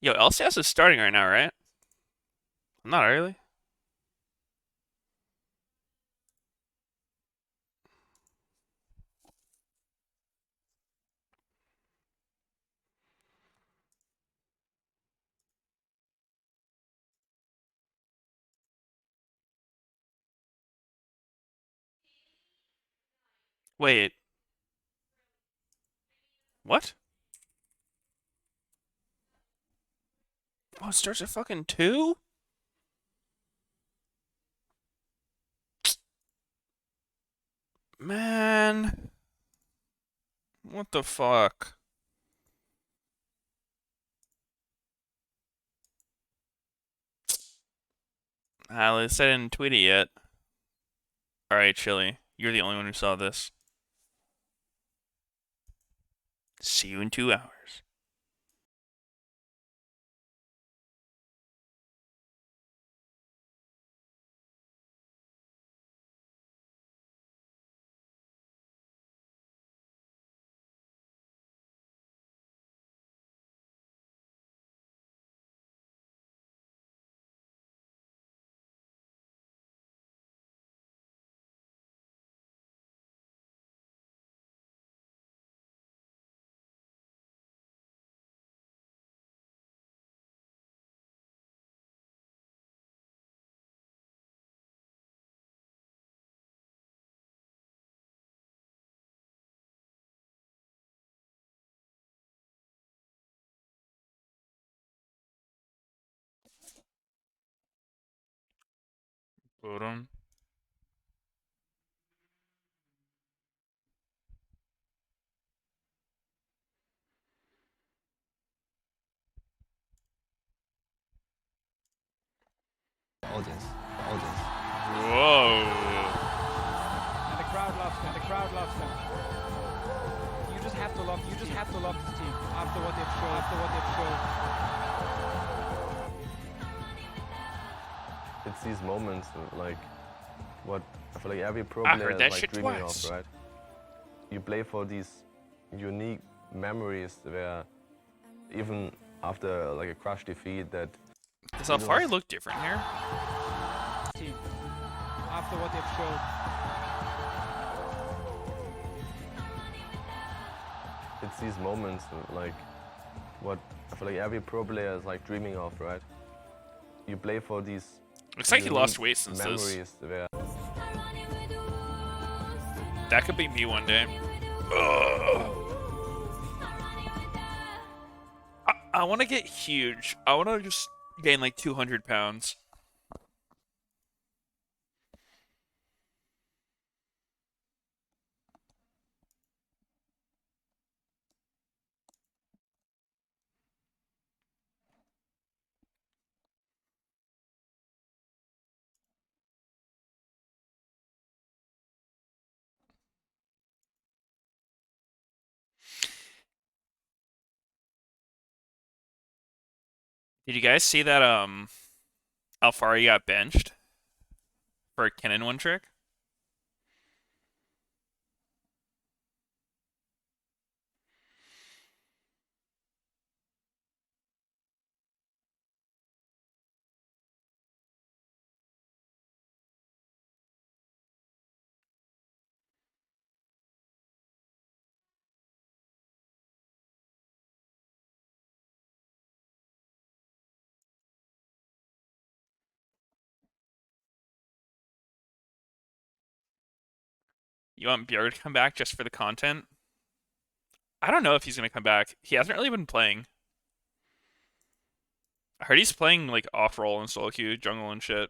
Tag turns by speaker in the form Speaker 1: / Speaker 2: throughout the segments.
Speaker 1: Yo, LCS is starting right now, right? Not early. Wait, what? Oh, it starts at fucking 2? Man, what the fuck? At least I didn't tweet it yet. Alright, Chili. You're the only one who saw this. See you in 2 hours. Boom.
Speaker 2: Audience, audience.
Speaker 1: Whoa.
Speaker 3: And the crowd loves them. The crowd loves them. You just have to love. You just have to love this team after what they've shown. After what they've shown.
Speaker 2: It's these moments like what I feel like every pro
Speaker 1: I
Speaker 2: player
Speaker 1: heard
Speaker 2: is
Speaker 1: that
Speaker 2: like
Speaker 1: shit
Speaker 2: dreaming
Speaker 1: twice.
Speaker 2: of, right? You play for these unique memories where even after like a crush defeat that
Speaker 1: Does
Speaker 2: it
Speaker 1: Alfari
Speaker 2: was
Speaker 1: look different here?
Speaker 3: Team after what they've shown.
Speaker 2: it's these moments like what I feel like every pro player is like dreaming of, right? You play for these
Speaker 1: Looks like he lost
Speaker 2: unique
Speaker 1: weight since this.
Speaker 2: memories where
Speaker 1: That could be me one day. Ugh. I want to get huge. I want to just gain like 200 pounds. Did you guys see that Alfari got benched for a Kennen one trick? You want Bjerg to come back just for the content? I don't know if he's gonna come back. He hasn't really been playing. I heard he's playing like off role in solo queue, jungle and shit.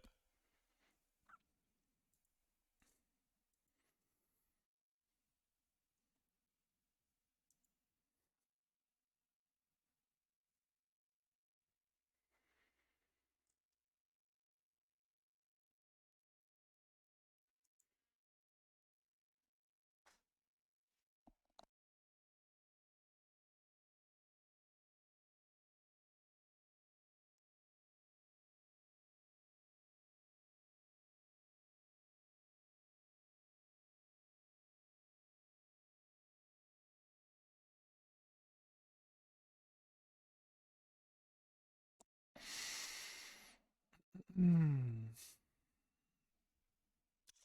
Speaker 1: Hmm.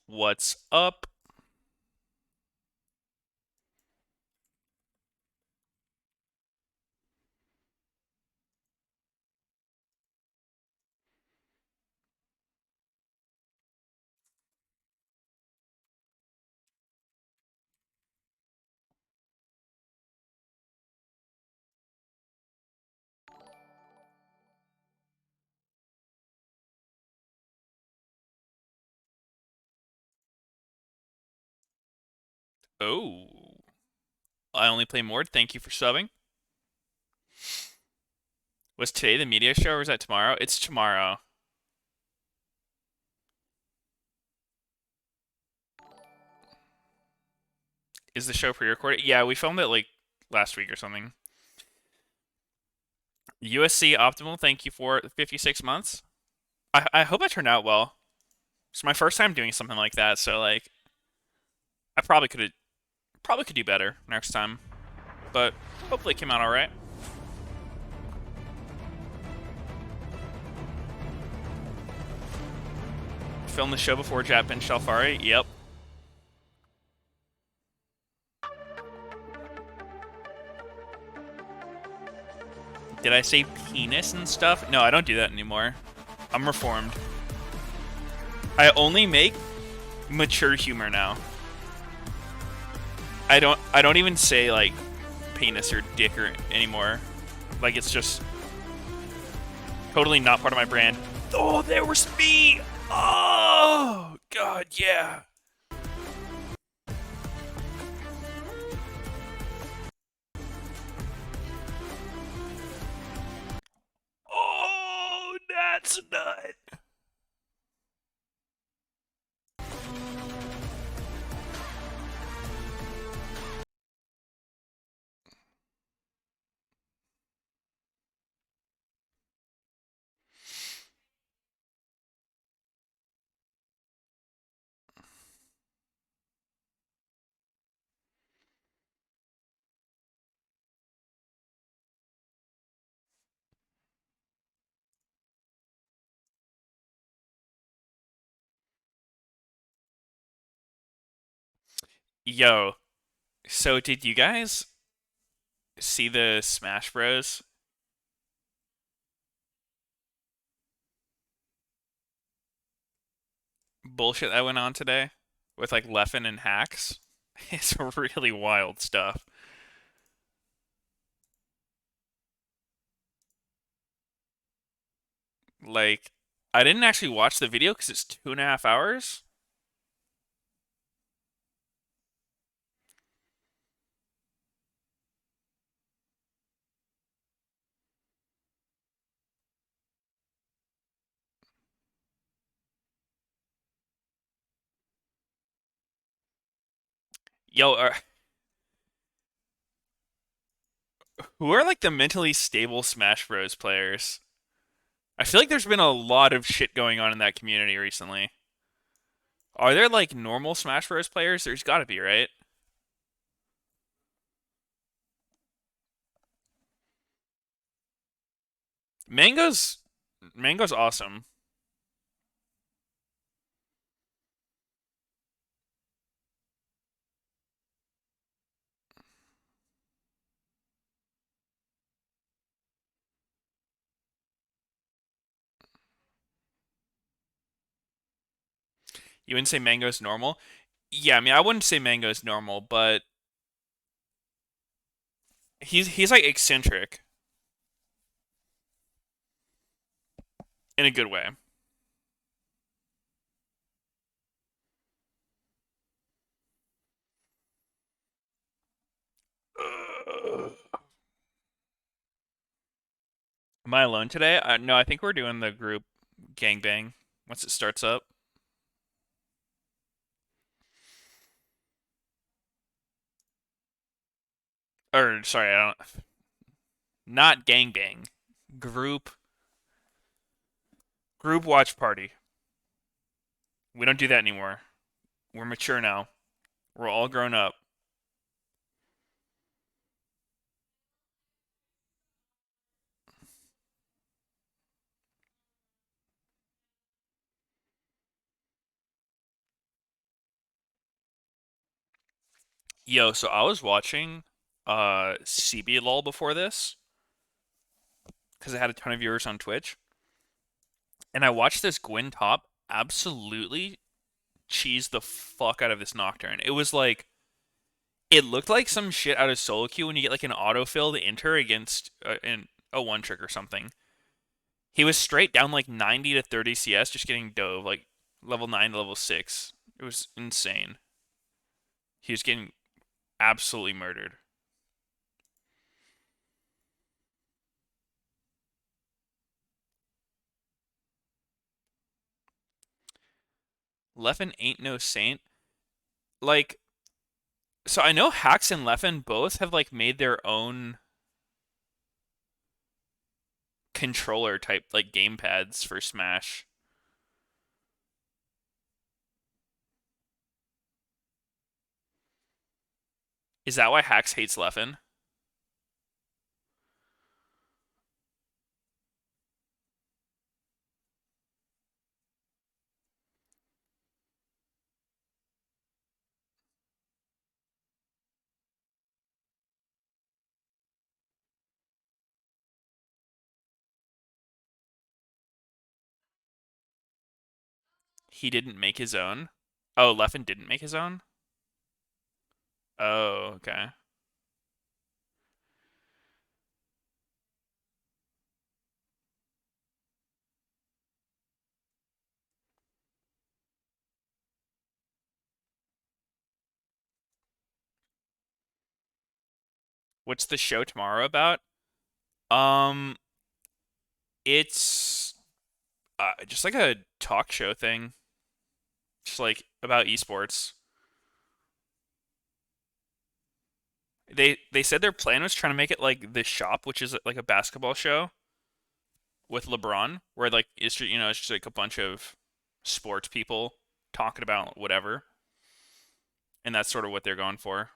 Speaker 1: What's up? Oh, I only play Mord. Thank you for subbing. Was today the media show or was that tomorrow? It's tomorrow. Is the show pre-recorded? Yeah, we filmed it like last week or something. USC Optimal, thank you for 56 months. I hope I turned out well. It's my first time doing something like that, so like I probably could do better next time. But hopefully it came out alright. Film the show before Jap and Shalfari? Yep. Did I say penis and stuff? No, I don't do that anymore. I'm reformed. I only make mature humor now. I don't even say like penis or dick or anymore. Like it's just totally not part of my brand. Oh, there was me. Oh god, yeah. Oh, that's nut. Yo, so did you guys see the Smash Bros bullshit that went on today with like Leffen and hacks? It's really wild stuff. Like, I didn't actually watch the video because it's 2.5 hours. Yo, who are like the mentally stable Smash Bros players? I feel like there's been a lot of shit going on in that community recently. Are there like normal Smash Bros players? There's gotta be, right? Mango's Mango's awesome. You wouldn't say Mango's normal? Yeah, I mean I wouldn't say Mango's normal, but he's like eccentric in a good way. Am I alone today? No, I think we're doing the group gangbang once it starts up. Or sorry, I don't. Not gangbang. Group group watch party. We don't do that anymore. We're mature now. We're all grown up. Yo, so I was watching CB LOL before this because it had a ton of viewers on Twitch, and I watched this Gwyn top absolutely cheese the fuck out of this Nocturne. It was like it looked like some shit out of solo queue when you get like an autofill to enter against in a one trick or something. He was straight down like 90 to 30 CS just getting dove like level 9 to level 6. It was insane. He was getting absolutely murdered. Leffen ain't no saint. Like, so I know Hax and Leffen both have like made their own controller type like gamepads for Smash. Is that why Hax hates Leffen? He didn't make his own. Oh, Leffen didn't make his own? Oh, okay. What's the show tomorrow about? Um, it's just like a talk show thing, just like about esports. They said their plan was trying to make it like the shop, which is like a basketball show with LeBron, where like it's just like a bunch of sports people talking about whatever, and that's sort of what they're going for.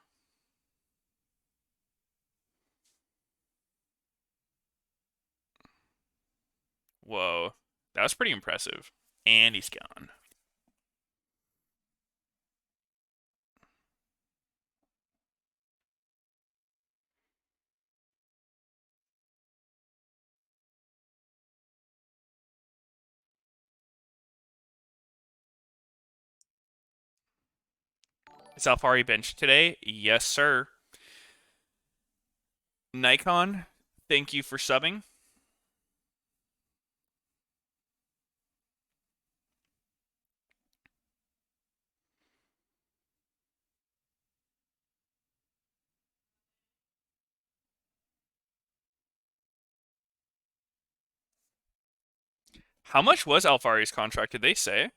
Speaker 1: Whoa, that was pretty impressive. And he's gone. Is Alfari benched today? Yes, sir. Nikon, thank you for subbing. How much was Alfari's contract? Did they say?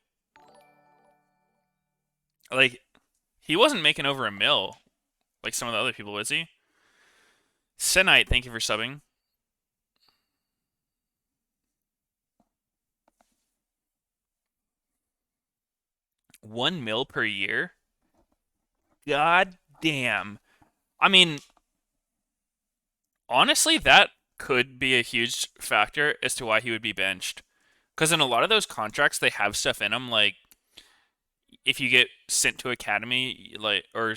Speaker 1: Like, he wasn't making over a mil like some of the other people, was he? Senite, thank you for subbing. 1 mil per year? God damn. I mean, honestly, that could be a huge factor as to why he would be benched. Because in a lot of those contracts, they have stuff in them like if you get sent to academy, like or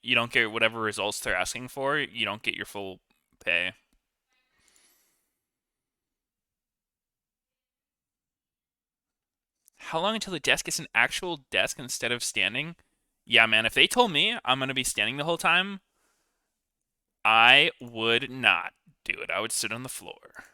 Speaker 1: you don't get whatever results they're asking for, you don't get your full pay. How long until the desk is an actual desk instead of standing? Yeah, man, if they told me I'm gonna be standing the whole time, I would not do it. I would sit on the floor.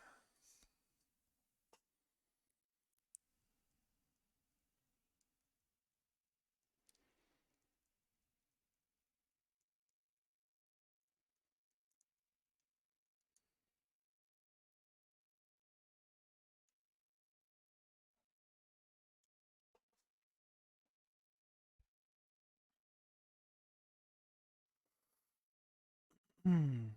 Speaker 1: Hmm.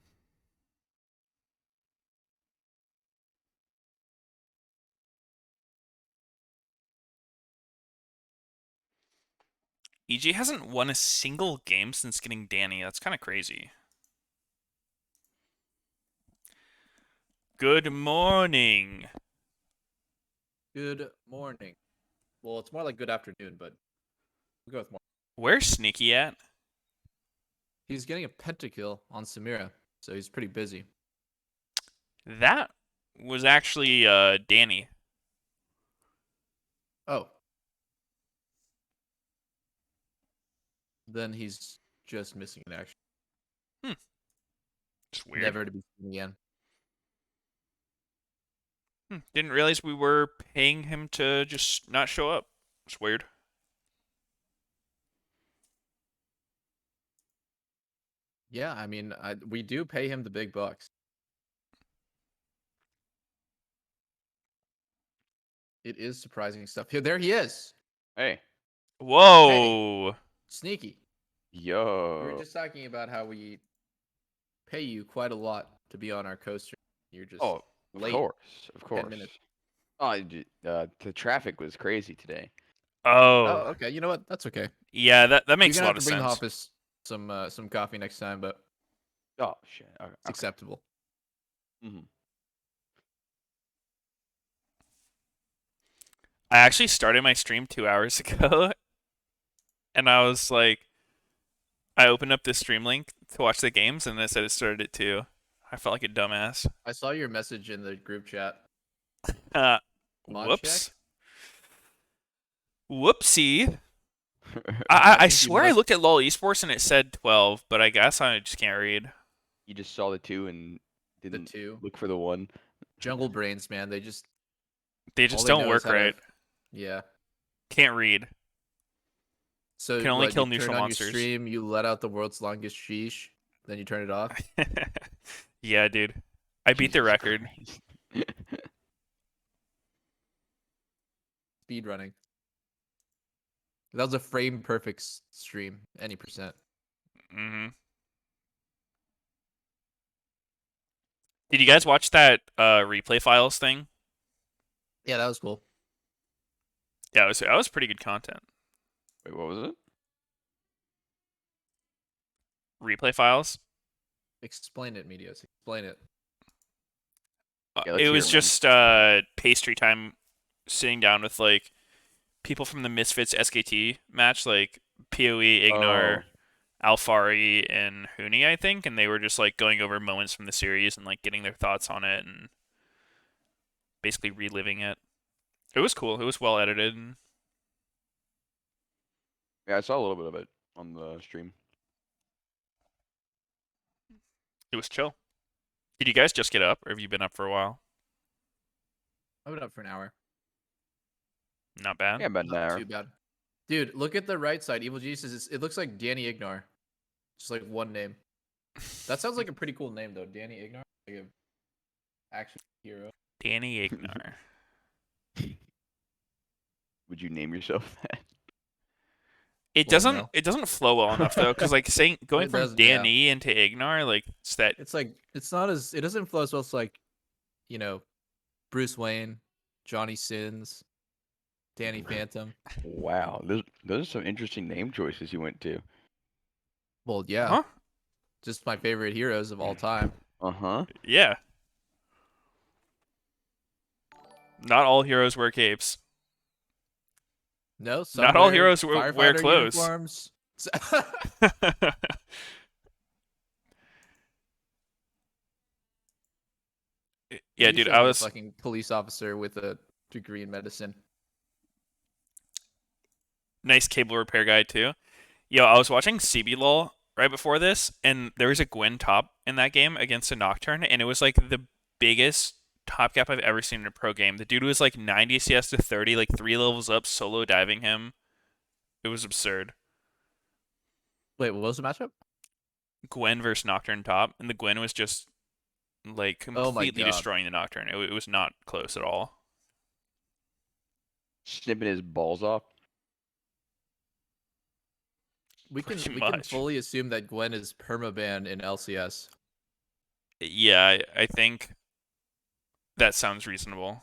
Speaker 1: EG hasn't won a single game since getting Danny. That's kind of crazy. Good morning.
Speaker 4: Good morning. Well, it's more like good afternoon, but we'll go with morning.
Speaker 1: Where's Sneaky at?
Speaker 4: He's getting a pentakill on Samira, so he's pretty busy.
Speaker 1: That was actually Danny.
Speaker 4: Oh. Then he's just missing an action.
Speaker 1: It's weird.
Speaker 4: Never to be seen again.
Speaker 1: Didn't realize we were paying him to just not show up. It's weird.
Speaker 4: Yeah, I mean, we do pay him the big bucks. It is surprising stuff. Here, there he is.
Speaker 5: Hey,
Speaker 1: Whoa.
Speaker 4: Sneaky. We were
Speaker 5: yo.
Speaker 4: just talking about how we pay you quite a lot to be on our coaster. You're just
Speaker 5: Oh, of
Speaker 4: late.
Speaker 5: course, of
Speaker 4: 10
Speaker 5: course.
Speaker 4: minutes.
Speaker 5: Oh, the traffic was crazy today.
Speaker 4: Oh,
Speaker 1: Oh.
Speaker 4: okay. You know what? That's okay.
Speaker 1: Yeah, that
Speaker 4: You're
Speaker 1: makes a
Speaker 4: gonna
Speaker 1: lot
Speaker 4: have
Speaker 1: of
Speaker 4: to bring the
Speaker 1: sense.
Speaker 4: office some coffee next time, but
Speaker 5: Oh shit. Okay.
Speaker 4: it's acceptable.
Speaker 5: Mhm.
Speaker 1: I actually started my stream 2 hours ago, and I was like, I opened up the stream link to watch the games, and it said it started at 2. I felt like a dumbass.
Speaker 4: I saw your message in the group chat.
Speaker 1: Uh,
Speaker 4: Mod
Speaker 1: whoops.
Speaker 4: check?
Speaker 1: Whoopsie.
Speaker 4: I
Speaker 1: I
Speaker 4: think you
Speaker 1: swear I
Speaker 4: must-
Speaker 1: looked at LoL Esports and it said 12, but I guess I just can't read.
Speaker 5: You just saw the 2 and
Speaker 4: The
Speaker 5: didn't
Speaker 4: 2.
Speaker 5: look for the 1.
Speaker 4: Jungle brains, man. They
Speaker 1: They
Speaker 4: all
Speaker 1: just
Speaker 4: they
Speaker 1: don't
Speaker 4: know is
Speaker 1: work
Speaker 4: how to-
Speaker 1: right.
Speaker 4: Yeah.
Speaker 1: Can't read.
Speaker 4: So
Speaker 1: Can only
Speaker 4: what,
Speaker 1: kill
Speaker 4: you
Speaker 1: neutral
Speaker 4: turn on
Speaker 1: monsters.
Speaker 4: your stream, you let out the world's longest sheesh, then you turn it off.
Speaker 1: Yeah, dude. I beat the
Speaker 5: Jesus
Speaker 1: record.
Speaker 5: Christ.
Speaker 4: Speed running. That was a frame perfect stream, any percent.
Speaker 1: hmm Did you guys watch that replay files thing?
Speaker 4: Yeah, that was cool.
Speaker 1: Yeah, that was pretty good content.
Speaker 5: Wait, what was it?
Speaker 1: Replay files.
Speaker 4: Explain it, Meteos. Explain it.
Speaker 5: Yeah, let's
Speaker 1: It
Speaker 5: hear
Speaker 1: was
Speaker 5: it, man.
Speaker 1: just pastry time, sitting down with like people from the Misfits SKT match, like PoE, Ignar, Alfari, and Huni, I think, and they were just like going over moments from the series and like getting their thoughts on it and basically reliving it. It was cool. It was well edited. And
Speaker 5: Yeah, I saw a little bit of it on the stream.
Speaker 1: it was chill. Did you guys just get up, or have you been up for a while?
Speaker 4: I've been up for an hour.
Speaker 1: Not bad.
Speaker 5: Yeah, about an
Speaker 4: Not
Speaker 5: hour.
Speaker 4: too bad. Dude, look at the right side. Evil Jesus. It looks like Danny Ignar. Just like one name. That sounds like a pretty cool name though. Danny Ignar. Like a action hero.
Speaker 1: Danny Ignar.
Speaker 5: Would you name yourself that?
Speaker 1: It
Speaker 4: Well,
Speaker 1: doesn't.
Speaker 4: no.
Speaker 1: It doesn't flow well enough though, because like saying going
Speaker 4: It
Speaker 1: from
Speaker 4: doesn't, yeah.
Speaker 1: Danny into Ignar, like it's that.
Speaker 4: It's like it's not as it doesn't flow as well as like, you know, Bruce Wayne, Johnny Sins, Danny Phantom.
Speaker 5: Wow, those are some interesting name choices you went to.
Speaker 4: Well, yeah.
Speaker 1: Huh?
Speaker 4: Just my favorite heroes of all time.
Speaker 5: Uh-huh.
Speaker 1: Yeah. Not all heroes wear capes.
Speaker 4: No, some
Speaker 1: Not all
Speaker 4: wear
Speaker 1: heroes wear
Speaker 4: firefighter
Speaker 1: clothes.
Speaker 4: uniforms.
Speaker 1: Yeah,
Speaker 4: You
Speaker 1: dude,
Speaker 4: should
Speaker 1: I
Speaker 4: be a
Speaker 1: was
Speaker 4: fucking police officer with a degree in medicine.
Speaker 1: nice cable repair guy too. Yo, I was watching CBLOL right before this, and there was a Gwen top in that game against a Nocturne, and it was like the biggest top gap I've ever seen in a pro game. The dude was like 90 CS to 30, like 3 levels up, solo diving him. It was absurd.
Speaker 4: Wait, what was the matchup?
Speaker 1: Gwen versus Nocturne top, and the Gwen was just like
Speaker 4: Oh my
Speaker 1: completely
Speaker 4: God.
Speaker 1: destroying the Nocturne. It was not close at all.
Speaker 5: Snipping his balls off.
Speaker 4: We can
Speaker 1: Pretty
Speaker 4: we can
Speaker 1: much.
Speaker 4: fully assume that Gwen is permaban in LCS.
Speaker 1: Yeah, I think that sounds reasonable.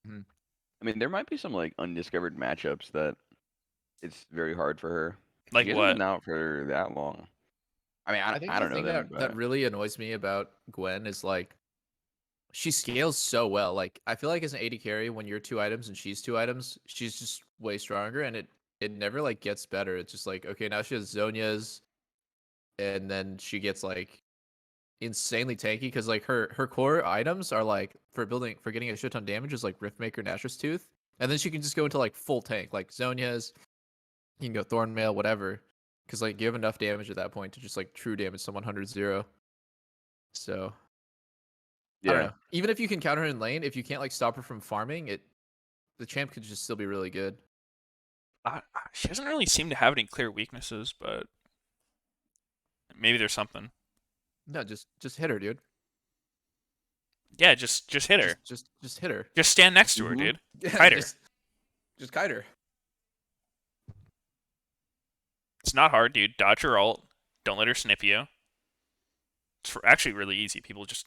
Speaker 5: I mean, there might be some like undiscovered matchups that it's very hard for her.
Speaker 1: Like
Speaker 5: She hasn't
Speaker 1: what?
Speaker 5: been out for that long. I mean,
Speaker 4: I think
Speaker 5: I
Speaker 4: the
Speaker 5: don't know
Speaker 4: thing
Speaker 5: them,
Speaker 4: that
Speaker 5: but
Speaker 4: really annoys me about Gwen is like she scales so well. Like I feel like as an AD carry, when you're 2 items and she's 2 items, she's just way stronger, and it never like gets better. It's just like okay, now she has Zonia's, and then she gets like insanely tanky because like her core items are like for getting a shit ton of damage is like Riftmaker, Nashor's Tooth, and then she can just go into like full tank like Zhonya's. You can go Thornmail, whatever, because like you have enough damage at that point to just like true damage someone 100-0. So I don't
Speaker 5: Yeah.
Speaker 4: know. Even if you can counter her in lane, if you can't like stop her from farming, the champ could just still be really good.
Speaker 1: She doesn't really seem to have any clear weaknesses, but maybe there's something.
Speaker 4: No, just hit her, dude.
Speaker 1: Yeah, just hit her.
Speaker 4: Just hit her.
Speaker 1: Just stand next to her,
Speaker 5: Mhm.
Speaker 1: dude.
Speaker 4: Yeah,
Speaker 1: Kite her.
Speaker 4: just kite her.
Speaker 1: It's not hard, dude. Dodge her ult. Don't let her snip you. It's actually really easy. People just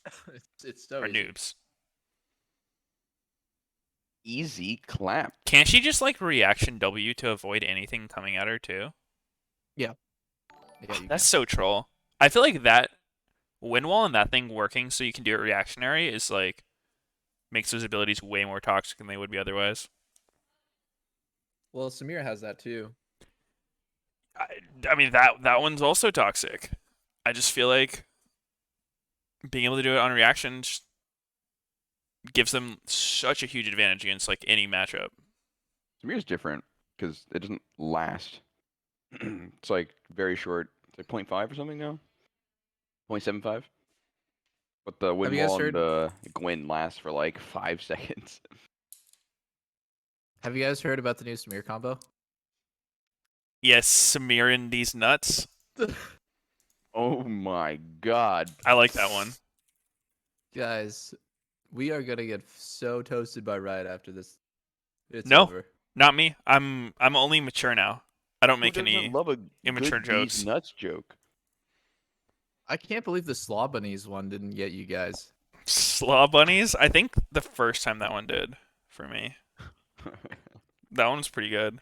Speaker 4: It's so
Speaker 1: are
Speaker 4: easy.
Speaker 1: noobs.
Speaker 5: Easy clap.
Speaker 1: Can't she just like reaction W to avoid anything coming at her too?
Speaker 4: Yeah, you
Speaker 1: That's so troll. I feel like that win wall and that thing working so you can do it reactionary is like makes those abilities way more toxic than they would be otherwise.
Speaker 4: Well, Samir has that too.
Speaker 1: I mean that one's also toxic. I just feel like being able to do it on reaction just gives them such a huge advantage against like any matchup.
Speaker 5: Samir's different because it doesn't last. It's like very short. It's like 0.5 or something now. 0.75. But the win
Speaker 4: you guys
Speaker 5: wall
Speaker 4: heard-
Speaker 5: and the Gwen lasts for like 5 seconds.
Speaker 4: Have you guys heard about the new Samir combo?
Speaker 1: Yes, Samir and these nuts.
Speaker 5: Oh my god.
Speaker 1: I like that one.
Speaker 4: Guys, we are gonna get so toasted by Riot after this. It's
Speaker 1: No.
Speaker 4: over.
Speaker 1: Not me. I'm only mature now. I don't
Speaker 5: Who
Speaker 1: make
Speaker 5: doesn't
Speaker 1: any
Speaker 5: love a
Speaker 1: immature
Speaker 5: good these
Speaker 1: jokes.
Speaker 5: nuts joke?
Speaker 4: I can't believe the Slaw Bunnies one didn't get you guys.
Speaker 1: Slaw bunnies. I think the first time that one did for me. That one was pretty good.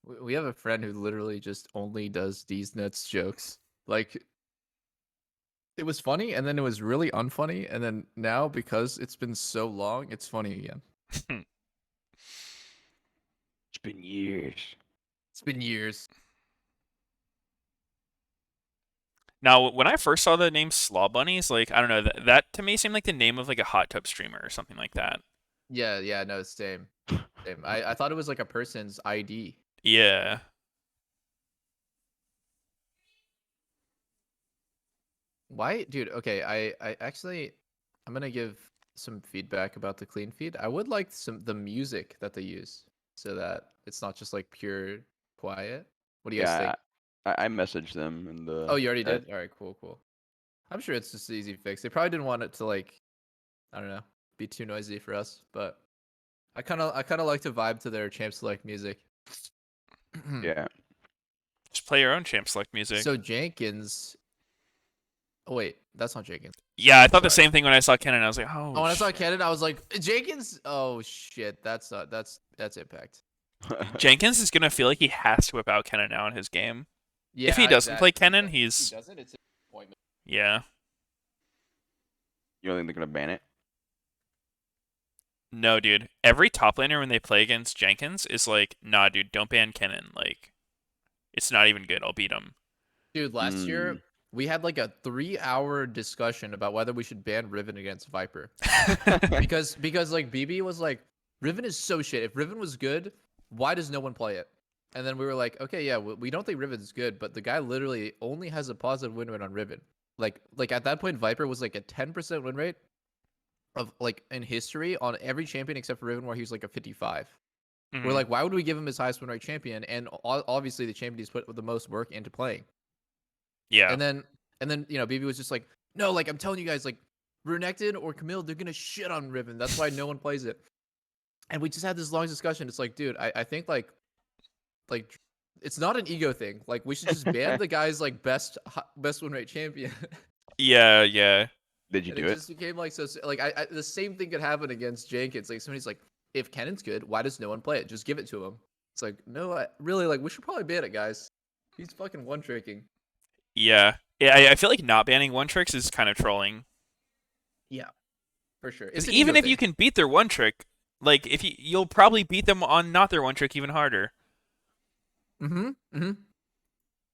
Speaker 4: We have a friend who literally just only does these nuts jokes. Like, it was funny, and then it was really unfunny, and then now because it's been so long, it's funny again.
Speaker 5: It's been years.
Speaker 4: It's been years.
Speaker 1: Now, when I first saw the name Slaw Bunnies, like I don't know, that to me seemed like the name of like a hot tub streamer or something like that.
Speaker 4: Yeah, no, same. Same. I thought it was like a person's ID.
Speaker 1: Yeah.
Speaker 4: Why, dude? Okay, I actually, I'm gonna give some feedback about the clean feed. I would like the music that they use so that it's not just like pure quiet. What do you guys think?
Speaker 5: Yeah, I messaged them in the.
Speaker 4: Oh, you already did? All right, cool. I'm sure it's just an easy fix. They probably didn't want it to like, I don't know, be too noisy for us, but I kind of like to vibe to their champ select music.
Speaker 5: Yeah.
Speaker 1: Just play your own champ select music.
Speaker 4: So Jenkins. Oh wait, that's not Jenkins.
Speaker 1: Yeah, I thought the
Speaker 4: Sorry.
Speaker 1: same thing when I saw Kennen. I was like, oh.
Speaker 4: Oh, when I saw
Speaker 1: shit.
Speaker 4: Kennen, I was like, Jenkins. Oh shit, that's Impact.
Speaker 1: Jenkins is gonna feel like he has to whip out Kennen now in his game.
Speaker 4: Yeah,
Speaker 1: If he doesn't play
Speaker 4: exactly.
Speaker 1: Kennen,
Speaker 4: If he
Speaker 1: he's
Speaker 4: doesn't. It's a disappointment.
Speaker 1: yeah.
Speaker 5: You don't think they're gonna ban it?
Speaker 1: No, dude. Every top laner when they play against Jenkins is like, nah, dude, don't ban Kennen. Like, it's not even good. I'll beat him.
Speaker 4: Dude, last year we had like a 3-hour discussion about whether we should ban Riven against Viper because like BB was like, Riven is so shit. If Riven was good, why does no one play it? And then we were like, okay, yeah, we don't think Riven's good, but the guy literally only has a positive win rate on Riven. Like at that point, Viper was like a 10% win rate of like in history on every champion except for Riven, where he was like a 55.
Speaker 1: Mhm.
Speaker 4: We're like, why would we give him his highest win rate champion? And obviously the champion he's put the most work into playing.
Speaker 1: yeah.
Speaker 4: And then BB was just like, no, like I'm telling you guys, like Renekton or Camille, they're gonna shit on Riven. That's why no one plays it. And we just had this long discussion. It's like, dude, I think like it's not an ego thing. Like we should just ban the guy's like best win rate champion.
Speaker 1: Yeah.
Speaker 5: Did you
Speaker 4: And
Speaker 5: do
Speaker 4: it
Speaker 5: it?
Speaker 4: just became like so like I the same thing could happen against Jenkins. Like somebody's like, if Kennen's good, why does no one play it? Just give it to him. It's like, no, really, like we should probably ban it, guys. He's fucking one tricking.
Speaker 1: Yeah. Yeah. I feel like not banning one tricks is kind of trolling.
Speaker 4: Yeah, for sure.
Speaker 1: Because
Speaker 4: It's an
Speaker 1: even
Speaker 4: ego
Speaker 1: if you
Speaker 4: thing.
Speaker 1: can beat their one trick, like if you'll probably beat them on not their one trick even harder.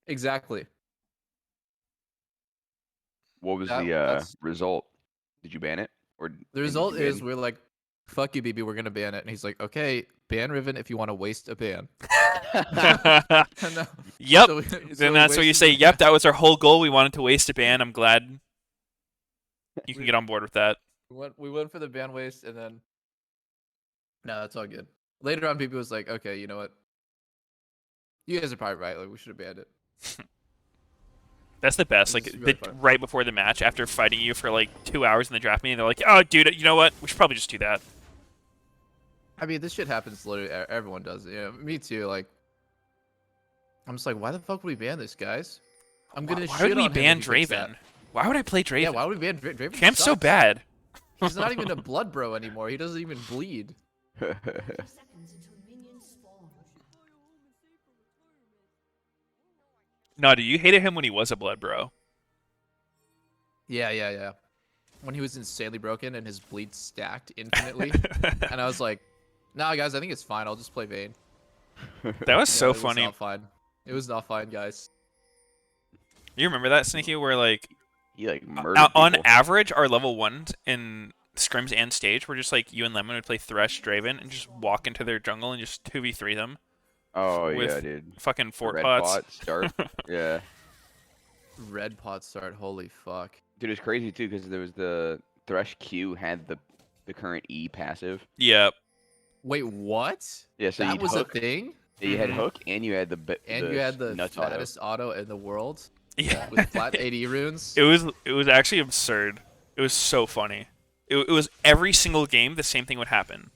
Speaker 4: Exactly.
Speaker 5: What was
Speaker 4: That,
Speaker 5: the
Speaker 4: that's
Speaker 5: result? Did you ban it, or
Speaker 4: the
Speaker 5: and did
Speaker 4: result
Speaker 5: you
Speaker 4: is
Speaker 5: ban?
Speaker 4: we're like, fuck you, BB, we're gonna ban it. And he's like, okay, ban Riven if you want to waste a ban. And no,
Speaker 1: Yep.
Speaker 4: so we,
Speaker 1: Then
Speaker 4: so we
Speaker 1: that's what you
Speaker 4: wasted
Speaker 1: say.
Speaker 4: the
Speaker 1: Yep,
Speaker 4: ban.
Speaker 1: that was our whole goal. We wanted to waste a ban. I'm glad you can get on board with that.
Speaker 4: We went for the ban waste, and then no, that's all good. Later on, BB was like, okay, you know what? You guys are probably right. Like, we should have banned it.
Speaker 1: That's the best.
Speaker 4: It's
Speaker 1: Like
Speaker 4: just really fun.
Speaker 1: right before the match, after fighting you for like 2 hours in the draft meeting, they're like, "Oh, dude, you know what? We should probably just do that."
Speaker 4: I mean, this shit happens literally. Everyone does it. Yeah, me too. Like, I'm just like, why the fuck would we ban this, guys? I'm gonna
Speaker 1: Why would
Speaker 4: shit
Speaker 1: we
Speaker 4: on him
Speaker 1: ban
Speaker 4: if he picks that.
Speaker 1: Draven? Why would I play
Speaker 4: Yeah,
Speaker 1: Draven?
Speaker 4: why would we ban Draven?
Speaker 1: Champ's so
Speaker 4: Sucks.
Speaker 1: bad.
Speaker 4: He's not even a blood bro anymore. He doesn't even bleed.
Speaker 1: No, dude, you hated him when he was a blood bro.
Speaker 4: Yeah. When he was insanely broken and his bleed stacked infinitely, and I was like, nah, guys, I think it's fine. I'll just play Vayne.
Speaker 1: That was so
Speaker 4: It was
Speaker 1: funny.
Speaker 4: not fine. It was not fine, guys.
Speaker 1: You remember that, Sneaky, where like
Speaker 5: He like murdered
Speaker 1: on
Speaker 5: people.
Speaker 1: average, our level ones in scrims and stage were just like you and Lemon would play Thresh, Draven, and just walk into their jungle and just 2v3 them
Speaker 5: Oh
Speaker 1: with
Speaker 5: yeah, dude.
Speaker 1: fucking fort
Speaker 5: Red
Speaker 1: pots.
Speaker 5: pot start. Yeah,
Speaker 4: Red pot start. Holy fuck.
Speaker 5: dude, it's crazy too because there was the Thresh Q had the current E passive.
Speaker 1: Yeah.
Speaker 4: Wait, what?
Speaker 5: Yeah, so
Speaker 4: That
Speaker 5: you'd
Speaker 4: was
Speaker 5: hook.
Speaker 4: a thing?
Speaker 5: You had
Speaker 1: Mhm.
Speaker 5: hook and you had
Speaker 4: And you had the
Speaker 5: nuts auto.
Speaker 4: flattest auto in the world
Speaker 1: Yeah.
Speaker 4: with flat 80 runes.
Speaker 1: It was actually absurd. It was so funny. It was every single game the same thing would happen.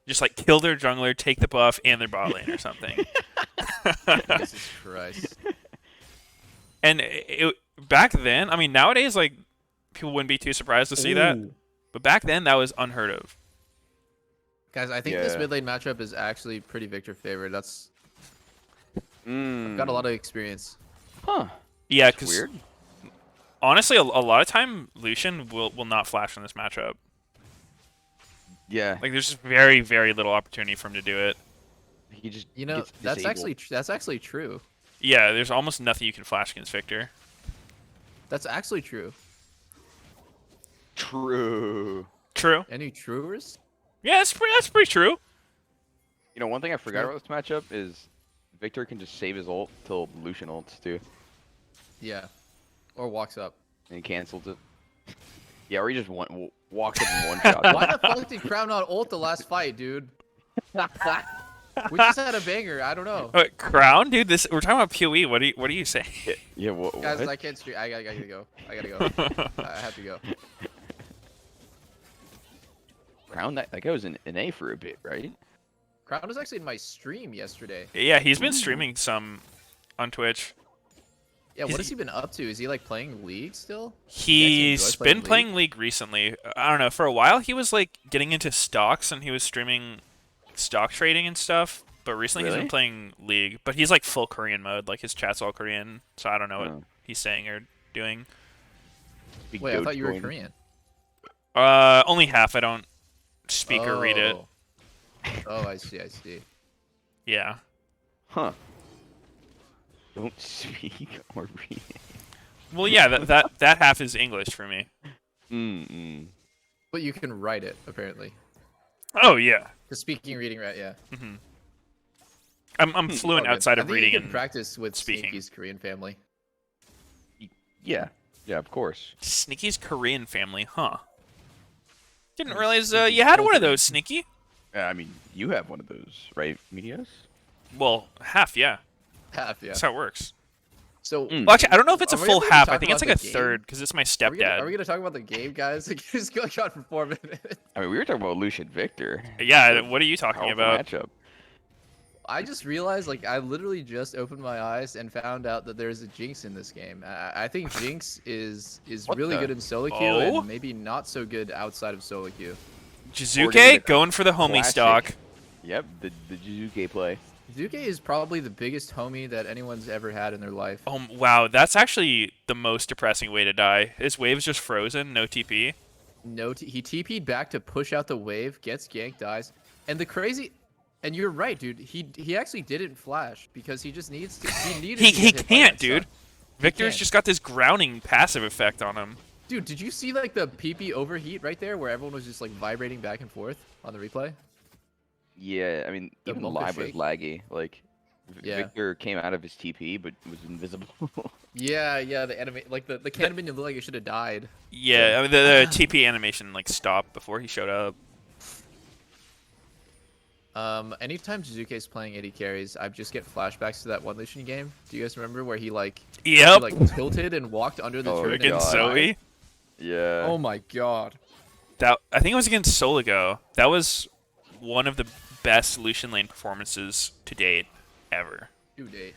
Speaker 1: Just like kill their jungler, take the buff, and their bot lane or something.
Speaker 4: Jesus Christ.
Speaker 1: And back then, I mean, nowadays like people wouldn't be too surprised to see that,
Speaker 4: Ooh.
Speaker 1: but back then that was unheard of.
Speaker 4: Guys, I think this
Speaker 5: Yeah.
Speaker 4: mid lane matchup is actually pretty Victor favored. That's
Speaker 5: Mm.
Speaker 4: got a lot of experience.
Speaker 5: Huh.
Speaker 1: Yeah,
Speaker 5: That's
Speaker 1: because
Speaker 5: weird.
Speaker 1: honestly, a lot of time Lucian will not flash in this matchup.
Speaker 5: Yeah.
Speaker 1: Like there's just very little opportunity for him to do it.
Speaker 5: He just
Speaker 4: You know,
Speaker 5: gets
Speaker 4: that's
Speaker 5: disabled.
Speaker 4: actually true.
Speaker 1: Yeah, there's almost nothing you can flash against Victor.
Speaker 4: That's actually true.
Speaker 5: True.
Speaker 1: True.
Speaker 4: Any truers?
Speaker 1: Yeah, that's pretty true.
Speaker 5: You know, one thing I forgot
Speaker 4: Yeah.
Speaker 5: about this matchup is Victor can just save his ult till Lucian ults too,
Speaker 4: Yeah. Or walks up.
Speaker 5: and he cancels it. Yeah, or he just walks up and one shot.
Speaker 4: Why the fuck did Crown not ult the last fight, dude? We just had a banger. I don't know.
Speaker 1: Crown, dude. This we're talking about PoE. What are you saying?
Speaker 5: Yeah, what?
Speaker 4: Guys, I can't stream. I gotta go. I have to go.
Speaker 5: Crown, that guy was in A for a bit, right?
Speaker 4: Crown was actually in my stream yesterday.
Speaker 1: Yeah, he's been streaming some on Twitch.
Speaker 4: Yeah,
Speaker 1: Is
Speaker 4: what has
Speaker 1: he-
Speaker 4: he been up to? Is he like playing League still?
Speaker 1: He's
Speaker 4: enjoy
Speaker 1: been
Speaker 4: playing
Speaker 1: playing League recently. I don't know. For a while, he was like getting into stocks and he was streaming stock trading and stuff. But recently, he's
Speaker 5: Really?
Speaker 1: been playing League. But he's like full Korean mode. Like his chat's all Korean. So I don't know what
Speaker 5: Oh.
Speaker 1: he's saying or doing.
Speaker 5: Big
Speaker 4: Wait, I thought you were
Speaker 5: Dogecoin.
Speaker 4: Korean.
Speaker 1: Only half. I don't speak or read it.
Speaker 4: Oh, I see.
Speaker 1: Yeah.
Speaker 5: Huh. Don't speak or read.
Speaker 1: Well, yeah. That half is English for me.
Speaker 5: Mm-mm.
Speaker 4: But you can write it apparently.
Speaker 1: Oh yeah.
Speaker 4: The speaking, reading, right? Yeah.
Speaker 1: I'm fluent
Speaker 4: Okay.
Speaker 1: outside
Speaker 4: I
Speaker 1: of
Speaker 4: think
Speaker 1: reading
Speaker 4: you can
Speaker 1: and
Speaker 4: practice with
Speaker 1: speaking.
Speaker 4: Sneaky's Korean family.
Speaker 5: Yeah. Yeah, of course.
Speaker 1: Sneaky's Korean family, huh? Didn't realize you had one of those, Sneaky.
Speaker 5: I mean, you have one of those, right, Meteos?
Speaker 1: Well, half, yeah.
Speaker 4: Half, yeah.
Speaker 1: That's how it works.
Speaker 4: So,
Speaker 5: Mm.
Speaker 1: Well, actually, I don't know if it's a
Speaker 4: Are we
Speaker 1: full
Speaker 4: ever gonna
Speaker 1: half.
Speaker 4: talk
Speaker 1: I think it's
Speaker 4: about
Speaker 1: like a
Speaker 4: the game?
Speaker 1: third because it's my
Speaker 4: are we
Speaker 1: stepdad.
Speaker 4: gonna talk about the game, guys? Like, just going on for 4 minutes.
Speaker 5: I mean, we were talking about Lucian Victor.
Speaker 1: Yeah, what are you talking
Speaker 5: Powerful
Speaker 1: about?
Speaker 5: matchup.
Speaker 4: I just realized, like, I literally just opened my eyes and found out that there's a Jinx in this game. I think Jinx is
Speaker 5: What
Speaker 4: really
Speaker 5: the-
Speaker 4: good in solo queue
Speaker 1: Oh?
Speaker 4: and maybe not so good outside of solo queue.
Speaker 1: Jizuke going for the homie
Speaker 5: Classic.
Speaker 1: stock.
Speaker 5: Yep, the Jizuke play.
Speaker 4: Zuke is probably the biggest homie that anyone's ever had in their life.
Speaker 1: Wow, that's actually the most depressing way to die. His wave's just frozen, no TP.
Speaker 4: No, he TP'd back to push out the wave, gets ganked, dies, and the crazy. And you're right, dude. He actually didn't flash because he just needs to. He needed.
Speaker 1: He
Speaker 4: to get hit by
Speaker 1: can't,
Speaker 4: that
Speaker 1: dude.
Speaker 4: stun.
Speaker 1: Victor's
Speaker 4: can't.
Speaker 1: just got this grounding passive effect on him.
Speaker 4: Dude, did you see like the PP overheat right there, where everyone was just like vibrating back and forth on the replay?
Speaker 5: Yeah, I mean,
Speaker 4: The
Speaker 5: even
Speaker 4: bumper
Speaker 5: live was
Speaker 4: shake.
Speaker 5: laggy. Like,
Speaker 4: Yeah.
Speaker 5: Victor came out of his TP, but was invisible.
Speaker 4: Yeah, the anime, like the cannon minion looked like it should have died.
Speaker 1: Yeah, I mean, the TP animation like stopped before he showed up.
Speaker 4: Anytime Suzuki's playing AD carries, I just get flashbacks to that one Lucian game. Do you guys remember where he like
Speaker 1: Yep.
Speaker 4: tilted and walked under the
Speaker 5: Oh,
Speaker 4: turret
Speaker 1: Against
Speaker 5: God.
Speaker 1: Zoe.
Speaker 5: Yeah.
Speaker 4: Oh my god.
Speaker 1: That I think it was against Soligo. That was one of the best Lucian lane performances to date ever.
Speaker 4: Due date.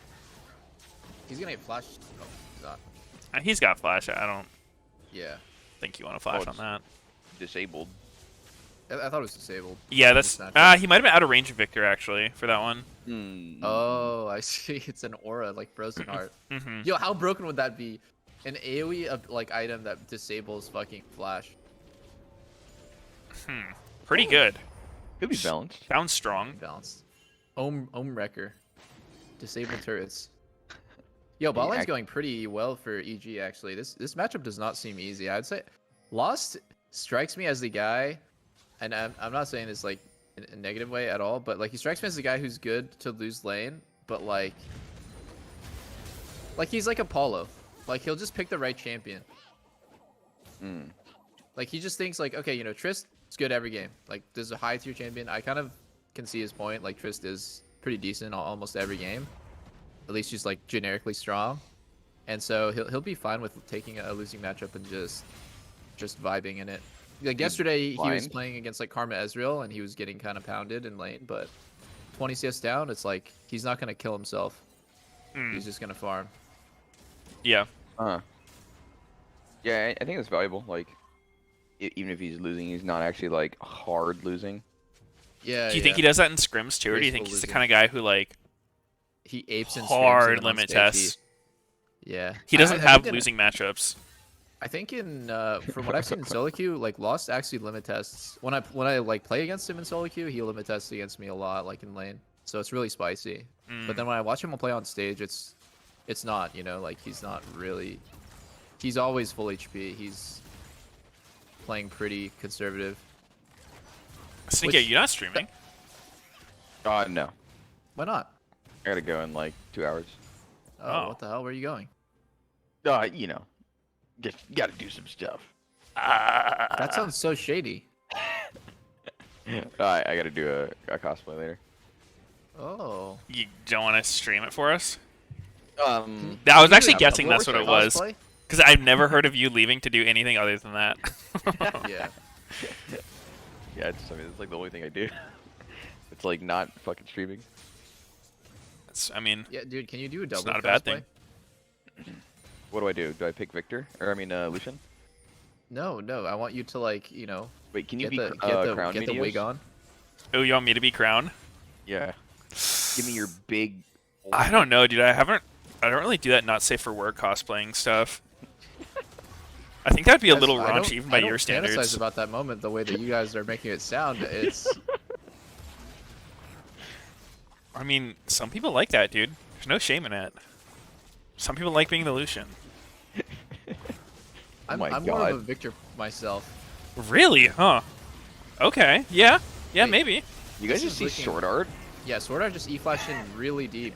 Speaker 4: He's gonna get flashed. Oh, he's not.
Speaker 1: And he's got flash. I don't
Speaker 4: Yeah.
Speaker 1: think you want to flash
Speaker 5: Oh,
Speaker 1: on that.
Speaker 5: Disabled.
Speaker 4: I thought it was disabled.
Speaker 1: Yeah, that's
Speaker 4: It's not
Speaker 1: he might have been out of range of Victor actually for that one.
Speaker 5: Hmm.
Speaker 4: Oh, I see. It's an aura, like Frozen Heart.
Speaker 1: Hmm.
Speaker 4: Yo, how broken would that be? An AoE like item that disables fucking flash.
Speaker 1: Pretty good.
Speaker 5: Could be balanced.
Speaker 1: Sounds strong.
Speaker 4: Balanced. Ohm Wrecker. Disable turrets. Yo, bot lane's
Speaker 5: act-
Speaker 4: going pretty well for EG actually. This matchup does not seem easy. I'd say Lost strikes me as the guy, and I'm not saying this like in a negative way at all, but like he strikes me as the guy who's good to lose lane, but like he's like Apollo. Like he'll just pick the right champion.
Speaker 5: Hmm.
Speaker 4: Like he just thinks like, okay, you know, Trist is good every game. Like there's a high tier champion. I kind of can see his point. Like Trist is pretty decent almost every game. At least she's like generically strong. And so he'll be fine with taking a losing matchup and just vibing in it. Like yesterday he was
Speaker 5: blind.
Speaker 4: playing against like Karma Ezreal and he was getting kind of pounded in lane, but 20 CS down, it's like he's not gonna kill himself. He's just gonna farm.
Speaker 1: Yeah.
Speaker 5: Yeah, I think it's valuable. Like, even if he's losing, he's not actually like hard losing.
Speaker 4: Yeah.
Speaker 1: Do you think he does that in scrims too, or do you think
Speaker 4: Graceful
Speaker 1: he's the
Speaker 4: losing.
Speaker 1: kind of guy who like
Speaker 4: he apes in
Speaker 1: hard limit tests?
Speaker 4: Yeah.
Speaker 1: He doesn't
Speaker 4: I
Speaker 1: have
Speaker 4: think in-
Speaker 1: losing matchups.
Speaker 4: I think in from what I've seen in solo queue, like Lost actually limit tests. When I like play against him in solo queue, he limit tests against me a lot, like in lane. So it's really spicy. But then when I watch him play on stage, it's not, you know, like he's not really. He's always full HP. He's playing pretty conservative.
Speaker 1: Sneaky, you're not streaming.
Speaker 5: No.
Speaker 4: Why not?
Speaker 5: I gotta go in like 2 hours.
Speaker 4: Oh,
Speaker 1: Oh.
Speaker 4: what the hell? Where are you going?
Speaker 5: You know, just gotta do some stuff.
Speaker 4: That sounds so shady.
Speaker 5: I gotta do a cosplay later.
Speaker 4: Oh.
Speaker 1: You don't want to stream it for us? I was
Speaker 4: Can you
Speaker 1: actually
Speaker 4: do
Speaker 1: guessing
Speaker 4: double
Speaker 1: that's what it
Speaker 4: work
Speaker 1: was,
Speaker 4: cosplay?
Speaker 1: because I've never heard of you leaving to do anything other than that.
Speaker 4: Yeah.
Speaker 5: Yeah, I mean, it's like the only thing I do. It's like not fucking streaming.
Speaker 1: I mean,
Speaker 4: Yeah, dude, can you do a double
Speaker 1: it's not a bad
Speaker 4: cosplay?
Speaker 1: thing.
Speaker 5: What do I do? Do I pick Victor? Or I mean, Lucian?
Speaker 4: No, I want you to like, you know,
Speaker 5: Wait, can you
Speaker 4: get
Speaker 5: be
Speaker 4: the
Speaker 5: Crown
Speaker 4: get the wig
Speaker 5: Meteos?
Speaker 4: on.
Speaker 1: Oh, you want me to be Crown?
Speaker 5: Yeah. Give me your big.
Speaker 1: I don't know, dude. I don't really do that not safe for work cosplaying stuff. I think that'd be a little
Speaker 4: I don't-
Speaker 1: raunchy even by
Speaker 4: I don't
Speaker 1: your standards.
Speaker 4: fantasize about that moment the way that you guys are making it sound. It's
Speaker 1: I mean, some people like that, dude. There's no shame in it. Some people like being the Lucian.
Speaker 4: I'm
Speaker 5: my
Speaker 4: more of a
Speaker 5: God.
Speaker 4: Victor myself.
Speaker 1: Really? Huh. Okay. Yeah. Yeah,
Speaker 4: Wait.
Speaker 1: maybe.
Speaker 5: You guys
Speaker 4: This
Speaker 5: just
Speaker 4: is
Speaker 5: see
Speaker 4: looking-
Speaker 5: Sword Art?
Speaker 4: Yeah, Sword Art just E-flashed in really deep.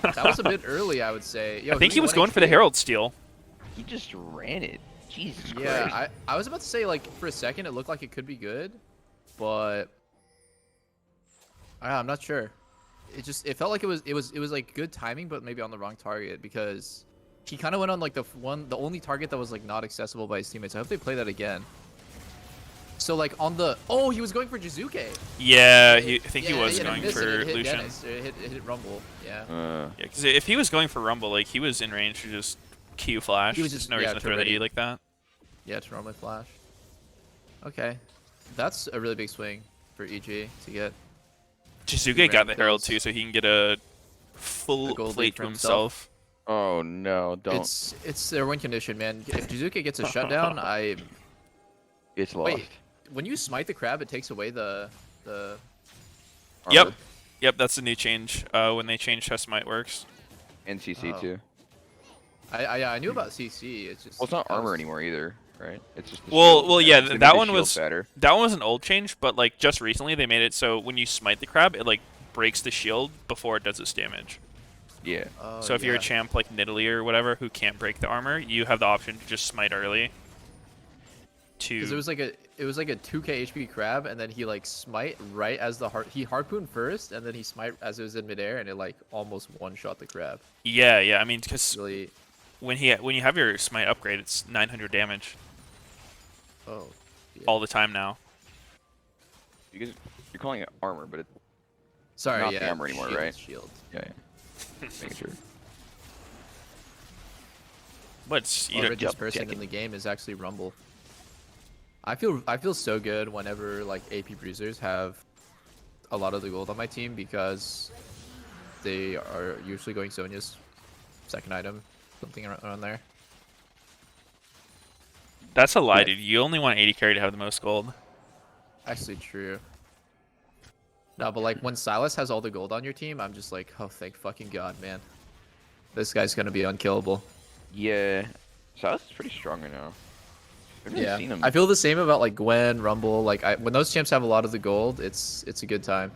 Speaker 4: That was a bit early, I would say. Yo,
Speaker 1: I think
Speaker 4: who's
Speaker 1: he was
Speaker 4: 1
Speaker 1: going for the
Speaker 4: HP?
Speaker 1: Herald Steal.
Speaker 5: He just ran it. Jesus Christ.
Speaker 4: Yeah, I was about to say like for a second it looked like it could be good, but I'm not sure. It felt like it was like good timing, but maybe on the wrong target because he kind of went on like the only target that was like not accessible by his teammates. I hope they play that again. So like on the he was going for Jizuke.
Speaker 1: Yeah, I think he
Speaker 4: Yeah,
Speaker 1: was
Speaker 4: yeah,
Speaker 1: going
Speaker 4: missed it.
Speaker 1: for
Speaker 4: It hit
Speaker 1: Lucian.
Speaker 4: Dennis, or it hit Rumble. Yeah.
Speaker 1: Yeah, because if he was going for Rumble, like he was in range to just Q flash.
Speaker 4: He was
Speaker 1: There's
Speaker 4: just-
Speaker 1: no
Speaker 4: yeah,
Speaker 1: reason to
Speaker 4: to
Speaker 1: throw that
Speaker 4: ready.
Speaker 1: E like that.
Speaker 4: Yeah, to normally flash. Okay, that's a really big swing for EG to get.
Speaker 1: Jizuke got the
Speaker 4: Ram
Speaker 1: Herald
Speaker 4: kills.
Speaker 1: too, so he can get a full
Speaker 4: A gold
Speaker 1: plate
Speaker 4: lead
Speaker 1: to
Speaker 4: for
Speaker 1: himself.
Speaker 5: Oh no, don't.
Speaker 4: It's their win condition, man. If Jizuke gets a shutdown,
Speaker 5: It's lost.
Speaker 4: wait. When you smite the crab, it takes away the.
Speaker 1: Yep.
Speaker 5: Armor.
Speaker 1: Yep, that's a new change. When they changed how Smite works.
Speaker 5: And CC
Speaker 4: Oh.
Speaker 5: too.
Speaker 4: I knew about CC. It's just
Speaker 5: Well, it's not
Speaker 4: that
Speaker 5: armor
Speaker 4: was-
Speaker 5: anymore either, right? It's just the
Speaker 1: Well,
Speaker 5: shield.
Speaker 1: well, yeah,
Speaker 5: They made
Speaker 1: that
Speaker 5: the
Speaker 1: one
Speaker 5: shield
Speaker 1: was
Speaker 5: fatter.
Speaker 1: that one was an old change, but like just recently they made it so when you smite the crab, it like breaks the shield before it does its damage.
Speaker 5: Yeah.
Speaker 4: Oh,
Speaker 1: So if you're a
Speaker 4: yeah.
Speaker 1: champ like Nidalee or whatever who can't break the armor, you have the option to just smite early.
Speaker 4: Because it was like a 2k HP crab, and then he like smite right as he harpoon first, and then he smite as it was in midair, and it like almost one shot the crab.
Speaker 1: yeah. I mean, because
Speaker 4: Really,
Speaker 1: when you have your smite upgrade, it's 900 damage
Speaker 4: oh, yeah.
Speaker 1: all the time now.
Speaker 5: You're calling it armor, but it's
Speaker 4: Sorry,
Speaker 5: not
Speaker 4: yeah,
Speaker 5: the armor anymore,
Speaker 4: shield,
Speaker 5: right?
Speaker 4: Shield.
Speaker 5: yeah. Making sure.
Speaker 1: But it's
Speaker 4: The
Speaker 1: you know,
Speaker 4: richest person in
Speaker 5: checking.
Speaker 4: the game is actually Rumble. I feel so good whenever like AP bruisers have a lot of the gold on my team because they are usually going Sonya's second item, something around there.
Speaker 1: that's a lie,
Speaker 4: Yeah.
Speaker 1: dude. You only want 80 carry to have the most gold.
Speaker 4: Actually, true. No, but like when Silas has all the gold on your team, I'm just like, oh, thank fucking god, man. This guy's gonna be unkillable.
Speaker 5: Yeah. Silas is pretty strong right now. I've never
Speaker 4: Yeah,
Speaker 5: seen him.
Speaker 4: I feel the same about like Gwen, Rumble. Like when those champs have a lot of the gold, it's a good time.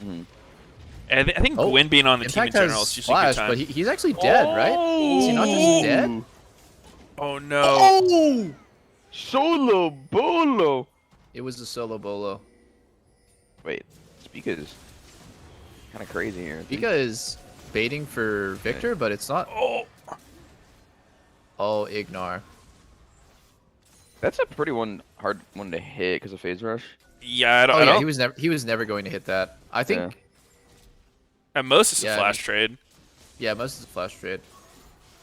Speaker 5: Mhm.
Speaker 1: And I think
Speaker 4: Oh,
Speaker 1: Gwen being on the team in
Speaker 4: Impact
Speaker 1: general is
Speaker 4: has
Speaker 1: just a good
Speaker 4: flash,
Speaker 1: time.
Speaker 4: but he's actually dead, right? Is he not just dead?
Speaker 1: Oh no!
Speaker 4: Oh!
Speaker 5: Solo bolo.
Speaker 4: It was a solo bolo.
Speaker 5: Wait, Spica's kind of crazy here. I think.
Speaker 4: Pika is baiting for Victor, but it's not.
Speaker 1: Oh,
Speaker 4: Oh, Ignar.
Speaker 5: That's a pretty hard one to hit because of phase rush.
Speaker 1: yeah. I don't.
Speaker 4: Oh
Speaker 1: I
Speaker 4: yeah,
Speaker 1: don't
Speaker 4: he was never going to hit that. I think.
Speaker 5: Yeah.
Speaker 1: at most, it's
Speaker 4: Yeah,
Speaker 1: a
Speaker 4: I
Speaker 1: flash
Speaker 4: mean-
Speaker 1: trade.
Speaker 4: Yeah, most is a flash trade,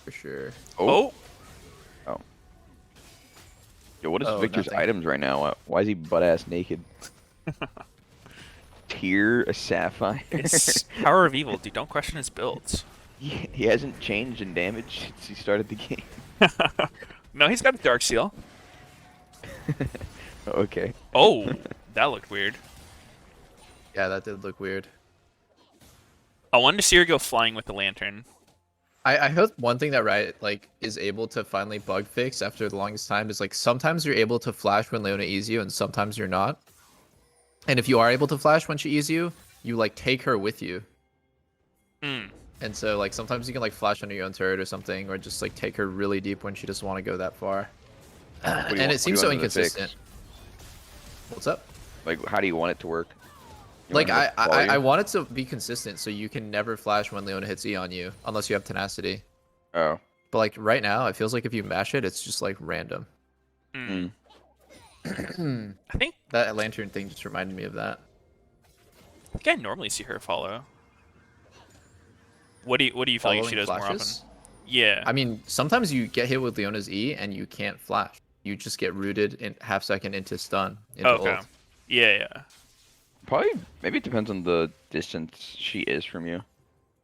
Speaker 4: for sure.
Speaker 1: Oh,
Speaker 5: Yo, what is
Speaker 4: Oh,
Speaker 5: Victor's
Speaker 4: nothing.
Speaker 5: items right now? Why is he butt ass naked? Tear, a sapphire.
Speaker 1: it's Power of Evil, dude. Don't question his builds.
Speaker 5: He hasn't changed in damage since he started the game.
Speaker 1: No, he's got a Dark Seal.
Speaker 5: Okay.
Speaker 1: Oh, that looked weird.
Speaker 4: Yeah, that did look weird.
Speaker 1: I wanted to see her go flying with the lantern.
Speaker 4: I hope one thing that Riot like is able to finally bug fix after the longest time is like sometimes you're able to flash when Leona E's you and sometimes you're not. And if you are able to flash when she E's you, you like take her with you.
Speaker 1: Hmm.
Speaker 4: And so like sometimes you can like flash under your own turret or something, or just like take her really deep when she doesn't want to go that far.
Speaker 5: What do you
Speaker 4: And
Speaker 5: want-
Speaker 4: it seems
Speaker 5: what
Speaker 4: so
Speaker 5: do you want it to fix?
Speaker 4: inconsistent. What's up?
Speaker 5: Like, how do you want it to work? You
Speaker 4: Like
Speaker 5: want it to follow
Speaker 4: I
Speaker 5: you?
Speaker 4: want it to be consistent so you can never flash when Leona hits E on you unless you have tenacity.
Speaker 5: Oh.
Speaker 4: But like right now, it feels like if you mash it, it's just like random.
Speaker 1: Hmm.
Speaker 5: Mm.
Speaker 1: I think
Speaker 4: That lantern thing just reminded me of that.
Speaker 1: I normally see her follow. What do you feel like she
Speaker 4: Following
Speaker 1: does more often?
Speaker 4: flashes?
Speaker 1: Yeah.
Speaker 4: I mean, sometimes you get hit with Leona's E and you can't flash. You just get rooted in half second into stun. Into
Speaker 1: Okay.
Speaker 4: ult.
Speaker 1: Yeah.
Speaker 5: Probably, maybe it depends on the distance she is from you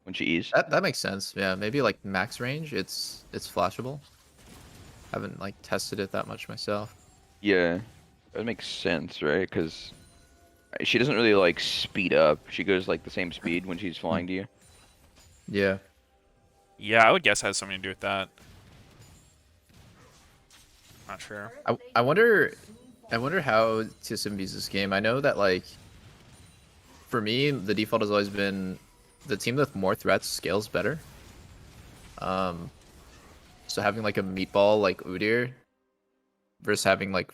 Speaker 5: when she E's.
Speaker 4: That makes sense. Yeah, maybe like max range, it's flashable. Haven't like tested it that much myself.
Speaker 5: Yeah, that makes sense, right? Because she doesn't really like speed up. She goes like the same speed when she's flying to you.
Speaker 4: Yeah.
Speaker 1: Yeah, I would guess it has something to do with that. Not sure.
Speaker 4: I wonder how TSM views this game. I know that like for me the default has always been the team with more threats scales better. So having like a meatball like Udyr versus having like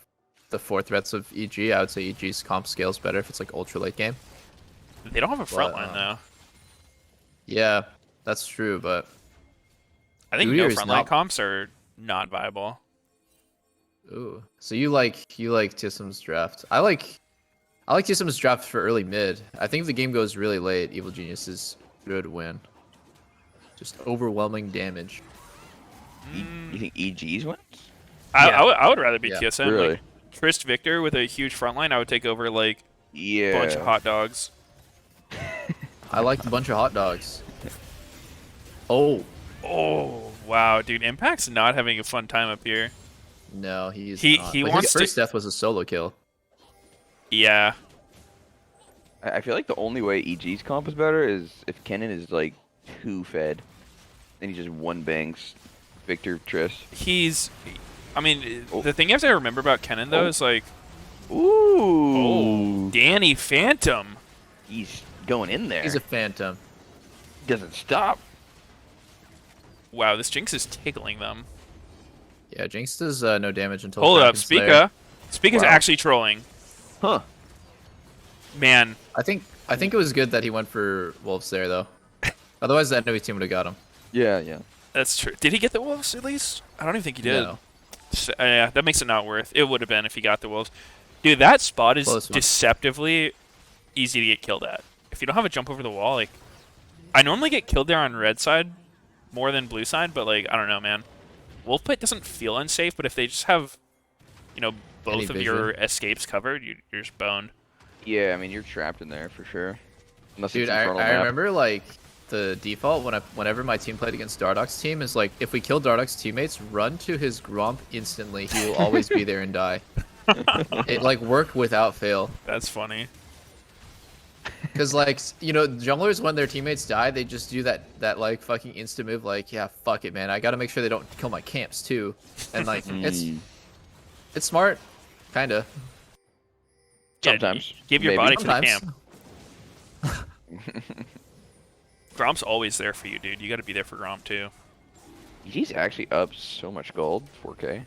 Speaker 4: the 4 threats of EG, I would say EG's comp scales better if it's like ultra late game.
Speaker 1: They don't have a front
Speaker 4: But,
Speaker 1: line though.
Speaker 4: Yeah, that's true, but
Speaker 1: I think
Speaker 4: Udyr
Speaker 1: no
Speaker 4: is
Speaker 1: front
Speaker 4: not-
Speaker 1: line comps are not viable.
Speaker 4: ooh. So you like TSM's draft. I like TSM's draft for early mid. I think if the game goes really late, Evil Geniuses should win. Just overwhelming damage.
Speaker 5: You think EG's wins?
Speaker 1: I would rather be
Speaker 4: Yeah.
Speaker 1: TSM.
Speaker 5: Really?
Speaker 1: Like, Trist Victor with a huge front line, I would take over like a
Speaker 5: Yeah.
Speaker 1: bunch of hot dogs.
Speaker 4: I like a bunch of hot dogs. Oh
Speaker 1: Oh wow, dude! Impact's not having a fun time up here.
Speaker 4: no, he's
Speaker 1: He-
Speaker 4: not.
Speaker 1: he
Speaker 4: Like,
Speaker 1: wants
Speaker 4: his
Speaker 1: to-
Speaker 4: first death was a solo kill.
Speaker 1: Yeah.
Speaker 5: I feel like the only way EG's comp is better is if Kennen is like 2 fed, and he just one bangs Victor Triss.
Speaker 1: I mean,
Speaker 5: Oh.
Speaker 1: the thing you have to remember about Kennen though is like,
Speaker 5: Ooh.
Speaker 1: Danny Phantom.
Speaker 5: He's going in there.
Speaker 4: He's a phantom.
Speaker 5: Doesn't stop.
Speaker 1: Wow, this Jinx is tickling them.
Speaker 4: Yeah, Jinx does no damage until.
Speaker 1: Hold up,
Speaker 4: Kraken Slayer.
Speaker 1: Spica's
Speaker 5: Wow.
Speaker 1: actually trolling.
Speaker 5: Huh.
Speaker 1: Man,
Speaker 4: I think it was good that he went for Wolves there though. Otherwise, that enemy team would have got him.
Speaker 5: Yeah.
Speaker 1: that's true. Did he get the wolves at least? I don't even think he did.
Speaker 4: No.
Speaker 1: So, yeah, that makes it not worth. It would have been if he got the wolves. Dude, that spot is
Speaker 4: Close one.
Speaker 1: deceptively easy to get killed at. If you don't have a jump over the wall, like I normally get killed there on red side more than blue side, but like I don't know, man. Wolf pit doesn't feel unsafe, but if they just have, both of your escapes covered, you're just boned.
Speaker 5: Yeah, I mean, you're trapped in there for sure. Unless
Speaker 4: Dude,
Speaker 5: it's
Speaker 4: I
Speaker 5: infernal map.
Speaker 4: remember like the default whenever my team played against Dardoch's team is like if we kill Dardoch's teammates, run to his Gromp instantly. He will always be there and die. It like worked without fail.
Speaker 1: That's funny.
Speaker 4: Cause like junglers when their teammates die, they just do that like fucking insta move like yeah fuck it man, I gotta make sure they don't kill my camps too, and like it's smart, kinda.
Speaker 5: Sometimes.
Speaker 1: Give your
Speaker 5: Maybe.
Speaker 1: body to the
Speaker 4: Sometimes.
Speaker 1: camp. Gromp's always there for you, dude. You got to be there for Gromp too.
Speaker 5: He's actually up so much gold, 4K.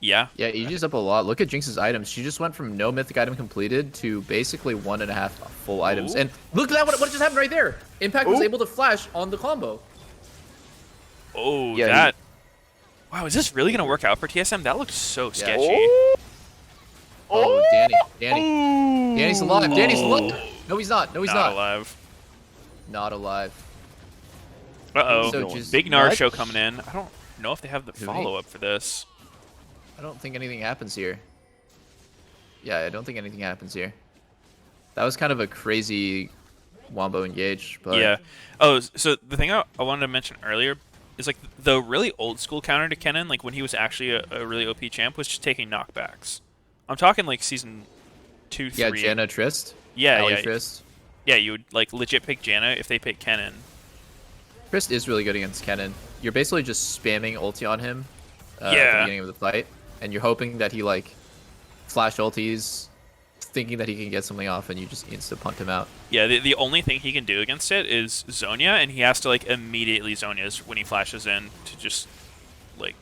Speaker 1: Yeah.
Speaker 4: Yeah, EG's up a lot. Look at Jinx's items. She just went from no mythic item completed to basically 1.5 full items.
Speaker 1: Ooh.
Speaker 4: And look at that! What just happened right there? Impact was
Speaker 5: Ooh.
Speaker 4: able to flash on the combo.
Speaker 1: Oh,
Speaker 5: Yeah,
Speaker 1: that. Wow, is this really gonna work out for TSM? That looks so sketchy.
Speaker 4: Oh, Danny's alive. Danny's alive. No, he's not. No, he's
Speaker 1: Not
Speaker 4: not.
Speaker 1: alive.
Speaker 4: Not alive.
Speaker 1: Uh-oh.
Speaker 4: So just
Speaker 1: Big Nard
Speaker 5: nuts.
Speaker 1: show coming in. I don't know if they have the
Speaker 4: Who, me?
Speaker 1: follow-up for this.
Speaker 4: I don't think anything happens here. Yeah, I don't think anything happens here. That was kind of a crazy wombo engage, but
Speaker 1: Yeah. Oh, so the thing I wanted to mention earlier is like the really old school counter to Kennen, like when he was actually a really OP champ, was just taking knockbacks. I'm talking like season 2, 3.
Speaker 4: yeah, Janna Trist.
Speaker 1: Yeah,
Speaker 4: Ally
Speaker 1: yeah.
Speaker 4: Trist.
Speaker 1: Yeah, you would like legit pick Janna if they pick Kennen.
Speaker 4: Trist is really good against Kennen. You're basically just spamming ulti on him at the
Speaker 1: Yeah.
Speaker 4: beginning of the fight, and you're hoping that he like flash ultis, thinking that he can get something off, and you just insta punt him out.
Speaker 1: Yeah, the only thing he can do against it is Zonya, and he has to like immediately Zonya's when he flashes in to just like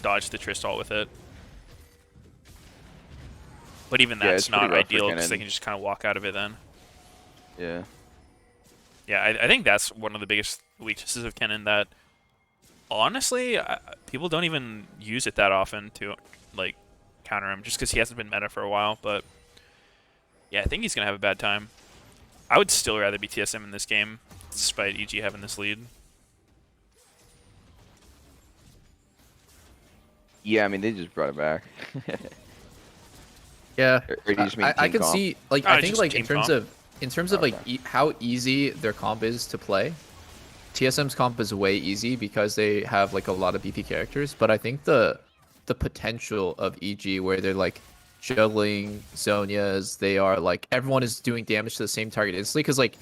Speaker 1: dodge the Tristall with it. But even
Speaker 5: Yeah,
Speaker 1: that's
Speaker 5: it's pretty
Speaker 1: not
Speaker 5: rough for
Speaker 1: ideal because
Speaker 5: Kennen.
Speaker 1: they can just kind of walk out of it then.
Speaker 5: Yeah.
Speaker 1: Yeah, I think that's one of the biggest weaknesses of Kennen that honestly people don't even use it that often to like counter him just because he hasn't been meta for a while. But yeah, I think he's gonna have a bad time. I would still rather be TSM in this game despite EG having this lead.
Speaker 5: Yeah, I mean, they just brought it back.
Speaker 4: Yeah,
Speaker 5: Or do you just mean
Speaker 4: I
Speaker 5: team
Speaker 4: can
Speaker 5: comp?
Speaker 4: see like
Speaker 1: Oh,
Speaker 4: I
Speaker 1: it's
Speaker 4: think
Speaker 1: just
Speaker 4: like
Speaker 1: team
Speaker 4: in terms
Speaker 1: comp.
Speaker 4: of like how easy their comp is to play. TSM's comp is way easy because they have like a lot of BP characters, but I think the potential of EG where they're like juggling Zonias, they are like everyone is doing damage to the same target instantly because like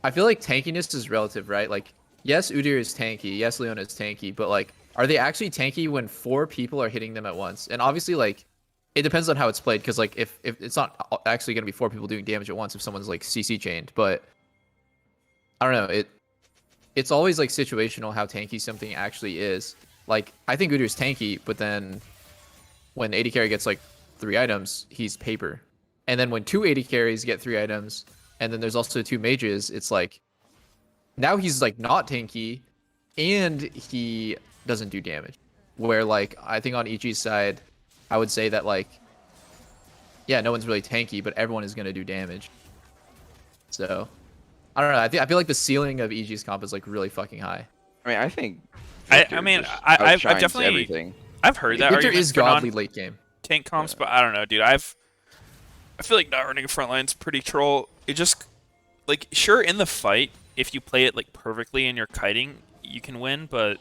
Speaker 4: I feel like tankiness is relative, right? Like yes, Udyr is tanky, yes, Leona is tanky, but like are they actually tanky when 4 people are hitting them at once? And obviously like it depends on how it's played because like if it's not actually going to be 4 people doing damage at once if someone's like CC chained, but I don't know, it's always like situational how tanky something actually is. Like I think Udyr's tanky, but then when 80 carry gets like 3 items, he's paper. And then when 2 80 carries get 3 items, and then there's also 2 mages, it's like now he's like not tanky and he doesn't do damage. Where like I think on EG's side, I would say that like yeah, no one's really tanky, but everyone is going to do damage. So I don't know. I feel like the ceiling of EG's comp is like really fucking high.
Speaker 5: I mean, I think.
Speaker 1: I
Speaker 5: Victor
Speaker 1: mean,
Speaker 5: just
Speaker 1: I've
Speaker 5: outshines
Speaker 1: definitely
Speaker 5: everything.
Speaker 1: I've heard that
Speaker 4: Victor
Speaker 1: argument
Speaker 4: is
Speaker 1: for
Speaker 4: godly late game.
Speaker 1: tank comps, but I don't know, dude. I feel like not running a front line's pretty troll. It just like sure in the fight, if you play it like perfectly and you're kiting, you can win, but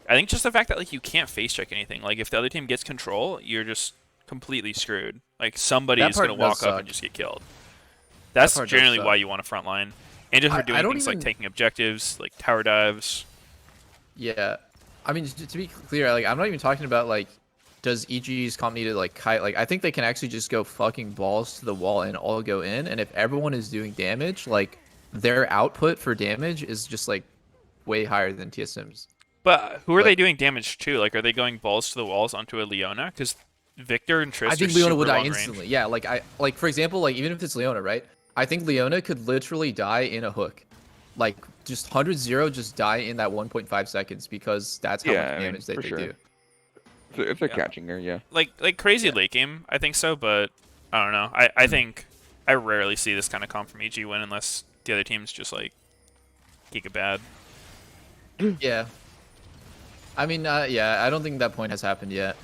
Speaker 1: I think just the fact that like you can't face check anything. Like if the other team gets control, you're just completely screwed. Like somebody
Speaker 4: That
Speaker 1: is going
Speaker 4: part
Speaker 1: to
Speaker 4: does
Speaker 1: walk up
Speaker 4: suck.
Speaker 1: and just get killed.
Speaker 4: That
Speaker 1: That's
Speaker 4: part does
Speaker 1: generally
Speaker 4: suck.
Speaker 1: why you want a front line. And just for
Speaker 4: I
Speaker 1: doing
Speaker 4: don't
Speaker 1: things like
Speaker 4: even-
Speaker 1: taking objectives, like tower dives.
Speaker 4: Yeah, I mean, to be clear, like I'm not even talking about like, does EG's comp need to like kite? Like I think they can actually just go fucking balls to the wall and all go in, and if everyone is doing damage, like their output for damage is just like way higher than TSM's.
Speaker 1: But who are
Speaker 4: But-
Speaker 1: they doing damage to? Like, are they going balls to the walls onto a Leona? Because Victor and Trist
Speaker 4: I think
Speaker 1: are
Speaker 4: Leona
Speaker 1: super
Speaker 4: would die
Speaker 1: long range.
Speaker 4: instantly. Yeah, like for example, like even if it's Leona, right? I think Leona could literally die in a hook. Like just 100-0 just die in that 1.5 seconds because that's how
Speaker 5: Yeah,
Speaker 4: much
Speaker 5: I mean,
Speaker 4: damage they
Speaker 5: for sure.
Speaker 4: do.
Speaker 5: If they're
Speaker 1: Yeah.
Speaker 5: catching her, yeah.
Speaker 1: Like crazy
Speaker 4: Yeah.
Speaker 1: late game, I think so, but I don't know. I think I rarely see this kind of comp from EG win unless the other team's just like giga bad.
Speaker 4: Yeah. I mean, yeah, I don't think that point has happened yet.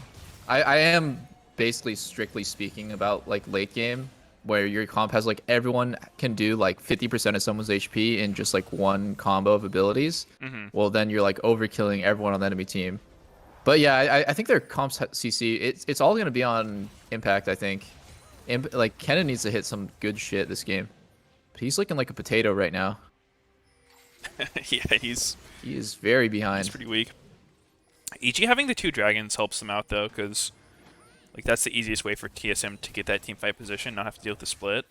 Speaker 4: I am basically strictly speaking about like late game where your comp has like everyone can do like 50% of someone's HP in just like one combo of abilities.
Speaker 1: Hmm.
Speaker 4: Well, then you're like overkilling everyone on the enemy team. But yeah, I think their comps CC. It's all gonna be on impact. I think. Like Kennen needs to hit some good shit this game. But he's looking like a potato right now.
Speaker 1: Yeah, he's
Speaker 4: He is very behind.
Speaker 1: pretty weak. EG having the 2 dragons helps them out though, because like that's the easiest way for TSM to get that team fight position, not have to deal with the split.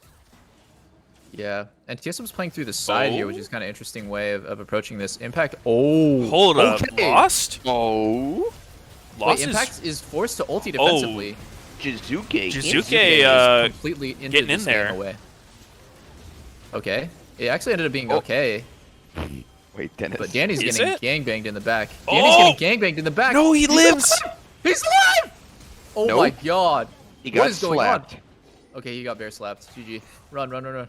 Speaker 4: Yeah, and TSM's playing through the side here, which
Speaker 1: Oh.
Speaker 4: is kind of interesting way of approaching this. Impact. Oh,
Speaker 1: Hold up,
Speaker 4: okay.
Speaker 1: Lost?
Speaker 5: Oh,
Speaker 1: Lost
Speaker 4: Wait,
Speaker 1: is
Speaker 4: Impact is forced to ulti
Speaker 1: Oh.
Speaker 4: defensively.
Speaker 5: Jizuke.
Speaker 1: Jizuke,
Speaker 4: is completely into
Speaker 1: getting in
Speaker 4: this game
Speaker 1: there.
Speaker 4: away. Okay, it actually ended up being
Speaker 5: Oh.
Speaker 4: okay,
Speaker 5: Wait, Dennis.
Speaker 4: but Danny's
Speaker 1: Is
Speaker 4: getting
Speaker 1: it?
Speaker 4: gangbanged in the back.
Speaker 1: Oh!
Speaker 4: Danny's getting gangbanged in the back.
Speaker 1: No, he
Speaker 4: He's
Speaker 1: lives!
Speaker 4: alive! He's alive! Oh
Speaker 5: Nope.
Speaker 4: my god!
Speaker 5: He
Speaker 4: What
Speaker 5: got
Speaker 4: is going
Speaker 5: slapped.
Speaker 4: on? Okay, he got bear slapped. GG. Run, run, run, run.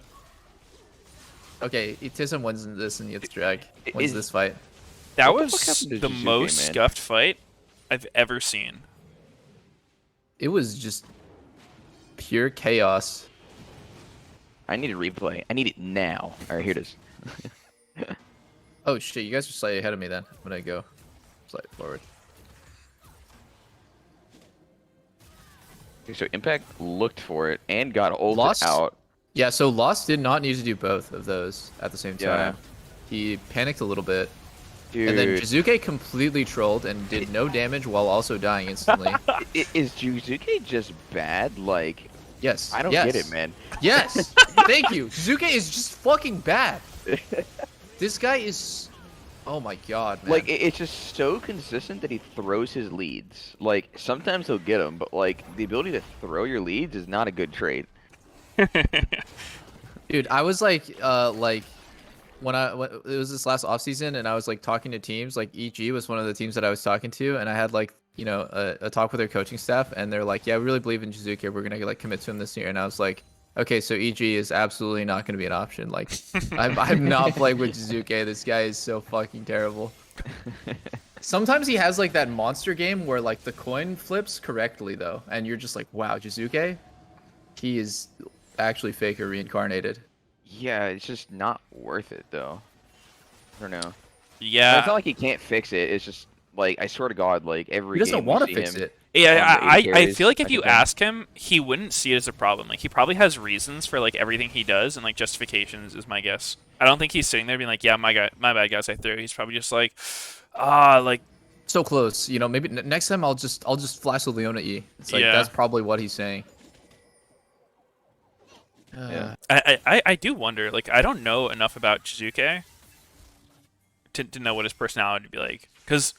Speaker 4: Okay, TSM wins this and gets drag. Wins
Speaker 5: Is-
Speaker 4: this fight.
Speaker 1: That
Speaker 5: What the
Speaker 1: was
Speaker 5: fuck happened to
Speaker 1: the
Speaker 5: Jizuke,
Speaker 1: most
Speaker 5: man?
Speaker 1: scuffed fight I've ever seen.
Speaker 4: It was just pure chaos.
Speaker 5: I need a replay. I need it now. All right, here it is.
Speaker 4: Oh shit, you guys are slightly ahead of me then. I'm gonna go slightly forward.
Speaker 5: Okay, so Impact looked for it and got ulted
Speaker 4: Lost?
Speaker 5: out.
Speaker 4: Yeah, so Lost did not need to do both of those at the same
Speaker 5: Yeah.
Speaker 4: time. He panicked a little bit.
Speaker 5: Dude,
Speaker 4: And then Jizuke completely trolled and did no damage while also dying instantly.
Speaker 5: is Jizuke just bad? Like,
Speaker 4: Yes.
Speaker 5: I don't
Speaker 4: yes.
Speaker 5: get it, man.
Speaker 4: Yes! Thank you! Jizuke is just fucking bad! This guy is... Oh my god, man.
Speaker 5: Like, it's just so consistent that he throws his leads. Like, sometimes he'll get them, but like the ability to throw your leads is not a good trait.
Speaker 4: Dude, I was like when it was this last offseason and I was like talking to teams, like EG was one of the teams that I was talking to, and I had like, you know, a talk with their coaching staff, and they're like, yeah, we really believe in Jizuke, we're gonna like commit to him this year. And I was like, okay, so EG is absolutely not gonna be an option. Like, I'm not playing with Jizuke. This guy is so fucking terrible. Sometimes he has like that monster game where like the coin flips correctly though, and you're just like, wow, Jizuke, he is actually fake or reincarnated.
Speaker 5: Yeah, it's just not worth it though. I don't know.
Speaker 1: Yeah,
Speaker 5: It's not like he can't fix it. It's just like, I swear to God, like every
Speaker 4: He doesn't
Speaker 5: game we
Speaker 4: want to
Speaker 5: see
Speaker 4: fix
Speaker 5: him-
Speaker 4: it.
Speaker 1: yeah.
Speaker 5: on the
Speaker 1: I
Speaker 5: AD
Speaker 1: I feel like if
Speaker 5: carries,
Speaker 1: you
Speaker 5: I can
Speaker 1: ask him, he wouldn't see it as a problem. Like he probably has reasons for like everything he does and like justifications is my guess. I don't think he's sitting there being like, yeah, my bad guys, I threw. He's probably just like, like
Speaker 4: So close, you know. Maybe next time I'll just flash the Leona E. It's like
Speaker 1: Yeah.
Speaker 4: that's probably what he's saying.
Speaker 5: Yeah.
Speaker 1: I do wonder. Like I don't know enough about Jizuke to know what his personality would be like, because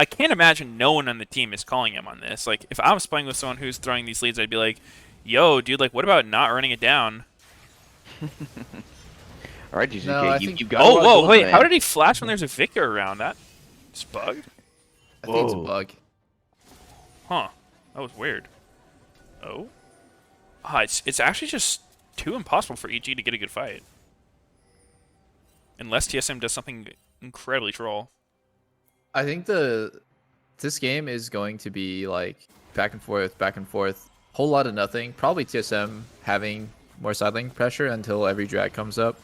Speaker 1: I can't imagine no one on the team is calling him on this. Like if I was playing with someone who's throwing these leads, I'd be like, yo, dude, like what about not running it down?
Speaker 5: All right, Jizuke,
Speaker 4: No, I
Speaker 5: you,
Speaker 4: think-
Speaker 5: you got.
Speaker 1: Oh, whoa, wait, how did he flash when there's a Victor around? That it's bugged?
Speaker 4: I think it's a
Speaker 5: Whoa.
Speaker 4: bug.
Speaker 1: Huh. That was weird. Oh? It's actually just too impossible for EG to get a good fight. Unless TSM does something incredibly troll.
Speaker 4: I think this game is going to be like back and forth, whole lot of nothing. Probably TSM having more side lane pressure until every drag comes up.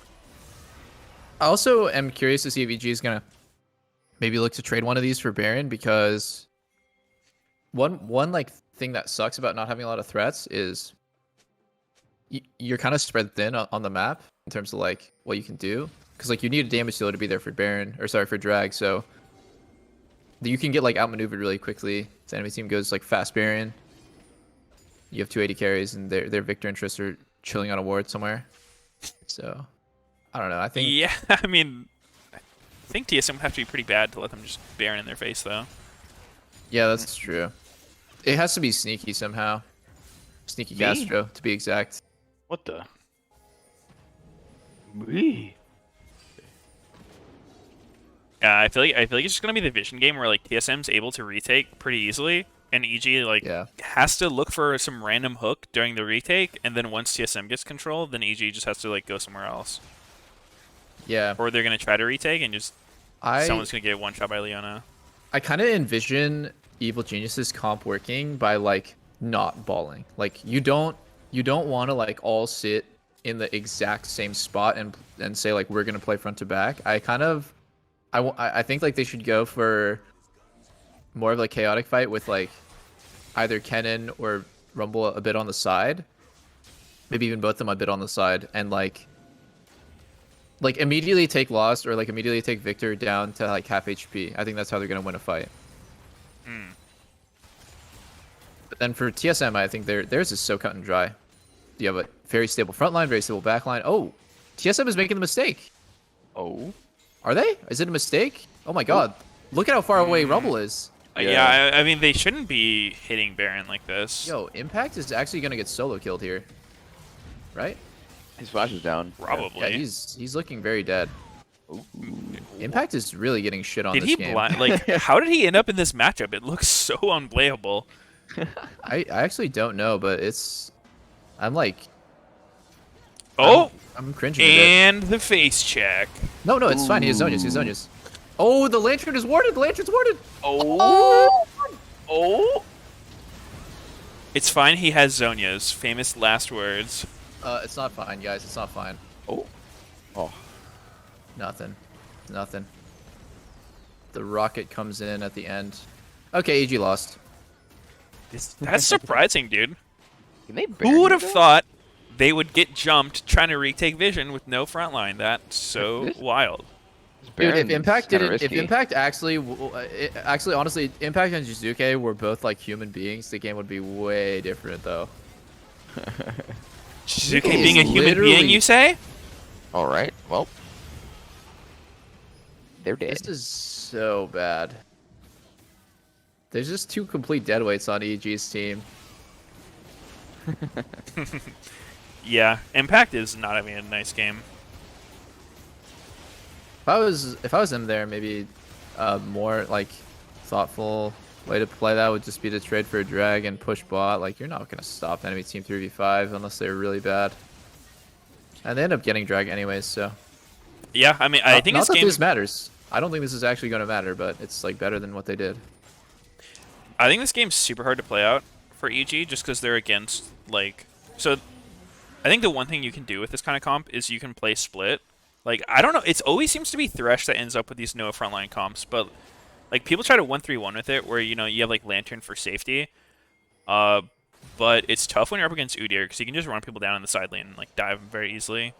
Speaker 4: I also am curious to see if EG is gonna maybe look to trade one of these for Baron, because one like thing that sucks about not having a lot of threats is you're kind of spread thin on the map in terms of like what you can do, because like you need a damage dealer to be there for Baron, or sorry, for Drag, so you can get like outmaneuvered really quickly. If the enemy team goes like fast Baron, you have 280 carries and their Victor and Triss are chilling on a ward somewhere. So I don't know. I think
Speaker 1: Yeah, I mean, I think TSM would have to be pretty bad to let them just Baron in their face, though.
Speaker 4: yeah, that's true. It has to be sneaky somehow. Sneaky Castro, to be exact.
Speaker 5: What the? Me?
Speaker 1: Yeah, I feel like it's just gonna be the vision game where like TSM's able to retake pretty easily, and EG like
Speaker 4: Yeah.
Speaker 1: has to look for some random hook during the retake, and then once TSM gets control, then EG just has to like go somewhere else,
Speaker 4: Yeah.
Speaker 1: or they're gonna try to retake and just
Speaker 4: I
Speaker 1: someone's gonna get one shot by Leona.
Speaker 4: I kind of envision Evil Genius's comp working by like not balling. Like you don't want to like all sit in the exact same spot and say like we're gonna play front to back. I think like they should go for more of like chaotic fight with like either Kennen or Rumble a bit on the side, maybe even both of them a bit on the side, and like immediately take Lost or like immediately take Victor down to like half HP. I think that's how they're gonna win a fight. But then for TSM, I think theirs is so cut and dry. You have a very stable front line, very stable back line. Oh, TSM is making the mistake.
Speaker 5: Oh.
Speaker 4: Are they? Is it a mistake? Oh my god. Look at how far away Rumble is.
Speaker 1: Yeah, I mean they shouldn't be hitting Baron like this.
Speaker 4: Yo, Impact is actually gonna get solo killed here. Right?
Speaker 5: His flash is down.
Speaker 1: Probably.
Speaker 4: Yeah, he's looking very dead.
Speaker 5: Ooh.
Speaker 4: Impact is really getting shit on
Speaker 1: Did
Speaker 4: this
Speaker 1: he
Speaker 4: game.
Speaker 1: blind? Like, how did he end up in this matchup? It looks so unplayable.
Speaker 4: I actually don't know, but I'm like
Speaker 1: Oh,
Speaker 4: I'm cringing a bit.
Speaker 1: and the face check.
Speaker 4: No, it's fine. He has Zonius. He has Zonius. Oh, the Lantern is warded. The Lantern's warded.
Speaker 5: Oh. Oh.
Speaker 1: It's fine. He has Zonya's famous last words.
Speaker 4: It's not fine, guys. It's not fine.
Speaker 5: Oh. Oh.
Speaker 4: Nothing. Nothing. The rocket comes in at the end. Okay, EG lost.
Speaker 1: That's surprising, dude.
Speaker 5: Can they
Speaker 1: Who would have
Speaker 5: Baron
Speaker 1: thought they would get jumped trying to retake Vision with no front line? That's so wild.
Speaker 4: Dude, if
Speaker 5: Baron's
Speaker 4: Impact
Speaker 5: kinda
Speaker 4: didn't, if
Speaker 5: risky.
Speaker 4: Impact actually, honestly, Impact and Jizuke were both like human beings, the game would be way different, though.
Speaker 1: Shizuke
Speaker 4: He
Speaker 1: being a
Speaker 4: is
Speaker 1: human being,
Speaker 4: literally-
Speaker 1: you say?
Speaker 5: All right. Well, they're dead.
Speaker 4: This is so bad. There's just two complete deadweights on EG's team.
Speaker 1: Yeah, Impact is not having a nice game.
Speaker 4: If I was him there, maybe more like thoughtful way to play that would just be to trade for a drag and push bot. Like you're not gonna stop enemy team 3v5 unless they're really bad. And they end up getting drag anyways, so.
Speaker 1: Yeah, I mean, I think
Speaker 4: not
Speaker 1: this
Speaker 4: that
Speaker 1: game.
Speaker 4: this matters. I don't think this is actually gonna matter, but it's like better than what they did.
Speaker 1: I think this game's super hard to play out for EG just because they're against like. So, I think the one thing you can do with this kind of comp is you can play split. Like I don't know, it always seems to be Thresh that ends up with these no frontline comps, but like people try to 1-3-1 with it, where you know you have like Lantern for safety. But it's tough when you're up against Udyr because you can just run people down in the side lane and like dive them very easily.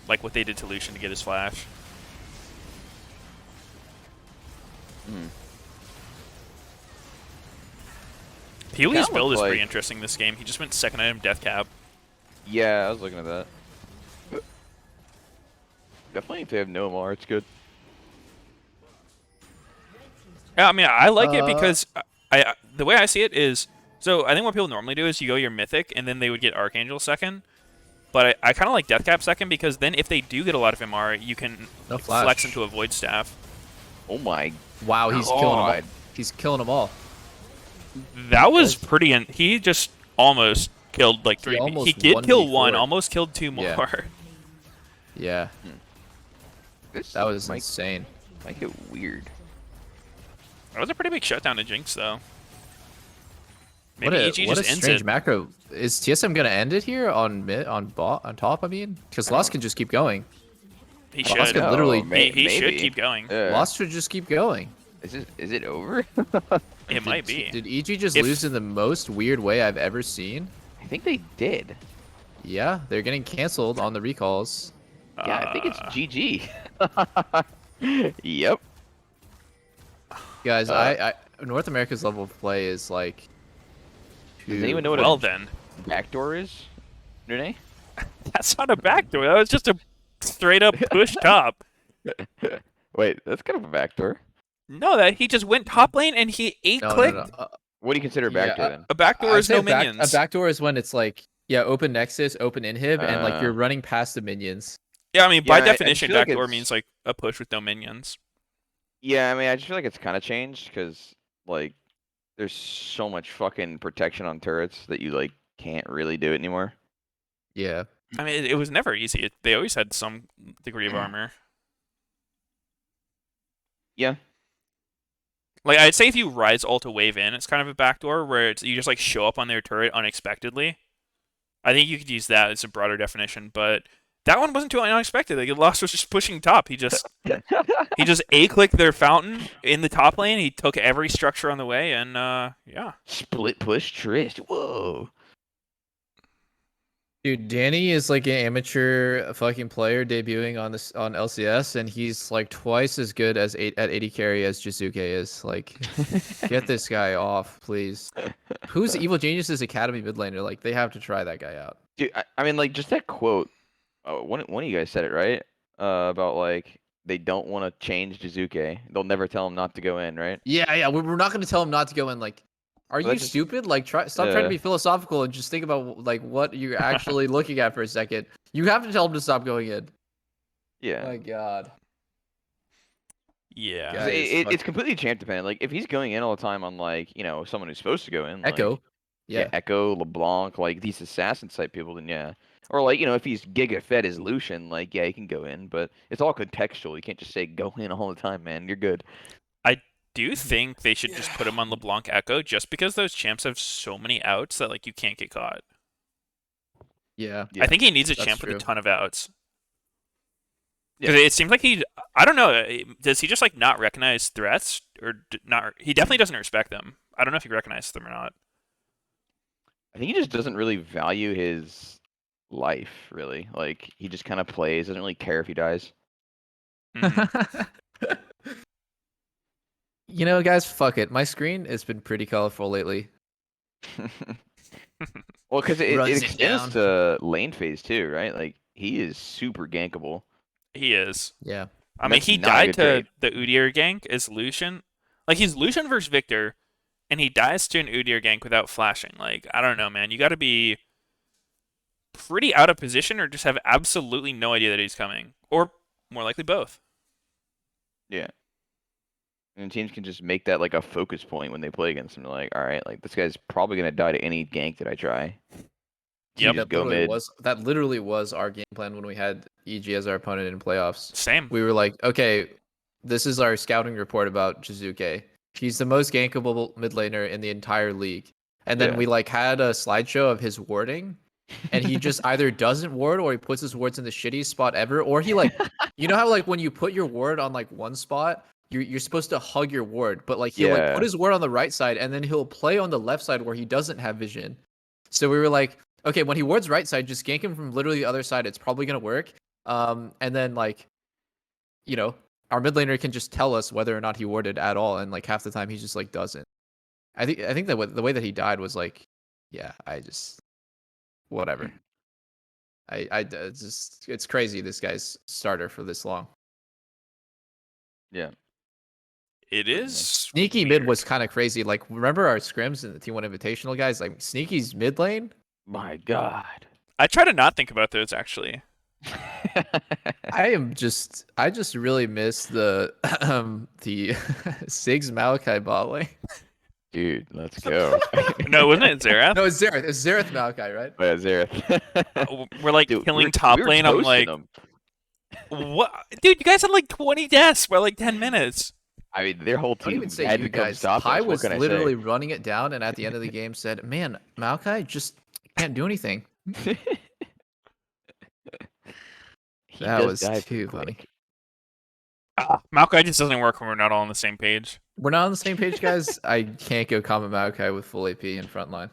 Speaker 1: Like what they did to Lucian to get his flash. Peely's
Speaker 5: Kinda
Speaker 1: build is
Speaker 5: look
Speaker 1: pretty
Speaker 5: like-
Speaker 1: interesting this game. He just went second item death cap.
Speaker 5: Yeah, I was looking at that. Definitely, if they have no MR, it's good.
Speaker 1: Yeah, I mean, I like it because the way I see it is, so I think what people normally do is you go your Mythic, and then they would get Archangel second. But I kind of like Deathcap second because then if they do get a lot of MR, you can
Speaker 4: No flash.
Speaker 1: flex into a Void Staff.
Speaker 5: Oh my.
Speaker 4: Wow, he's killing them all.
Speaker 5: God.
Speaker 4: He's killing them all.
Speaker 1: That was pretty. He just almost killed like three.
Speaker 4: almost
Speaker 1: He did kill one,
Speaker 4: 1v4'd.
Speaker 1: almost killed two more.
Speaker 4: Yeah. Yeah,
Speaker 5: This
Speaker 4: that was
Speaker 5: might,
Speaker 4: insane.
Speaker 5: might get weird.
Speaker 1: That was a pretty big shutdown to Jinx, though.
Speaker 4: What
Speaker 1: Maybe
Speaker 4: a,
Speaker 1: EG
Speaker 4: what a
Speaker 1: just ends
Speaker 4: strange
Speaker 1: it.
Speaker 4: macro. Is TSM gonna end it here on mid, on top? I mean, because Lost can just keep going.
Speaker 1: He
Speaker 4: Lost
Speaker 1: should.
Speaker 4: could literally.
Speaker 5: Oh,
Speaker 1: He should
Speaker 5: maybe.
Speaker 1: keep going.
Speaker 5: Yeah.
Speaker 4: Lost should just keep going.
Speaker 5: Is it over?
Speaker 1: It might be.
Speaker 4: Did EG just
Speaker 1: If-
Speaker 4: lose in the most weird way I've ever seen?
Speaker 5: I think they did.
Speaker 4: Yeah, they're getting canceled on the recalls.
Speaker 5: Yeah, I think it's
Speaker 1: Uh,
Speaker 5: GG. Yep.
Speaker 4: Guys,
Speaker 5: Uh,
Speaker 4: North America's level of play is like.
Speaker 5: Does anyone know what
Speaker 1: Well
Speaker 5: a
Speaker 1: then,
Speaker 5: backdoor is? Renee?
Speaker 1: that's not a backdoor. That was just a straight up push top.
Speaker 5: Wait, that's kind of a backdoor.
Speaker 1: No, that he just went top lane and he eight
Speaker 4: No, no,
Speaker 1: clicked.
Speaker 4: no.
Speaker 5: What do you consider a
Speaker 4: Yeah,
Speaker 5: backdoor then?
Speaker 1: A backdoor
Speaker 4: I'd
Speaker 1: is
Speaker 4: say
Speaker 1: no
Speaker 4: a
Speaker 1: minions.
Speaker 4: backdoor is when it's like, yeah, open Nexus, open inhib, and like you're running past the minions.
Speaker 1: Yeah, I mean by
Speaker 5: Yeah, I just
Speaker 1: definition,
Speaker 5: feel like
Speaker 1: backdoor
Speaker 5: it's-
Speaker 1: means like a push with no minions.
Speaker 5: Yeah, I mean, I just feel like it's kind of changed because like there's so much fucking protection on turrets that you like can't really do it anymore.
Speaker 4: Yeah.
Speaker 1: I mean, it was never easy. They always had some degree of armor.
Speaker 5: Yeah.
Speaker 1: Like I'd say if you rise ult a wave in, it's kind of a backdoor where it's you just like show up on their turret unexpectedly. I think you could use that as a broader definition, but that one wasn't too unexpected. Like Lost was just pushing top. He just a clicked their fountain in the top lane. He took every structure on the way, and yeah.
Speaker 5: Split push Trist. Whoa.
Speaker 4: Dude, Danny is like an amateur fucking player debuting on this on LCS, and he's like twice as good as at 80 carry as Jizuke is. Like, get this guy off, please. Who's Evil Genius's Academy mid laner? Like, they have to try that guy out.
Speaker 5: Dude, I mean, like just that quote. One of you guys said it right. About like they don't want to change Jizuke. They'll never tell him not to go in, right?
Speaker 4: Yeah, we're not gonna tell him not to go in. Like, are
Speaker 5: Well,
Speaker 4: you
Speaker 5: that's just-
Speaker 4: stupid? Like, stop trying to
Speaker 5: Yeah.
Speaker 4: be philosophical and just think about like what you're actually looking at for a second. You have to tell him to stop going in.
Speaker 5: Yeah.
Speaker 4: My God.
Speaker 1: Yeah.
Speaker 5: 'Cause
Speaker 4: Guys,
Speaker 5: it's completely champ dependent. Like if he's going in all the time on like someone who's supposed to go in, like,
Speaker 4: Echo. Yeah.
Speaker 5: Echo, LeBlanc, like these assassin type people, then yeah. Or like if he's Giga fed as Lucian, like yeah, he can go in, but it's all contextual. You can't just say go in all the time, man. You're good.
Speaker 1: Do you think they should just put him on LeBlanc Echo just because those champs have so many outs that like you can't get caught?
Speaker 4: Yeah.
Speaker 5: Yeah.
Speaker 1: I think he needs a
Speaker 4: That's
Speaker 1: champ with
Speaker 4: true.
Speaker 1: a ton of outs.
Speaker 5: Yeah.
Speaker 1: Because it seems like I don't know, does he just like not recognize threats or not? He definitely doesn't respect them. I don't know if he recognizes them or not.
Speaker 5: I think he just doesn't really value his life, really. Like he just kind of plays, doesn't really care if he dies.
Speaker 1: Mhm.
Speaker 4: You know, guys, fuck it. My screen has been pretty colorful lately.
Speaker 5: Well, because it
Speaker 4: Runs it
Speaker 5: extends
Speaker 4: down.
Speaker 5: to lane phase too, right? Like he is super gankable.
Speaker 1: He is.
Speaker 4: Yeah.
Speaker 1: I mean,
Speaker 5: That's
Speaker 1: he
Speaker 5: not a
Speaker 1: died
Speaker 5: good
Speaker 1: to
Speaker 5: trade.
Speaker 1: the Udyr gank as Lucian. Like he's Lucian versus Victor, and he dies to an Udyr gank without flashing. Like I don't know, man. You got to be pretty out of position or just have absolutely no idea that he's coming, or more likely both.
Speaker 5: Yeah. And teams can just make that like a focus point when they play against him. They're like, all right, like this guy's probably gonna die to any gank that I try. So you
Speaker 1: Yep.
Speaker 5: just
Speaker 4: That
Speaker 5: go
Speaker 4: literally
Speaker 5: mid.
Speaker 4: was our game plan when we had EG as our opponent in playoffs.
Speaker 1: Same.
Speaker 4: We were like, okay, this is our scouting report about Jizuke. He's the most gankable mid laner in the entire league. And then
Speaker 5: Yeah.
Speaker 4: we like had a slideshow of his warding, and he just either doesn't ward or he puts his wards in the shittiest spot ever, or he like, you know how like when you put your ward on like one spot, you're supposed to hug your ward, but like he'll like
Speaker 5: Yeah.
Speaker 4: put his ward on the right side and then he'll play on the left side where he doesn't have vision. So we were like, okay, when he wards right side, just gank him from literally the other side. It's probably gonna work. And then like, our mid laner can just tell us whether or not he warded at all, and like half the time he just like doesn't. I think that the way that he died was like, yeah, I just whatever. It's crazy this guy's starter for this long.
Speaker 5: Yeah.
Speaker 1: It is
Speaker 4: Sneaky
Speaker 1: weird.
Speaker 4: mid was kind of crazy. Like remember our scrims in the T1 Invitational guys? Like Sneaky's mid lane.
Speaker 5: My God.
Speaker 1: I try to not think about those actually.
Speaker 4: I just really miss the the Sigs Malachi bot lane.
Speaker 5: Dude, let's go.
Speaker 1: No, wasn't it Xerath?
Speaker 4: No, it's Xerath. It's Xerath Malachi, right?
Speaker 5: Oh, yeah, Xerath.
Speaker 1: We're like
Speaker 5: Dude,
Speaker 1: killing
Speaker 5: we
Speaker 1: top
Speaker 5: were
Speaker 1: lane. I'm
Speaker 5: toasting
Speaker 1: like,
Speaker 5: them.
Speaker 1: what? Dude, you guys had like 20 deaths by like 10 minutes.
Speaker 5: I mean, their whole
Speaker 4: Don't
Speaker 5: team
Speaker 4: even say
Speaker 5: had
Speaker 4: you
Speaker 5: to come
Speaker 4: guys.
Speaker 5: stop
Speaker 4: Pi
Speaker 5: us. What
Speaker 4: was
Speaker 5: can I
Speaker 4: literally running it down, and at the end of the game said, "Man, Malachi just can't do anything."
Speaker 5: say? He
Speaker 4: That
Speaker 5: does
Speaker 4: was
Speaker 5: die
Speaker 4: too
Speaker 5: pretty
Speaker 4: funny.
Speaker 5: quick.
Speaker 1: Maokai just doesn't work when we're not all on the same page.
Speaker 4: We're not on the same page, guys. I can't go combo Maokai with full AP in front line.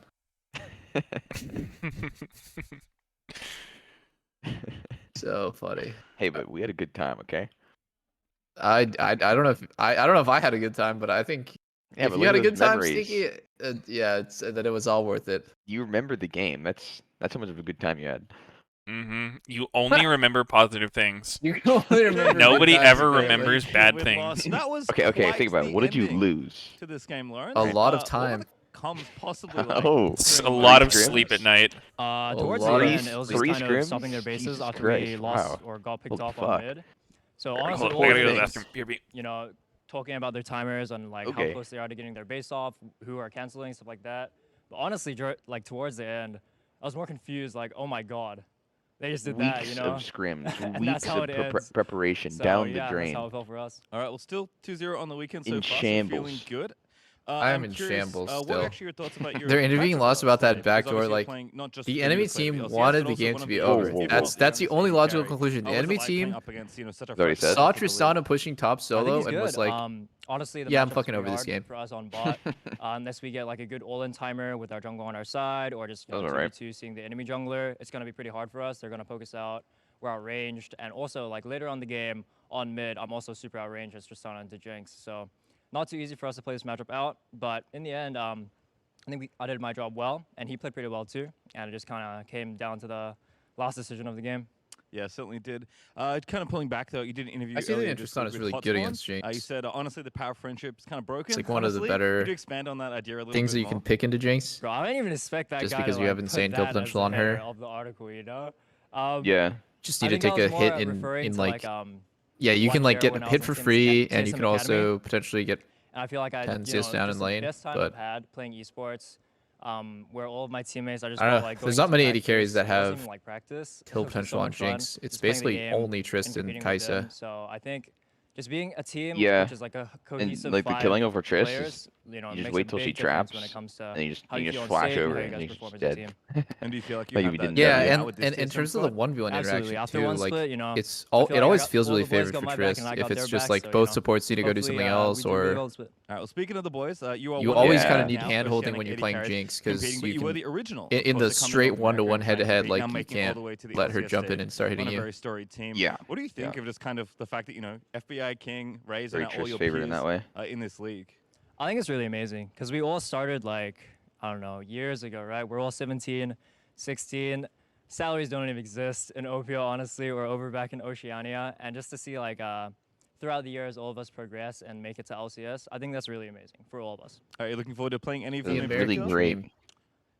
Speaker 4: So funny.
Speaker 5: Hey, but we had a good time, okay?
Speaker 4: I don't know if I don't know if I had a good time, but I think
Speaker 5: Yeah,
Speaker 4: if
Speaker 5: but
Speaker 4: you
Speaker 5: look
Speaker 4: had
Speaker 5: at
Speaker 4: a good
Speaker 5: those
Speaker 4: time,
Speaker 5: memories.
Speaker 4: Sneaky, yeah, it's that it was all worth it.
Speaker 5: You remember the game. That's how much of a good time you had.
Speaker 1: You only remember positive things.
Speaker 4: You can only remember
Speaker 1: Nobody
Speaker 4: good times,
Speaker 1: ever
Speaker 4: apparently.
Speaker 1: remembers bad
Speaker 6: With loss.
Speaker 1: things.
Speaker 6: That was
Speaker 5: Okay, think
Speaker 6: quite
Speaker 5: about it.
Speaker 6: the
Speaker 5: What did you
Speaker 6: ending
Speaker 5: lose?
Speaker 6: to this game, Lauren?
Speaker 4: A lot of
Speaker 6: What
Speaker 4: time.
Speaker 6: were the comms possibly like?
Speaker 5: Oh,
Speaker 1: It's a
Speaker 6: during
Speaker 1: lot
Speaker 6: the
Speaker 1: of
Speaker 5: scrims?
Speaker 1: sleep at night.
Speaker 4: A
Speaker 7: Towards
Speaker 4: lot
Speaker 7: the
Speaker 4: of
Speaker 7: end, it was just
Speaker 5: three
Speaker 7: kind of
Speaker 5: scrims?
Speaker 7: stopping their bases
Speaker 5: Jesus
Speaker 7: after
Speaker 5: Christ,
Speaker 7: we lost
Speaker 5: wow.
Speaker 7: or got picked
Speaker 5: What
Speaker 7: off
Speaker 5: the
Speaker 7: on
Speaker 5: fuck?
Speaker 7: mid. So
Speaker 5: Very
Speaker 7: honestly,
Speaker 5: cool.
Speaker 7: all
Speaker 1: I
Speaker 7: of
Speaker 1: gotta go to the
Speaker 7: things,
Speaker 1: bathroom. Here,
Speaker 7: you know, talking about their timers and like how
Speaker 5: Okay.
Speaker 7: close they are to getting their base off, who are canceling, stuff like that. But honestly, like towards the end, I was more confused. Like, oh my god, they just did that, you
Speaker 5: Weeks
Speaker 7: know?
Speaker 5: of scrims,
Speaker 7: And
Speaker 5: weeks
Speaker 7: that's how
Speaker 5: of
Speaker 7: it ends.
Speaker 5: preparation
Speaker 7: So
Speaker 5: down the
Speaker 7: yeah, that's
Speaker 5: drain.
Speaker 7: how it felt for us.
Speaker 6: All right, well, still 2-0 on the weekend so
Speaker 5: In
Speaker 6: far, so feeling
Speaker 5: shambles.
Speaker 6: good.
Speaker 4: I am
Speaker 6: I'm
Speaker 4: in
Speaker 6: curious,
Speaker 4: shambles
Speaker 6: what
Speaker 4: still.
Speaker 6: are actually your thoughts about your
Speaker 4: They're interviewing
Speaker 6: matchup
Speaker 4: lots
Speaker 6: results
Speaker 4: about that
Speaker 6: today? Because
Speaker 4: backdoor.
Speaker 6: obviously you're
Speaker 4: Like
Speaker 6: playing not just
Speaker 4: the
Speaker 6: the
Speaker 4: enemy
Speaker 6: best player of
Speaker 4: team
Speaker 6: the LCS,
Speaker 4: wanted
Speaker 6: but
Speaker 4: the
Speaker 6: also
Speaker 4: game
Speaker 6: one
Speaker 4: to
Speaker 6: of
Speaker 4: be
Speaker 6: the
Speaker 4: over.
Speaker 6: earliest, if
Speaker 4: That's
Speaker 6: not
Speaker 4: that's the only
Speaker 6: team
Speaker 4: logical
Speaker 6: carry.
Speaker 4: conclusion. The
Speaker 6: What was
Speaker 4: enemy
Speaker 6: it like playing
Speaker 4: team
Speaker 6: up against, such a
Speaker 5: Is that what he
Speaker 6: fresh
Speaker 5: said?
Speaker 4: saw
Speaker 6: start to the league?
Speaker 4: Tristana pushing top
Speaker 7: I think
Speaker 4: solo
Speaker 7: he's
Speaker 4: and
Speaker 7: good.
Speaker 4: was like,
Speaker 7: Honestly, the
Speaker 4: "Yeah, I'm
Speaker 7: matchup's
Speaker 4: fucking
Speaker 7: pretty
Speaker 4: over this
Speaker 7: hard
Speaker 4: game."
Speaker 7: for us on bot, unless we get like a good all-in timer with our jungle on our side, or just
Speaker 5: That's alright.
Speaker 7: 2v2 seeing the enemy jungler. It's gonna be pretty hard for us. They're gonna poke us out. We're outranged, and also like later on the game on mid, I'm also super outranged as Tristana into Jinx. So not too easy for us to play this matchup out. But in the end, I think I did my job well, and he played pretty well too. And it just kind of came down to the last decision of the game.
Speaker 6: Yeah, certainly did. Kind of pulling back though, you did an interview
Speaker 4: I see that
Speaker 6: earlier this week
Speaker 4: Tristana's
Speaker 6: with
Speaker 4: really
Speaker 6: Hot
Speaker 4: good
Speaker 6: Spawn.
Speaker 4: against
Speaker 6: You
Speaker 4: Jinx.
Speaker 6: said honestly the power of friendship is kind of broken.
Speaker 4: It's like one of the
Speaker 6: honestly.
Speaker 4: better
Speaker 6: Could you expand on that idea a little
Speaker 4: things
Speaker 6: bit
Speaker 4: that you
Speaker 6: more?
Speaker 4: can pick into Jinx.
Speaker 7: Bro, I didn't even expect that
Speaker 4: Just
Speaker 7: guy
Speaker 4: because
Speaker 7: to
Speaker 4: you have
Speaker 7: like,
Speaker 4: insane
Speaker 7: put
Speaker 4: kill
Speaker 7: that as
Speaker 4: potential
Speaker 7: the
Speaker 4: on her.
Speaker 7: header of the article, you know?
Speaker 5: Yeah.
Speaker 4: Just
Speaker 7: I
Speaker 4: need to
Speaker 7: think I
Speaker 4: take
Speaker 7: was
Speaker 4: a hit
Speaker 7: more
Speaker 4: in
Speaker 7: referring to
Speaker 4: like
Speaker 7: like
Speaker 4: yeah, you can
Speaker 7: one
Speaker 4: like
Speaker 7: year
Speaker 4: get
Speaker 7: when I
Speaker 4: hit
Speaker 7: was
Speaker 4: for
Speaker 7: in Sim
Speaker 4: free, and you
Speaker 7: Sim
Speaker 4: can
Speaker 7: Academy,
Speaker 4: also potentially get
Speaker 7: and I feel like I,
Speaker 4: 10
Speaker 7: you know,
Speaker 4: assists down in
Speaker 7: just the
Speaker 4: lane.
Speaker 7: best time
Speaker 4: But
Speaker 7: I've had playing esports, where all of my teammates, I just
Speaker 4: I don't
Speaker 7: felt
Speaker 4: know.
Speaker 7: like
Speaker 4: There's
Speaker 7: going
Speaker 4: not
Speaker 7: into
Speaker 4: many AD carries
Speaker 7: practice,
Speaker 4: that
Speaker 7: it wasn't
Speaker 4: have
Speaker 7: even like practice.
Speaker 4: kill
Speaker 7: It was just
Speaker 4: potential
Speaker 7: so
Speaker 4: on
Speaker 7: much fun,
Speaker 4: Jinx. It's
Speaker 7: just playing the
Speaker 4: basically
Speaker 7: game
Speaker 4: only
Speaker 7: and
Speaker 4: Tristan,
Speaker 7: competing with them.
Speaker 4: Kaisa.
Speaker 7: So I think just being a team,
Speaker 5: Yeah.
Speaker 7: which is like a cohesive
Speaker 5: And like the
Speaker 7: 5
Speaker 5: killing over Triss
Speaker 7: players,
Speaker 5: is
Speaker 7: you know,
Speaker 5: you just
Speaker 7: makes a
Speaker 5: wait till she
Speaker 7: big difference
Speaker 5: traps,
Speaker 7: when it comes to
Speaker 5: and you
Speaker 7: how you
Speaker 5: just
Speaker 7: feel on
Speaker 5: flash
Speaker 7: stage and
Speaker 5: over
Speaker 7: how
Speaker 5: it
Speaker 7: you
Speaker 5: and
Speaker 7: guys
Speaker 5: you're
Speaker 7: perform
Speaker 5: just
Speaker 7: as a
Speaker 5: dead.
Speaker 7: team.
Speaker 6: And do you feel like you
Speaker 5: Like
Speaker 6: have
Speaker 5: we
Speaker 6: that
Speaker 5: didn't
Speaker 4: Yeah,
Speaker 5: know
Speaker 6: now
Speaker 5: yet.
Speaker 6: with this
Speaker 4: in
Speaker 6: TSM
Speaker 4: terms of the
Speaker 6: squad?
Speaker 4: 1v1
Speaker 7: Absolutely.
Speaker 4: interaction
Speaker 7: After
Speaker 4: too,
Speaker 7: one
Speaker 4: like
Speaker 7: split, you know,
Speaker 4: it's
Speaker 7: I
Speaker 4: all
Speaker 7: feel
Speaker 4: it
Speaker 7: like I
Speaker 4: always
Speaker 7: got
Speaker 4: feels
Speaker 7: all
Speaker 4: really
Speaker 7: the boys
Speaker 4: favored
Speaker 7: got
Speaker 4: for
Speaker 7: my back and
Speaker 4: Triss
Speaker 7: I
Speaker 4: if
Speaker 7: got
Speaker 4: it's
Speaker 7: their
Speaker 4: just
Speaker 7: back,
Speaker 4: like
Speaker 7: so, you
Speaker 4: both
Speaker 7: know,
Speaker 4: supports need to go do
Speaker 7: hopefully,
Speaker 4: something else,
Speaker 7: we do really
Speaker 4: or
Speaker 7: well split.
Speaker 6: All right. Well, speaking of the boys, you are
Speaker 4: you
Speaker 6: one
Speaker 4: always
Speaker 5: Yeah.
Speaker 4: kind of need
Speaker 6: now
Speaker 4: hand
Speaker 6: for
Speaker 4: holding
Speaker 6: Shannon
Speaker 4: when you're
Speaker 6: Eddie
Speaker 4: playing
Speaker 6: carries
Speaker 4: Jinx
Speaker 6: competing,
Speaker 4: because
Speaker 6: but
Speaker 4: you
Speaker 6: you were
Speaker 4: can
Speaker 6: the original.
Speaker 4: in
Speaker 6: Of
Speaker 4: the
Speaker 6: course, to come to
Speaker 4: straight
Speaker 6: North
Speaker 4: one to
Speaker 6: America
Speaker 4: one
Speaker 6: and
Speaker 4: head to
Speaker 6: try and
Speaker 4: head,
Speaker 6: compete, now
Speaker 4: like you
Speaker 6: making it all
Speaker 4: can't
Speaker 6: the way to the
Speaker 4: let her
Speaker 6: LCS
Speaker 4: jump in
Speaker 6: stage
Speaker 4: and start hitting
Speaker 6: on a
Speaker 4: you.
Speaker 6: very storied team.
Speaker 5: Yeah.
Speaker 6: What do you think
Speaker 5: Yeah.
Speaker 6: of just kind of the fact that, you know, FBI King, Raze,
Speaker 5: Very
Speaker 6: and all
Speaker 5: Triss
Speaker 6: your
Speaker 5: favorite
Speaker 6: peers
Speaker 5: in that way.
Speaker 6: in this league?
Speaker 7: I think it's really amazing because we all started like, I don't know, years ago, right? We're all 17, 16. Salaries don't even exist in OPO, honestly, or over back in Oceania. And just to see like throughout the years, all of us progress and make it to LCS, I think that's really amazing for all of us.
Speaker 6: Are you looking forward to playing any of
Speaker 5: It
Speaker 6: them
Speaker 5: was
Speaker 6: in
Speaker 5: really
Speaker 6: particular?
Speaker 5: great.
Speaker 4: Dream.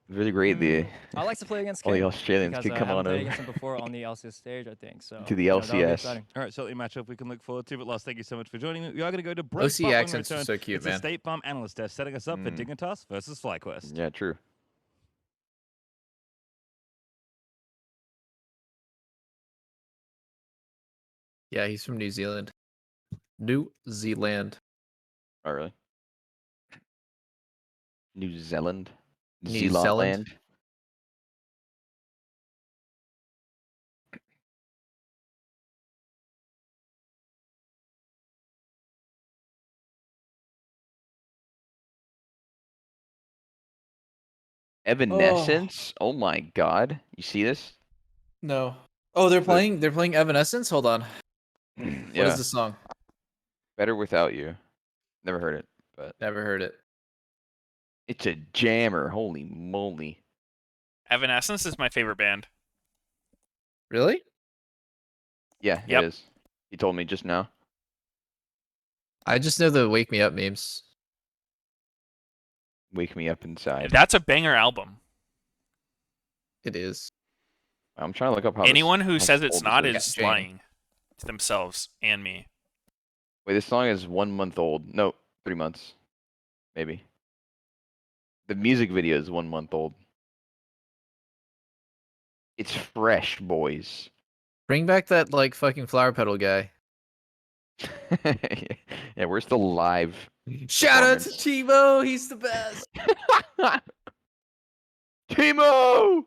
Speaker 5: Really great. The
Speaker 7: I like to play against
Speaker 5: all the
Speaker 7: King
Speaker 5: Australians
Speaker 7: because
Speaker 5: could
Speaker 7: I
Speaker 5: come
Speaker 7: haven't
Speaker 5: on
Speaker 7: played
Speaker 5: over
Speaker 7: against him before on the LCS stage, I think. So
Speaker 5: to the
Speaker 7: you know, that would be
Speaker 5: LCS.
Speaker 7: exciting.
Speaker 6: All right, certainly a matchup we can look forward to. But Lost, thank you so much for joining me. We are going to go to break.
Speaker 4: OC
Speaker 6: but when we
Speaker 4: accents are
Speaker 6: return,
Speaker 4: so cute,
Speaker 6: it's
Speaker 4: man.
Speaker 6: a State Farm analyst desk setting us up for
Speaker 5: Mm.
Speaker 6: Dignitas versus FlyQuest.
Speaker 5: Yeah, true.
Speaker 4: Yeah, he's from New Zealand. New Zealand.
Speaker 5: Oh, really? New Zealand?
Speaker 4: New Zealand?
Speaker 5: Zealand? Evanescence? Oh my god. You see this?
Speaker 4: No. Oh, they're playing Evanescence? Hold on. What
Speaker 5: Yeah.
Speaker 4: is the song?
Speaker 5: Better Without You. Never heard it, but
Speaker 4: Never heard it.
Speaker 5: it's a jammer. Holy moly.
Speaker 1: Evanescence is my favorite band.
Speaker 4: Really?
Speaker 5: Yeah,
Speaker 1: Yep.
Speaker 5: it is. He told me just now.
Speaker 4: I just know the Wake Me Up memes.
Speaker 5: Wake me up inside.
Speaker 1: That's a banger album.
Speaker 4: It is.
Speaker 5: I'm trying to look up how
Speaker 1: Anyone who
Speaker 5: how
Speaker 1: says
Speaker 5: old
Speaker 1: it's
Speaker 5: this
Speaker 1: not
Speaker 5: is.
Speaker 1: is
Speaker 4: Jamie.
Speaker 1: lying to themselves and me.
Speaker 5: Wait, this song is 1 month old. No, 3 months. Maybe. The music video is 1 month old. It's fresh, boys.
Speaker 4: Bring back that like fucking flower petal guy.
Speaker 5: Yeah, where's the live?
Speaker 4: Shout out to
Speaker 5: Performance.
Speaker 4: Timo, he's the best.
Speaker 5: Timo!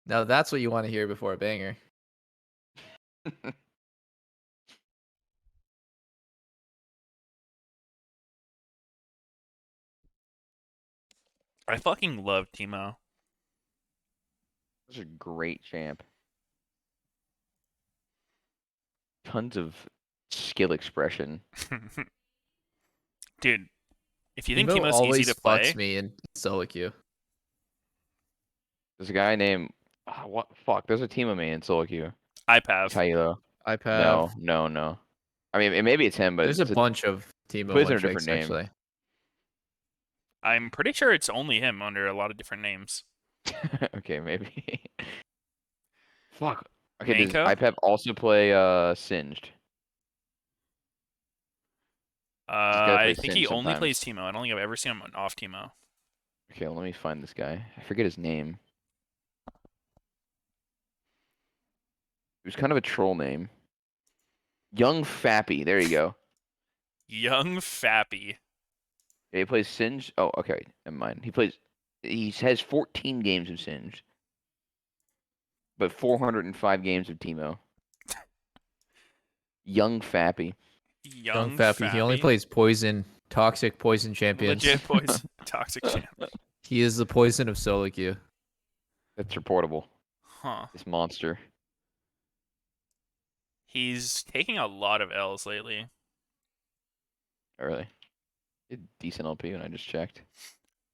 Speaker 4: Now that's what you want to hear before a banger.
Speaker 1: I fucking love Teemo.
Speaker 5: Such a great champ. Tons of skill expression.
Speaker 1: Dude, if you think
Speaker 4: Emo
Speaker 1: Teemo's easy
Speaker 4: always
Speaker 1: to
Speaker 4: fucks
Speaker 1: play,
Speaker 4: me in solo queue.
Speaker 5: There's a guy named what fuck? There's a team of me in solo queue. It's
Speaker 1: IPAV.
Speaker 5: Hilo.
Speaker 4: iPad.
Speaker 5: No. I mean, maybe it's him, but
Speaker 4: There's a bunch of Teemo
Speaker 5: plays
Speaker 4: one
Speaker 5: under a different
Speaker 4: tricks
Speaker 5: name.
Speaker 4: actually.
Speaker 1: I'm pretty sure it's only him under a lot of different names.
Speaker 5: Okay, maybe. Fuck. Okay, does
Speaker 1: Manko?
Speaker 5: iPad also play Singed? This guy
Speaker 1: I
Speaker 5: plays
Speaker 1: think he
Speaker 5: Singed
Speaker 1: only plays
Speaker 5: sometimes.
Speaker 1: Teemo. I don't think I've ever seen him off Teemo.
Speaker 5: Okay, let me find this guy. I forget his name. It was kind of a troll name. Young Fappy. There you go.
Speaker 1: Young Fappy.
Speaker 5: Yeah, he plays Singed. Oh, okay. Never mind. He has 14 games of Singed, but 405 games of Teemo. Young Fappy.
Speaker 4: Young
Speaker 1: Young
Speaker 4: Fappy. He only
Speaker 1: Fappy.
Speaker 4: plays poison, toxic poison champions.
Speaker 1: Legit poison. Toxic champ.
Speaker 4: He is the poison of solo queue.
Speaker 5: That's reportable.
Speaker 1: Huh.
Speaker 5: This monster.
Speaker 1: He's taking a lot of L's lately.
Speaker 5: Oh, really? Did decent LP when I just checked.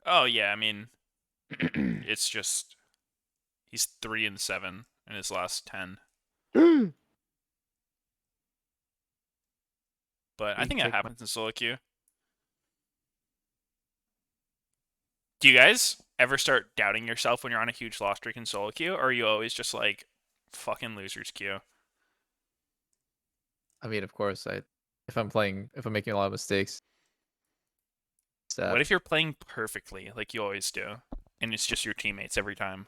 Speaker 1: Oh yeah, I mean, it's just he's 3-7 in his last 10. But I think that happens in solo queue. Do you guys ever start doubting yourself when you're on a huge loss streak in solo queue, or are you always just like fucking losers queue?
Speaker 4: I mean, of course, if I'm making a lot of mistakes, it's sad.
Speaker 1: What if you're playing perfectly like you always do, and it's just your teammates every time?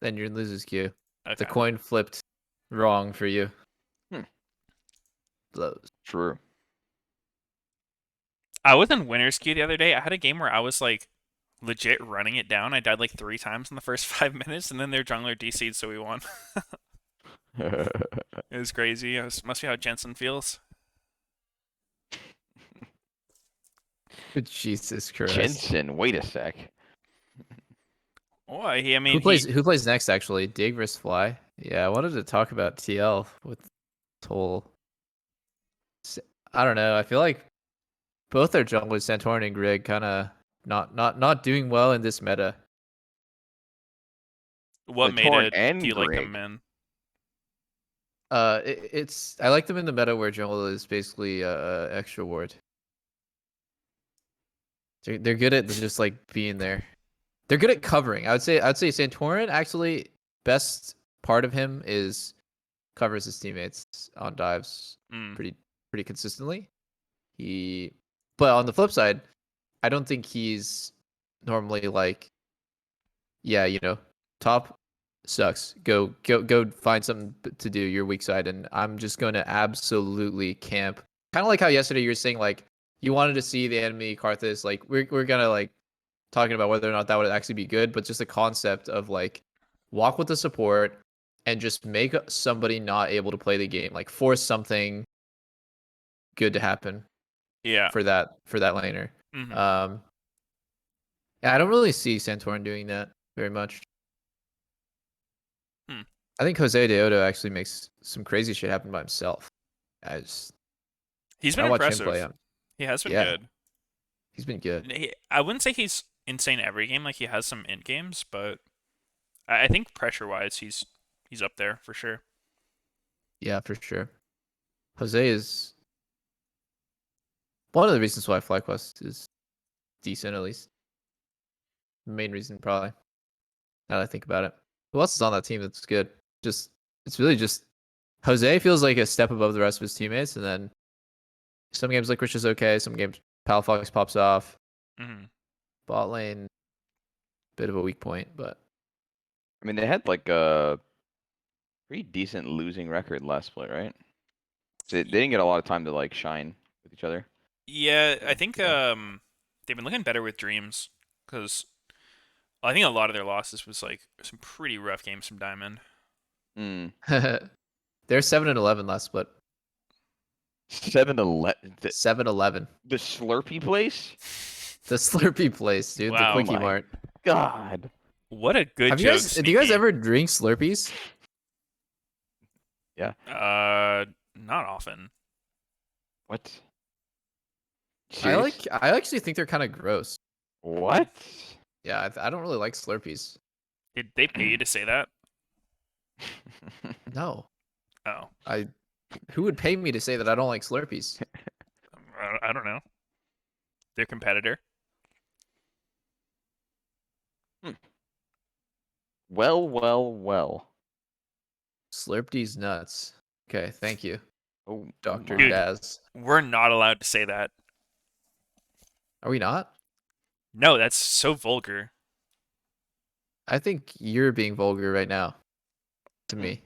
Speaker 4: Then you're in losers queue.
Speaker 1: Okay.
Speaker 4: The coin flipped wrong for you. Blows.
Speaker 5: True.
Speaker 1: I was in winners queue the other day. I had a game where I was like legit running it down. I died like 3 times in the first 5 minutes, and then their jungler DC'd, so we won. It was crazy. It must be how Jensen feels.
Speaker 4: Jesus Christ.
Speaker 5: Jensen, wait a sec.
Speaker 1: Oh, I mean,
Speaker 4: Who plays next actually? Dig vs Fly. Yeah, I wanted to talk about TL with this whole. I don't know. I feel like both their junglers, Santorin and Grig, kind of not doing well in this meta.
Speaker 1: What
Speaker 5: Santorin
Speaker 1: meta
Speaker 5: and
Speaker 1: do you like
Speaker 5: Grig.
Speaker 1: them in?
Speaker 4: I like them in the meta where jungle is basically extra ward. They're good at just like being there. They're good at covering. I'd say Santorin actually best part of him is covers his teammates on dives pretty consistently. But on the flip side, I don't think he's normally like, yeah, top sucks. Go find something to do. Your weak side, and I'm just going to absolutely camp. Kind of like how yesterday you were saying like you wanted to see the enemy Karthus. Like we're gonna like talking about whether or not that would actually be good, but just the concept of like walk with the support and just make somebody not able to play the game, like force something good to happen.
Speaker 1: Yeah.
Speaker 4: For that laner.
Speaker 1: Mm-hmm.
Speaker 4: Yeah, I don't really see Santorin doing that very much. I think Jose Deodo actually makes some crazy shit happen by himself.
Speaker 1: He's been
Speaker 4: watch
Speaker 1: impressive.
Speaker 4: him play him.
Speaker 1: He has been
Speaker 4: Yeah.
Speaker 1: good.
Speaker 4: He's been good.
Speaker 1: I wouldn't say he's insane every game. Like he has some int games, but I think pressure wise, he's up there for sure.
Speaker 4: Yeah, for sure. Jose is one of the reasons why FlyQuest is decent, at least. The main reason, probably. Now that I think about it. Who else is on that team that's good? It's really just Jose feels like a step above the rest of his teammates, and then some games like Rich is okay, some games Palafox pops off. Bot lane, bit of a weak point, but
Speaker 5: I mean, they had like a pretty decent losing record last split, right? So they didn't get a lot of time to like shine with each other.
Speaker 1: Yeah, I think they've been looking better with Dreams because I think a lot of their losses was like some pretty rough games from Diamond.
Speaker 4: they're 7-11 last split.
Speaker 5: 7-11.
Speaker 4: 7-11.
Speaker 5: The Slurpee place?
Speaker 4: The Slurpee place, dude.
Speaker 1: Wow.
Speaker 4: The Quickie
Speaker 5: my
Speaker 4: Mart.
Speaker 5: God.
Speaker 1: What a good
Speaker 4: Have you
Speaker 1: joke,
Speaker 4: guys? Do you guys
Speaker 1: Sneaky.
Speaker 4: ever drink Slurpees?
Speaker 1: Not often.
Speaker 5: What?
Speaker 4: I
Speaker 5: Serious?
Speaker 4: actually think they're kind of gross.
Speaker 5: What?
Speaker 4: Yeah, I don't really like Slurpees.
Speaker 1: Did they pay you to say that?
Speaker 4: No,
Speaker 1: Oh,
Speaker 4: who would pay me to say that I don't like Slurpees?
Speaker 1: I don't know. Their competitor.
Speaker 5: Well.
Speaker 4: Slurpees nuts. Okay, thank you,
Speaker 5: Oh,
Speaker 4: Dr.
Speaker 5: my.
Speaker 1: Dude.
Speaker 4: Daz.
Speaker 1: We're not allowed to say that.
Speaker 4: Are we not?
Speaker 1: No, that's so vulgar.
Speaker 4: I think you're being vulgar right now. To
Speaker 5: Hmm.
Speaker 4: me,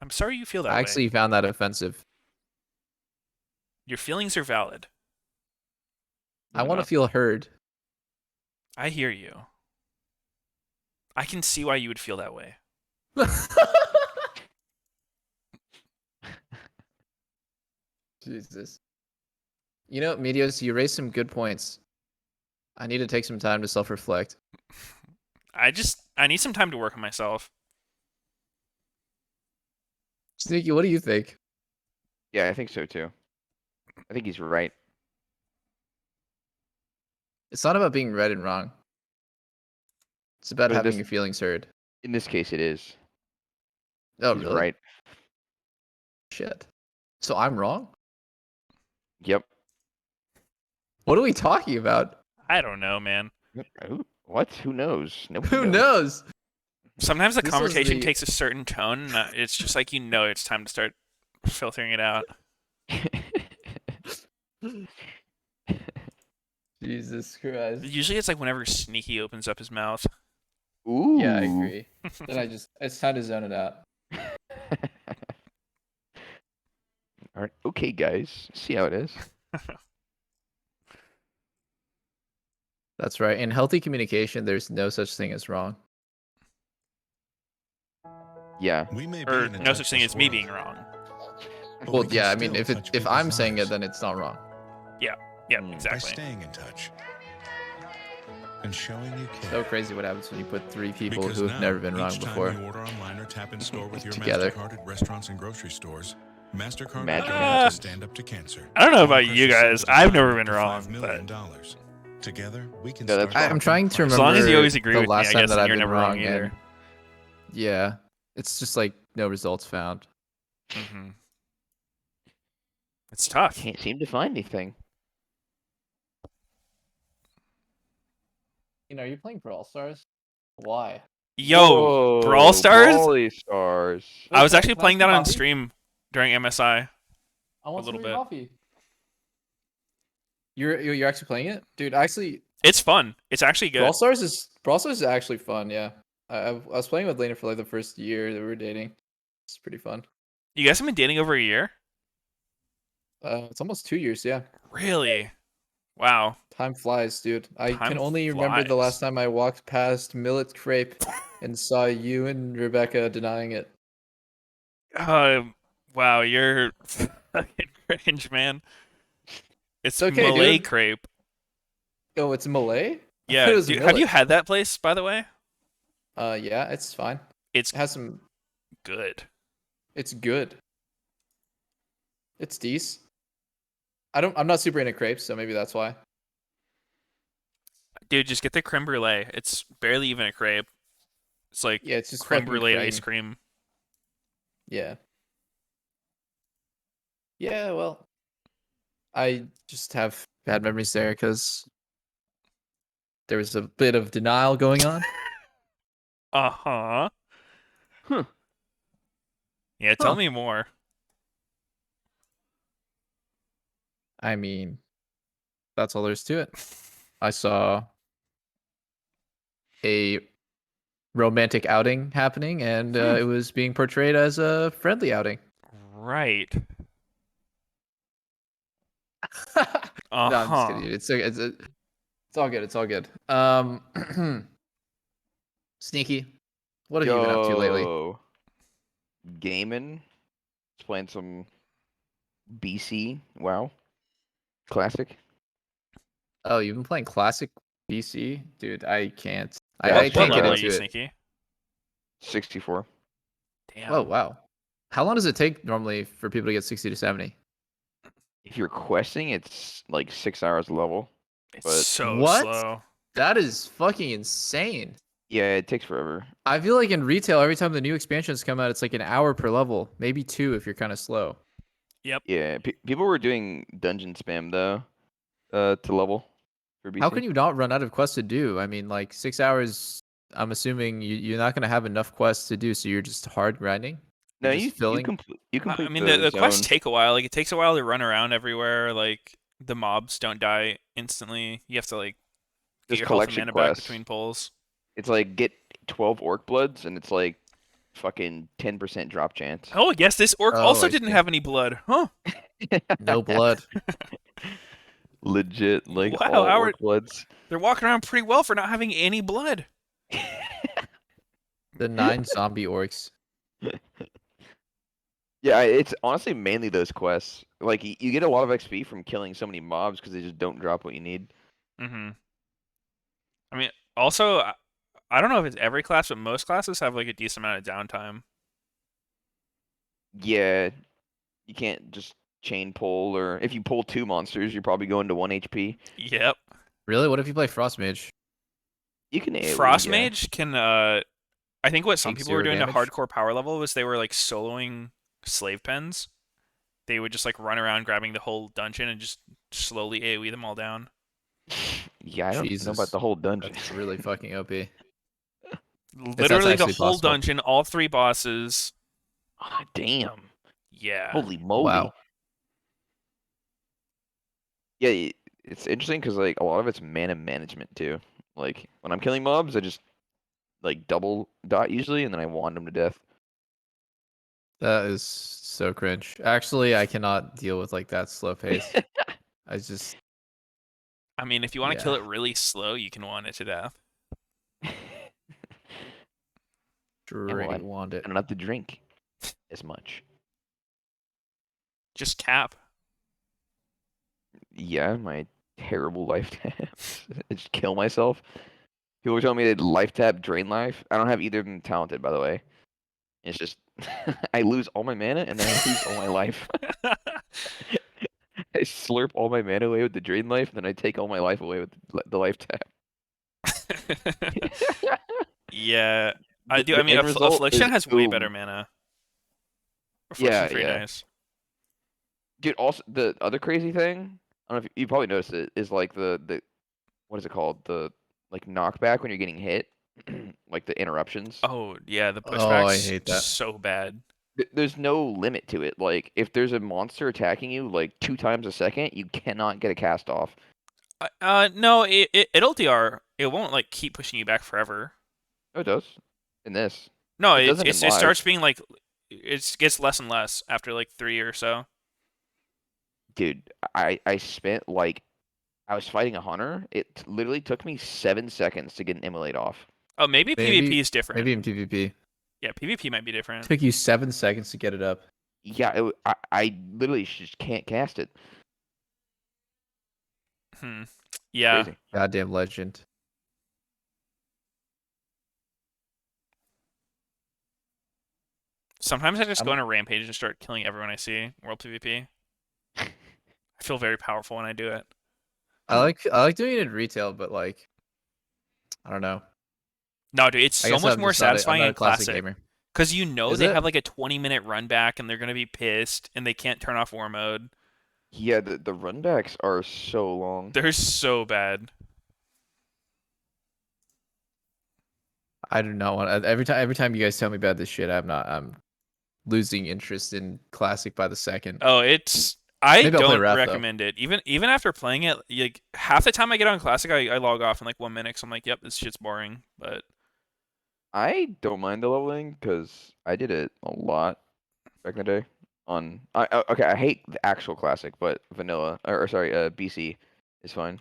Speaker 1: I'm sorry you feel that
Speaker 4: I
Speaker 1: way.
Speaker 4: actually found that offensive.
Speaker 1: Your feelings are valid.
Speaker 4: I want to feel heard.
Speaker 1: I hear you. I can see why you would feel that way.
Speaker 4: Jesus. You know, Meteos, you raised some good points. I need to take some time to self-reflect.
Speaker 1: I need some time to work on myself.
Speaker 4: Sneaky, what do you think?
Speaker 5: Yeah, I think so too. I think he's right.
Speaker 4: It's not about being right and wrong. It's about
Speaker 5: But
Speaker 4: having
Speaker 5: this-
Speaker 4: your feelings heard.
Speaker 5: In this case, it is.
Speaker 4: Oh,
Speaker 5: He's
Speaker 4: really?
Speaker 5: right.
Speaker 4: Shit. So I'm wrong?
Speaker 5: Yep.
Speaker 4: What are we talking about?
Speaker 1: I don't know, man.
Speaker 5: What? Who knows? Nobody
Speaker 4: Who knows?
Speaker 1: Sometimes the
Speaker 4: This was
Speaker 1: conversation
Speaker 4: the-
Speaker 1: takes a certain tone, and it's just like it's time to start filtering it out.
Speaker 4: Jesus Christ.
Speaker 1: Usually it's like whenever Sneaky opens up his mouth.
Speaker 5: Ooh.
Speaker 4: Yeah, I agree. Then it's time to zone it out.
Speaker 5: All right. Okay, guys. See how it is.
Speaker 4: That's right. In healthy communication, there's no such thing as wrong.
Speaker 5: Yeah.
Speaker 8: We may be
Speaker 1: Or
Speaker 8: in a
Speaker 1: no such thing
Speaker 8: touchless
Speaker 1: as me
Speaker 8: world,
Speaker 1: being wrong.
Speaker 8: but
Speaker 4: Well,
Speaker 8: we can
Speaker 4: yeah, I mean,
Speaker 8: still
Speaker 4: if
Speaker 8: touch
Speaker 4: I'm
Speaker 8: people's
Speaker 4: saying it,
Speaker 8: lives
Speaker 4: then it's not wrong.
Speaker 1: Yeah,
Speaker 5: Mm.
Speaker 8: by
Speaker 1: exactly.
Speaker 8: staying in touch and showing you care.
Speaker 4: So crazy what happens when you put three people
Speaker 8: Because
Speaker 4: who have
Speaker 8: now,
Speaker 4: never been wrong
Speaker 8: each time
Speaker 4: before
Speaker 8: you order online or tap in store with your
Speaker 4: together.
Speaker 8: MasterCard at restaurants and grocery stores, MasterCard
Speaker 5: Magic.
Speaker 8: will help to stand up to cancer.
Speaker 1: I don't know
Speaker 8: One
Speaker 1: about you
Speaker 8: precious
Speaker 1: guys.
Speaker 8: soul at a
Speaker 1: I've
Speaker 8: time,
Speaker 1: never
Speaker 8: up
Speaker 1: been
Speaker 8: to
Speaker 1: wrong,
Speaker 8: $5 million. Together, we can
Speaker 5: No, that's
Speaker 8: start
Speaker 5: wrong.
Speaker 4: I'm
Speaker 8: helping
Speaker 4: trying to
Speaker 8: crisis.
Speaker 1: As long as you
Speaker 4: remember
Speaker 1: always agree
Speaker 4: the
Speaker 1: with me,
Speaker 4: last
Speaker 1: I
Speaker 4: time
Speaker 1: guess,
Speaker 4: that
Speaker 1: then
Speaker 4: I've
Speaker 1: you're
Speaker 4: been
Speaker 1: never wrong either.
Speaker 4: and yeah, it's just like no results found.
Speaker 1: Hmm. It's tough.
Speaker 5: Can't seem to find anything.
Speaker 4: You know, are you playing Brawl Stars? Why?
Speaker 1: Yo, Brawl Stars?
Speaker 5: Brawly Stars.
Speaker 1: I was actually playing that on stream during MSI.
Speaker 4: I want
Speaker 1: a little
Speaker 4: some of your
Speaker 1: bit.
Speaker 4: coffee. You're actually playing it, dude? Actually,
Speaker 1: It's fun. It's actually good.
Speaker 4: Brawl Stars is actually fun. Yeah, I was playing with Lena for like the first year that we were dating. It's pretty fun.
Speaker 1: You guys have been dating over a year?
Speaker 4: It's almost 2 years. Yeah,
Speaker 1: Really? Wow.
Speaker 4: time flies, dude. I
Speaker 1: Time
Speaker 4: can only remember the last
Speaker 1: flies.
Speaker 4: time I walked past Millet Crepe and saw you and Rebecca denying it.
Speaker 1: Wow, you're fucking cringe, man. It's
Speaker 4: okay,
Speaker 1: Malay
Speaker 4: dude.
Speaker 1: crepe.
Speaker 4: Oh, it's Malay? I
Speaker 1: Yeah,
Speaker 4: thought it was
Speaker 1: dude, have you
Speaker 4: Millet.
Speaker 1: had that place, by the way?
Speaker 4: Yeah, it's fine.
Speaker 1: It's
Speaker 4: It has some.
Speaker 1: good.
Speaker 4: It's good. It's decent. I'm not super into crepes, so maybe that's why.
Speaker 1: Dude, just get the creme brulee. It's barely even a crepe. It's like
Speaker 4: Yeah, it's just
Speaker 1: creme
Speaker 4: fucking
Speaker 1: brulee
Speaker 4: cream.
Speaker 1: ice cream.
Speaker 4: Yeah. Yeah, well, I just have bad memories there because there was a bit of denial going on.
Speaker 1: Uh-huh.
Speaker 5: Huh.
Speaker 1: Yeah, tell me more.
Speaker 4: I mean, that's all there is to it. I saw a romantic outing happening, and it was being portrayed as a friendly outing.
Speaker 1: Right.
Speaker 4: No, I'm just
Speaker 1: Uh-huh.
Speaker 4: kidding. Dude. It's all good. It's all good. Sneaky, what have you been up to lately?
Speaker 5: Yo. Gaming. Just playing some BC. Wow. Classic.
Speaker 4: Oh, you've been playing classic BC, dude. I can't.
Speaker 5: Yeah,
Speaker 4: I
Speaker 5: it's
Speaker 4: can't
Speaker 1: What
Speaker 4: get
Speaker 1: level are
Speaker 5: forever.
Speaker 4: into
Speaker 1: you,
Speaker 4: it.
Speaker 1: Sneaky?
Speaker 5: 64.
Speaker 1: Damn.
Speaker 4: Oh wow. How long does it take normally for people to get 60 to 70?
Speaker 5: If you're questing, it's like 6 hours a level.
Speaker 1: It's
Speaker 5: But
Speaker 1: so
Speaker 4: What?
Speaker 1: slow.
Speaker 4: That is fucking insane.
Speaker 5: yeah, it takes forever.
Speaker 4: I feel like in retail, every time the new expansions come out, it's like an hour per level, maybe 2 if you're kind of slow.
Speaker 5: Yeah, people were doing dungeon spam though, to level for BC.
Speaker 4: How can you not run out of quests to do? I mean, like 6 hours. I'm assuming you're not gonna have enough quests to do, so you're just hard grinding.
Speaker 5: No,
Speaker 4: You're just filling.
Speaker 5: you
Speaker 1: I
Speaker 5: complete
Speaker 1: mean,
Speaker 5: the
Speaker 1: the quests
Speaker 5: zone.
Speaker 1: take a while. Like, it takes a while to run around everywhere. Like, the mobs don't die instantly. You have to, like, get
Speaker 5: There's
Speaker 1: your health and
Speaker 5: collection
Speaker 1: mana back
Speaker 5: quests.
Speaker 1: between pulls.
Speaker 5: It's like get 12 orc bloods, and it's like fucking 10% drop chance.
Speaker 1: Oh, yes, this orc
Speaker 4: Oh,
Speaker 1: also
Speaker 4: I
Speaker 1: didn't
Speaker 4: see.
Speaker 1: have any blood. Huh.
Speaker 4: No blood.
Speaker 5: Legit, like
Speaker 1: Wow,
Speaker 5: all orc bloods.
Speaker 1: they're walking around pretty well for not having any blood.
Speaker 4: The 9 zombie orcs.
Speaker 5: Yeah, it's honestly mainly those quests. Like you get a lot of XP from killing so many mobs because they just don't drop what you need.
Speaker 1: Mm-hmm. I mean, also, I don't know if it's every class, but most classes have, like, a decent amount of downtime.
Speaker 5: Yeah, you can't just chain pull, or if you pull 2 monsters, you're probably going to 1 HP.
Speaker 1: Yep.
Speaker 4: Really? What if you play Frost Mage?
Speaker 5: You can AoE,
Speaker 1: Frost
Speaker 5: yeah.
Speaker 1: Mage can, I think what some
Speaker 4: Take
Speaker 1: people were
Speaker 4: 0
Speaker 1: doing
Speaker 4: damage?
Speaker 1: to hardcore power level was they were, like, soloing slave pens. They would just, like, run around grabbing the whole dungeon and just slowly AoE them all down.
Speaker 5: Yeah, I don't know
Speaker 4: Jesus.
Speaker 5: about the whole dungeon.
Speaker 4: That's really fucking OP.
Speaker 1: Literally the
Speaker 4: actually
Speaker 1: whole
Speaker 4: possible.
Speaker 1: dungeon, all 3 bosses.
Speaker 5: Ah, damn.
Speaker 1: Yeah.
Speaker 5: Holy moly.
Speaker 4: Wow.
Speaker 5: Yeah, it's interesting because like a lot of it's mana management too. Like when I'm killing mobs, I just like double dot usually, and then I wand them to death.
Speaker 4: That is so cringe. Actually, I cannot deal with like that slow pace. I just
Speaker 1: I mean, if you want to kill
Speaker 4: Yeah.
Speaker 1: it really slow, you can wand it to death.
Speaker 4: really want it.
Speaker 5: I don't have to drink as much.
Speaker 1: Just tap.
Speaker 5: Yeah, my terrible life taps. I just kill myself. People were telling me they'd life tap, drain life. I don't have either of them talented, by the way. It's just I lose all my mana and then I lose all my life. I slurp all my mana away with the drain life, and then I take all my life away with the life tap.
Speaker 1: Yeah, I do.
Speaker 5: The
Speaker 1: I mean,
Speaker 5: end result
Speaker 1: Affliction
Speaker 5: is
Speaker 1: has way
Speaker 5: boom.
Speaker 1: better mana.
Speaker 5: Yeah,
Speaker 1: Affliction's pretty
Speaker 5: yeah.
Speaker 1: nice.
Speaker 5: Dude, also the other crazy thing, I don't know if you probably noticed it, is like the what is it called? The like knockback when you're getting hit, like the interruptions.
Speaker 1: Oh, yeah, the
Speaker 4: Oh, I
Speaker 1: pushback's
Speaker 4: hate that.
Speaker 1: so bad.
Speaker 5: There's no limit to it. Like if there's a monster attacking you like 2 times a second, you cannot get a cast off.
Speaker 1: No, it'll DR. It won't, like, keep pushing you back forever.
Speaker 5: Oh, it does. In this.
Speaker 1: No,
Speaker 5: It
Speaker 1: it
Speaker 5: doesn't in
Speaker 1: starts
Speaker 5: live.
Speaker 1: being, like, it gets less and less after, like, 3 or so.
Speaker 5: Dude, I spent like I was fighting a hunter. It literally took me 7 seconds to get an immolate off.
Speaker 1: Oh, maybe PvP is different.
Speaker 4: Maybe in PvP.
Speaker 1: Yeah, PvP might be different.
Speaker 4: Took you 7 seconds to get it up.
Speaker 5: Yeah, I literally just can't cast it.
Speaker 1: Yeah.
Speaker 5: Crazy.
Speaker 4: Goddamn legend.
Speaker 1: Sometimes I just
Speaker 4: I'm-
Speaker 1: go on a rampage and start killing everyone I see. World PvP. I feel very powerful when I do it.
Speaker 4: I like doing it in retail, but like I don't know.
Speaker 1: No, dude, it's
Speaker 4: I
Speaker 1: so
Speaker 4: guess
Speaker 1: much
Speaker 4: I'm
Speaker 1: more
Speaker 4: just not a-
Speaker 1: satisfying
Speaker 4: I'm not
Speaker 1: in
Speaker 4: a classic
Speaker 1: classic.
Speaker 4: gamer.
Speaker 1: Because you know
Speaker 4: Is
Speaker 1: they
Speaker 4: it?
Speaker 1: have like a 20-minute run back and they're going to be pissed and they can't turn off war mode.
Speaker 5: Yeah, the runbacks are so long.
Speaker 1: They're so bad.
Speaker 4: I do not want every time you guys tell me about this shit, I'm losing interest in classic by the second.
Speaker 1: Oh, I
Speaker 4: Maybe I'll play
Speaker 1: don't
Speaker 4: Wrath, though.
Speaker 1: recommend it. Even after playing it, like half the time I get on classic, I log off in like 1 minute. 'Cause I'm like, yep, this shit's boring. But
Speaker 5: I don't mind the leveling because I did it a lot back in the day. Okay, I hate the actual classic, but vanilla or sorry, BC is fine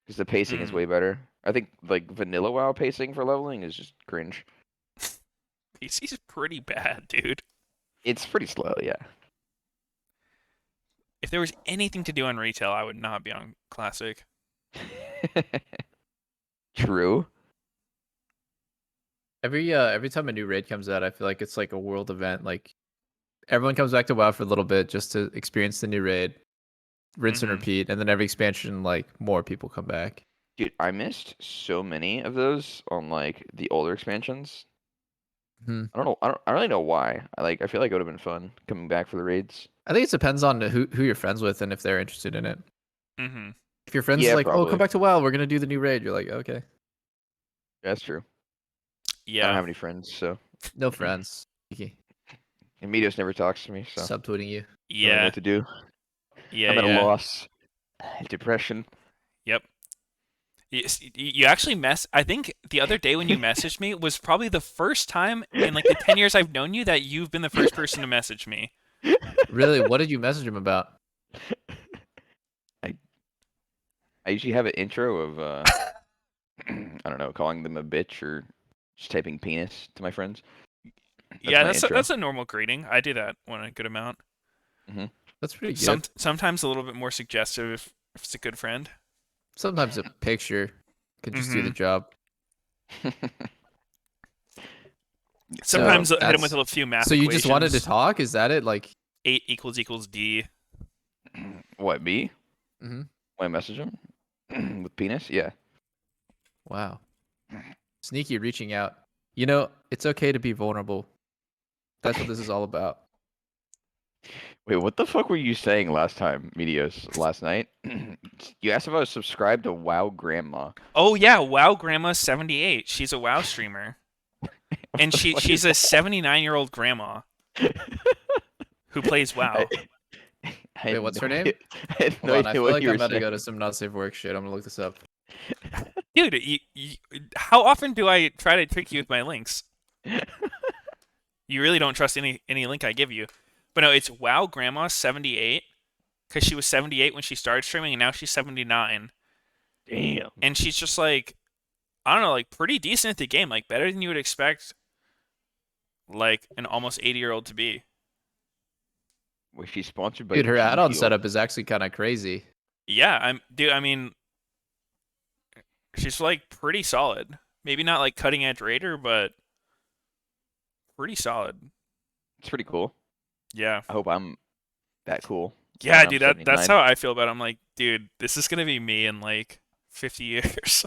Speaker 5: because the pacing is way better. I think like vanilla WoW pacing for leveling is just cringe.
Speaker 1: PC's pretty bad, dude.
Speaker 5: It's pretty slow, yeah.
Speaker 1: If there was anything to do on retail, I would not be on classic.
Speaker 5: True.
Speaker 4: Every time a new raid comes out, I feel like it's like a world event. Like everyone comes back to WoW for a little bit just to experience the new raid, rinse and
Speaker 1: Mhm.
Speaker 4: repeat, and then every expansion, like more people come back.
Speaker 5: Dude, I missed so many of those on like the older expansions.
Speaker 4: Hmm.
Speaker 5: I don't know. I don't really know why. I feel like it would have been fun coming back for the raids.
Speaker 4: I think it depends on who you're friends with and if they're interested in it.
Speaker 1: Mhm.
Speaker 4: If your friends
Speaker 5: Yeah,
Speaker 4: like, oh, come
Speaker 5: probably.
Speaker 4: back to WoW, we're gonna do the new raid, you're like, okay.
Speaker 5: That's true. I don't
Speaker 1: Yeah.
Speaker 5: have any friends, so
Speaker 4: No friends. Okay.
Speaker 5: and Meteos never talks to me, so I
Speaker 4: Subtweeting you.
Speaker 5: don't really know
Speaker 1: Yeah.
Speaker 5: what to do.
Speaker 1: Yeah.
Speaker 5: I'm at a
Speaker 1: Yeah.
Speaker 5: loss. Depression.
Speaker 1: Yep. You actually I think the other day when you messaged me was probably the first time in like the 10 years I've known you that you've been the first person to message me.
Speaker 4: Really? What did you message him about?
Speaker 5: I I usually have an intro of I don't know, calling them a bitch or just typing penis to my friends. That's
Speaker 1: Yeah,
Speaker 5: my intro.
Speaker 1: that's a normal greeting. I do that one a good amount.
Speaker 5: Hmm.
Speaker 4: That's pretty good.
Speaker 1: Sometimes a little bit more suggestive if it's a good friend.
Speaker 4: Sometimes a picture could just do the
Speaker 1: Mhm.
Speaker 4: job. So
Speaker 1: Sometimes I'll hit him with
Speaker 4: that's
Speaker 1: a few math
Speaker 4: so you just wanted to
Speaker 1: equations.
Speaker 4: talk? Is that it? Like,
Speaker 1: 8 equals D.
Speaker 5: What, me?
Speaker 4: hmm
Speaker 5: When I message him? With penis? Yeah.
Speaker 4: wow, sneaky reaching out. You know, it's okay to be vulnerable. That's what this is all about.
Speaker 5: Wait, what the fuck were you saying last time, Meteos, last night? You asked if I was subscribed to WoW Grandma.
Speaker 1: Oh yeah, WoW Grandma 78. She's a WoW streamer.
Speaker 5: What
Speaker 1: And
Speaker 5: the fuck is
Speaker 1: she's a 79-year-old grandma who plays
Speaker 5: I,
Speaker 1: WoW.
Speaker 5: I
Speaker 4: Wait,
Speaker 5: had
Speaker 4: what's
Speaker 5: no
Speaker 4: her name?
Speaker 5: idea. I had
Speaker 4: Hold
Speaker 5: no
Speaker 4: on, I
Speaker 5: idea
Speaker 4: feel
Speaker 5: what
Speaker 4: like
Speaker 5: you
Speaker 4: I'm
Speaker 5: were
Speaker 4: about to
Speaker 5: saying.
Speaker 4: go to some not safe work shit. I'm gonna look this up.
Speaker 1: Dude, how often do I try to trick you with my links? You really don't trust any link I give you. But no, it's WoW Grandma 78 because she was 78 when she started streaming and now she's 79.
Speaker 5: Damn.
Speaker 1: And she's just like, I don't know, like pretty decent at the game, like better than you would expect like an almost 80-year-old to be.
Speaker 5: Was she sponsored by
Speaker 4: Dude, her
Speaker 5: G
Speaker 4: add-on
Speaker 5: Fuel?
Speaker 4: setup is actually kind of crazy.
Speaker 1: Yeah, I mean, she's like pretty solid. Maybe not like cutting edge raider, but pretty solid.
Speaker 5: It's pretty cool.
Speaker 1: Yeah.
Speaker 5: I hope I'm that cool
Speaker 1: Yeah,
Speaker 5: when I'm
Speaker 1: dude, that's
Speaker 5: 79.
Speaker 1: how I feel about it. I'm like, dude, this is gonna be me in like 50 years.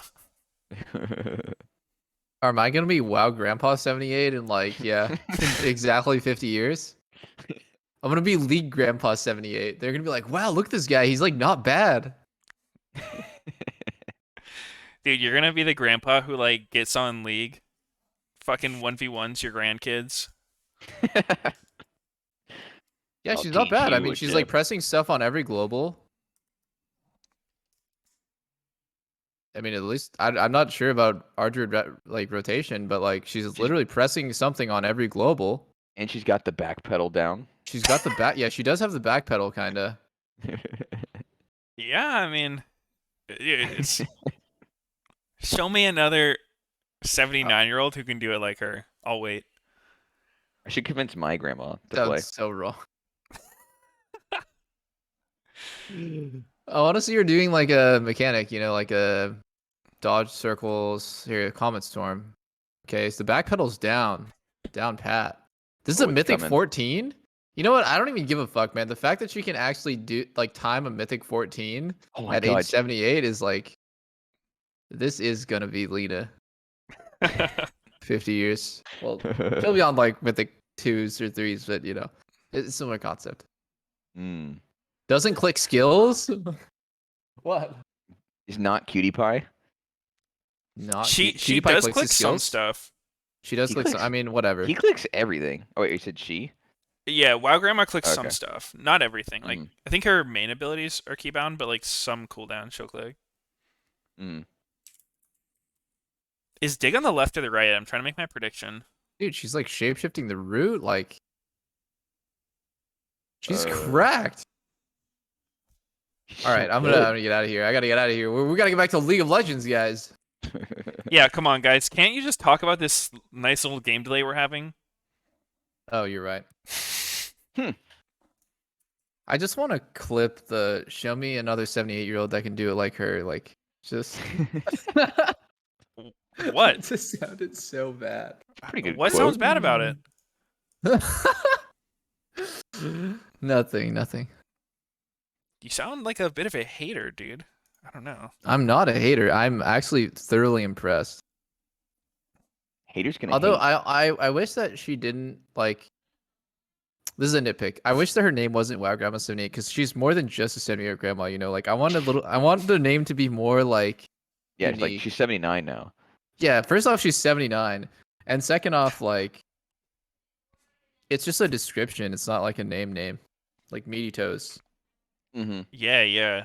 Speaker 4: Or am I gonna be WoW Grandpa 78 in like, yeah, in exactly 50 years? I'm gonna be League Grandpa 78. They're gonna be like, wow, look at this guy. He's like not bad.
Speaker 1: Dude, you're gonna be the grandpa who like gets on League, fucking 1v1s your grandkids.
Speaker 4: Yeah,
Speaker 5: I'll
Speaker 4: she's not
Speaker 5: teach
Speaker 4: bad. I
Speaker 5: you
Speaker 4: mean,
Speaker 5: a
Speaker 4: she's like
Speaker 5: dip.
Speaker 4: pressing stuff on every global. I mean, at least I'm not sure about Ardred like rotation, but like she's
Speaker 5: She's
Speaker 4: literally pressing something on every global.
Speaker 5: and she's got the back pedal down.
Speaker 4: She's got the back. Yeah, she does have the back pedal, kind of.
Speaker 1: Yeah, I mean, it's show me another 79-year-old who can do it like her. I'll wait.
Speaker 5: I should convince my grandma to play.
Speaker 4: Sounds so wrong. Oh, honestly, you're doing like a mechanic, you know, like a dodge circles. Here, Comet Storm. Okay, so the back pedal's down. Down pat. This is
Speaker 5: Oh,
Speaker 4: a
Speaker 5: it's
Speaker 4: Mythic
Speaker 5: coming.
Speaker 4: 14? You know what? I don't even give a fuck, man. The fact that she can actually do like time a Mythic 14
Speaker 5: Oh my
Speaker 4: at age
Speaker 5: god.
Speaker 4: 78 is like this is gonna be Lena 50 years. Well, she'll be on like Mythic 2s or 3s, but you know, it's a similar concept.
Speaker 5: Mm.
Speaker 4: Doesn't click skills? What?
Speaker 5: Is not Cutie Pie.
Speaker 4: Not
Speaker 1: she
Speaker 4: Cutie Pie
Speaker 1: does
Speaker 4: clicks
Speaker 1: click
Speaker 4: his
Speaker 1: some
Speaker 4: skills.
Speaker 1: stuff.
Speaker 4: She does
Speaker 5: He
Speaker 4: click some,
Speaker 5: clicks-
Speaker 4: I mean, whatever.
Speaker 5: He clicks everything. Oh wait, you said she?
Speaker 1: Yeah, WoW Grandma clicks some
Speaker 5: Okay.
Speaker 1: stuff, not everything. Like
Speaker 5: Mm.
Speaker 1: I think her main abilities are keybound, but like some cooldown she'll click.
Speaker 5: Mm.
Speaker 1: Is Dig on the left or the right? I'm trying to make my prediction.
Speaker 4: Dude, she's like shapeshifting the root, like she's
Speaker 5: Uh,
Speaker 4: cracked. All right, I'm gonna get out of here. I gotta get out of here. We gotta get back to League of Legends, guys.
Speaker 1: Yeah, come on, guys. Can't you just talk about this nice little game delay we're having?
Speaker 4: Oh, you're right.
Speaker 5: Hmm.
Speaker 4: I just want to clip the show me another 78-year-old that can do it like her. Like Just
Speaker 1: What?
Speaker 4: it just sounded so bad.
Speaker 5: Pretty good
Speaker 1: What
Speaker 5: quote.
Speaker 1: sounds bad about it?
Speaker 4: Nothing.
Speaker 1: You sound like a bit of a hater, dude. I don't know.
Speaker 4: I'm not a hater. I'm actually thoroughly impressed.
Speaker 5: Haters gonna
Speaker 4: Although
Speaker 5: hate.
Speaker 4: I wish that she didn't like. This is a nitpick. I wish that her name wasn't Wow Grandma 78 because she's more than just a 78 grandma. You know, like I want the name to be more like
Speaker 5: Yeah, it's like
Speaker 4: unique.
Speaker 5: she's 79 now.
Speaker 4: Yeah, first off, she's 79, and second off, like it's just a description. It's not like a name, like Meteos.
Speaker 5: Mm-hmm.
Speaker 1: Yeah.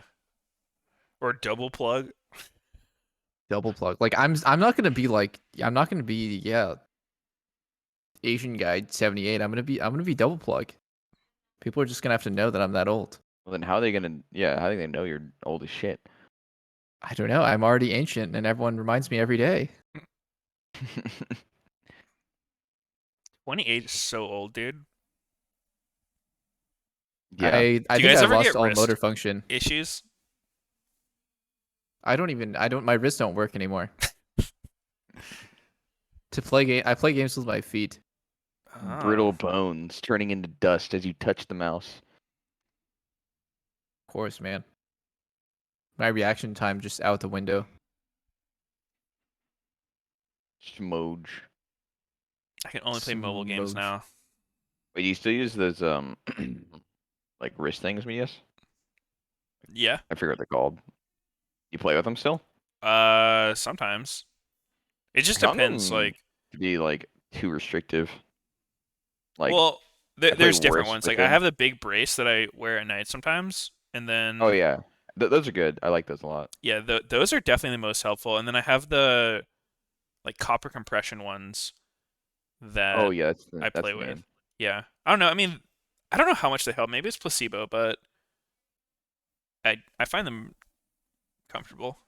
Speaker 1: Or double plug.
Speaker 4: Double plug. Like I'm not gonna be like I'm not gonna be Asian guy 78. I'm gonna be double plug. People are just gonna have to know that I'm that old.
Speaker 5: Well, then how are they gonna? Yeah, how are they gonna know you're old as shit?
Speaker 4: I don't know. I'm already ancient, and everyone reminds me every day.
Speaker 1: 28 is so old, dude.
Speaker 5: Yeah.
Speaker 4: I
Speaker 1: Do you
Speaker 4: think
Speaker 1: guys
Speaker 4: I
Speaker 1: ever
Speaker 4: lost
Speaker 1: get
Speaker 4: all
Speaker 1: wrist
Speaker 4: motor function.
Speaker 1: issues?
Speaker 4: I don't my wrists don't work anymore. To play game I play games with my feet.
Speaker 5: Brittle
Speaker 1: Oh.
Speaker 5: bones turning into dust as you touch the mouse.
Speaker 4: Of course, man. My reaction time just out the window.
Speaker 5: Smooge.
Speaker 1: I can only play mobile games
Speaker 4: Smooch.
Speaker 1: now.
Speaker 5: Wait, do you still use those like wrist things, Meteos?
Speaker 1: Yeah.
Speaker 5: I forget what they're called. You play with them still?
Speaker 1: Sometimes. It just
Speaker 5: I found
Speaker 1: depends.
Speaker 5: them
Speaker 1: Like,
Speaker 5: to be like too restrictive. Like,
Speaker 1: well,
Speaker 5: I play
Speaker 1: there's different
Speaker 5: worse
Speaker 1: ones.
Speaker 5: with
Speaker 1: Like, I
Speaker 5: them.
Speaker 1: have the big brace that I wear at night sometimes, and then
Speaker 5: Oh yeah, those are good. I like those a lot.
Speaker 1: yeah, those are definitely the most helpful. And then I have the like copper compression ones that
Speaker 5: Oh yeah,
Speaker 1: I
Speaker 5: that's
Speaker 1: play
Speaker 5: the
Speaker 1: with.
Speaker 5: name.
Speaker 1: Yeah. I don't know. I mean, I don't know how much they help. Maybe it's placebo, but I find them comfortable.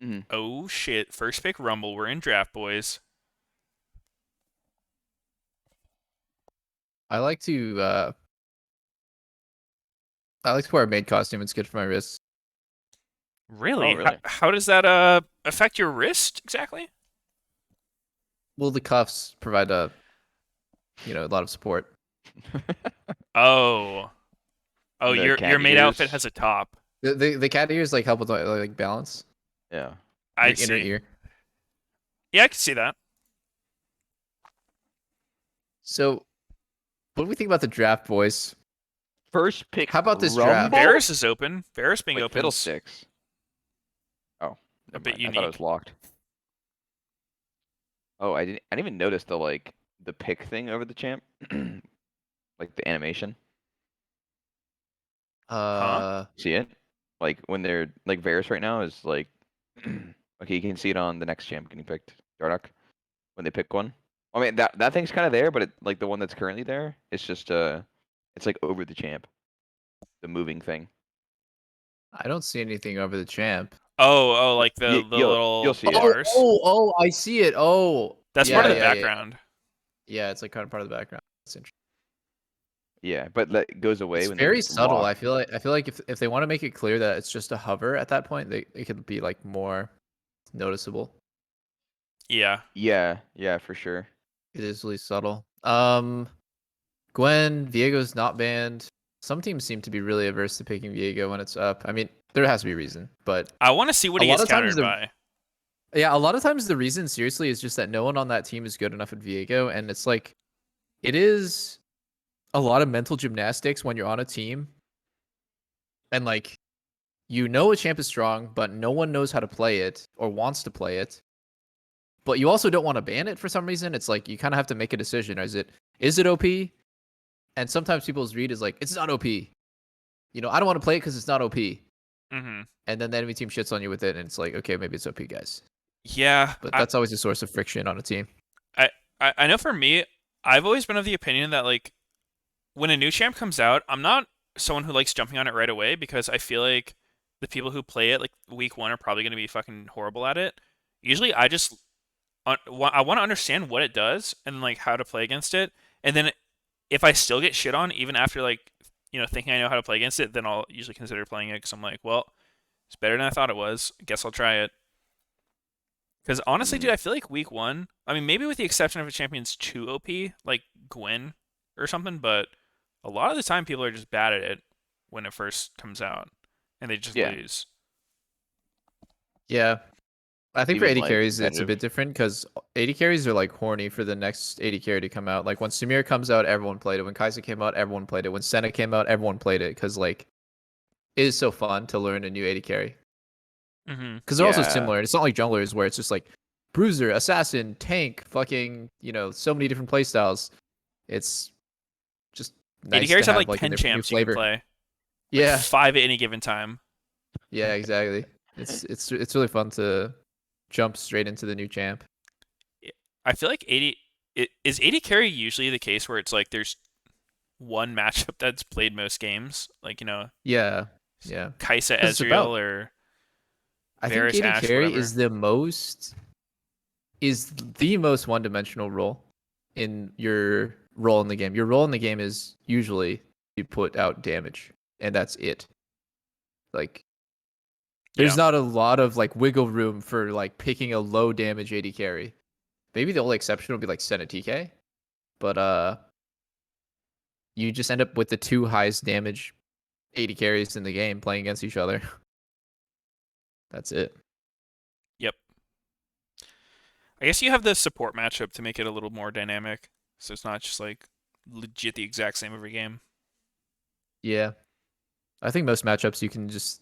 Speaker 5: Mhm.
Speaker 1: Oh shit! First pick Rumble. We're in draft, boys.
Speaker 4: I like to wear a maid costume. It's good for my wrists.
Speaker 1: Really?
Speaker 5: really?
Speaker 1: How does that affect your wrist exactly?
Speaker 4: Well, the cuffs provide a lot of support.
Speaker 1: Oh. Oh,
Speaker 5: And the
Speaker 1: your
Speaker 5: cat
Speaker 1: maid outfit
Speaker 5: ears.
Speaker 1: has a top.
Speaker 4: The cat ears like help with like balance
Speaker 5: Yeah.
Speaker 1: I
Speaker 4: your inner
Speaker 1: see.
Speaker 4: ear.
Speaker 1: Yeah, I can see that.
Speaker 4: So, what do we think about the draft, boys?
Speaker 5: First pick.
Speaker 4: How about this
Speaker 5: Rumble?
Speaker 4: draft?
Speaker 1: Varus is open. Varus being
Speaker 5: Wait,
Speaker 1: open
Speaker 5: Fiddlesticks. Oh,
Speaker 1: a
Speaker 5: never
Speaker 1: bit
Speaker 5: mind. I thought it
Speaker 1: unique.
Speaker 5: was locked. Oh, I didn't even notice the pick thing over the champ, like the animation.
Speaker 1: Huh?
Speaker 5: See it? Like when they're like Varus right now is like, okay, you can see it on the next champ getting picked, Dardoch, when they pick one. I mean that thing's kind of there, but like the one that's currently there, it's just it's like over the champ, the moving thing.
Speaker 4: I don't see anything over the champ.
Speaker 1: Oh, like the
Speaker 5: You'll
Speaker 1: little
Speaker 5: see it.
Speaker 1: bars.
Speaker 4: I see it. Oh,
Speaker 1: That's
Speaker 4: yeah,
Speaker 1: part of the
Speaker 4: yeah,
Speaker 1: background.
Speaker 4: Yeah, it's like kind of part of the background. That's interesting.
Speaker 5: Yeah, but that goes away
Speaker 4: It's
Speaker 5: when
Speaker 4: very
Speaker 5: they
Speaker 4: subtle.
Speaker 5: lock.
Speaker 4: I feel like if they want to make it clear that it's just a hover at that point, it could be like more noticeable.
Speaker 1: Yeah.
Speaker 5: Yeah, for sure.
Speaker 4: It is really subtle. Gwen, Viego's not banned. Some teams seem to be really averse to picking Viego when it's up. I mean, there has to be a reason, but
Speaker 1: I want to see what
Speaker 4: a
Speaker 1: he
Speaker 4: lot
Speaker 1: gets
Speaker 4: of times
Speaker 1: countered by.
Speaker 4: yeah, a lot of times the reason seriously is just that no one on that team is good enough at Viego, and it's like it is a lot of mental gymnastics when you're on a team, and like you know a champ is strong, but no one knows how to play it or wants to play it. But you also don't want to ban it for some reason. It's like you kind of have to make a decision. Is it OP? And sometimes people's read is like, it's not OP. You know, I don't want to play it because it's not OP.
Speaker 1: Mm-hmm.
Speaker 4: And then the enemy team shits on you with it, and it's like, okay, maybe it's OP, guys.
Speaker 1: Yeah.
Speaker 4: But that's always a source of friction on a team.
Speaker 1: I know for me, I've always been of the opinion that like when a new champ comes out, I'm not someone who likes jumping on it right away because I feel like the people who play it like week one are probably going to be fucking horrible at it. Usually, I just I want to understand what it does and like how to play against it, and then if I still get shit on even after like thinking I know how to play against it, then I'll usually consider playing it because I'm like, well, it's better than I thought it was. I guess I'll try it. Because honestly, dude, I feel like week 1, I mean, maybe with the exception of a champion's too OP, like Gwen or something, but a lot of the time people are just bad at it when it first comes out, and they just
Speaker 5: Yeah.
Speaker 1: lose.
Speaker 4: Yeah. I think for
Speaker 5: Even,
Speaker 4: 80
Speaker 5: like,
Speaker 4: carries, it's a
Speaker 5: competitive.
Speaker 4: bit different because 80 carries are like horny for the next 80 carry to come out. Like when Samir comes out, everyone played it. When Kai'Sa came out, everyone played it. When Senna came out, everyone played it because like it is so fun to learn a new 80 carry.
Speaker 1: Mm-hmm.
Speaker 4: Because they're also
Speaker 5: Yeah.
Speaker 4: similar. It's not like junglers where it's just like bruiser, assassin, tank, fucking, so many different playstyles. It's just
Speaker 1: 80
Speaker 4: nice
Speaker 1: carries
Speaker 4: to
Speaker 1: have
Speaker 4: have
Speaker 1: like
Speaker 4: like a
Speaker 1: 10
Speaker 4: different new
Speaker 1: champs you can
Speaker 4: flavor.
Speaker 1: play. Like
Speaker 4: Yeah,
Speaker 1: 5 at any given time.
Speaker 4: yeah, exactly. It's really fun to jump straight into the new champ.
Speaker 1: I feel like is 80 carry usually the case where it's like there's one matchup that's played most games, like
Speaker 4: Yeah, yeah.
Speaker 1: Kai'Sa
Speaker 4: 'Cause it's
Speaker 1: Ezreal
Speaker 4: about-
Speaker 1: or
Speaker 4: I think
Speaker 1: Varus
Speaker 4: 80
Speaker 1: Ashe,
Speaker 4: carry
Speaker 1: whatever.
Speaker 4: is the most one-dimensional role in your role in the game. Your role in the game is usually you put out damage, and that's it. Like there's
Speaker 1: Yeah.
Speaker 4: not a lot of like wiggle room for like picking a low damage 80 carry. Maybe the only exception would be like Senna TK, but you just end up with the two highest damage 80 carries in the game playing against each other. That's it.
Speaker 1: Yep. I guess you have the support matchup to make it a little more dynamic, so it's not just like legit the exact same every game.
Speaker 4: Yeah. I think most matchups you can just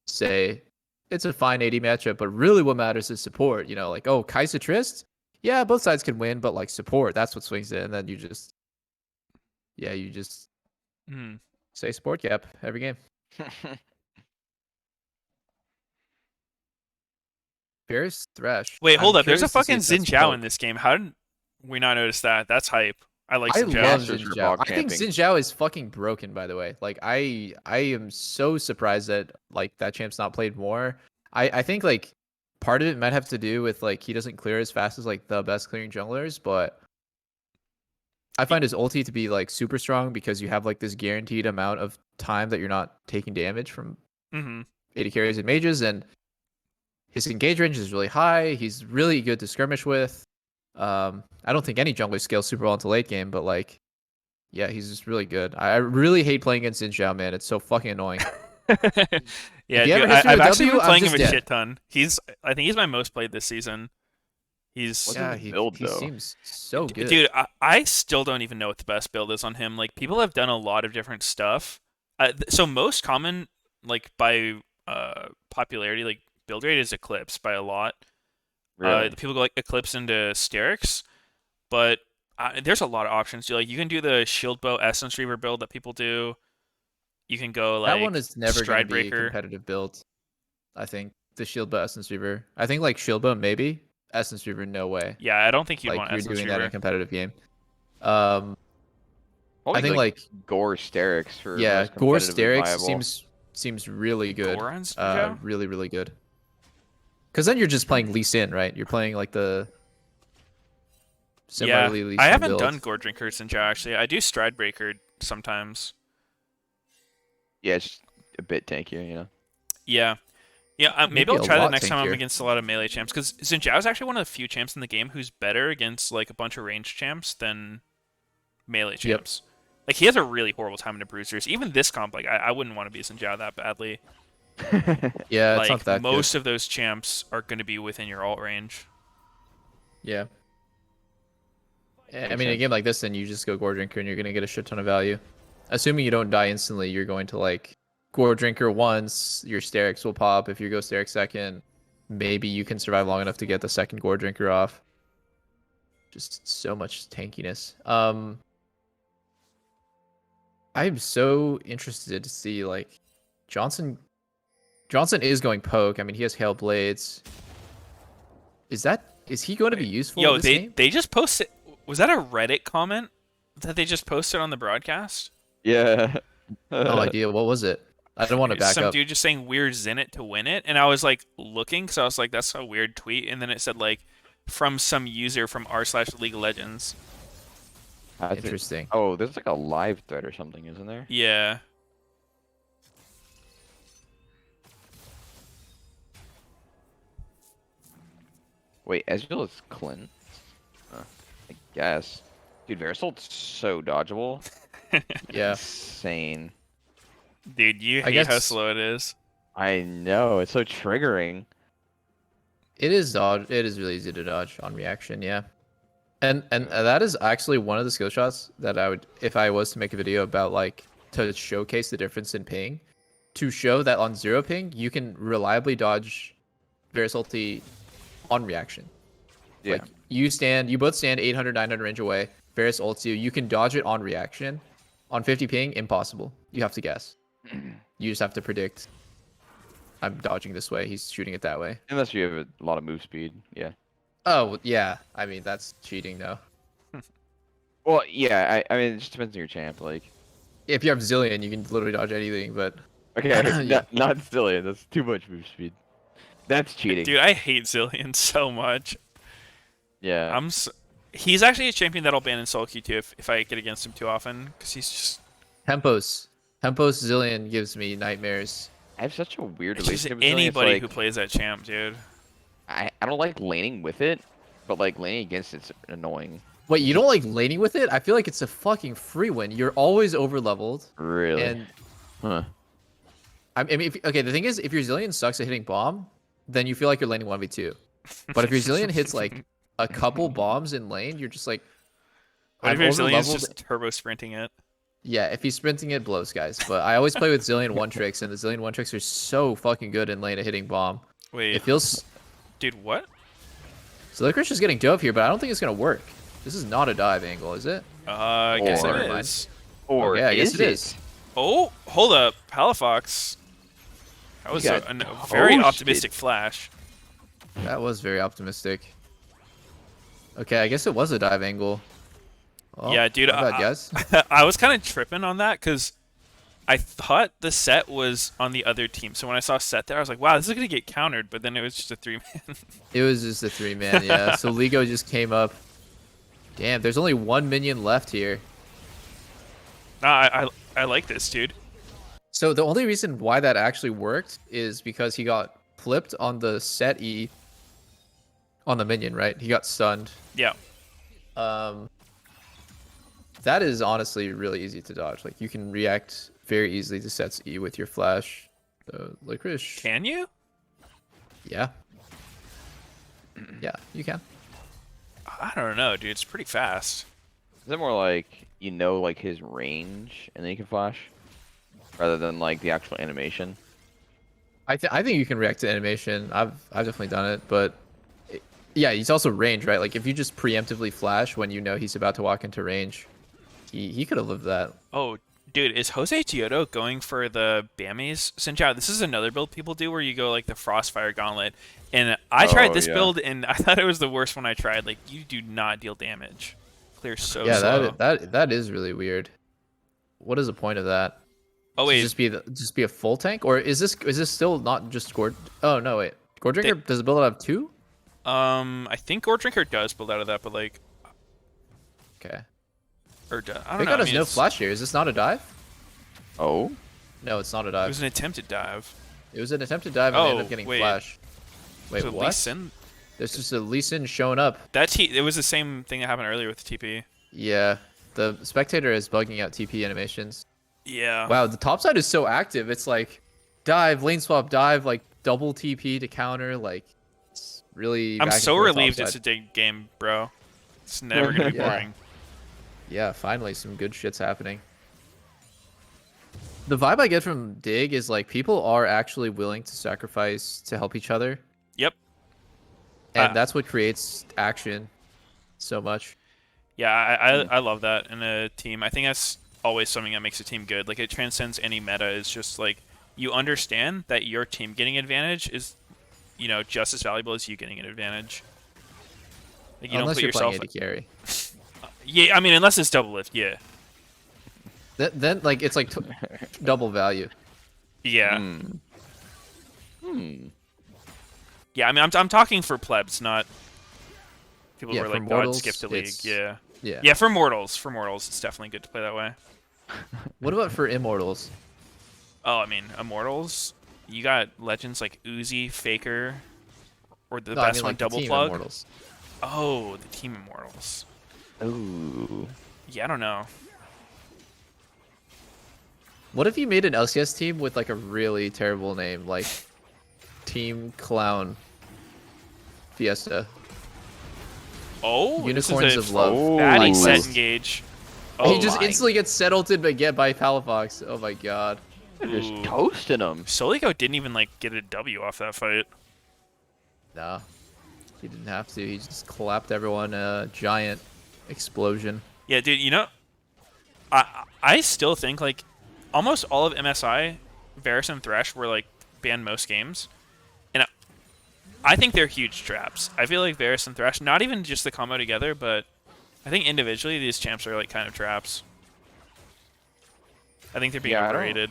Speaker 4: say it's a fine 80 matchup, but really what matters is support. Like, oh, Kai'Sa Trist? Yeah, both sides can win, but like support, that's what swings it. And then you just
Speaker 1: Mm.
Speaker 4: say support cap every game. Fierce Thresh.
Speaker 1: Wait, hold
Speaker 4: I'm
Speaker 1: up. There's a
Speaker 4: curious to see
Speaker 1: fucking
Speaker 4: if that's
Speaker 1: Xin Zhao in
Speaker 4: poke.
Speaker 1: this game. How did we not notice that? That's hype. I like
Speaker 4: I
Speaker 1: Xin Zhao.
Speaker 4: love
Speaker 5: Masters
Speaker 4: Xin
Speaker 5: for
Speaker 4: Zhao.
Speaker 5: bog
Speaker 4: I think
Speaker 5: camping.
Speaker 4: Xin Zhao is fucking broken, by the way. Like I am so surprised that like that champ's not played more. I think like part of it might have to do with like he doesn't clear as fast as like the best clearing junglers, but I find his ulti to be like super strong because you have like this guaranteed amount of time that you're not taking damage from
Speaker 1: Mm-hmm.
Speaker 4: 80 carries and mages, and his engage range is really high. He's really good to skirmish with. I don't think any jungler scales super well into late game, but like, yeah, he's just really good. I really hate playing against Xin Zhao, man. It's so fucking annoying.
Speaker 1: Yeah,
Speaker 4: If you
Speaker 1: dude,
Speaker 4: ever hit me
Speaker 1: I've
Speaker 4: with
Speaker 1: actually
Speaker 4: W,
Speaker 1: been
Speaker 4: I'm
Speaker 1: playing him
Speaker 4: just
Speaker 1: a
Speaker 4: dead.
Speaker 1: shit ton. I think he's my most played this season. He's
Speaker 5: What's
Speaker 4: Yeah,
Speaker 5: his
Speaker 4: he
Speaker 5: build,
Speaker 4: he
Speaker 5: though?
Speaker 4: seems so good.
Speaker 1: dude. I still don't even know what the best build is on him. Like people have done a lot of different stuff. So most common, like by popularity, like build rate is Eclipse by a lot.
Speaker 5: Really?
Speaker 1: People go like Eclipse into Sterix, but there's a lot of options. Like you can do the Shield Bow Essence Reaver build that people do. You can go like
Speaker 4: That one is never going to
Speaker 1: Stride
Speaker 4: be a
Speaker 1: Breaker.
Speaker 4: competitive build. I think the Shield Bow Essence Reaver. I think like Shield Bow maybe. Essence Reaver, no way.
Speaker 1: Yeah, I don't think you'd
Speaker 4: Like
Speaker 1: want
Speaker 4: you're
Speaker 1: Essence
Speaker 4: doing that in a
Speaker 1: Reaver.
Speaker 4: competitive game.
Speaker 5: Probably
Speaker 4: I think like
Speaker 5: Gore Sterix for
Speaker 4: yeah,
Speaker 5: most
Speaker 4: Gore
Speaker 5: competitively
Speaker 4: Sterix
Speaker 5: viable.
Speaker 4: seems really good.
Speaker 1: Gore on Zhao?
Speaker 4: Really really good. Because then you're just playing Lee Sin, right? You're playing like the
Speaker 1: Yeah,
Speaker 4: similarly Lee
Speaker 1: I
Speaker 4: Sin
Speaker 1: haven't
Speaker 4: build.
Speaker 1: done Gore Drinkers in Jow actually. I do Stride Breaker sometimes.
Speaker 5: Yeah, it's just a bit tankier.
Speaker 1: Yeah. Yeah, maybe
Speaker 4: Maybe
Speaker 1: I'll
Speaker 4: a
Speaker 1: try that
Speaker 4: lot
Speaker 1: next time I'm
Speaker 4: tankier.
Speaker 1: against a lot of melee champs, because Xin Zhao is actually one of the few champs in the game who's better against like a bunch of ranged champs than melee champs. Like he has a really horrible time into bruisers. Even this comp, like I wouldn't want to be Xin Zhao that badly.
Speaker 4: Yeah, it's
Speaker 1: Like
Speaker 4: not that
Speaker 1: most
Speaker 4: good.
Speaker 1: of those champs are going to be within your alt range.
Speaker 4: Yeah. I
Speaker 5: Makes
Speaker 4: mean, in a
Speaker 5: sense.
Speaker 4: game like this, then you just go Gore Drinker and you're gonna get a shit ton of value. Assuming you don't die instantly, you're going to like Gore Drinker once, your Sterix will pop. If you go Sterix second, maybe you can survive long enough to get the second Gore Drinker off. Just so much tankiness. I'm so interested to see like Johnson is going poke. I mean, he has Hail Blades. Is he going to be useful in
Speaker 1: Yo,
Speaker 4: this game?
Speaker 1: they just posted. Was that a Reddit comment that they just posted on the broadcast?
Speaker 5: Yeah.
Speaker 4: No idea. What was it? I don't want to back
Speaker 1: Some
Speaker 4: up.
Speaker 1: dude just saying we're Zen it to win it, and I was like looking, because I was like, that's a weird tweet, and then it said like from some user from r/League of Legends.
Speaker 5: I think-
Speaker 4: Interesting.
Speaker 5: Oh, there's like a live thread or something, isn't there?
Speaker 1: Yeah.
Speaker 5: Wait, Ezreal is Clint? I guess. Dude, Verisalt's so dodgeable.
Speaker 4: Yeah.
Speaker 5: Insane.
Speaker 1: Dude, you
Speaker 4: I
Speaker 1: hate how
Speaker 4: guess-
Speaker 1: slow it is.
Speaker 5: I know, it's so triggering.
Speaker 4: It is dodge. It is really easy to dodge on reaction. Yeah. And that is actually one of the skill shots that I would, if I was to make a video about like to showcase the difference in ping, to show that on 0 ping you can reliably dodge Varus ulti on reaction.
Speaker 5: Yeah.
Speaker 4: Like you both stand 800, 900 range away. Varus ults you. You can dodge it on reaction. On 50 ping, impossible. You have to guess. You just have to predict. I'm dodging this way. He's shooting it that way.
Speaker 5: Unless you have a lot of move speed, yeah.
Speaker 4: Oh yeah. I mean that's cheating though.
Speaker 5: Well, yeah, I mean, it just depends on your champ, like.
Speaker 4: If you have Zillion, you can literally dodge anything. But
Speaker 5: Okay,
Speaker 4: Yeah.
Speaker 5: not silly, that's too much move speed. That's cheating.
Speaker 1: Dude, I hate Zillion so much.
Speaker 5: Yeah.
Speaker 1: He's actually a champion that'll ban in solo queue too if I get against him too often, because he's just
Speaker 4: Tempos Zillion gives me nightmares.
Speaker 5: I have such a weird
Speaker 1: it's just
Speaker 5: relationship with Zillion, it's
Speaker 1: anybody
Speaker 5: like,
Speaker 1: who plays that champ, dude.
Speaker 5: I don't like laning with it, but like laning against it's annoying.
Speaker 4: Wait, you don't like laning with it? I feel like it's a fucking free win. You're always over leveled.
Speaker 5: Really?
Speaker 4: And
Speaker 5: Huh.
Speaker 4: I mean, okay, the thing is, if your Zillion sucks at hitting bomb, then you feel like you're laning 1v2. But if your Zillion hits like a couple bombs in lane, you're just like,
Speaker 1: What if
Speaker 4: I'm
Speaker 1: your Zillion's
Speaker 4: over-leveled.
Speaker 1: just turbo sprinting it?
Speaker 4: Yeah, if he's sprinting, it blows, guys. But I always play with Zillion one tricks, and the Zillion one tricks are so fucking good in lane at hitting bomb.
Speaker 1: Wait,
Speaker 4: It feels.
Speaker 1: dude, what?
Speaker 4: So Licorice is getting dove here, but I don't think it's gonna work. This is not a dive angle, is it?
Speaker 1: I guess
Speaker 5: Or-
Speaker 1: it is.
Speaker 5: Or
Speaker 4: Okay, I guess
Speaker 5: is
Speaker 4: it is.
Speaker 1: Oh, hold up, Palafox. That was
Speaker 5: got
Speaker 1: a very
Speaker 5: toasted.
Speaker 1: optimistic flash.
Speaker 4: That was very optimistic. Okay, I guess it was a dive angle. Well,
Speaker 1: Yeah, dude,
Speaker 4: not bad, guys.
Speaker 1: I was kind of tripping on that because I thought the set was on the other team. So when I saw set there, I was like, wow, this is going to get countered. But then it was just a 3-man.
Speaker 4: It was just a 3-man, yeah. So Ligo just came up. Damn, there's only 1 minion left here.
Speaker 1: Nah, I like this, dude.
Speaker 4: So the only reason why that actually worked is because he got flipped on the set E on the minion, right? He got stunned.
Speaker 1: Yeah.
Speaker 4: That is honestly really easy to dodge. Like you can react very easily to sets E with your flash. So Licorice.
Speaker 1: Can you?
Speaker 4: Yeah. Yeah, you can.
Speaker 1: I don't know, dude. It's pretty fast.
Speaker 5: Is it more like you know like his range and then you can flash? Rather than like the actual animation?
Speaker 4: I think you can react to animation. I've definitely done it, but yeah, he's also range, right? Like if you just preemptively flash when you know he's about to walk into range, he could have lived that.
Speaker 1: Oh, dude, is Jose Giotto going for the Bammies? Sinjao, this is another build people do where you go like the Frostfire Gauntlet. And I tried this
Speaker 5: yeah.
Speaker 1: build and I thought it was the worst one I tried. Like, you do not deal damage. Clear so
Speaker 4: Yeah,
Speaker 1: slow.
Speaker 4: that is really weird. What is the point of that?
Speaker 1: Oh,
Speaker 4: To
Speaker 1: wait.
Speaker 4: just be a full tank, or is this still not just Gord? Oh no, wait. Gore Drinker does the build have 2?
Speaker 1: I think Gore Drinker does build out of that, but like,
Speaker 4: Okay.
Speaker 1: or I don't
Speaker 4: Big
Speaker 1: know.
Speaker 4: God
Speaker 1: I
Speaker 4: has
Speaker 1: mean,
Speaker 4: no
Speaker 1: it's-
Speaker 4: flash here. Is this not a dive?
Speaker 5: Oh?
Speaker 4: No, it's not a
Speaker 1: It
Speaker 4: dive.
Speaker 1: was an attempted dive.
Speaker 4: It was an attempted dive and they ended
Speaker 1: Oh,
Speaker 4: up getting
Speaker 1: wait.
Speaker 4: flash. Wait,
Speaker 1: So
Speaker 4: what?
Speaker 1: Lee Sin,
Speaker 4: There's just a Lee Sin showing up.
Speaker 1: it was the same thing that happened earlier with the TP.
Speaker 4: Yeah, the spectator is bugging out TP animations.
Speaker 1: Yeah.
Speaker 4: Wow, the top side is so active. It's like dive, lane swap, dive, like double TP to counter. Like it's really.
Speaker 1: I'm
Speaker 4: back and
Speaker 1: so
Speaker 4: forth
Speaker 1: relieved
Speaker 4: top
Speaker 1: it's a
Speaker 4: side.
Speaker 1: big game, bro. It's never gonna be
Speaker 4: Yeah.
Speaker 1: boring.
Speaker 4: Yeah, finally some good shit's happening. The vibe I get from Dig is like people are actually willing to sacrifice to help each other,
Speaker 1: Yep.
Speaker 4: and that's what creates action so much.
Speaker 1: Yeah, I love that in a team. I think that's always something that makes a team good. Like, it transcends any meta. It's just like you understand that your team getting advantage is, just as valuable as you getting an advantage. Like, you
Speaker 4: Unless
Speaker 1: don't
Speaker 4: you're
Speaker 1: put
Speaker 4: playing
Speaker 1: yourself.
Speaker 4: AD carry.
Speaker 1: Yeah, I mean, unless it's double lift. Yeah.
Speaker 4: Then like it's like double value.
Speaker 1: Yeah.
Speaker 5: Hmm.
Speaker 1: Yeah. I mean, I'm talking for plebs, not people
Speaker 4: Yeah,
Speaker 1: who are
Speaker 4: for
Speaker 1: like
Speaker 4: mortals,
Speaker 1: God skipped a league.
Speaker 4: it's-
Speaker 1: Yeah.
Speaker 4: Yeah.
Speaker 1: Yeah, for mortals, it's definitely good to play that way.
Speaker 4: What about for immortals?
Speaker 1: Oh, I mean, immortals. You got legends like Uzi, Faker, or the
Speaker 4: No, I
Speaker 1: best
Speaker 4: mean
Speaker 1: one,
Speaker 4: like the
Speaker 1: Double
Speaker 4: team
Speaker 1: Plug.
Speaker 4: immortals.
Speaker 1: Oh, the team immortals.
Speaker 5: Ooh.
Speaker 1: Yeah, I don't know.
Speaker 4: What if you made an LCS team with like a really terrible name, like Team Clown Fiesta?
Speaker 1: Oh,
Speaker 4: Unicorns
Speaker 1: this is
Speaker 4: of
Speaker 1: a
Speaker 4: Love.
Speaker 1: fatty set
Speaker 4: Quest.
Speaker 1: engage.
Speaker 4: He
Speaker 1: Oh,
Speaker 4: just instantly gets settled again by Palafox. Oh my god.
Speaker 5: They're just
Speaker 1: Ooh.
Speaker 5: toasting them.
Speaker 1: Soligo didn't even like get a W off that fight.
Speaker 4: No. He didn't have to. He just clapped everyone a giant explosion.
Speaker 1: Yeah, dude. You know, I still think like almost all of MSI, Varus and Thresh were like banned most games, and I think they're huge traps. I feel like Varus and Thresh, not even just the combo together, but I think individually these champs are like kind of traps. I think they're being overrated.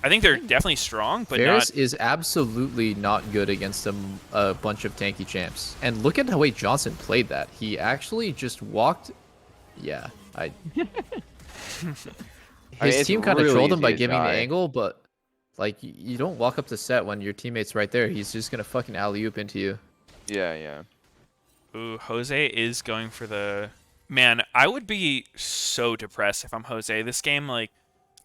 Speaker 1: I think they're definitely strong, but
Speaker 4: Varus
Speaker 1: not.
Speaker 4: is absolutely not good against a bunch of tanky champs. And look at the way Johnson played that. He actually just walked. Yeah,
Speaker 5: I mean,
Speaker 4: his
Speaker 5: it's
Speaker 4: team kind of
Speaker 5: really
Speaker 4: trolled him by
Speaker 5: easy to
Speaker 4: giving the
Speaker 5: die.
Speaker 4: angle, but like you don't walk up to set when your teammate's right there. He's just gonna fucking alley-oop into you.
Speaker 5: Yeah, yeah.
Speaker 1: Ooh, Jose is going for the. Man, I would be so depressed if I'm Jose. This game, like,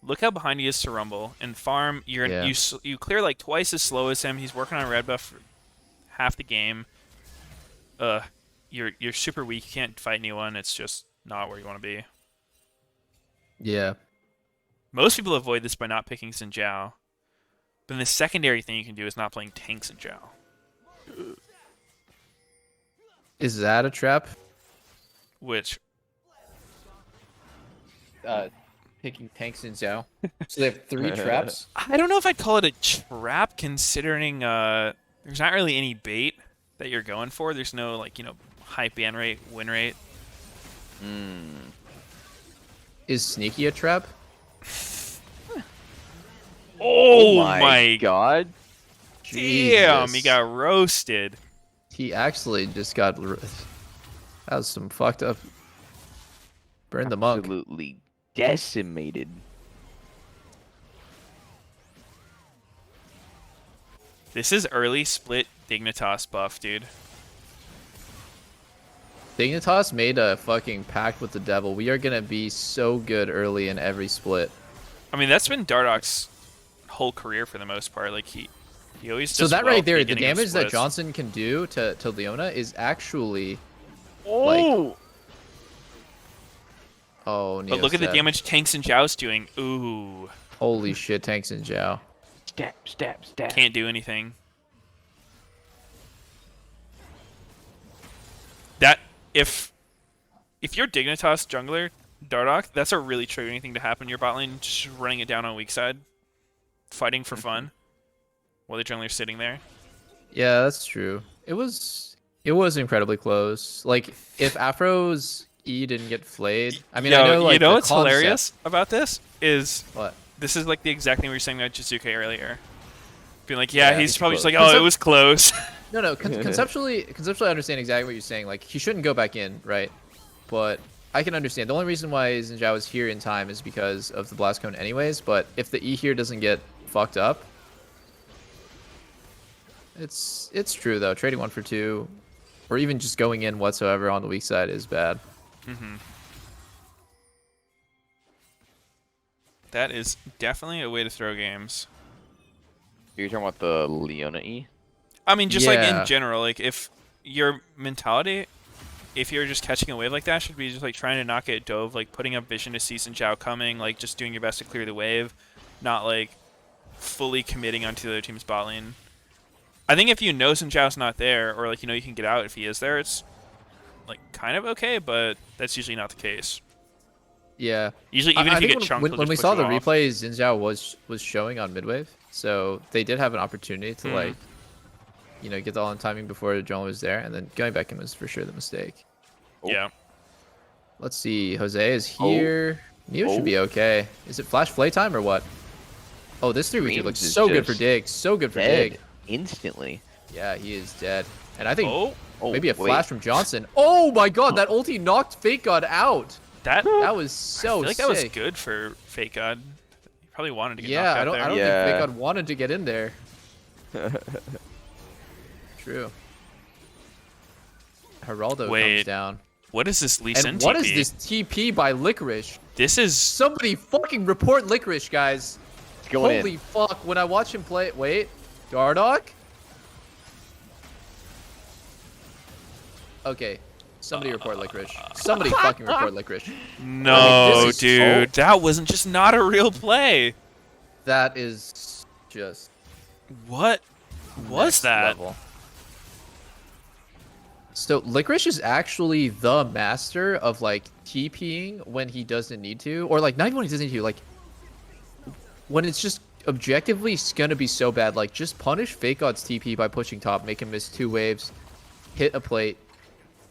Speaker 1: look how behind he is to Rumble. And farm, you clear like twice as slow as him. He's working on red buff for half the game. You're super weak. You can't fight anyone. It's just not where you want to be.
Speaker 4: Yeah.
Speaker 1: Most people avoid this by not picking Xin Zhao. But then the secondary thing you can do is not playing tank Xin Zhao.
Speaker 4: Is that a trap?
Speaker 1: Which,
Speaker 4: Picking tanks in Zhao. So they have 3 traps?
Speaker 1: I don't know if I'd call it a trap, considering there's not really any bait that you're going for. There's no, like, high ban rate, win rate.
Speaker 4: Is Sneaky a trap?
Speaker 1: Oh
Speaker 5: my god.
Speaker 1: Damn, he
Speaker 4: Jesus.
Speaker 1: got roasted.
Speaker 4: He actually just got. That was some fucked up. Burn the monk.
Speaker 5: Absolutely decimated.
Speaker 1: This is early split Dignitas buff, dude.
Speaker 4: Dignitas made a fucking pact with the devil. We are gonna be so good early in every split.
Speaker 1: I mean, that's been Dardoch's whole career for the most part. Like, he always
Speaker 4: So
Speaker 1: does
Speaker 4: that
Speaker 1: well
Speaker 4: right
Speaker 1: at
Speaker 4: there, the
Speaker 1: beginning of
Speaker 4: damage that
Speaker 1: splits.
Speaker 4: Johnson can do to Leona is actually
Speaker 5: Oh!
Speaker 4: like. Oh,
Speaker 1: But look at the
Speaker 4: Neostat.
Speaker 1: damage Tanks and Zhao's doing. Ooh.
Speaker 4: Holy shit, tanks and Zhao.
Speaker 5: Stab, stab, stab.
Speaker 1: Can't do anything. That if you're Dignitas jungler, Dardoch, that's a really triggering thing to happen in your bot lane, just running it down on weak side. Fighting for fun. While the jungler's sitting there.
Speaker 4: Yeah, that's true. It was incredibly close. Like if Afro's E didn't get flayed. I mean, I know like
Speaker 1: you know
Speaker 4: the
Speaker 1: what's
Speaker 4: concept-
Speaker 1: hilarious about this is
Speaker 4: What?
Speaker 1: this is like the exact thing we were saying about Jizuke earlier. Being like, yeah,
Speaker 4: Yeah,
Speaker 1: he's
Speaker 4: it's
Speaker 1: probably just
Speaker 4: close.
Speaker 1: like, oh, it was close.
Speaker 4: No, conceptually, I understand exactly what you're saying. Like, he shouldn't go back in, right? But I can understand. The only reason why Xin Zhao is here in time is because of the Blast Cone anyways, but if the E here doesn't get fucked up, it's true, though. Trading 1 for 2, or even just going in whatsoever on the weak side is bad.
Speaker 1: That is definitely a way to throw games.
Speaker 5: You're talking about the Leona E?
Speaker 1: I mean, just like
Speaker 4: Yeah.
Speaker 1: in general, like if your mentality, if you're just catching a wave like that, should be just like trying to not get dove, like putting up vision to see Xin Zhao coming, like just doing your best to clear the wave, not like fully committing onto the other team's bot lane. I think if you know Xin Zhao's not there, or like you can get out if he is there, it's like kind of okay, but that's usually not the case.
Speaker 4: Yeah.
Speaker 1: Usually, even if you
Speaker 4: think
Speaker 1: get chunked,
Speaker 4: when
Speaker 1: he'll
Speaker 4: we
Speaker 1: just
Speaker 4: saw
Speaker 1: push
Speaker 4: the
Speaker 1: you off.
Speaker 4: replay, Xin Zhao was showing on midwave, so they did have an opportunity to like, get the all-in timing before the drone was there, and then going back in was for sure the mistake.
Speaker 1: Yeah.
Speaker 4: Let's see, Jose is here. Neo should be okay. Is it flash play time or what? Oh, this 3v2 looks
Speaker 5: Memes is
Speaker 4: so good for
Speaker 5: just
Speaker 4: Dig. So good for
Speaker 5: Dead
Speaker 4: Dig.
Speaker 5: instantly.
Speaker 4: Yeah, he is dead. And I think
Speaker 5: Oh,
Speaker 4: maybe a
Speaker 5: wait.
Speaker 4: flash from Johnson. Oh my god, that ulti knocked Fake God out.
Speaker 1: That
Speaker 4: That was so
Speaker 1: I feel like that was
Speaker 4: sick.
Speaker 1: good for Fake God. He probably wanted to get
Speaker 4: Yeah,
Speaker 1: knocked
Speaker 4: I
Speaker 1: out
Speaker 4: don't
Speaker 1: there.
Speaker 4: I don't
Speaker 5: Yeah.
Speaker 4: think Fake God wanted to get in there. True. Geraldo
Speaker 1: Wait.
Speaker 4: comes down.
Speaker 1: What is this Lee Sin
Speaker 4: And what
Speaker 1: TP?
Speaker 4: is this TP by Licorice?
Speaker 1: This is
Speaker 4: Somebody fucking report Licorice, guys.
Speaker 5: It's going
Speaker 4: Holy
Speaker 5: in.
Speaker 4: fuck, when I watch him play... Wait. Dardock? Okay. Somebody report Licorice. Somebody fucking report Licorice.
Speaker 1: no,
Speaker 4: This is-
Speaker 1: dude. That wasn't just not a real play.
Speaker 4: That is just...
Speaker 1: What was
Speaker 4: next
Speaker 1: that?
Speaker 4: level. So Licorice is actually the master of like TPing when he doesn't need to, or like not even when he doesn't need to, like when it's just objectively gonna be so bad. Like just punish Fake God's TP by pushing top, make him miss 2 waves, hit a plate,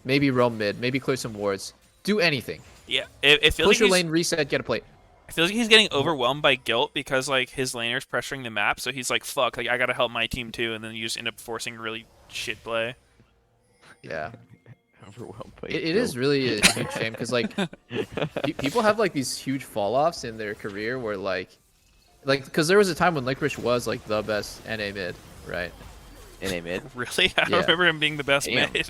Speaker 4: maybe roam mid, maybe clear some wards, do anything.
Speaker 1: Yeah, it feels
Speaker 4: Push
Speaker 1: like
Speaker 4: your
Speaker 1: he's,
Speaker 4: lane, reset, get a plate.
Speaker 1: I feel like he's getting overwhelmed by guilt because like his laner's pressuring the map, so he's like, "Fuck, like I gotta help my team too," and then you just end up forcing really shit play.
Speaker 4: Yeah.
Speaker 5: Overwhelmed by
Speaker 4: It is
Speaker 5: guilt.
Speaker 4: really a huge shame because like people have like these huge fall offs in their career where like because there was a time when Licorice was like the best NA mid, right?
Speaker 5: NA mid.
Speaker 1: Really, I don't
Speaker 4: Yeah.
Speaker 1: remember him being the best
Speaker 5: Damn.
Speaker 1: mid.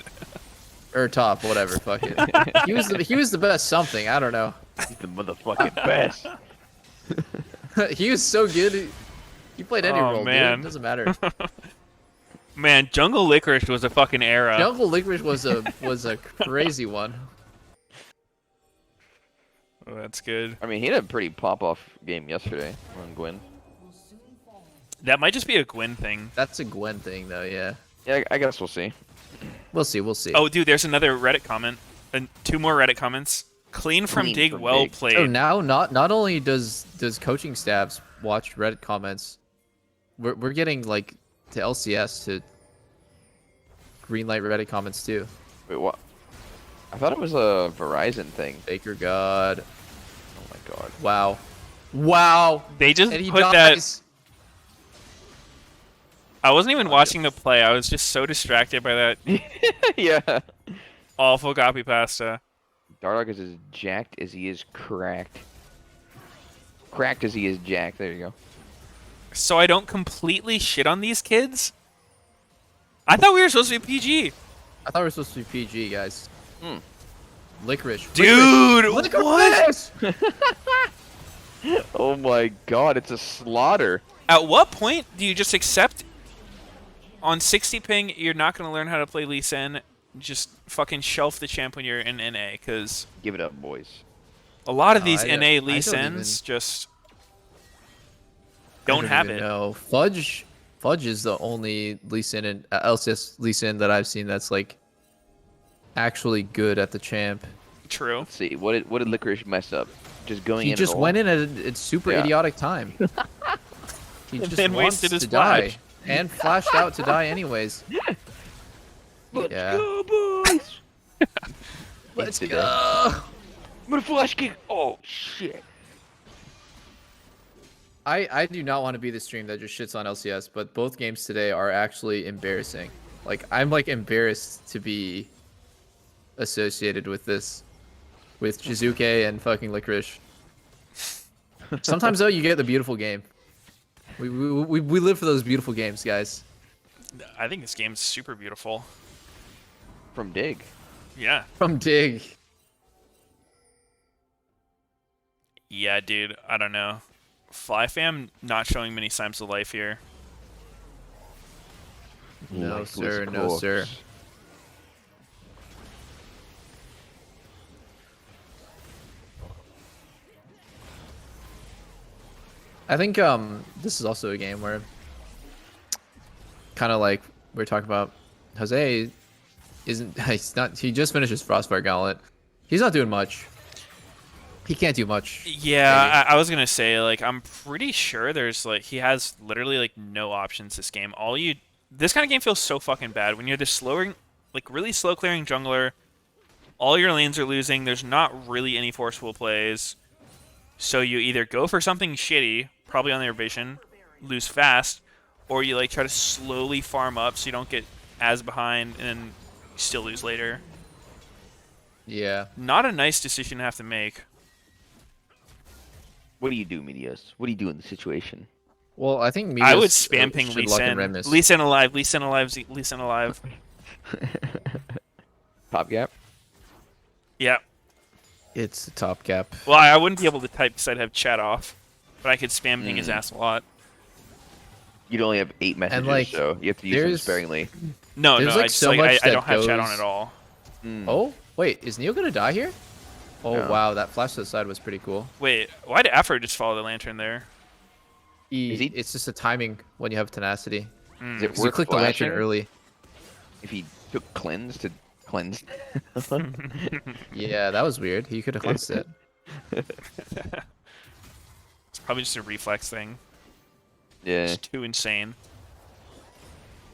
Speaker 4: Or top, whatever, fuck it. He was the best something, I don't know.
Speaker 5: He's the motherfucking best.
Speaker 4: He was so good. He played any
Speaker 1: Oh,
Speaker 4: role,
Speaker 1: man.
Speaker 4: dude. It doesn't matter.
Speaker 1: Man, Jungle Licorice was a fucking era.
Speaker 4: Jungle Licorice was a crazy one.
Speaker 1: Oh, that's good.
Speaker 5: I mean, he had a pretty pop-off game yesterday on Gwyn.
Speaker 1: That might just be a Gwyn thing.
Speaker 4: That's a Gwen thing though, yeah.
Speaker 5: Yeah, I guess we'll see.
Speaker 4: We'll see, we'll see.
Speaker 1: Oh, dude, there's another Reddit comment. And 2 more Reddit comments. Clean from
Speaker 5: Clean
Speaker 1: Dig,
Speaker 5: from
Speaker 1: well
Speaker 5: Dig.
Speaker 1: played.
Speaker 4: So now not only does coaching staffs watch Reddit comments, we're getting like to LCS to greenlight Reddit comments too.
Speaker 5: Wait, what? I thought it was a Verizon thing.
Speaker 4: Baker God.
Speaker 5: Oh my god.
Speaker 4: Wow. Wow.
Speaker 1: They just
Speaker 4: And he
Speaker 1: put that.
Speaker 4: dies.
Speaker 1: I wasn't even watching the play. I was just so distracted by that
Speaker 5: Yeah.
Speaker 1: awful copy pasta.
Speaker 5: Dardock is as jacked as he is cracked. Cracked as he is jacked. There you go.
Speaker 1: So I don't completely shit on these kids? I thought we were supposed to be PG.
Speaker 4: I thought we were supposed to be PG, guys.
Speaker 5: Hmm.
Speaker 4: Licorice.
Speaker 1: Dude,
Speaker 4: Licorice!
Speaker 5: Oh my god, it's a slaughter.
Speaker 1: At what point do you just accept on 60 ping you're not going to learn how to play Lee Sin? Just fucking shelf the champ when you're in NA, because
Speaker 5: Give it up, boys.
Speaker 1: a lot of
Speaker 4: No,
Speaker 1: these
Speaker 4: I don't-
Speaker 1: NA
Speaker 4: I
Speaker 1: Lee
Speaker 4: don't
Speaker 1: Sins
Speaker 4: even-
Speaker 1: just
Speaker 4: I
Speaker 1: don't have
Speaker 4: even
Speaker 1: it.
Speaker 4: know. Fudge is the only Lee Sin and LCS Lee Sin that I've seen that's like actually good at the champ.
Speaker 1: True.
Speaker 5: Let's see. What did Licorice mess up? Just going
Speaker 4: He
Speaker 5: in.
Speaker 4: just
Speaker 5: at all?
Speaker 4: went in at a super
Speaker 5: Yeah.
Speaker 4: idiotic time. He just
Speaker 1: then
Speaker 4: wants
Speaker 1: wasted his
Speaker 4: to die
Speaker 1: flash.
Speaker 4: and flashed out to die anyways. Yeah.
Speaker 5: Go, boys.
Speaker 4: Let's
Speaker 5: Today.
Speaker 4: go.
Speaker 5: I'm gonna flash kick. Oh shit.
Speaker 4: I do not want to be the stream that just shits on LCS, but both games today are actually embarrassing. Like I'm like embarrassed to be associated with this, with Shizuke and fucking Licorice. Sometimes though, you get the beautiful game. We live for those beautiful games, guys.
Speaker 1: I think this game's super beautiful.
Speaker 5: From Dig.
Speaker 1: Yeah.
Speaker 4: From Dig.
Speaker 1: Yeah, dude. I don't know. FlyFam not showing many signs of life here.
Speaker 4: No,
Speaker 5: Lifeless
Speaker 4: sir. No, sir.
Speaker 5: corpse.
Speaker 4: I think this is also a game where kind of like we're talking about Jose he just finished his Frostfire Gauntlet. He's not doing much. He can't do much.
Speaker 1: Yeah, I was gonna say, like, I'm pretty sure there's like he has literally like no options this game. This kind of game feels so fucking bad when you're this slowing, like really slow clearing jungler. All your lanes are losing. There's not really any forceful plays, so you either go for something shitty, probably on their vision, lose fast, or you like try to slowly farm up so you don't get as behind and then still lose later.
Speaker 4: Yeah.
Speaker 1: Not a nice decision to have to make.
Speaker 5: What do you do, Meteos? What do you do in the situation?
Speaker 4: Well, I think
Speaker 1: I would
Speaker 4: Meteos
Speaker 1: spam ping
Speaker 4: should
Speaker 1: Lee
Speaker 4: lock in
Speaker 1: Sin.
Speaker 4: Remus.
Speaker 1: Lee Sin alive, Lee Sin alive, Lee Sin alive.
Speaker 5: Top gap.
Speaker 1: Yeah.
Speaker 4: It's a top gap.
Speaker 1: Well, I wouldn't be able to type because I'd have chat off, but I could spam ping his ass a lot.
Speaker 5: You'd only have 8 messages,
Speaker 4: like,
Speaker 5: so you have to use them
Speaker 4: there's-
Speaker 5: sparingly.
Speaker 1: No,
Speaker 4: There's,
Speaker 1: no,
Speaker 4: like,
Speaker 1: I just
Speaker 4: so
Speaker 1: like
Speaker 4: much
Speaker 1: I don't
Speaker 4: that
Speaker 1: have chat on
Speaker 4: goes-
Speaker 1: at all.
Speaker 4: Oh, wait, is Neo gonna die here? Oh
Speaker 5: No.
Speaker 4: wow, that flash to the side was pretty cool.
Speaker 1: Wait, why did Afro just follow the lantern there?
Speaker 5: Is he-
Speaker 4: It's just a timing when you have tenacity.
Speaker 5: Is it
Speaker 4: 'Cause you
Speaker 5: worth
Speaker 4: click the lantern
Speaker 5: flashing
Speaker 4: early.
Speaker 5: if he took cleanse to cleanse?
Speaker 4: Yeah, that was weird. He could have cleansed it.
Speaker 1: It's probably just a reflex thing.
Speaker 5: Yeah.
Speaker 1: It's too insane.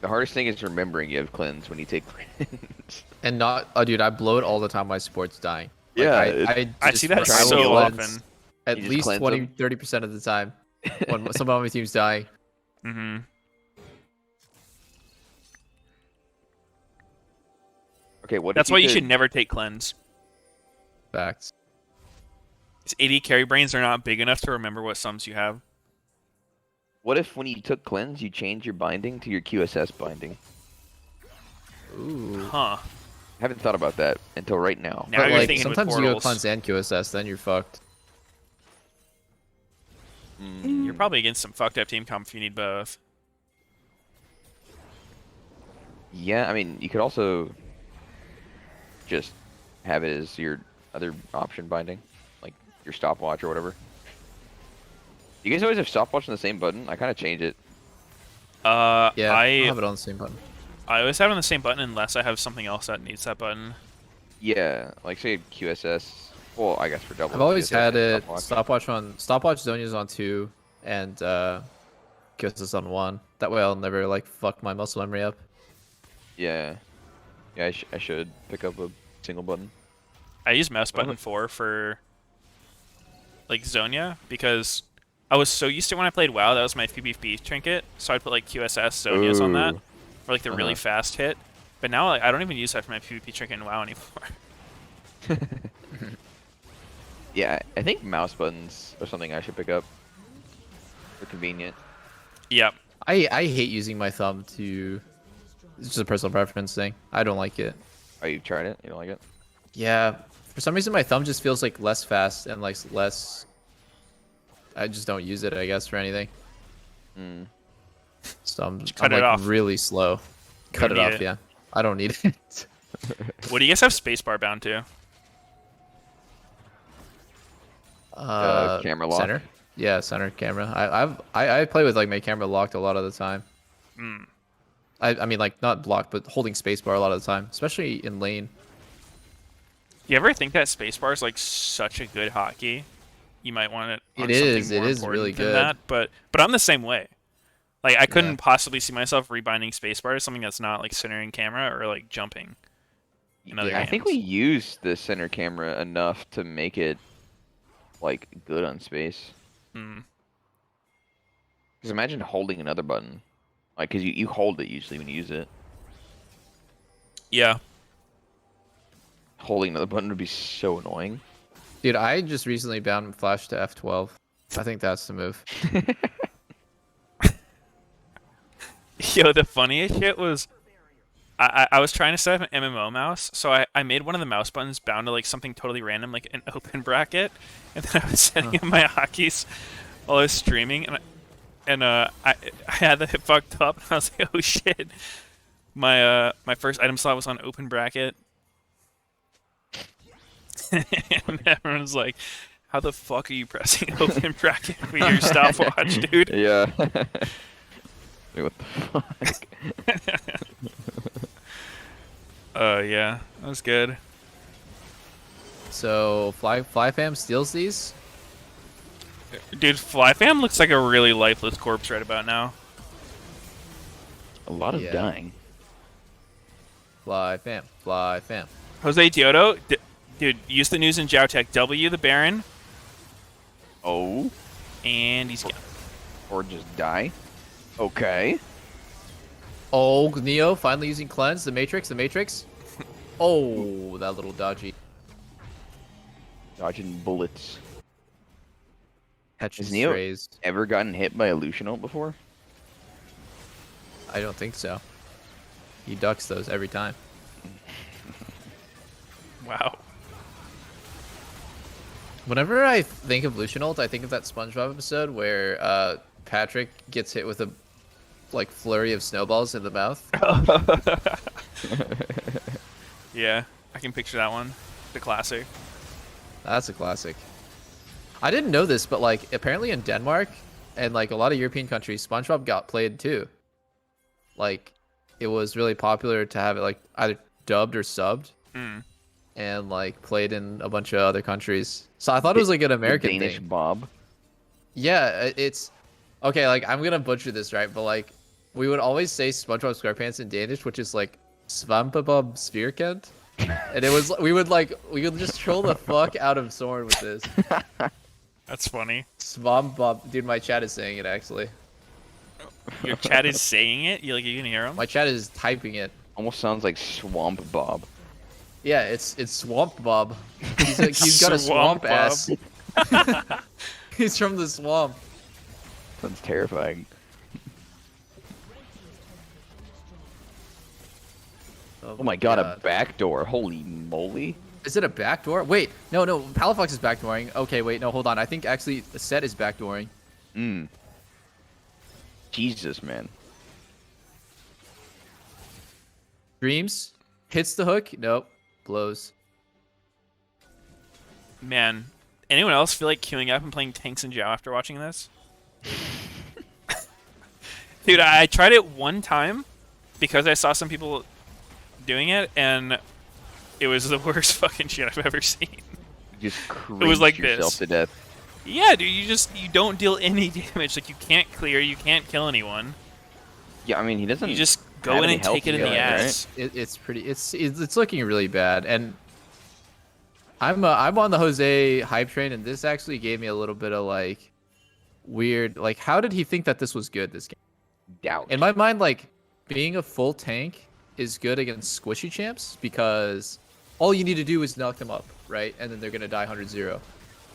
Speaker 5: The hardest thing is remembering you have cleanse when you take cleanse.
Speaker 4: And not, oh dude, I blow it all the time. My sport's dying. Like,
Speaker 5: Yeah,
Speaker 1: I
Speaker 4: just
Speaker 1: see that
Speaker 4: try to
Speaker 1: so
Speaker 4: cleanse
Speaker 1: often.
Speaker 4: At
Speaker 5: You just
Speaker 4: least
Speaker 5: cleanse
Speaker 4: 20,
Speaker 5: them?
Speaker 4: 30% of the time when someone on my team's dying.
Speaker 1: Mm-hmm.
Speaker 5: Okay, what?
Speaker 1: That's
Speaker 5: if
Speaker 1: why you
Speaker 5: could-
Speaker 1: should never take cleanse.
Speaker 4: Facts.
Speaker 1: These 80 carry brains are not big enough to remember what sums you have.
Speaker 5: What if when you took cleanse, you change your binding to your QSS binding?
Speaker 4: Ooh.
Speaker 1: Huh.
Speaker 5: I haven't thought about that until right now.
Speaker 1: Now
Speaker 4: But
Speaker 1: you're
Speaker 4: like,
Speaker 1: thinking with
Speaker 4: sometimes you go
Speaker 1: portals.
Speaker 4: cleanse and QSS, then you're fucked.
Speaker 1: You're probably against some fucked up team comp if you need both.
Speaker 5: Yeah, I mean, you could also just have it as your other option binding, like your stopwatch or whatever. You guys always have stopwatch on the same button? I kind of change it.
Speaker 4: Yeah, I'll
Speaker 1: I
Speaker 4: have it on the same button.
Speaker 1: always have it on the same button unless I have something else that needs that button.
Speaker 5: Yeah, like say QSS. Well, I guess for double.
Speaker 4: I've always
Speaker 5: QSS
Speaker 4: had
Speaker 5: and
Speaker 4: it stopwatch Zonya's on 2 and QSS on 1. That way I'll never like fuck my muscle memory up.
Speaker 5: Yeah, yeah, I should pick up a single button.
Speaker 1: I use mouse button 4 for like Zonia because I was so used to when I played WoW, that was my PvP trinket, so I'd put like QSS Zonias on that
Speaker 5: Ooh.
Speaker 1: for like the really fast hit. But now like, I don't even use that for my PvP trinket in WoW anymore.
Speaker 5: Yeah, I think mouse buttons are something I should pick up. They're convenient.
Speaker 1: Yep.
Speaker 4: I hate using my thumb to. It's just a personal preference thing. I don't like it.
Speaker 5: Oh, you've tried it? You don't like it?
Speaker 4: Yeah, for some reason my thumb just feels like less fast and like less. I just don't use it, I guess, for anything.
Speaker 5: Mm.
Speaker 4: So I'm
Speaker 1: cut it
Speaker 4: like
Speaker 1: off.
Speaker 4: really slow. Cut it
Speaker 1: need
Speaker 4: off,
Speaker 1: it.
Speaker 4: yeah. I don't need it.
Speaker 1: What do you guys have spacebar bound to?
Speaker 5: Camera lock.
Speaker 4: Center. Yeah, center camera. I play with like my camera locked a lot of the time.
Speaker 1: Hmm.
Speaker 4: I mean like not blocked, but holding spacebar a lot of the time, especially in lane.
Speaker 1: You ever think that spacebar is like such a good hotkey? You might want it. On
Speaker 4: It
Speaker 1: something
Speaker 4: is,
Speaker 1: more
Speaker 4: it is
Speaker 1: important
Speaker 4: really
Speaker 1: than
Speaker 4: good.
Speaker 1: That, but I'm the same way. Like I couldn't possibly see myself rebinding spacebar as something that's not like centering camera or like jumping. In other
Speaker 5: I think
Speaker 1: games.
Speaker 5: we use the center camera enough to make it like good on space.
Speaker 1: Hmm.
Speaker 5: Because imagine holding another button, like because you hold it usually when you use it.
Speaker 1: Yeah.
Speaker 5: Holding another button would be so annoying.
Speaker 4: Dude, I just recently bound Flash to F12. I think that's the move.
Speaker 1: Yo, the funniest shit was I was trying to set up an MMO mouse, so I made one of the mouse buttons bound to like something totally random, like an open bracket, and then I was setting up my hotkeys while I was streaming, and I had that fucked up, and I was like, oh shit, my first item slot was on open bracket, and everyone was like, how the fuck are you pressing open bracket with your stopwatch, dude?
Speaker 5: Yeah. Like, what the fuck?
Speaker 1: Yeah, that was good.
Speaker 4: So Fly Fam steals these.
Speaker 1: Dude, Flyfam looks like a really lifeless corpse right about now.
Speaker 5: A lot of
Speaker 4: Yeah.
Speaker 5: dying.
Speaker 4: Fly Fam.
Speaker 1: Jose Diodo, dude, use the news in Joutech. W the Baron,
Speaker 5: Oh,
Speaker 1: and he's gone.
Speaker 5: or just die. Okay.
Speaker 4: Oh, Neo finally using cleanse. The Matrix. The Matrix. Oh, that little dodgy.
Speaker 5: Dodging bullets.
Speaker 4: Catching
Speaker 5: Has Neo
Speaker 4: strays.
Speaker 5: ever gotten hit by a Lucian ult before?
Speaker 4: I don't think so. He ducks those every time.
Speaker 1: Wow.
Speaker 4: Whenever I think of Lucian ult, I think of that SpongeBob episode where Patrick gets hit with a like flurry of snowballs in the mouth.
Speaker 1: Yeah, I can picture that one. The classic.
Speaker 4: That's a classic. I didn't know this, but like apparently in Denmark and like a lot of European countries, SpongeBob got played too. Like it was really popular to have it like either dubbed or subbed.
Speaker 1: Mm.
Speaker 4: And like played in a bunch of other countries. So I thought it was like an American
Speaker 5: the Danish
Speaker 4: thing.
Speaker 5: Bob.
Speaker 4: Yeah, it's okay. Like I'm gonna butcher this, right? But like we would always say SpongeBob SquarePants in Danish, which is like Svampebob Spherkant. And it was we would just troll the fuck out of Soren with this.
Speaker 1: That's funny.
Speaker 4: Svampebob, dude. My chat is saying it actually.
Speaker 1: Your chat is saying it. You can hear him.
Speaker 4: My chat is typing it.
Speaker 5: Almost sounds like Swamp Bob.
Speaker 4: Yeah, it's Swamp Bob. He's got a
Speaker 1: Swamp
Speaker 4: swamp ass. He's from the swamp.
Speaker 5: Sounds terrifying. Oh my god, a backdoor. Holy moly.
Speaker 4: Is it a backdoor? Wait, no, Palafox is backdooring. Okay, wait, no, hold on. I think actually the set is backdooring.
Speaker 5: Jesus, man.
Speaker 4: Dreams hits the hook. Nope, blows.
Speaker 1: Man, anyone else feel like queuing up and playing Tanks and Zhao after watching this? Dude, I tried it one time because I saw some people doing it, and it was the worst fucking shit I've ever seen.
Speaker 5: You just
Speaker 1: It was like
Speaker 5: yourself
Speaker 1: this.
Speaker 5: to death.
Speaker 1: Yeah, dude, you don't deal any damage. Like, you can't clear, you can't kill anyone.
Speaker 5: Yeah, I mean, he doesn't.
Speaker 1: You just go
Speaker 5: have
Speaker 1: in
Speaker 5: any
Speaker 1: and
Speaker 5: health
Speaker 1: take it in
Speaker 5: to
Speaker 1: the
Speaker 5: go,
Speaker 1: ass.
Speaker 4: It's looking really bad, and I'm on the Jose hype train, and this actually gave me a little bit of like weird. Like, how did he think that this was good? This game.
Speaker 5: Doubt.
Speaker 4: In my mind, like being a full tank is good against squishy champs because all you need to do is knock them up, right? And then they're gonna die 100-0.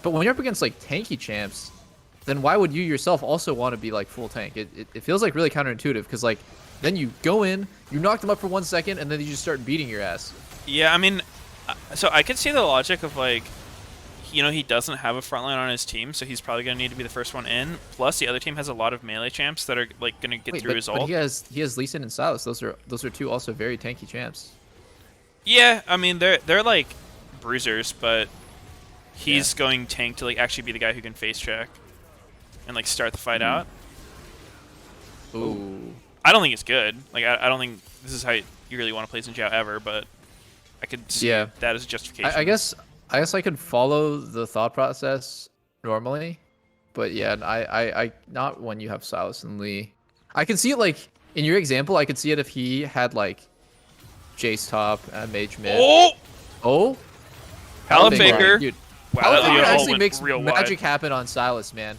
Speaker 4: But when you're up against like tanky champs, then why would you yourself also want to be like full tank? It feels like really counterintuitive because like then you go in, you knock them up for 1 second, and then you just start beating your ass.
Speaker 1: Yeah, I mean, so I could see the logic of like, you know, he doesn't have a frontline on his team, so he's probably gonna need to be the first one in. Plus, the other team has a lot of melee champs that are like gonna get through his ult.
Speaker 4: But he has Lee Sin and Silas. Those are two also very tanky champs.
Speaker 1: Yeah, I mean they're like bruisers, but he's going tank to like actually be the guy who can face check and like start the fight out.
Speaker 4: Ooh.
Speaker 1: I don't think it's good. Like I don't think this is how you really want to play Xin Zhao ever, but I could see that as a justification.
Speaker 4: I guess I could follow the thought process normally, but yeah, I not when you have Silas and Lee. I can see it like in your example. I could see it if he had like Jace top and Mage mid. Oh,
Speaker 1: Palafaker.
Speaker 4: Dude,
Speaker 1: Wow,
Speaker 4: Palafaker
Speaker 1: that
Speaker 4: actually
Speaker 1: went
Speaker 4: makes
Speaker 1: real
Speaker 4: magic
Speaker 1: wide.
Speaker 4: happen on Silas, man.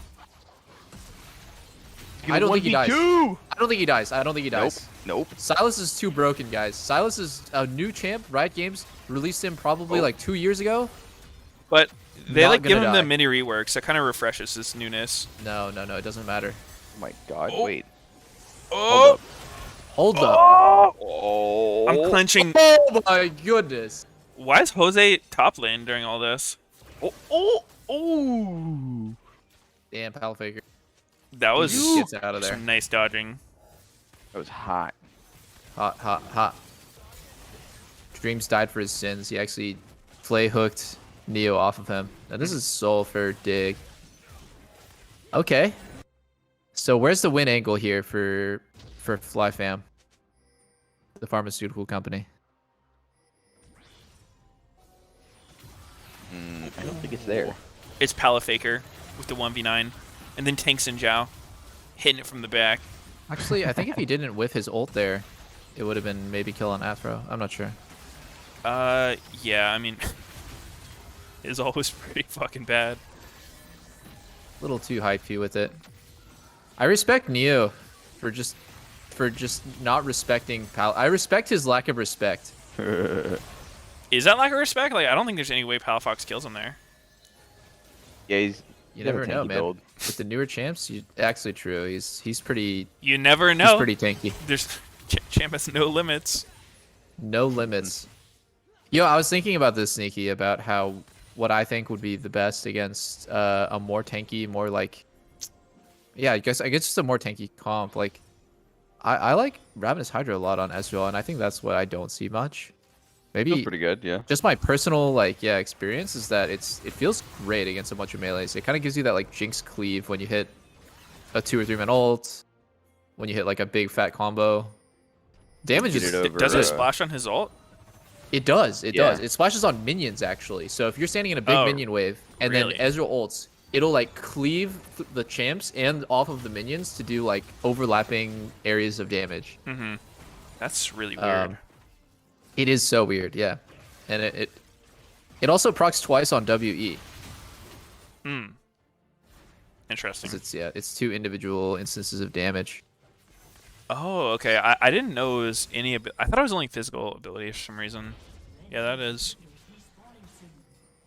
Speaker 4: I don't think he dies. I don't think he dies. I don't think he dies.
Speaker 5: Nope.
Speaker 4: Silas is too broken, guys. Silas is a new champ. Riot Games released him probably like 2 years ago.
Speaker 1: But they
Speaker 4: Not
Speaker 1: like give
Speaker 4: gonna
Speaker 1: him the
Speaker 4: die.
Speaker 1: mini reworks. That kind of refreshes this newness.
Speaker 4: No, it doesn't matter.
Speaker 5: Oh my god, wait.
Speaker 1: Oh,
Speaker 4: Hold up.
Speaker 5: Oh.
Speaker 1: I'm clenching.
Speaker 4: Oh my goodness.
Speaker 1: Why is Jose top lane during all this?
Speaker 5: Oh.
Speaker 4: Damn, Palafaker.
Speaker 1: That was
Speaker 4: He just gets out of there.
Speaker 1: some nice dodging.
Speaker 5: That was hot.
Speaker 4: Hot. Dreams died for his sins. He actually play hooked Neo off of him. Now this is soul for dig. Okay. So where's the win angle here for FlyFam? The pharmaceutical company.
Speaker 5: I don't think it's there.
Speaker 1: It's Palafaker with the 1v9, and then Tanks and Zhao hitting it from the back.
Speaker 4: Actually, I think if he didn't whiff his ult there, it would have been maybe kill on Athro. I'm not sure.
Speaker 1: Yeah, I mean, his ult was pretty fucking bad.
Speaker 4: A little too hypey with it. I respect Neo for just not respecting Pal. I respect his lack of respect.
Speaker 1: Is that lack of respect? Like, I don't think there's any way Palafox kills him there.
Speaker 5: Yeah,
Speaker 4: You
Speaker 5: he's got a
Speaker 4: never know,
Speaker 5: tanky
Speaker 4: man.
Speaker 5: build.
Speaker 4: With the newer champs, actually true. He's pretty
Speaker 1: You never
Speaker 4: he's
Speaker 1: know.
Speaker 4: pretty tanky.
Speaker 1: There's champ has no limits.
Speaker 4: No limits. Yo, I was thinking about this, Sneaky, about how what I think would be the best against a more tanky, more like, yeah, I guess just a more tanky comp. Like, I like Ravenous Hydra a lot on Ezreal, and I think that's what I don't see much.
Speaker 5: Feels
Speaker 4: Maybe
Speaker 5: pretty good, yeah.
Speaker 4: just my personal like experience is that it feels great against a bunch of melees. It kind of gives you that like Jinx cleave when you hit a 2 or 3 man ult, when you hit like a big fat combo. Damage
Speaker 5: Get
Speaker 4: is
Speaker 5: it over,
Speaker 1: Does it
Speaker 5: uh,
Speaker 1: splash on his ult?
Speaker 4: it does. It
Speaker 5: Yeah.
Speaker 4: does. It splashes on minions, actually. So if you're standing in a big
Speaker 1: Oh,
Speaker 4: minion wave, and
Speaker 1: really?
Speaker 4: then Ezreal ults, it'll, like, cleave the champs and off of the minions to do, like, overlapping areas of damage.
Speaker 1: Mm-hmm. That's really weird.
Speaker 4: It is so weird, yeah. And it also procs twice on WE.
Speaker 1: Interesting.
Speaker 4: 'Cause it's 2 individual instances of damage.
Speaker 1: Oh, okay. I didn't know it was any. I thought it was only physical ability for some reason. Yeah, that is.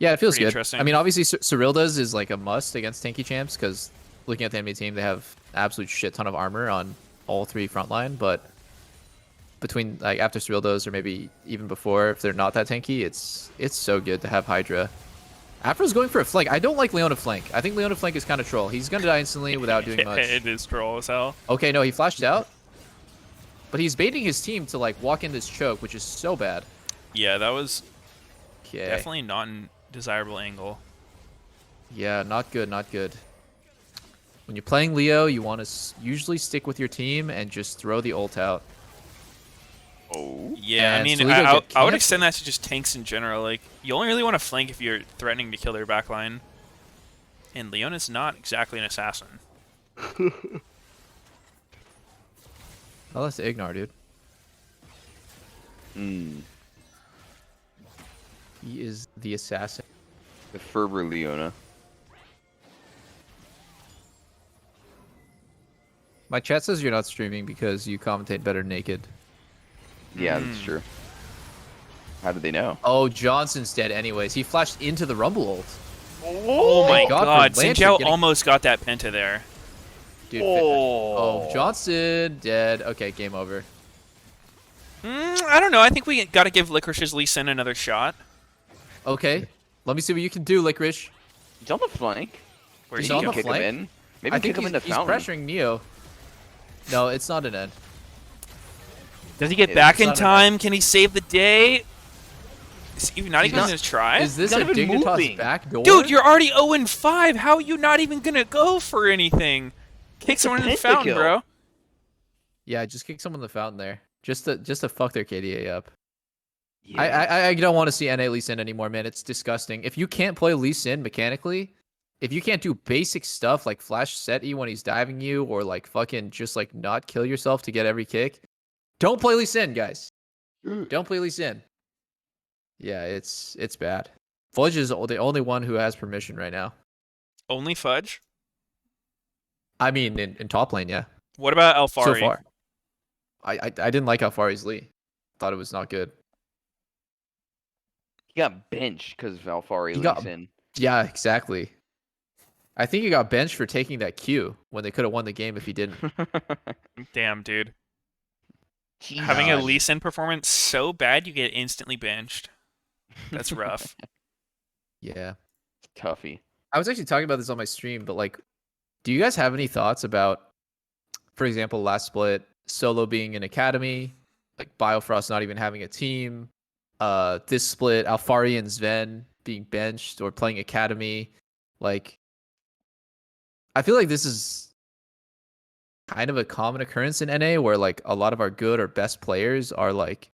Speaker 4: Yeah, it feels
Speaker 1: Pretty
Speaker 4: good.
Speaker 1: interesting.
Speaker 4: I mean, obviously, Cyrilda's is, like, a must against tanky champs, because looking at the enemy team, they have absolute shit ton of armor on all 3 frontline, but between like after Cyrilda's or maybe even before, if they're not that tanky, it's so good to have Hydra. Afro's going for a flank. I don't like Leona flank. I think Leona flank is kind of troll. He's gonna die instantly without doing much.
Speaker 1: It is troll as hell.
Speaker 4: Okay, no, he flashed out, but he's baiting his team to like walk in this choke, which is so bad.
Speaker 1: Yeah, that was
Speaker 4: Okay.
Speaker 1: definitely not a desirable angle.
Speaker 4: Yeah, not good, not good. When you're playing Leo, you want to usually stick with your team and just throw the ult out.
Speaker 5: Oh.
Speaker 1: Yeah, I
Speaker 4: And
Speaker 1: mean,
Speaker 4: Soligo
Speaker 1: I would
Speaker 4: get canceled.
Speaker 1: extend that to just tanks in general. Like, you only really want to flank if you're threatening to kill their backline. And Leona's not exactly an assassin.
Speaker 4: Oh, that's Ignar, dude.
Speaker 5: Mm.
Speaker 4: He is the assassin.
Speaker 5: The Ferber Leona.
Speaker 4: My chat says you're not streaming because you commentate better naked.
Speaker 5: Yeah, that's true. How did they know?
Speaker 4: Oh, Johnson's dead anyways. He flashed into the Rumble ult.
Speaker 1: Oh my
Speaker 4: Thank God for
Speaker 1: god,
Speaker 4: Lancer
Speaker 1: Xin Zhao
Speaker 4: getting-
Speaker 1: almost got that penta there.
Speaker 4: Dude, oh, Johnson dead. Okay, game over.
Speaker 1: I don't know. I think we got to give Licorice's Lee Sin another shot.
Speaker 4: Okay, let me see what you can do, Licorice.
Speaker 5: He's on the flank.
Speaker 1: Where's
Speaker 4: He's
Speaker 1: he
Speaker 4: on
Speaker 5: You
Speaker 4: the
Speaker 5: can
Speaker 1: going?
Speaker 5: kick
Speaker 4: flank?
Speaker 5: him in. Maybe
Speaker 4: I
Speaker 5: kick
Speaker 4: think
Speaker 5: him in the
Speaker 4: he's
Speaker 5: fountain.
Speaker 4: pressuring Neo. No, it's not an end.
Speaker 1: Does he get
Speaker 5: Yeah,
Speaker 1: back
Speaker 4: it's
Speaker 1: in
Speaker 4: not an
Speaker 1: time? Can he save the day? Is he not even
Speaker 4: not-
Speaker 1: going to try?
Speaker 4: Is this
Speaker 5: not
Speaker 4: a
Speaker 5: even
Speaker 4: Dignitas
Speaker 5: moving.
Speaker 4: backdoor?
Speaker 1: Dude, you're already 0-5. How are you not even going to go for anything? Kick someone in the fountain,
Speaker 5: pentakill.
Speaker 1: bro.
Speaker 4: Yeah, just kick someone in the fountain there. Just to fuck their KDA up.
Speaker 5: Yeah.
Speaker 4: I don't want to see NA Lee Sin anymore, man. It's disgusting. If you can't play Lee Sin mechanically, if you can't do basic stuff like flash set E when he's diving you, or like fucking just like not kill yourself to get every kick, don't play Lee Sin, guys. Don't play Lee Sin. Yeah, it's bad. Fudge is the only one who has permission right now.
Speaker 1: Only Fudge?
Speaker 4: I mean, in top lane, yeah.
Speaker 1: What about Alfari?
Speaker 4: So far, I didn't like Alfari's Lee. Thought it was not good.
Speaker 5: He got benched because Valfari
Speaker 4: He got-
Speaker 5: leaks in.
Speaker 4: Yeah, exactly. I think he got benched for taking that Q when they could have won the game if he didn't.
Speaker 1: Damn, dude. Having a Lee Sin performance so bad you get instantly benched. That's rough.
Speaker 4: Yeah.
Speaker 5: Toughy.
Speaker 4: I was actually talking about this on my stream, but like, do you guys have any thoughts about, for example, last split, Solo being an academy, like Biofrost not even having a team, this split, Alfari and Sven being benched or playing academy, like, I feel like this is kind of a common occurrence in NA where like a lot of our good or best players are like,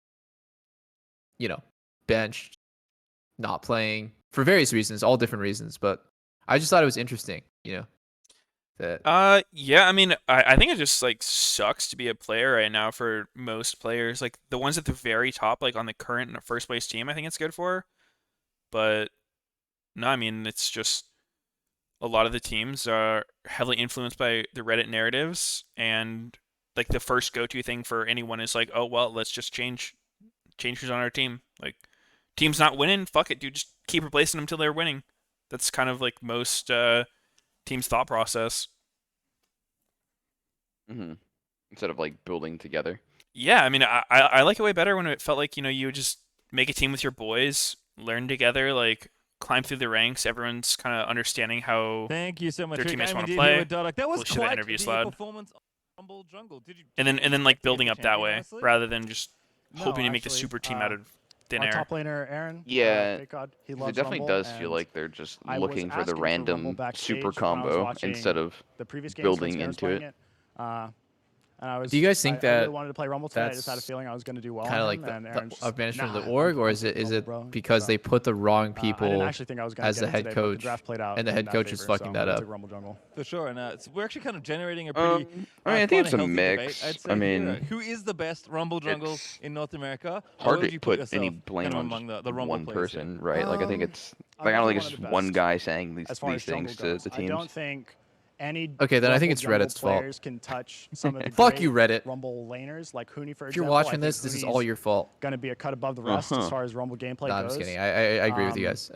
Speaker 4: you know, benched, not playing for various reasons, all different reasons, but I just thought it was interesting, you know. That
Speaker 1: Yeah, I mean, I think it just like sucks to be a player right now for most players. Like the ones at the very top, like on the current first place team, I think it's good for. But no, I mean, it's just a lot of the teams are heavily influenced by the Reddit narratives, and like the first go-to thing for anyone is like, oh well, let's just change who's on our team. Like, team's not winning, fuck it, dude, just keep replacing them until they're winning. That's kind of like most teams' thought process.
Speaker 5: Instead of like building together.
Speaker 1: Yeah, I mean, I like it way better when it felt like, you would just make a team with your boys, learn together, like climb through the ranks. Everyone's kind of understanding how
Speaker 6: Thank you so much
Speaker 1: their
Speaker 6: for
Speaker 1: teammates
Speaker 6: coming
Speaker 1: wanna
Speaker 6: in
Speaker 1: play.
Speaker 6: here with Dardock. That was
Speaker 1: Holy shit, that
Speaker 6: quite
Speaker 1: interview
Speaker 6: the
Speaker 1: slide.
Speaker 6: performance on Rumble Jungle. Did you
Speaker 1: and then
Speaker 6: expect
Speaker 1: like
Speaker 6: to be
Speaker 1: building
Speaker 6: the
Speaker 1: up that
Speaker 6: champion,
Speaker 1: way
Speaker 6: honestly?
Speaker 1: rather than just
Speaker 9: No,
Speaker 1: hoping to make the
Speaker 9: actually,
Speaker 1: super team out of thin
Speaker 9: our
Speaker 1: air.
Speaker 9: top laner, Aaron,
Speaker 5: Yeah,
Speaker 9: Fake God, he
Speaker 5: 'cause
Speaker 9: loves
Speaker 5: it definitely
Speaker 9: Rumble,
Speaker 5: does feel
Speaker 9: and
Speaker 5: like they're just
Speaker 9: I was
Speaker 5: looking for the
Speaker 9: asking for Rumble
Speaker 5: random
Speaker 9: backstage
Speaker 5: super
Speaker 9: when I was
Speaker 5: combo
Speaker 9: watching
Speaker 5: instead of
Speaker 9: the previous games
Speaker 5: building
Speaker 9: when Aaron was
Speaker 5: into
Speaker 9: playing
Speaker 5: it.
Speaker 9: And I was.
Speaker 4: Do you guys think
Speaker 9: I really
Speaker 4: that
Speaker 9: wanted to play Rumble tonight. I just had a
Speaker 4: that's
Speaker 9: feeling I was going to do well
Speaker 4: kind of
Speaker 9: on
Speaker 4: like
Speaker 9: him, and
Speaker 4: the
Speaker 9: Aaron just,
Speaker 4: advantage from the
Speaker 9: nah,
Speaker 4: org, or
Speaker 9: I'm
Speaker 4: is it
Speaker 9: taking Rumble, bro.
Speaker 4: because
Speaker 9: So,
Speaker 4: they put the wrong
Speaker 9: I didn't
Speaker 4: people
Speaker 9: actually think I was going
Speaker 4: as
Speaker 9: to
Speaker 4: the
Speaker 9: get it
Speaker 4: head
Speaker 9: today, but the
Speaker 4: coach,
Speaker 9: draft played out
Speaker 4: and the
Speaker 9: in
Speaker 4: head
Speaker 9: that
Speaker 4: coach is
Speaker 9: favor,
Speaker 4: fucking
Speaker 9: so
Speaker 4: that
Speaker 9: I
Speaker 4: up?
Speaker 9: took Rumble Jungle.
Speaker 6: For sure, and we're actually kind of generating a pretty
Speaker 5: I think
Speaker 6: fun
Speaker 5: it's a
Speaker 6: and healthy
Speaker 5: mix.
Speaker 6: debate. I'd say
Speaker 5: I
Speaker 6: here.
Speaker 5: mean,
Speaker 6: Who is the best Rumble Jungle
Speaker 5: it's
Speaker 6: in North America? Or
Speaker 5: hard
Speaker 6: where would
Speaker 5: to
Speaker 6: you put
Speaker 5: put any
Speaker 6: yourself
Speaker 5: blame
Speaker 6: kind of
Speaker 5: on
Speaker 6: among
Speaker 5: just
Speaker 6: the Rumble
Speaker 5: one
Speaker 6: players here?
Speaker 5: person, right? Like I think it's
Speaker 9: I'm
Speaker 5: like I don't
Speaker 9: definitely
Speaker 5: think
Speaker 9: one of
Speaker 5: it's
Speaker 9: the
Speaker 5: one
Speaker 9: best
Speaker 5: guy saying
Speaker 9: as far
Speaker 5: these
Speaker 9: as jungle
Speaker 5: things to
Speaker 9: goes.
Speaker 5: the
Speaker 9: I
Speaker 5: teams.
Speaker 9: don't think any
Speaker 4: Okay, then I think
Speaker 9: Rumble
Speaker 4: it's
Speaker 9: jungle
Speaker 4: Reddit's fault.
Speaker 9: players can touch some of the
Speaker 4: Fuck
Speaker 9: great
Speaker 4: you, Reddit.
Speaker 9: Rumble laners like Huni, for
Speaker 4: If you're
Speaker 9: example. I
Speaker 4: watching
Speaker 9: think
Speaker 4: this is
Speaker 9: Huni's
Speaker 4: all your fault.
Speaker 9: gonna be a cut above the rest as far as Rumble gameplay
Speaker 4: No, I'm
Speaker 9: goes.
Speaker 4: just kidding. I agree with you guys.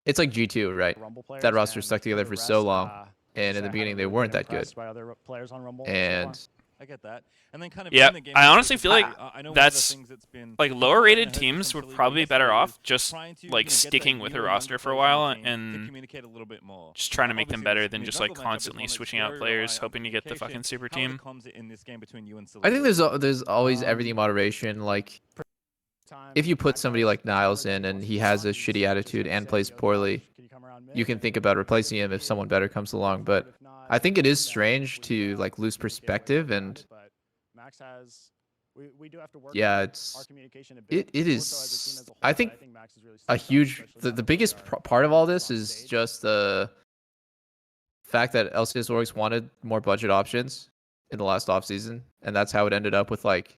Speaker 4: It's like G2, right?
Speaker 9: Rumble players
Speaker 4: That roster
Speaker 9: and
Speaker 4: stuck
Speaker 9: for
Speaker 4: together
Speaker 9: the
Speaker 4: for so
Speaker 9: rest,
Speaker 4: long,
Speaker 9: I
Speaker 4: and in the beginning they weren't that good.
Speaker 9: impressed by other players on Rumble so far.
Speaker 4: And
Speaker 6: I get that. And then kind of
Speaker 1: Yeah,
Speaker 6: in the game
Speaker 1: I honestly feel like
Speaker 6: I know one of the
Speaker 1: that's
Speaker 6: things that's been
Speaker 1: like
Speaker 6: important,
Speaker 1: lower
Speaker 6: and I
Speaker 1: rated
Speaker 6: heard this
Speaker 1: teams
Speaker 6: from
Speaker 1: would
Speaker 6: Philly
Speaker 1: probably be better
Speaker 6: yesterday,
Speaker 1: off
Speaker 6: is
Speaker 1: just
Speaker 6: trying to,
Speaker 1: like
Speaker 6: get that
Speaker 1: sticking with a
Speaker 6: newer
Speaker 1: roster
Speaker 6: younger
Speaker 1: for a
Speaker 6: players on
Speaker 1: while
Speaker 6: the team to
Speaker 1: and
Speaker 6: communicate a little bit more.
Speaker 1: just trying to make them
Speaker 6: Obviously,
Speaker 1: better
Speaker 6: this
Speaker 1: than
Speaker 6: new
Speaker 1: just like
Speaker 6: jungle matchup is
Speaker 1: constantly
Speaker 6: one that's
Speaker 1: switching out
Speaker 6: very
Speaker 1: players
Speaker 6: reliant on
Speaker 1: hoping to get the fucking
Speaker 6: communication.
Speaker 1: super
Speaker 6: How are the
Speaker 1: team.
Speaker 6: comms in this game between you and
Speaker 4: I think
Speaker 6: Silly?
Speaker 4: there's always everything in moderation. Like if you put somebody like Niles in and he has a shitty attitude and plays poorly, you can think about replacing him if someone better comes along. But I think it is strange to like lose perspective, and
Speaker 9: Max has we do have to work
Speaker 4: yeah,
Speaker 9: on
Speaker 4: it's
Speaker 9: our communication a bit.
Speaker 4: it
Speaker 9: more so as a team
Speaker 4: is.
Speaker 9: as a whole,
Speaker 4: I
Speaker 9: but
Speaker 4: think
Speaker 9: Max has really
Speaker 4: a
Speaker 9: stepped up,
Speaker 4: huge
Speaker 9: especially
Speaker 4: the
Speaker 9: now that
Speaker 4: biggest
Speaker 9: we are
Speaker 4: part of all
Speaker 9: on
Speaker 4: this is
Speaker 9: stage.
Speaker 4: just the fact that LCS orgs wanted more budget options in the last offseason, and that's how it ended up with like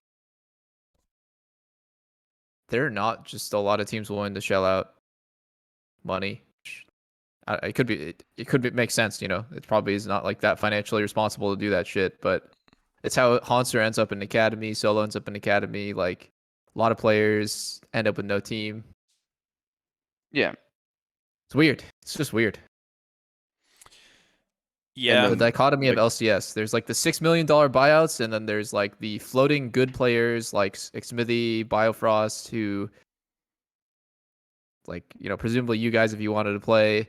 Speaker 4: there are not just a lot of teams willing to shell out money. It could be it could be, make sense, you know. It probably is not like that financially responsible to do that shit, but it's how Hanser ends up in academy, Solo ends up in academy. Like a lot of players end up with no team.
Speaker 5: Yeah.
Speaker 4: It's weird. It's just weird.
Speaker 1: Yeah,
Speaker 4: The dichotomy of LCS. There's like the $6 million buyouts, and then there's like the floating good players like Xmithy, Biofrost, who, like, you know, presumably you guys, if you wanted to play,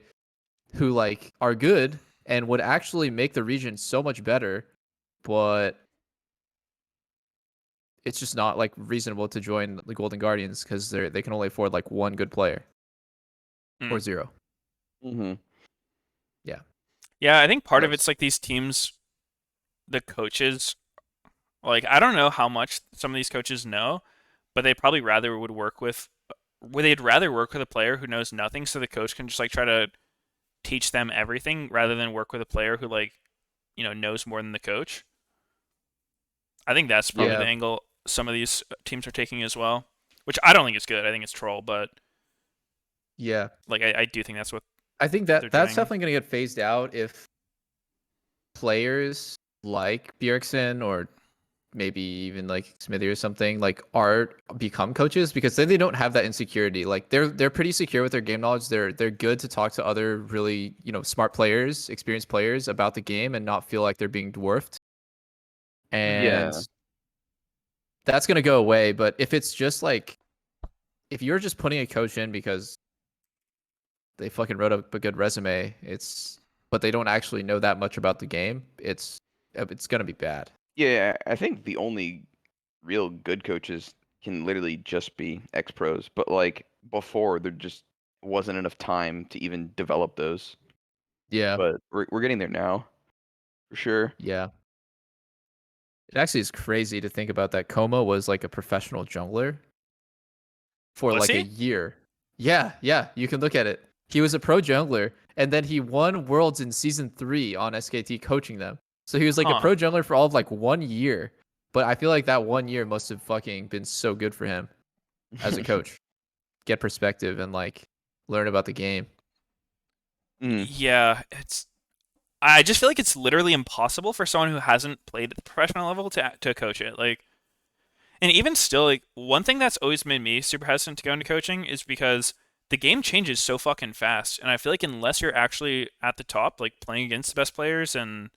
Speaker 4: who like are good and would actually make the region so much better, but it's just not like reasonable to join the Golden Guardians because they can only afford like one good player or zero.
Speaker 5: Mm-hmm.
Speaker 1: yeah. I think part of
Speaker 4: Gross.
Speaker 1: it's like these teams, the coaches. Like I don't know how much some of these coaches know, but they probably rather would work with. They'd rather work with a player who knows nothing, so the coach can just like try to teach them everything rather than work with a player who like, knows more than the coach. I think that's probably
Speaker 4: Yeah.
Speaker 1: the angle some of these teams are taking as well, which I don't think is good. I think it's troll, but
Speaker 4: Yeah.
Speaker 1: like I do think that's what
Speaker 4: I think
Speaker 1: they're
Speaker 4: that's
Speaker 1: doing.
Speaker 4: definitely going to get phased out if players like Bjergsen or maybe even like Smithy or something like become coaches, because then they don't have that insecurity. Like they're pretty secure with their game knowledge. They're good to talk to other really, smart players, experienced players about the game and not feel like they're being dwarfed. And that's going to go away. But if it's just like, if you're just putting a coach in because they fucking wrote up a good resume, but they don't actually know that much about the game, it's going to be bad.
Speaker 5: Yeah, I think the only real good coaches can literally just be ex-pros, but like before there just wasn't enough time to even develop those.
Speaker 4: Yeah.
Speaker 5: But we're getting there now, for sure.
Speaker 4: Yeah. It actually is crazy to think about that Como was like a professional jungler for
Speaker 1: Was
Speaker 4: like
Speaker 1: he?
Speaker 4: a year. Yeah, you can look at it. He was a pro jungler, and then he won Worlds in Season 3 on SKT coaching them. So he was like a pro jungler for all of like 1 year. But I feel like that 1 year must have fucking been so good for him as a coach. Get perspective and like learn about the game.
Speaker 5: Mhm.
Speaker 1: Yeah, I just feel like it's literally impossible for someone who hasn't played at the professional level to coach it. Like, and even still, like one thing that's always made me super hesitant to go into coaching is because the game changes so fucking fast, and I feel like unless you're actually at the top, like playing against the best players and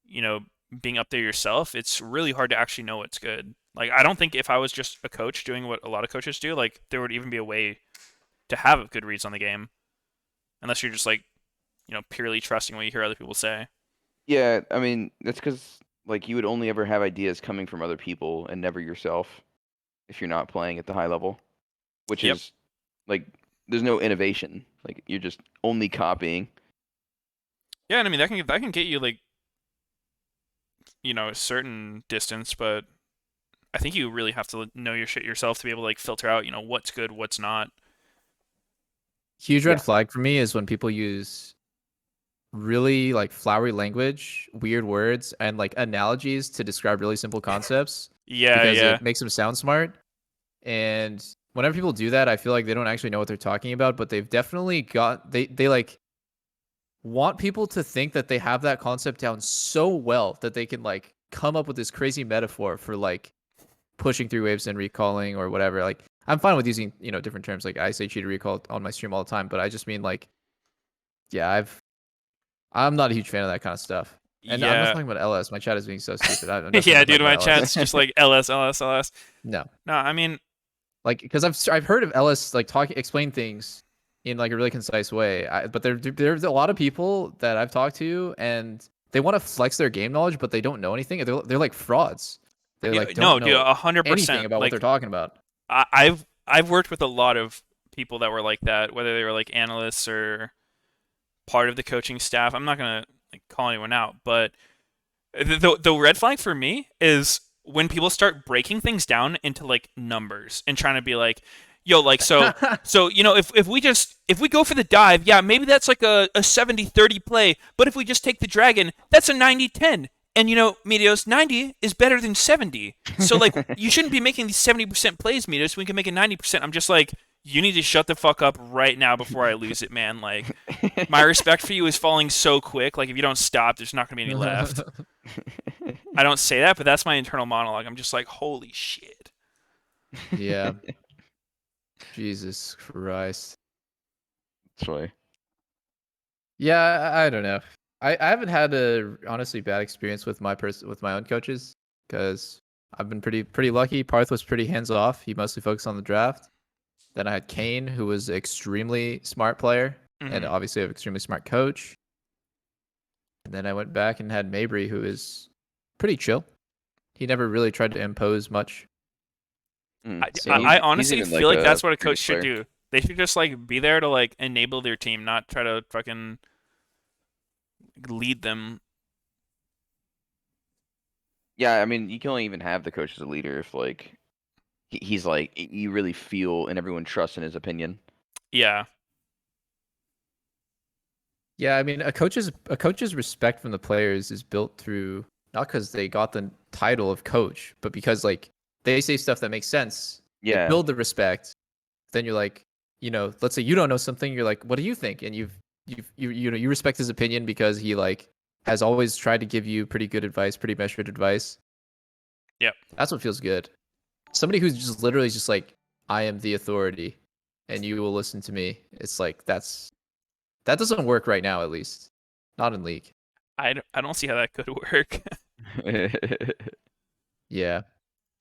Speaker 1: you know being up there yourself, it's really hard to actually know what's good. Like, I don't think if I was just a coach doing what a lot of coaches do, like there would even be a way to have good reads on the game, unless you're just like purely trusting what you hear other people say.
Speaker 5: Yeah, I mean, that's because like you would only ever have ideas coming from other people and never yourself if you're not playing at the high level, which
Speaker 1: Yep.
Speaker 5: is like there's no innovation. Like you're just only copying.
Speaker 1: Yeah, and I mean that can get you like a certain distance, but I think you really have to know your shit yourself to be able to like filter out what's good, what's not.
Speaker 4: Huge
Speaker 5: Yeah.
Speaker 4: red flag for me is when people use really like flowery language, weird words, and like analogies to describe really simple concepts
Speaker 1: Yeah,
Speaker 4: because
Speaker 1: yeah.
Speaker 4: it makes them sound smart. And whenever people do that, I feel like they don't actually know what they're talking about, but they've definitely got they like want people to think that they have that concept down so well that they can like come up with this crazy metaphor for like pushing through waves and recalling or whatever. Like I'm fine with using, different terms. Like I say cheater recall on my stream all the time, but I just mean like, yeah, I'm not a huge fan of that kind of stuff. And I'm not
Speaker 1: Yeah.
Speaker 4: talking about LS. My chat is being so stupid. I'm definitely
Speaker 1: Yeah,
Speaker 4: not
Speaker 1: dude,
Speaker 4: talking
Speaker 1: my
Speaker 4: about LS.
Speaker 1: chat's just like LS, LS, LS.
Speaker 4: No,
Speaker 1: No, I mean,
Speaker 4: like because I've heard of LS like explain things in like a really concise way. But there's a lot of people that I've talked to and they want to flex their game knowledge, but they don't know anything. They're like frauds. They like don't
Speaker 1: no, dude,
Speaker 4: know anything
Speaker 1: 100%.
Speaker 4: about what they're
Speaker 1: Like,
Speaker 4: talking about.
Speaker 1: I've worked with a lot of people that were like that, whether they were like analysts or part of the coaching staff. I'm not gonna like call anyone out, but the red flag for me is when people start breaking things down into like numbers and trying to be like, yo, like so if we go for the dive, yeah, maybe that's like a 70-30 play, but if we just take the dragon, that's a 90-10. And Meteos, 90 is better than 70. So like you shouldn't be making these 70% plays, Meteos. We can make it 90%. I'm just like, you need to shut the fuck up right now before I lose it, man. Like, my respect for you is falling so quick. Like, if you don't stop, there's not gonna be any left. I don't say that, but that's my internal monologue. I'm just like, holy shit.
Speaker 4: Yeah. Jesus Christ.
Speaker 5: Sorry.
Speaker 4: Yeah, I don't know. I haven't had a honestly bad experience with with my own coaches because I've been pretty lucky. Parth was pretty hands off. He mostly focused on the draft. Then I had Kane, who was an extremely smart player and
Speaker 1: Mhm.
Speaker 4: obviously an extremely smart coach. And then I went back and had Mabry, who is pretty chill. He never really tried to impose much.
Speaker 5: Mm.
Speaker 4: So
Speaker 1: I
Speaker 5: He's
Speaker 1: honestly
Speaker 5: even,
Speaker 1: feel
Speaker 5: like,
Speaker 1: like that's what a
Speaker 5: pretty
Speaker 1: coach
Speaker 5: good
Speaker 1: should
Speaker 5: player.
Speaker 1: do. They should just like be there to like enable their team, not try to fucking lead them.
Speaker 5: Yeah, I mean, you can only even have the coach as a leader if like he's like you really feel and everyone trusts in his opinion.
Speaker 1: Yeah.
Speaker 4: yeah, I mean, a coach's respect from the players is built through not because they got the title of coach, but because like they say stuff that makes sense. They
Speaker 5: Yeah.
Speaker 4: build the respect. Then you're like, let's say you don't know something. You're like, what do you think? And you respect his opinion because he like has always tried to give you pretty good advice, pretty measured advice.
Speaker 1: Yep.
Speaker 4: That's what feels good. Somebody who's just literally just like, I am the authority, and you will listen to me. It's like that doesn't work right now, at least, not in League.
Speaker 1: I don't see how that could work.
Speaker 4: Yeah.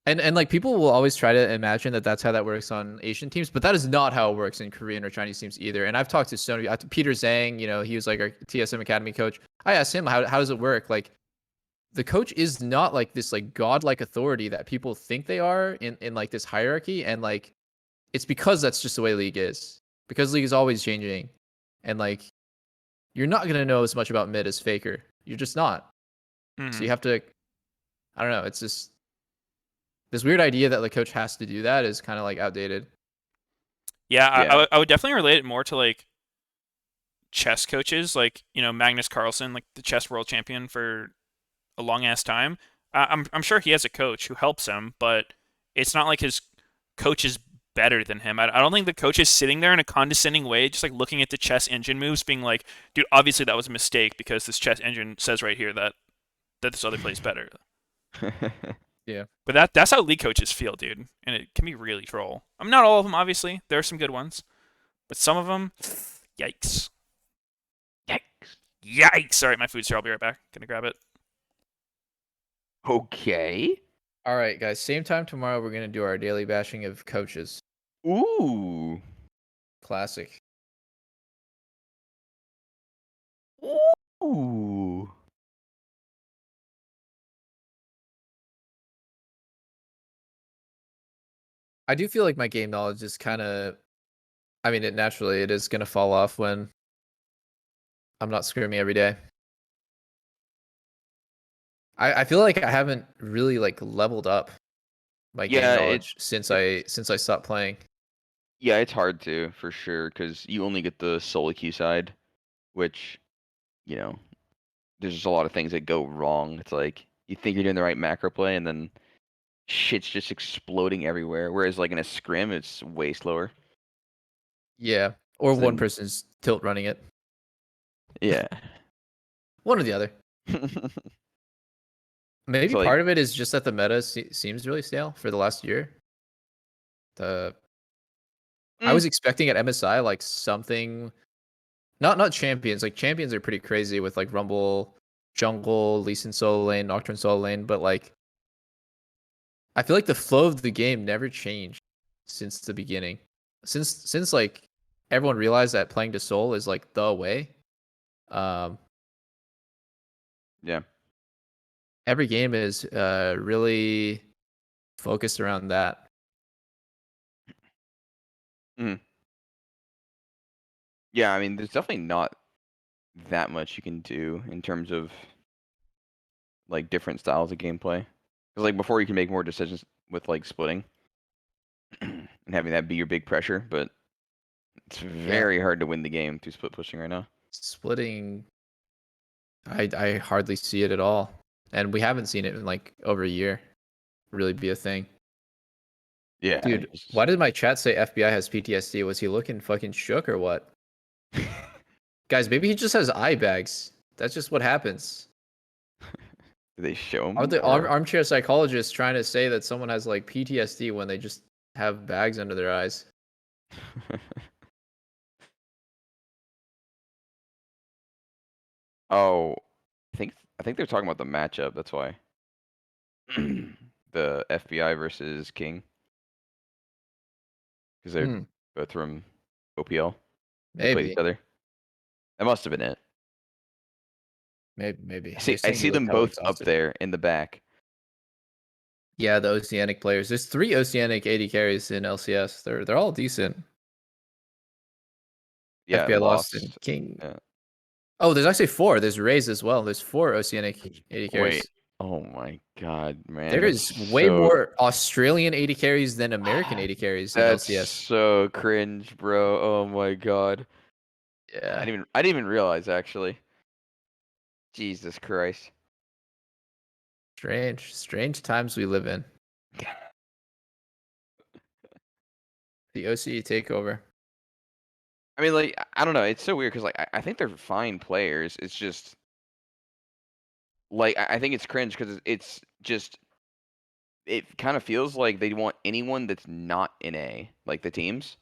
Speaker 4: And like people will always try to imagine that that's how that works on Asian teams, but that is not how it works in Korean or Chinese teams either. And I've talked to so many, Peter Zhang, he was like our TSM Academy coach. I asked him how does it work? Like the coach is not like this like godlike authority that people think they are in like this hierarchy, and like it's because that's just the way League is. Because League is always changing, and like you're not gonna know as much about mid as Faker. You're just not. So
Speaker 1: Mhm.
Speaker 4: you have to. I don't know. It's just this weird idea that the coach has to do that is kind of like outdated.
Speaker 1: Yeah,
Speaker 5: Yeah.
Speaker 1: I would definitely relate it more to like chess coaches, like Magnus Carlsen, like the chess world champion for a long ass time. I'm sure he has a coach who helps him, but it's not like his coach is better than him. I don't think the coach is sitting there in a condescending way, just like looking at the chess engine moves, being like, dude, obviously that was a mistake because this chess engine says right here that this other plays better.
Speaker 4: Yeah.
Speaker 1: But that's how league coaches feel, dude, and it can be really troll. I mean, not all of them, obviously. There are some good ones, but some of them, yikes. Yikes! All right, my food's here. I'll be right back. Gonna grab it.
Speaker 5: Okay.
Speaker 4: All right, guys. Same time tomorrow. We're gonna do our daily bashing of coaches.
Speaker 5: Ooh.
Speaker 4: Classic.
Speaker 5: Ooh.
Speaker 4: I do feel like my game knowledge is kind of. I mean, it is gonna fall off when I'm not screaming every day. I feel like I haven't really like leveled up my game knowledge since I stopped playing.
Speaker 5: Yeah, it's hard to for sure because you only get the solo queue side, which, you know, there's just a lot of things that go wrong. It's like you think you're doing the right macro play, and then shit's just exploding everywhere. Whereas like in a scrim, it's way slower.
Speaker 4: Yeah, or
Speaker 5: So
Speaker 4: one
Speaker 5: then-
Speaker 4: person's tilt running it.
Speaker 5: Yeah.
Speaker 4: One or the other. Maybe
Speaker 5: So, like-
Speaker 4: part of it is just that the meta seems really stale for the last year. I was expecting at MSI like something, not champions. Like champions are pretty crazy with like Rumble, Jungle, Lee Sin solo lane, Nocturne solo lane, but like I feel like the flow of the game never changed since the beginning. Since like everyone realized that playing to Soul is like the way.
Speaker 5: Yeah.
Speaker 4: Every game is really focused around that.
Speaker 5: Yeah, I mean, there's definitely not that much you can do in terms of like different styles of gameplay. Because like before, you can make more decisions with like splitting and having that be your big pressure, but it's very hard to win the game through split pushing right now.
Speaker 4: Splitting, I hardly see it at all, and we haven't seen it in like over a year really be a thing.
Speaker 5: Yeah,
Speaker 4: Dude, why did my chat say FBI has PTSD? Was he looking fucking shook or what? Guys, maybe he just has eye bags. That's just what happens.
Speaker 5: Do they show him?
Speaker 4: Are the
Speaker 5: or-
Speaker 4: armchair psychologists trying to say that someone has like PTSD when they just have bags under their eyes?
Speaker 5: Oh, I think they're talking about the matchup. That's why. The FBI versus King, because they're both from OPL. They played
Speaker 4: Maybe,
Speaker 5: each other. That must have been it.
Speaker 4: maybe.
Speaker 5: I
Speaker 4: They're
Speaker 5: see
Speaker 4: saying he
Speaker 5: them
Speaker 4: looked hella
Speaker 5: both up
Speaker 4: exhausted.
Speaker 5: there in the back.
Speaker 4: Yeah, the Oceanic players. There's 3 Oceanic AD carries in LCS. They're all decent.
Speaker 5: Yeah,
Speaker 4: FBI
Speaker 5: lost.
Speaker 4: and King.
Speaker 5: Yeah.
Speaker 4: Oh, there's actually 4. There's Raze as well. There's 4 Oceanic AD carries.
Speaker 5: Wait. Oh my god, man.
Speaker 4: There is way more Australian AD carries than American AD carries in
Speaker 5: That's
Speaker 4: LCS.
Speaker 5: so cringe, bro. Oh my god.
Speaker 4: Yeah.
Speaker 5: I didn't even realize actually. Jesus Christ.
Speaker 4: Strange times we live in. The OCE takeover.
Speaker 5: I mean, like, I don't know. It's so weird because, like, I think they're fine players. It's just, like, I think it's cringe because it's just, it kind of feels like they want anyone that's not in A, like the teams.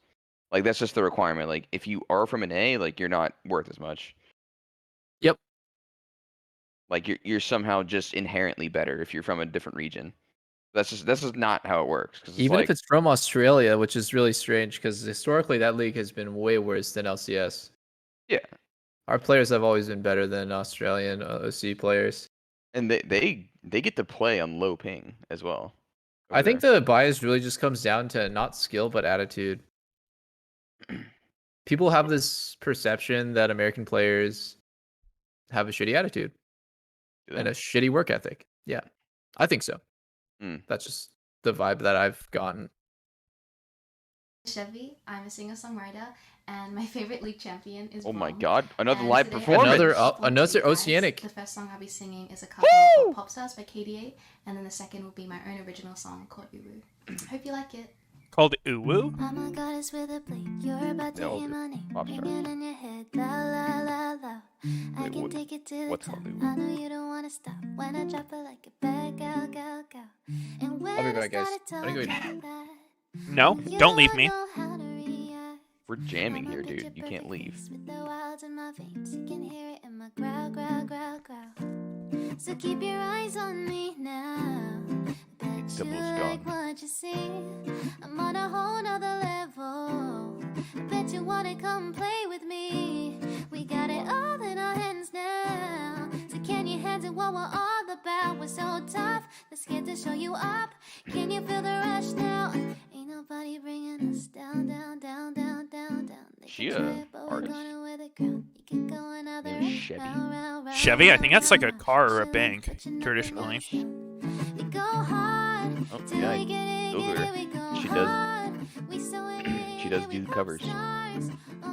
Speaker 5: Like, that's just the requirement. Like, if you are from an A, like, you're not worth as much.
Speaker 4: Yep.
Speaker 5: Like, you're somehow just inherently better if you're from a different region. That's just not how it works. 'Cause
Speaker 4: Even
Speaker 5: like,
Speaker 4: if it's from Australia, which is really strange because historically that league has been way worse than LCS.
Speaker 5: Yeah.
Speaker 4: Our players have always been better than Australian OC players.
Speaker 5: And they get to play on low ping as well.
Speaker 4: I think the bias really just comes down to not skill but attitude. People have this perception that American players have a shitty attitude and a shitty work ethic. Yeah, I think so. That's just the vibe that I've gotten.
Speaker 10: Chevy, I'm a singer-songwriter, and my favorite league champion is
Speaker 5: Oh my
Speaker 10: Brom.
Speaker 5: god, another
Speaker 10: And
Speaker 5: live
Speaker 10: today I'm
Speaker 5: performance!
Speaker 4: Another Oceanic.
Speaker 10: The first song I'll be singing is a cover of Pop Stars by KDA, and then the second will be my own original song called Uru. Hope you like it.
Speaker 1: Called Uwu?
Speaker 10: I'm a goddess with a blade. You're about to
Speaker 5: Yeah,
Speaker 10: hear my name
Speaker 5: pop stars.
Speaker 10: ringing in your head. La la la la. I
Speaker 5: Wait,
Speaker 10: can
Speaker 5: what-
Speaker 10: take it to the
Speaker 5: what's
Speaker 10: top.
Speaker 5: called Uwu?
Speaker 10: I know you don't wanna stop when I drop it like a bad gal, gal, gal. And when
Speaker 4: I'll be
Speaker 10: I
Speaker 4: back, guys.
Speaker 10: started
Speaker 4: I'm gonna go
Speaker 10: talking that,
Speaker 1: No,
Speaker 10: you
Speaker 1: don't leave me.
Speaker 10: know how to react.
Speaker 5: We're jamming
Speaker 10: I'm a
Speaker 5: here,
Speaker 10: picture
Speaker 5: dude. You can't
Speaker 10: perfect
Speaker 5: leave.
Speaker 10: face with the wilds in my veins. You can hear it in my growl, growl, growl, growl. So keep your eyes on me now. Bet you
Speaker 5: Double's
Speaker 10: like
Speaker 5: gone.
Speaker 10: what you see. I'm on a whole nother level. I bet you wanna come play with me. We got it all in our hands now. So can you handle what we're all about? We're so tough, not scared to show you up. Can you feel the rush now? Ain't nobody bringing us down, down, down, down, down, down. They
Speaker 5: She
Speaker 10: can
Speaker 5: a
Speaker 10: try, but we're
Speaker 5: artist?
Speaker 10: gonna wear the crown. You can go another
Speaker 5: Name is Chevy.
Speaker 10: round, round, round,
Speaker 1: Chevy? I think that's like a
Speaker 10: round.
Speaker 1: car or a
Speaker 10: She like
Speaker 1: bank,
Speaker 10: touching up the
Speaker 1: traditionally.
Speaker 10: windows down. We go hard
Speaker 5: Oh,
Speaker 10: till
Speaker 5: yeah,
Speaker 10: we get it,
Speaker 5: go
Speaker 10: get
Speaker 5: her.
Speaker 10: it, we go
Speaker 5: She does-
Speaker 10: hard. We so in it,
Speaker 5: She does
Speaker 10: yeah, we
Speaker 5: do
Speaker 10: pop
Speaker 5: covers.
Speaker 10: stars.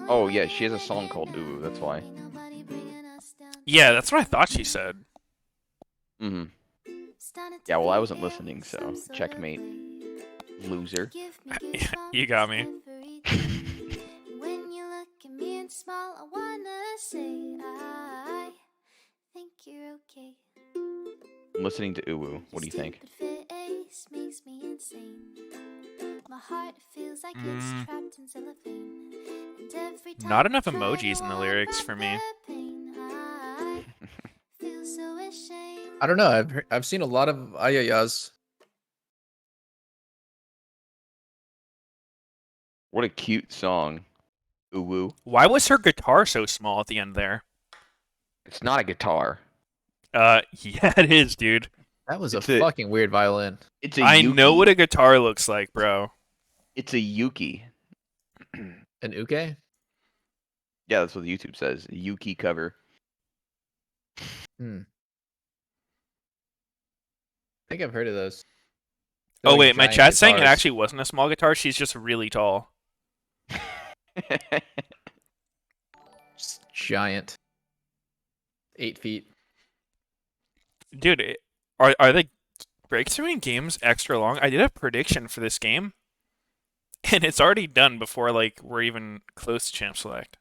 Speaker 5: Oh, yeah, she has a song called Uwu, that's why.
Speaker 10: Ain't nobody bringing us down.
Speaker 1: Yeah, that's what I thought she said.
Speaker 5: Mm-hmm.
Speaker 10: Started to
Speaker 5: Yeah, well, I
Speaker 10: feel
Speaker 5: wasn't listening, so
Speaker 10: some sort of
Speaker 5: checkmate.
Speaker 10: way.
Speaker 5: Loser.
Speaker 10: Give me
Speaker 1: Yeah,
Speaker 10: goosebumps
Speaker 1: you got me.
Speaker 10: everything. When you look at me and smile, I wanna say I think you're okay.
Speaker 5: I'm listening to Uwu. What do you think?
Speaker 10: Stupid face makes me insane. My heart feels like it's trapped in cellophane. And every time
Speaker 1: Not enough
Speaker 10: I try to
Speaker 1: emojis in the lyrics for me.
Speaker 10: unwrap the pain, I feel so ashamed.
Speaker 4: I don't know. I've seen a lot of ayayas.
Speaker 5: What a cute song. Uwu.
Speaker 1: Why was her guitar so small at the end there?
Speaker 5: It's not a guitar.
Speaker 1: Yeah, it is, dude.
Speaker 4: That was a
Speaker 5: It's a-
Speaker 4: fucking weird violin.
Speaker 5: It's a
Speaker 1: I
Speaker 5: Yuki.
Speaker 1: know what a guitar looks like, bro.
Speaker 5: It's a Yuki.
Speaker 4: An uke?
Speaker 5: Yeah, that's what the YouTube says. A Yuki cover.
Speaker 4: Hmm. I think I've heard of those.
Speaker 1: Oh
Speaker 4: They're like
Speaker 1: wait, my
Speaker 4: giant
Speaker 1: chat's saying it
Speaker 4: guitars.
Speaker 1: actually wasn't a small guitar. She's just really tall.
Speaker 4: Just giant. 8 feet.
Speaker 1: Dude, are the breakthrough in games extra long? I did a prediction for this game, and it's already done before like we're even close to champ select.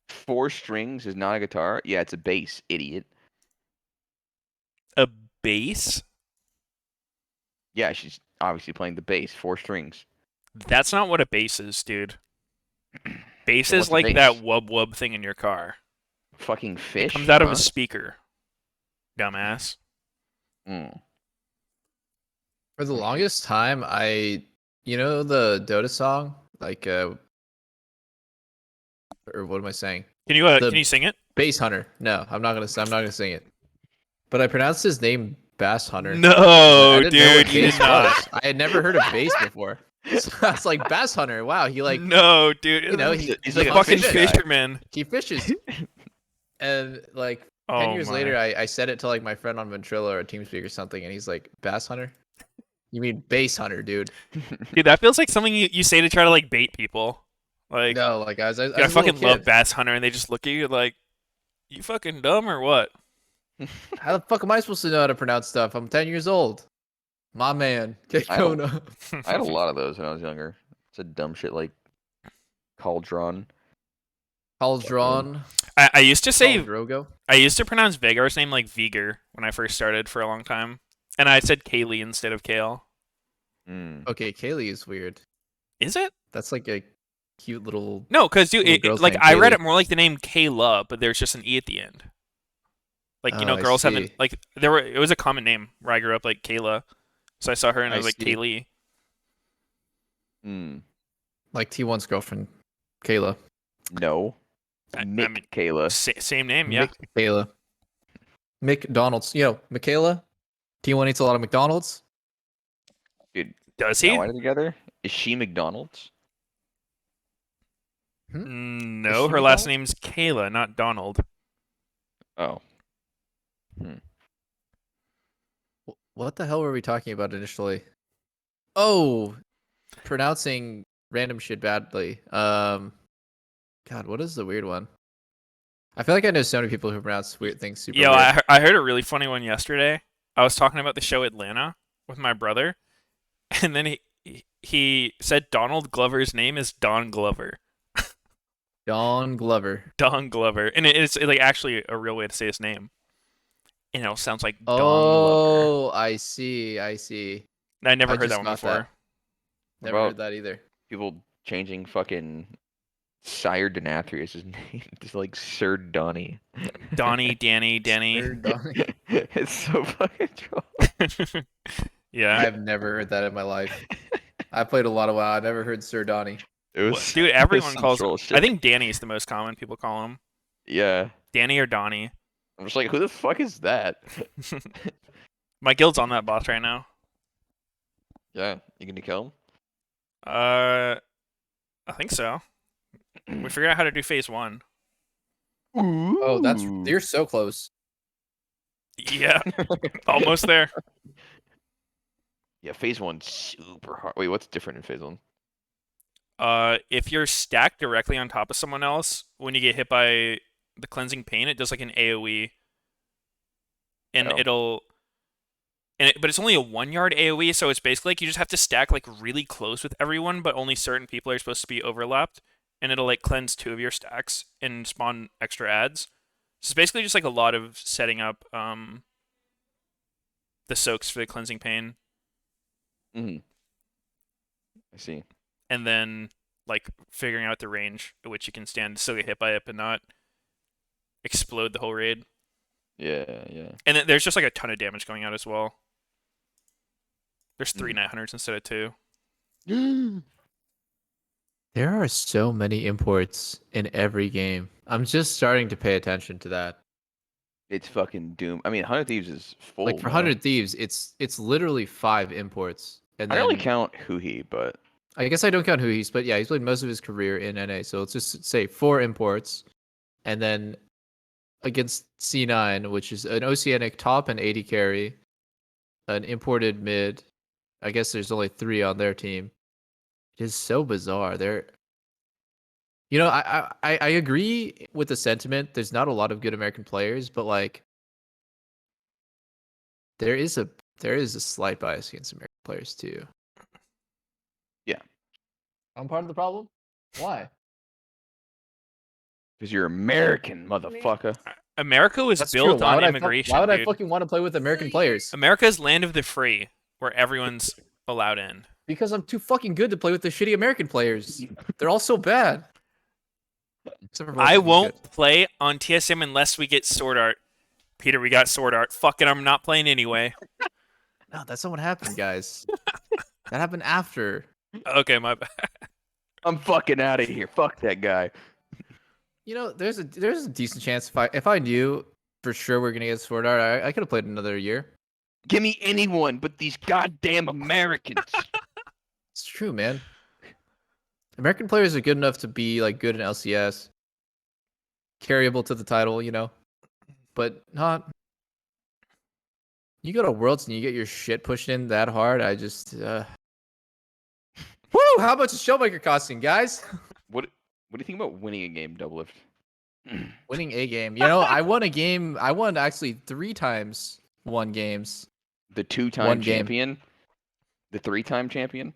Speaker 5: 4 strings is not a guitar. Yeah, it's a bass, idiot.
Speaker 1: A bass?
Speaker 5: Yeah, she's obviously playing the bass. 4 strings.
Speaker 1: That's not what a bass is, dude. Bass
Speaker 5: Then
Speaker 1: is
Speaker 5: what's a
Speaker 1: like
Speaker 5: bass?
Speaker 1: that wub wub thing in your car.
Speaker 5: Fucking fish.
Speaker 1: It comes out of
Speaker 5: huh?
Speaker 1: a speaker. Dumbass.
Speaker 5: Mm.
Speaker 4: For the longest time, you know the Dota song? Like, or what am I saying?
Speaker 1: Can you
Speaker 4: The-
Speaker 1: can you sing it?
Speaker 4: Bass Hunter. No, I'm not gonna sing it. But I pronounced his name Bass Hunter.
Speaker 1: No,
Speaker 4: I didn't know what
Speaker 1: dude, you did
Speaker 4: bass
Speaker 1: not.
Speaker 4: was. I had never heard of bass before. So I was like, Bass Hunter. Wow, he like
Speaker 1: No, dude.
Speaker 4: you know,
Speaker 1: he's
Speaker 5: he's
Speaker 1: like
Speaker 5: like
Speaker 1: a
Speaker 5: a
Speaker 1: fucking
Speaker 5: fish guy.
Speaker 1: fisherman.
Speaker 4: he fishes. And like 10
Speaker 1: Oh
Speaker 4: years
Speaker 1: my.
Speaker 4: later, I said it to like my friend on Ventrilo or TeamSpeak or something, and he's like, Bass Hunter? You mean Bass Hunter, dude?
Speaker 1: Dude, that feels like something you say to try to like bait people. Like,
Speaker 4: No, like guys, I
Speaker 1: I
Speaker 4: was a little
Speaker 1: fucking love
Speaker 4: kid.
Speaker 1: Bass Hunter, and they just look at you like, you fucking dumb or what?
Speaker 4: How the fuck am I supposed to know how to pronounce stuff? I'm 10 years old. My man. Get
Speaker 5: I don't-
Speaker 4: going up.
Speaker 5: I had a lot of those when I was younger. Said dumb shit like Cauldron.
Speaker 4: Cauldron.
Speaker 1: I used to say
Speaker 4: Drogo.
Speaker 1: I used to pronounce Vagar's name like Viger when I first started for a long time, and I said Kaylee instead of Kale.
Speaker 5: Mm.
Speaker 4: Okay, Kaylee is weird.
Speaker 1: Is it?
Speaker 4: That's like a cute little.
Speaker 1: No, because dude,
Speaker 4: Little girl's
Speaker 1: like
Speaker 4: name,
Speaker 1: I read
Speaker 4: Kaylee.
Speaker 1: it more like the name Kayla, but there's just an e at the end. Like you know,
Speaker 4: Oh, I
Speaker 1: girls haven't
Speaker 4: see.
Speaker 1: like it was a common name where I grew up, like Kayla. So I saw her and I
Speaker 4: I
Speaker 1: was like
Speaker 4: see.
Speaker 1: Kaylee.
Speaker 5: Mm.
Speaker 4: Like T1's girlfriend, Kayla.
Speaker 5: No.
Speaker 1: I
Speaker 5: Mick
Speaker 1: mean,
Speaker 5: Kayla.
Speaker 1: Same name, yeah.
Speaker 4: Kayla. McDonald's. You know, Michaela. T1 eats a lot of McDonald's.
Speaker 5: Dude,
Speaker 1: Does he?
Speaker 5: now are they together? Is she McDonald's?
Speaker 1: No,
Speaker 4: she
Speaker 1: her last
Speaker 4: McDonald?
Speaker 1: name's Kayla, not Donald.
Speaker 5: Oh.
Speaker 4: What the hell were we talking about initially? Oh, pronouncing random shit badly. God, what is the weird one? I feel like I know so many people who pronounce weird things super
Speaker 1: Yeah,
Speaker 4: weird.
Speaker 1: I heard a really funny one yesterday. I was talking about the show Atlanta with my brother, and then he said Donald Glover's name is Don Glover.
Speaker 4: Don Glover.
Speaker 1: Don Glover, and it's like actually a real way to say his name. And it sounds like Don Glover.
Speaker 4: Oh, I see. I see.
Speaker 1: I never
Speaker 4: I
Speaker 1: heard that
Speaker 4: just
Speaker 1: one
Speaker 4: got
Speaker 1: before.
Speaker 4: that.
Speaker 5: What
Speaker 4: Never
Speaker 5: about
Speaker 4: heard that either.
Speaker 5: people changing fucking Sire Denathrius' his name to like Sir Donny?
Speaker 1: Donnie, Danny, Denny.
Speaker 4: Sir Donny.
Speaker 5: It's so fucking troll.
Speaker 1: Yeah.
Speaker 4: I've never heard that in my life. I played a lot of WoW. I never heard Sir Donny.
Speaker 5: It was
Speaker 1: Dude,
Speaker 5: it was
Speaker 1: everyone
Speaker 5: some
Speaker 1: calls.
Speaker 5: troll shit.
Speaker 1: I think Danny's the most common people call him.
Speaker 5: Yeah.
Speaker 1: Danny or Donnie.
Speaker 5: I'm just like, who the fuck is that?
Speaker 1: My guild's on that boss right now.
Speaker 5: Yeah, you gonna kill him?
Speaker 1: I think so. We figured out how to do phase 1.
Speaker 4: Oh, you're so close.
Speaker 1: Yeah, almost there.
Speaker 5: Yeah, phase 1's super hard. Wait, what's different in phase 1?
Speaker 1: If you're stacked directly on top of someone else, when you get hit by the cleansing pain, it does like an AoE, and
Speaker 5: Oh.
Speaker 1: but it's only a 1-yard AoE, so it's basically like you just have to stack like really close with everyone, but only certain people are supposed to be overlapped, and it'll like cleanse 2 of your stacks and spawn extra adds. So it's basically just like a lot of setting up the soaks for the cleansing pain,
Speaker 5: I see.
Speaker 1: and then like figuring out the range at which you can stand to still get hit by it, but not explode the whole raid.
Speaker 5: Yeah, yeah.
Speaker 1: And then there's just like a ton of damage going out as well. There's 3 900s instead of 2.
Speaker 4: There are so many imports in every game. I'm just starting to pay attention to that.
Speaker 5: It's fucking doom. I mean, 100 Thieves is full.
Speaker 4: Like for
Speaker 5: now.
Speaker 4: 100 Thieves, it's literally 5 imports. And
Speaker 5: I
Speaker 4: then,
Speaker 5: only count Huhi, but
Speaker 4: I guess I don't count Hui's, but yeah, he's played most of his career in NA. So let's just say 4 imports. And then against C9, which is an Oceanic top and 80 carry, an imported mid. I guess there's only 3 on their team. It is so bizarre. I agree with the sentiment. There's not a lot of good American players, but like there is a slight bias against American players too.
Speaker 5: Yeah.
Speaker 4: I'm part of the problem. Why?
Speaker 5: because you're American, motherfucker.
Speaker 1: America was
Speaker 4: That's
Speaker 1: built
Speaker 4: true. Why
Speaker 1: on
Speaker 4: would
Speaker 1: immigration.
Speaker 4: Why would I
Speaker 1: dude.
Speaker 4: fucking want to play with American players?
Speaker 1: America's land of the free, where everyone's allowed in.
Speaker 4: Because I'm too fucking good to play with the shitty American players. They're all so bad. Except for
Speaker 1: I
Speaker 4: Volkan's
Speaker 1: won't
Speaker 4: good.
Speaker 1: play on TSM unless we get Sword Art. Peter, we got Sword Art. Fuck it, I'm not playing anyway.
Speaker 4: No, that's not what happened, guys. That happened after.
Speaker 1: Okay, my bad.
Speaker 5: I'm fucking out of here. Fuck that guy.
Speaker 4: You know, there's a decent chance if I knew for sure we're gonna get Sword Art, I could have played another year.
Speaker 5: Give me anyone but these goddamn Americans.
Speaker 4: It's true, man. American players are good enough to be like good in LCS, carryable to the title, you know, but not. You go to Worlds and you get your shit pushed in that hard. I just, woo! How much is Showmaker costing, guys?
Speaker 5: What do you think about winning a game, Doublelift?
Speaker 4: Winning a game. You know, I won a game. I won actually 3 times. Won games.
Speaker 5: The 2-time
Speaker 4: One game.
Speaker 5: champion? The 3-time champion?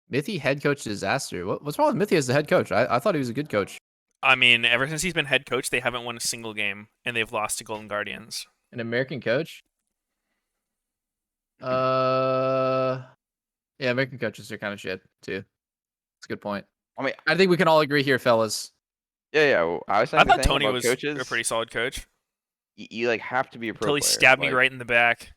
Speaker 4: Mithy head coach disaster. What's wrong with Mithy as the head coach? I thought he was a good coach.
Speaker 1: I mean, ever since he's been head coach, they haven't won a single game, and they've lost to Golden Guardians.
Speaker 4: An American coach? Yeah, American coaches are kind of shit too. That's a good point.
Speaker 5: I mean,
Speaker 4: I think we can all agree here, fellas.
Speaker 5: yeah. Well, I was saying
Speaker 1: I
Speaker 5: the
Speaker 1: thought
Speaker 5: thing
Speaker 1: Tony
Speaker 5: about
Speaker 1: was
Speaker 5: coaches.
Speaker 1: a pretty solid coach
Speaker 5: You like have to be a pro
Speaker 1: until he
Speaker 5: player.
Speaker 1: stabbed me
Speaker 5: like,
Speaker 1: right in the back.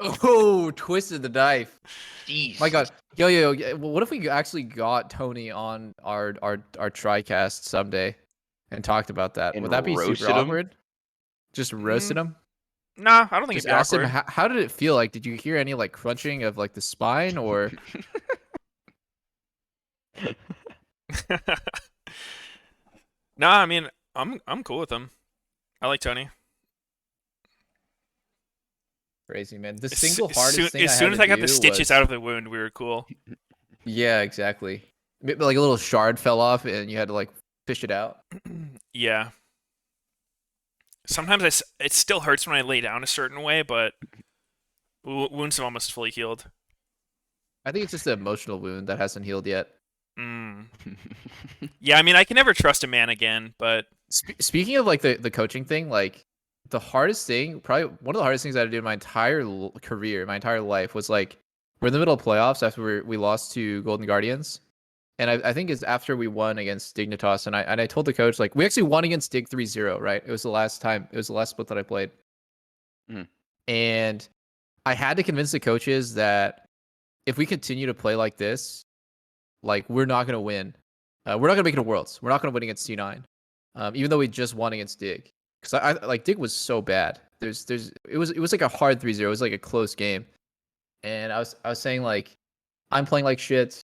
Speaker 4: Oh, twisted the knife.
Speaker 5: Jeez.
Speaker 4: My God, yo. What if we actually got Tony on our TriCast someday and talked about that?
Speaker 5: And
Speaker 4: Would that be
Speaker 5: roasted
Speaker 4: super
Speaker 5: him?
Speaker 4: awkward? Just roasted him.
Speaker 1: Nah, I don't think
Speaker 4: Just
Speaker 1: it'd be
Speaker 4: asked him
Speaker 1: awkward.
Speaker 4: how did it feel like? Did you hear any like crunching of like the spine or?
Speaker 1: Nah, I mean, I'm cool with him. I like Tony.
Speaker 4: Crazy, man. The
Speaker 1: As
Speaker 4: single
Speaker 1: as
Speaker 4: hardest
Speaker 1: soon,
Speaker 4: thing
Speaker 1: as
Speaker 4: I
Speaker 1: soon
Speaker 4: had
Speaker 1: as
Speaker 4: to
Speaker 1: I got the
Speaker 4: do
Speaker 1: stitches
Speaker 4: was-
Speaker 1: out of the wound, we were cool.
Speaker 4: Yeah, exactly. Maybe like a little shard fell off and you had to like fish it out.
Speaker 1: Yeah. sometimes it still hurts when I lay down a certain way, but wounds have almost fully healed.
Speaker 4: I think it's just an emotional wound that hasn't healed yet.
Speaker 1: Mm. Yeah, I mean, I can never trust a man again, but
Speaker 4: Speaking of like the coaching thing, like the hardest thing, probably one of the hardest things I did in my entire career, my entire life, was like we're in the middle of playoffs after we lost to Golden Guardians, and I think it's after we won against Dignitas, and I told the coach like we actually won against Dig 3-0, right? It was the last time, it was the last split that I played, and I had to convince the coaches that if we continue to play like this, like we're not gonna win. We're not gonna make it to Worlds. We're not gonna win against C9, even though we just won against Dig. Because I like Dig was so bad. It was like a hard 3-0. It was like a close game, and I was saying like I'm playing like shit.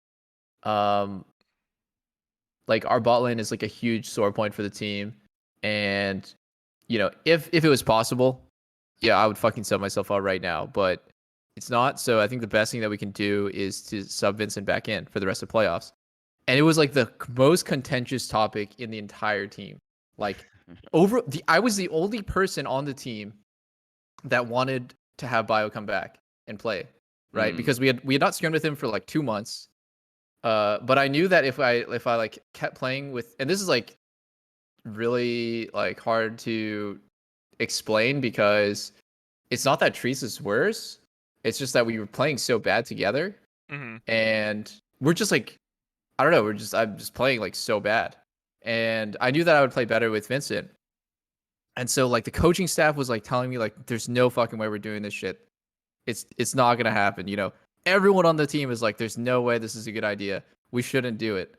Speaker 4: Like our bot lane is like a huge sore point for the team, and you know if it was possible, yeah, I would fucking sell myself out right now, but it's not. So I think the best thing that we can do is to sub Vincent back in for the rest of playoffs. And it was like the most contentious topic in the entire team. Like I was the only person on the team that wanted to have Bio come back and play, right? Because we had not scrimmed with him for like 2 months. But I knew that if I like kept playing with, and this is like really like hard to explain because it's not that Trees is worse. It's just that we were playing so bad together, and we're just like, I don't know, I'm just playing like so bad, and I knew that I would play better with Vincent, and so like the coaching staff was like telling me like, there's no fucking way we're doing this shit. It's not gonna happen. You know, everyone on the team is like, there's no way this is a good idea. We shouldn't do it.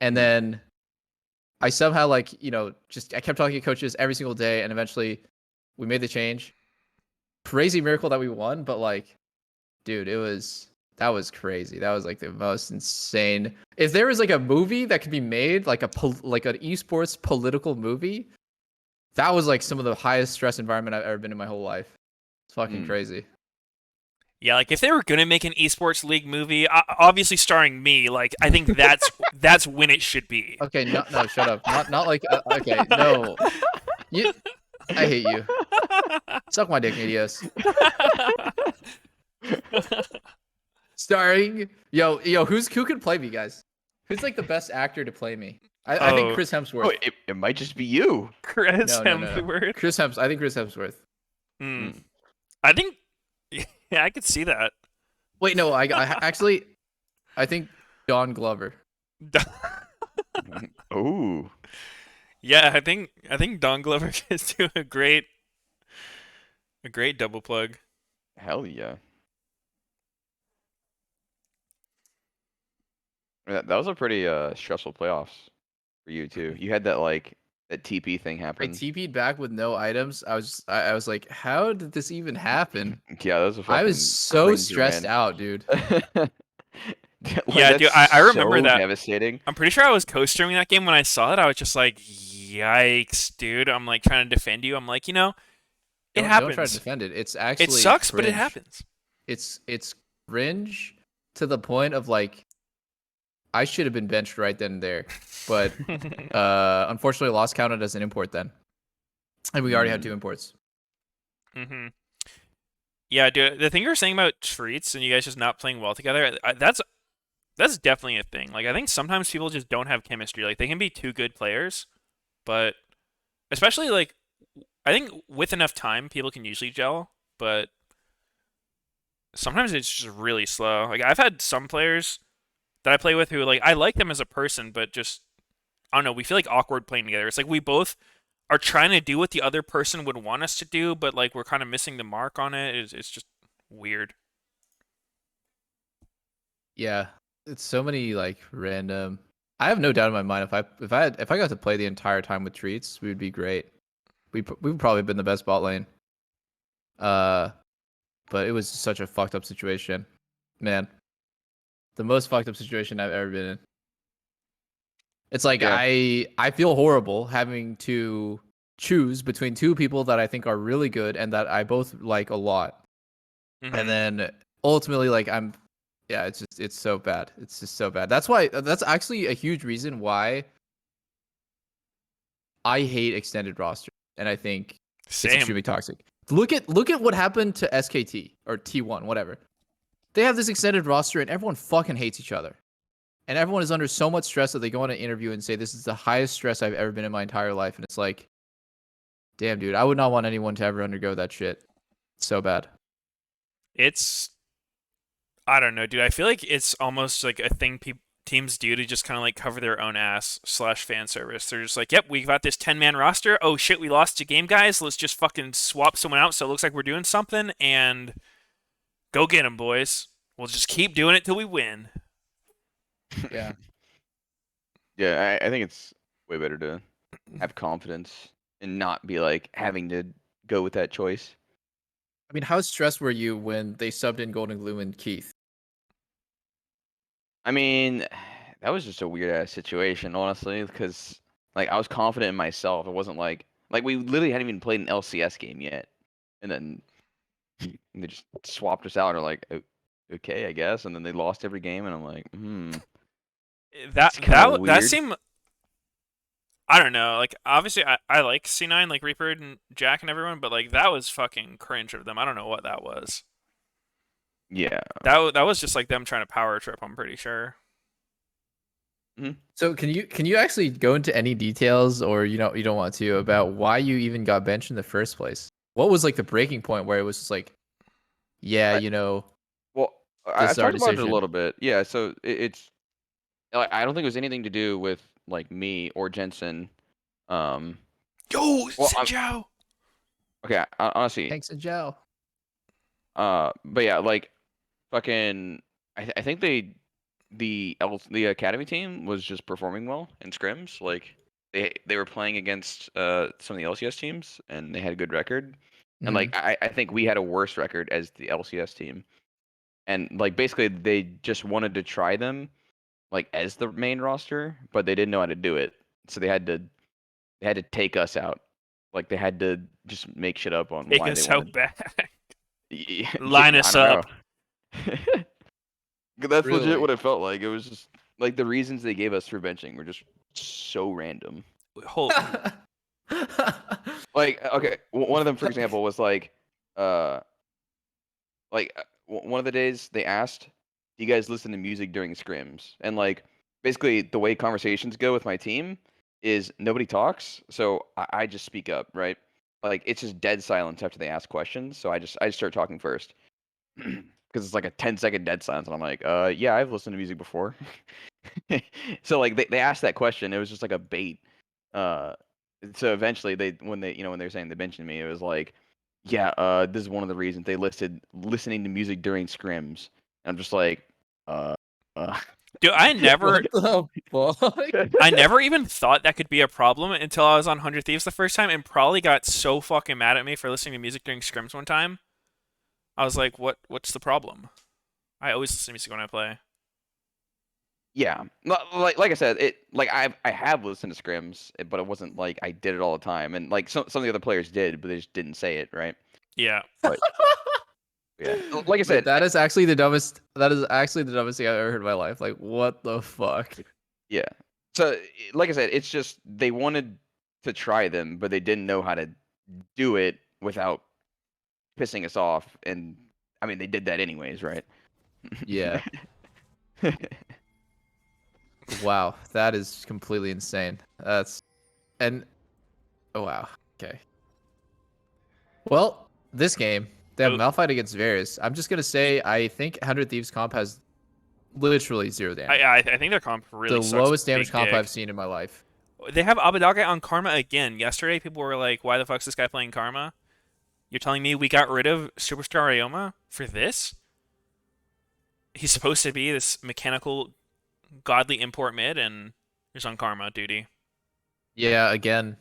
Speaker 4: And then I somehow like, you know, I kept talking to coaches every single day, and eventually we made the change. Crazy miracle that we won, but like, dude, that was crazy. That was like the most insane. If there was like a movie that could be made, like like an esports political movie, that was like some of the highest stress environment I've ever been in my whole life. It's fucking crazy.
Speaker 1: Yeah, like if they were gonna make an esports league movie, obviously starring me, like I think that's when it should be.
Speaker 4: Okay, no, shut up. Not like okay, no. I hate you. Suck my dick, Meteos. Starring who could play me, guys? Who's like the best actor to play me? I think Chris Hemsworth.
Speaker 5: Oh, it might just be you.
Speaker 1: Chris Hemsworth.
Speaker 4: I think Chris Hemsworth.
Speaker 1: I think yeah, I could see that.
Speaker 4: Wait, no, I actually I think Don Glover.
Speaker 5: Oh.
Speaker 1: Yeah, I think Don Glover could do a great double plug.
Speaker 5: Hell yeah. That was a pretty stressful playoffs for you too. You had that like that TP thing happen.
Speaker 4: I TP'd back with no items. I was like, how did this even happen?
Speaker 5: Yeah, that was a fucking
Speaker 4: I was so
Speaker 5: cringe,
Speaker 4: stressed
Speaker 5: man.
Speaker 4: out, dude.
Speaker 1: Yeah, dude, I remember
Speaker 5: so
Speaker 1: that.
Speaker 5: Devastating.
Speaker 1: I'm pretty sure I was co-streaming that game when I saw it. I was just like, yikes, dude. I'm like trying to defend you. I'm like, you know, it happens.
Speaker 4: Don't try to defend it. It's actually
Speaker 1: it sucks,
Speaker 4: cringe.
Speaker 1: but it happens.
Speaker 4: It's cringe to the point of like, I should have been benched right then and there, but unfortunately, lost counted as an import then, and we already had 2 imports.
Speaker 1: Yeah, dude. The thing you were saying about treats and you guys just not playing well together, that's definitely a thing. Like I think sometimes people just don't have chemistry. Like they can be 2 good players, but especially like I think with enough time, people can usually gel. But sometimes it's just really slow. Like I've had some players that I play with who like I like them as a person, but just I don't know, we feel like awkward playing together. It's like we both are trying to do what the other person would want us to do, but like we're kind of missing the mark on it. It's just weird.
Speaker 4: Yeah, it's so many like random. I have no doubt in my mind if I got to play the entire time with treats, we would be great. We would probably been the best bot lane. But it was such a fucked up situation, man. The most fucked up situation I've ever been in. It's like I feel horrible having to choose between 2 people that I think are really good and that I both like a lot. And then ultimately like it's so bad. It's just so bad. That's actually a huge reason why I hate extended roster. And I think It's
Speaker 1: Same.
Speaker 4: extremely toxic. Look at what happened to SKT or T1, whatever. They have this extended roster and everyone fucking hates each other. And everyone is under so much stress that they go on an interview and say, this is the highest stress I've ever been in my entire life. And it's like, damn, dude, I would not want anyone to ever undergo that shit. It's so bad.
Speaker 1: It's, I don't know, dude. I feel like it's almost like a thing teams do to just kind of like cover their own ass / fan service. They're just like, yep, we got this 10-man roster. Oh shit, we lost a game, guys. Let's just fucking swap someone out so it looks like we're doing something and go get them, boys. We'll just keep doing it till we win.
Speaker 4: Yeah.
Speaker 5: Yeah, I think it's way better to have confidence and not be like having to go with that choice.
Speaker 4: I mean, how stressed were you when they subbed in Golden Gloom and Keith?
Speaker 5: I mean, that was just a weird ass situation, honestly, because like I was confident in myself. It wasn't like we literally hadn't even played an LCS game yet, and then they just swapped us out. Or like, okay, I guess, and then they lost every game, and I'm like,
Speaker 1: That seemed, I don't know. Like obviously, I like C9, like Reaper and Jack and everyone, but like that was fucking cringe of them. I don't know what that was.
Speaker 5: Yeah.
Speaker 1: That was just like them trying to power trip, I'm pretty sure.
Speaker 4: So can you actually go into any details, or you don't want to, about why you even got benched in the first place? What was like the breaking point where it was just like, yeah,
Speaker 5: Well,
Speaker 4: this
Speaker 5: I
Speaker 4: is our
Speaker 5: talked about it a
Speaker 4: decision.
Speaker 5: little bit. Yeah, so it's like I don't think it was anything to do with like me or Jensen.
Speaker 1: Yo,
Speaker 5: Well,
Speaker 1: Sinjao.
Speaker 5: Okay, honestly,
Speaker 4: Thanks, Joe.
Speaker 5: but yeah, like fucking, I think the academy team was just performing well in scrims. Like they were playing against some of the LCS teams and they had a good record. And like I think we had a worse record as the LCS team. And like basically they just wanted to try them like as the main roster, but they didn't know how to do it. So they had to take us out. Like they had to just make shit up on
Speaker 1: Take
Speaker 5: why
Speaker 1: us
Speaker 5: they
Speaker 1: out
Speaker 5: wanted.
Speaker 1: back.
Speaker 5: Yeah,
Speaker 1: Line us up.
Speaker 5: That's
Speaker 4: Really?
Speaker 5: legit what it felt like. It was just like the reasons they gave us for benching were just so random.
Speaker 1: Hold.
Speaker 5: Like okay, one of them, for example, was like, one of the days they asked, "Do you guys listen to music during scrims?" And like basically the way conversations go with my team is nobody talks, so I just speak up, right? Like it's just dead silence after they ask questions, so I just start talking first. Because it's like a 10-second dead silence, and I'm like, yeah, I've listened to music before. So like they asked that question, it was just like a bait. So eventually when they were saying they mentioned me, it was like, yeah, this is one of the reasons they listed listening to music during scrims. And I'm just like,
Speaker 1: Dude, I never
Speaker 4: What the fuck?
Speaker 1: I never even thought that could be a problem until I was on 100 Thieves the first time and probably got so fucking mad at me for listening to music during scrims one time. I was like, what's the problem? I always listen to music when I play.
Speaker 5: Yeah, like I said, I have listened to scrims, but it wasn't like I did it all the time, and like some of the other players did, but they just didn't say it, right?
Speaker 1: Yeah.
Speaker 5: But yeah, like I said,
Speaker 4: that is actually the dumbest. That is actually the dumbest thing I've ever heard in my life. Like, what the fuck?
Speaker 5: yeah. So like I said, it's just they wanted to try them, but they didn't know how to do it without pissing us off, and I mean they did that anyways, right?
Speaker 4: Yeah. Wow, that is completely insane. Oh wow. Okay. Well, this game they have Malphite against Varus. I'm just gonna say I think 100 Thieves comp has literally 0 damage.
Speaker 1: I think their comp really
Speaker 4: the
Speaker 1: sucks.
Speaker 4: lowest damage
Speaker 1: big
Speaker 4: comp
Speaker 1: dick.
Speaker 4: I've seen in my life.
Speaker 1: They have Abadage on Karma again. Yesterday, people were like, why the fuck's this guy playing Karma? You're telling me we got rid of Superstar Ioma for this? He's supposed to be this mechanical, godly import mid, and he's on Karma duty.
Speaker 4: Yeah, again,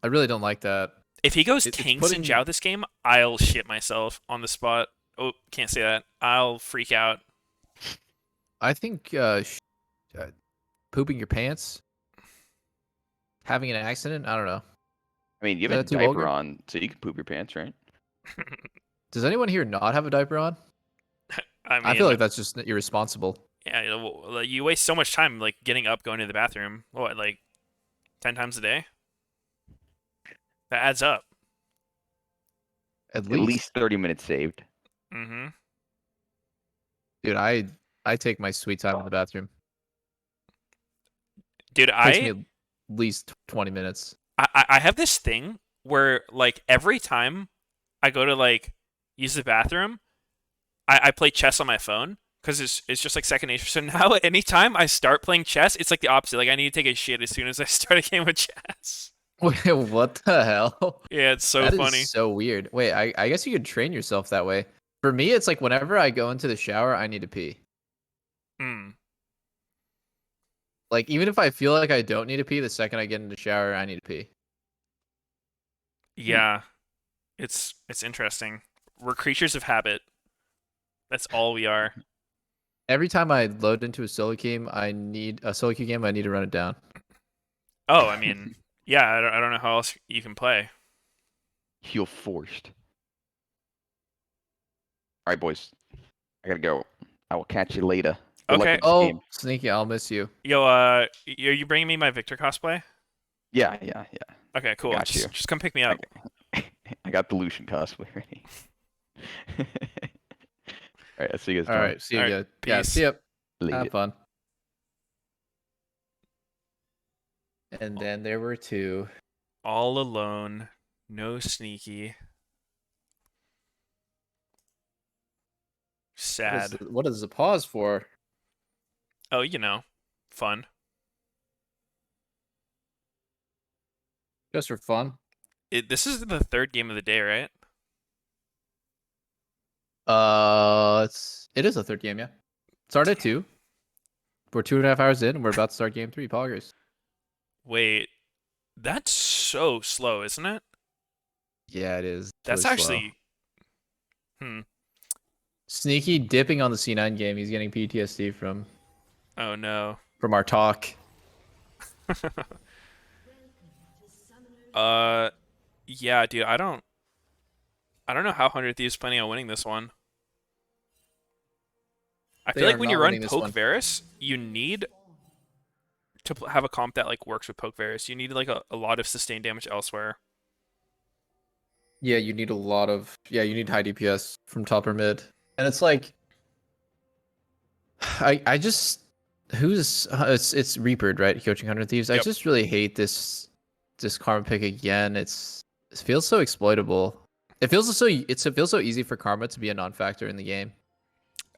Speaker 4: I really don't like that.
Speaker 1: If he goes Tanks and Zhao this game, I'll shit myself on the spot. Oh, can't say that. I'll freak out.
Speaker 4: I think pooping your pants, having an accident, I don't know.
Speaker 5: I mean, you have a diaper on, so you can poop your pants, right?
Speaker 4: Does anyone here not have a diaper on? I feel like that's just irresponsible.
Speaker 1: Yeah, you waste so much time like getting up, going to the bathroom. What, like 10 times a day? That adds up.
Speaker 4: At
Speaker 5: At
Speaker 4: least.
Speaker 5: least 30 minutes saved.
Speaker 1: Mm-hmm.
Speaker 4: Dude, I take my sweet time in the bathroom.
Speaker 1: Dude,
Speaker 4: Takes me at least 20 minutes.
Speaker 1: I have this thing where like every time I go to like use the bathroom, I play chess on my phone because it's just like second nature. So now anytime I start playing chess, it's like the opposite. Like I need to take a shit as soon as I start a game of chess.
Speaker 4: Wait, what the hell?
Speaker 1: Yeah, it's so
Speaker 4: That
Speaker 1: funny.
Speaker 4: is so weird. Wait, I guess you could train yourself that way. For me, it's like whenever I go into the shower, I need to pee.
Speaker 1: Hmm.
Speaker 4: Like even if I feel like I don't need to pee, the second I get in the shower, I need to pee.
Speaker 1: Yeah, it's interesting. We're creatures of habit. That's all we are.
Speaker 4: Every time I load into a solo game, I need to run it down.
Speaker 1: Oh, I mean, yeah, I don't know how else you can play.
Speaker 5: Feel forced. All right, boys. I gotta go. I will catch you later. Good luck
Speaker 1: Okay.
Speaker 5: with this
Speaker 4: Oh,
Speaker 5: game.
Speaker 4: Sneaky, I'll miss you.
Speaker 1: Yo, are you bringing me my Victor cosplay?
Speaker 5: Yeah.
Speaker 1: Okay, cool.
Speaker 5: Got you.
Speaker 1: Just come pick me up.
Speaker 5: I got the Lucian cosplay ready. All right, I'll see you guys
Speaker 4: All
Speaker 5: tomorrow.
Speaker 4: right, see you
Speaker 1: All right,
Speaker 4: guys. Yeah,
Speaker 1: peace.
Speaker 4: see ya.
Speaker 5: Later.
Speaker 4: Have fun. And then there were two.
Speaker 1: All alone, no sneaky. Sad.
Speaker 4: What is the pause for?
Speaker 1: Oh, you know, fun.
Speaker 4: Just for fun.
Speaker 1: This is the third game of the day, right?
Speaker 4: It is a third game, yeah. Started at 2. We're 2.5 hours in, and we're about to start game 3. Poggers.
Speaker 1: Wait, that's so slow, isn't it?
Speaker 4: Yeah, it is. It's
Speaker 1: That's
Speaker 4: really slow.
Speaker 1: actually.
Speaker 4: Sneaky dipping on the C9 game. He's getting PTSD from
Speaker 1: Oh no.
Speaker 4: our talk.
Speaker 1: Yeah, dude, I don't know how 100 Thieves is planning on winning this one. I
Speaker 4: They
Speaker 1: feel
Speaker 4: are
Speaker 1: like when you
Speaker 4: not
Speaker 1: run
Speaker 4: winning this
Speaker 1: Poke
Speaker 4: one.
Speaker 1: Varus, you need to have a comp that like works with Poke Varus. You need like a lot of sustained damage elsewhere.
Speaker 4: Yeah, you need you need high DPS from top or mid. And it's like I just it's Reapered, right? Coaching 100 Thieves. I
Speaker 1: Yep.
Speaker 4: just really hate this Karma pick again. It feels so exploitable. It feels so easy for Karma to be a non-factor in the game.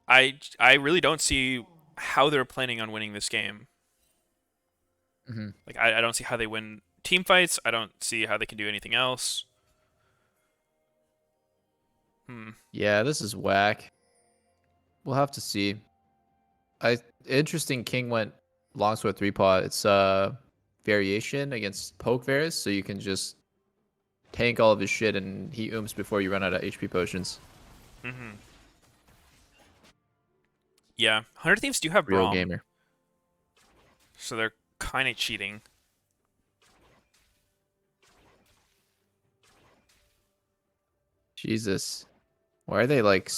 Speaker 1: I really don't see how they're planning on winning this game.
Speaker 4: Mm-hmm.
Speaker 1: Like I don't see how they win team fights. I don't see how they can do anything else.
Speaker 4: Yeah, this is whack. We'll have to see. Interesting. King went longsword 3-pot. It's variation against Poke Varus, so you can just tank all of his shit and he ooms before you run out of HP potions.
Speaker 1: Mm-hmm. Yeah, 100 Thieves do have
Speaker 4: Real
Speaker 1: Braum,
Speaker 4: gamer.
Speaker 1: so they're kind of cheating.
Speaker 4: Jesus. Why are they like...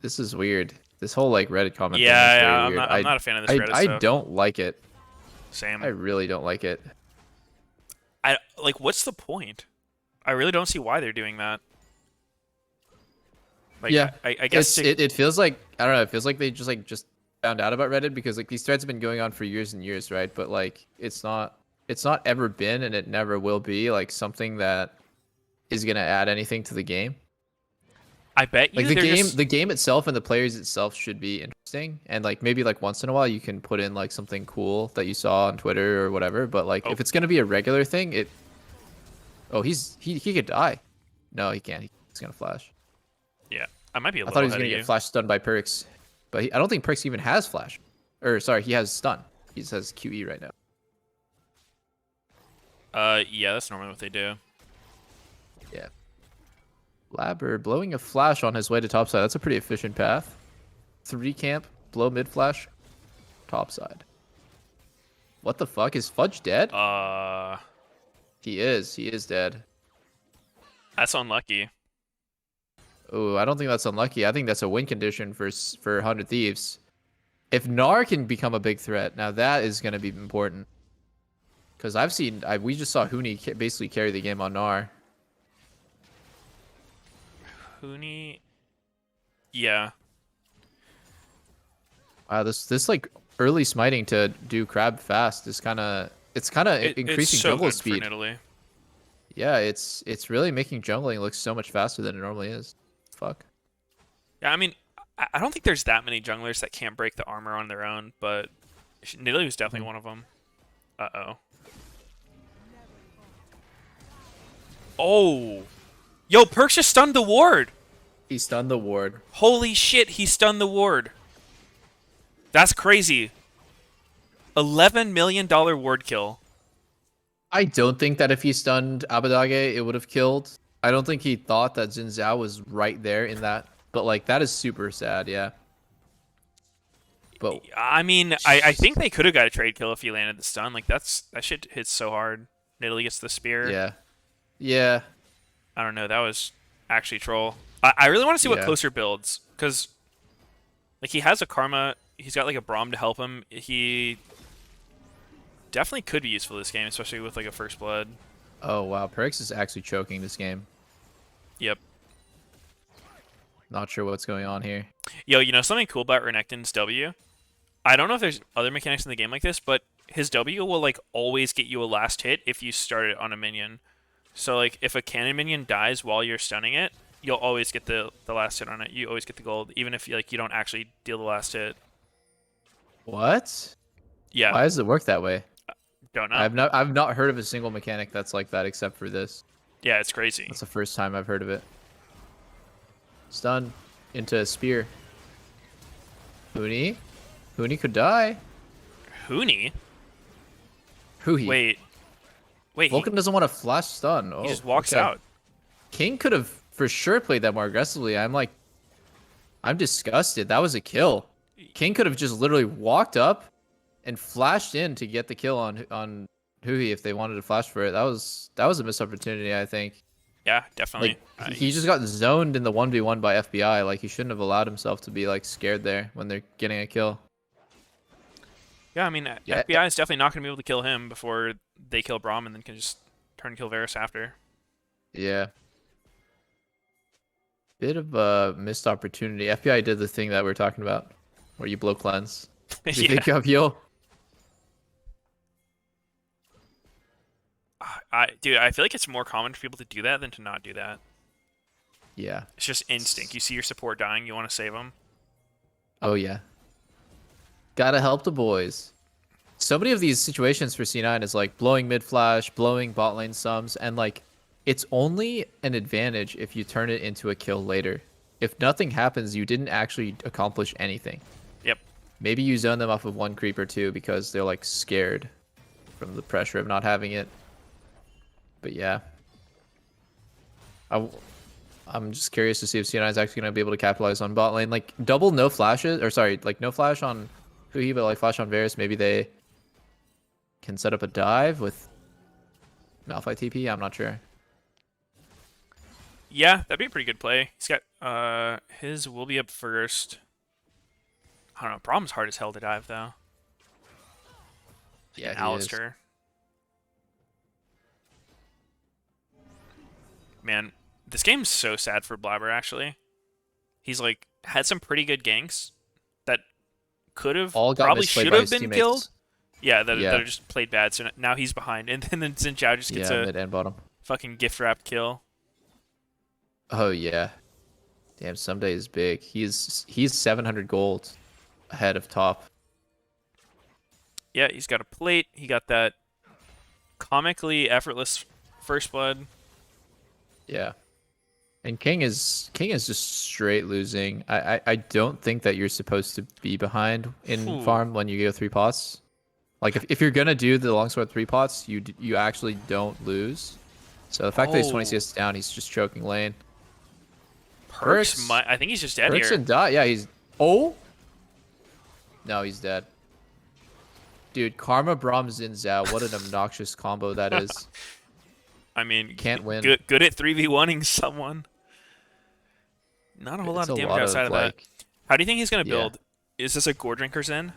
Speaker 4: This is weird. This whole like Reddit comment thing is
Speaker 1: Yeah,
Speaker 4: very
Speaker 1: I'm
Speaker 4: weird.
Speaker 1: not a fan of this Reddit
Speaker 4: I
Speaker 1: stuff.
Speaker 4: don't like it.
Speaker 1: Same.
Speaker 4: I really don't like it.
Speaker 1: Like, what's the point? I really don't see why they're doing that. Like,
Speaker 4: Yeah,
Speaker 1: I guess
Speaker 4: it feels like, I don't know, it feels like they just found out about Reddit because like these threads have been going on for years and years, right? But like it's not ever been and it never will be like something that is gonna add anything to the game.
Speaker 1: I bet you
Speaker 4: Like
Speaker 1: just...
Speaker 4: the game itself and the players itself should be interesting, and like maybe like once in a while you can put in like something cool that you saw on Twitter or whatever. But like if it's gonna be a regular thing, he could die. No, he can't. He's gonna flash.
Speaker 1: Yeah, I might be a
Speaker 4: I
Speaker 1: little
Speaker 4: thought he was
Speaker 1: ahead
Speaker 4: gonna
Speaker 1: of
Speaker 4: get
Speaker 1: you.
Speaker 4: flash stunned by Perks, but I don't think Perks even has flash. Or sorry, he has stun. He says QE right now.
Speaker 1: Yeah, that's normally what they do.
Speaker 4: Yeah. Labber blowing a flash on his way to topside. That's a pretty efficient path. 3 camp, blow mid flash, topside. What the fuck? Is Fudge dead? He is. He is dead.
Speaker 1: That's unlucky.
Speaker 4: Oh, I don't think that's unlucky. I think that's a win condition for 100 Thieves. If Gnar can become a big threat, now that is going to be important. Because we just saw Huni basically carry the game on Gnar.
Speaker 1: Huni. Yeah.
Speaker 4: Wow, this like early smiting to do crab fast is it's kind of
Speaker 1: It's
Speaker 4: increasing
Speaker 1: so
Speaker 4: jungle
Speaker 1: good for
Speaker 4: speed.
Speaker 1: Italy.
Speaker 4: Yeah, it's really making jungling look so much faster than it normally is. Fuck.
Speaker 1: Yeah, I mean, I don't think there's that many junglers that can't break the armor on their own, but Nidalee was definitely one of them. Uh-oh. Oh. Yo, Perks just stunned the ward.
Speaker 4: He stunned the ward.
Speaker 1: Holy shit, he stunned the ward. That's crazy. $11 million ward kill.
Speaker 4: I don't think that if he stunned Abadage, it would have killed. I don't think he thought that Xin Zhao was right there in that. But like that is super sad, yeah. But
Speaker 1: I mean, I think they could have got a trade kill if he landed the stun. Like that shit hits so hard. Nidalee gets the spear.
Speaker 4: yeah. Yeah.
Speaker 1: I don't know. That was actually troll. I really want to see what
Speaker 4: Yeah.
Speaker 1: Closer builds, because like he has a Karma. He's got like a Braum to help him. He definitely could be useful this game, especially with like a First Blood.
Speaker 4: Oh wow, Perix is actually choking this game.
Speaker 1: Yep.
Speaker 4: Not sure what's going on here.
Speaker 1: Yo, you know something cool about Renekton's W? I don't know if there's other mechanics in the game like this, but his W will like always get you a last hit if you start it on a minion. So like if a cannon minion dies while you're stunning it, you'll always get the last hit on it. You always get the gold, even if you don't actually deal the last hit.
Speaker 4: What?
Speaker 1: Yeah.
Speaker 4: Why does it work that way?
Speaker 1: Don't know.
Speaker 4: I've not heard of a single mechanic that's like that except for this.
Speaker 1: Yeah, it's crazy.
Speaker 4: That's the first time I've heard of it. Stun into a spear. Huni? Huni could die.
Speaker 1: Huni?
Speaker 4: Huhi.
Speaker 1: Wait.
Speaker 4: Vulcan doesn't want to flash stun. Oh,
Speaker 1: He just walks
Speaker 4: okay.
Speaker 1: out.
Speaker 4: King could have for sure played that more aggressively. I'm disgusted. That was a kill. King could have just literally walked up and flashed in to get the kill on Huhi if they wanted to flash for it. That was a missed opportunity, I think.
Speaker 1: Yeah, definitely.
Speaker 4: Like, he just got zoned in the 1v1 by FBI. Like he shouldn't have allowed himself to be like scared there when they're getting a kill.
Speaker 1: Yeah, I mean,
Speaker 4: Yeah.
Speaker 1: FBI is definitely not going to be able to kill him before they kill Braum, and then can just turn kill Varus after.
Speaker 4: Yeah. Bit of a missed opportunity. FBI did the thing that we are talking about, where you blow cleanse. Do you think you have heal?
Speaker 1: Dude, I feel like it's more common for people to do that than to not do that.
Speaker 4: Yeah.
Speaker 1: It's just instinct. You see your support dying, you want to save them.
Speaker 4: Oh yeah. Gotta help the boys. So many of these situations for C9 is like blowing mid flash, blowing bot lane sums, and like it's only an advantage if you turn it into a kill later. If nothing happens, you didn't actually accomplish anything.
Speaker 1: Yep.
Speaker 4: Maybe you zone them off of one creep or two because they're like scared from the pressure of not having it. But yeah. I'm just curious to see if C9 is actually going to be able to capitalize on bot lane. Like double no flashes, or sorry, like no flash on Huhi, but like flash on Varus. Maybe they can set up a dive with Malphite TP. I'm not sure.
Speaker 1: Yeah, that'd be a pretty good play. He's got his will be up first. I don't know. Braum's hard as hell to dive though.
Speaker 4: Yeah, he is.
Speaker 1: Alistair. Man, this game's so sad for Blabber, actually. He's like had some pretty good ganks that could have probably should have been killed. Yeah, that are just played bad. So now he's behind, and then Xin Zhao just gets a
Speaker 4: mid and bottom
Speaker 1: fucking gift wrapped kill.
Speaker 4: Oh yeah, damn. Someday is big. He's 700 gold ahead of top.
Speaker 1: Yeah, he's got a plate. He got that comically effortless first blood.
Speaker 4: Yeah. And King is just straight losing. I don't think that you're supposed to be behind in farm when you go 3 pots. Like if you're gonna do the longsword 3 pots, you actually don't lose. So the fact that he's 20 CS down, he's just choking lane.
Speaker 1: Perks I think he's just dead
Speaker 4: Perks
Speaker 1: here.
Speaker 4: and die. Yeah, he's no, he's dead. Dude, Karma Braum Xin Zhao, what an obnoxious combo that is.
Speaker 1: I mean,
Speaker 4: can't win.
Speaker 1: Good at 3v1ing someone. Not a whole lot of damage outside of that. How do you think he's going to build? Is this a Gore Drinker Zen?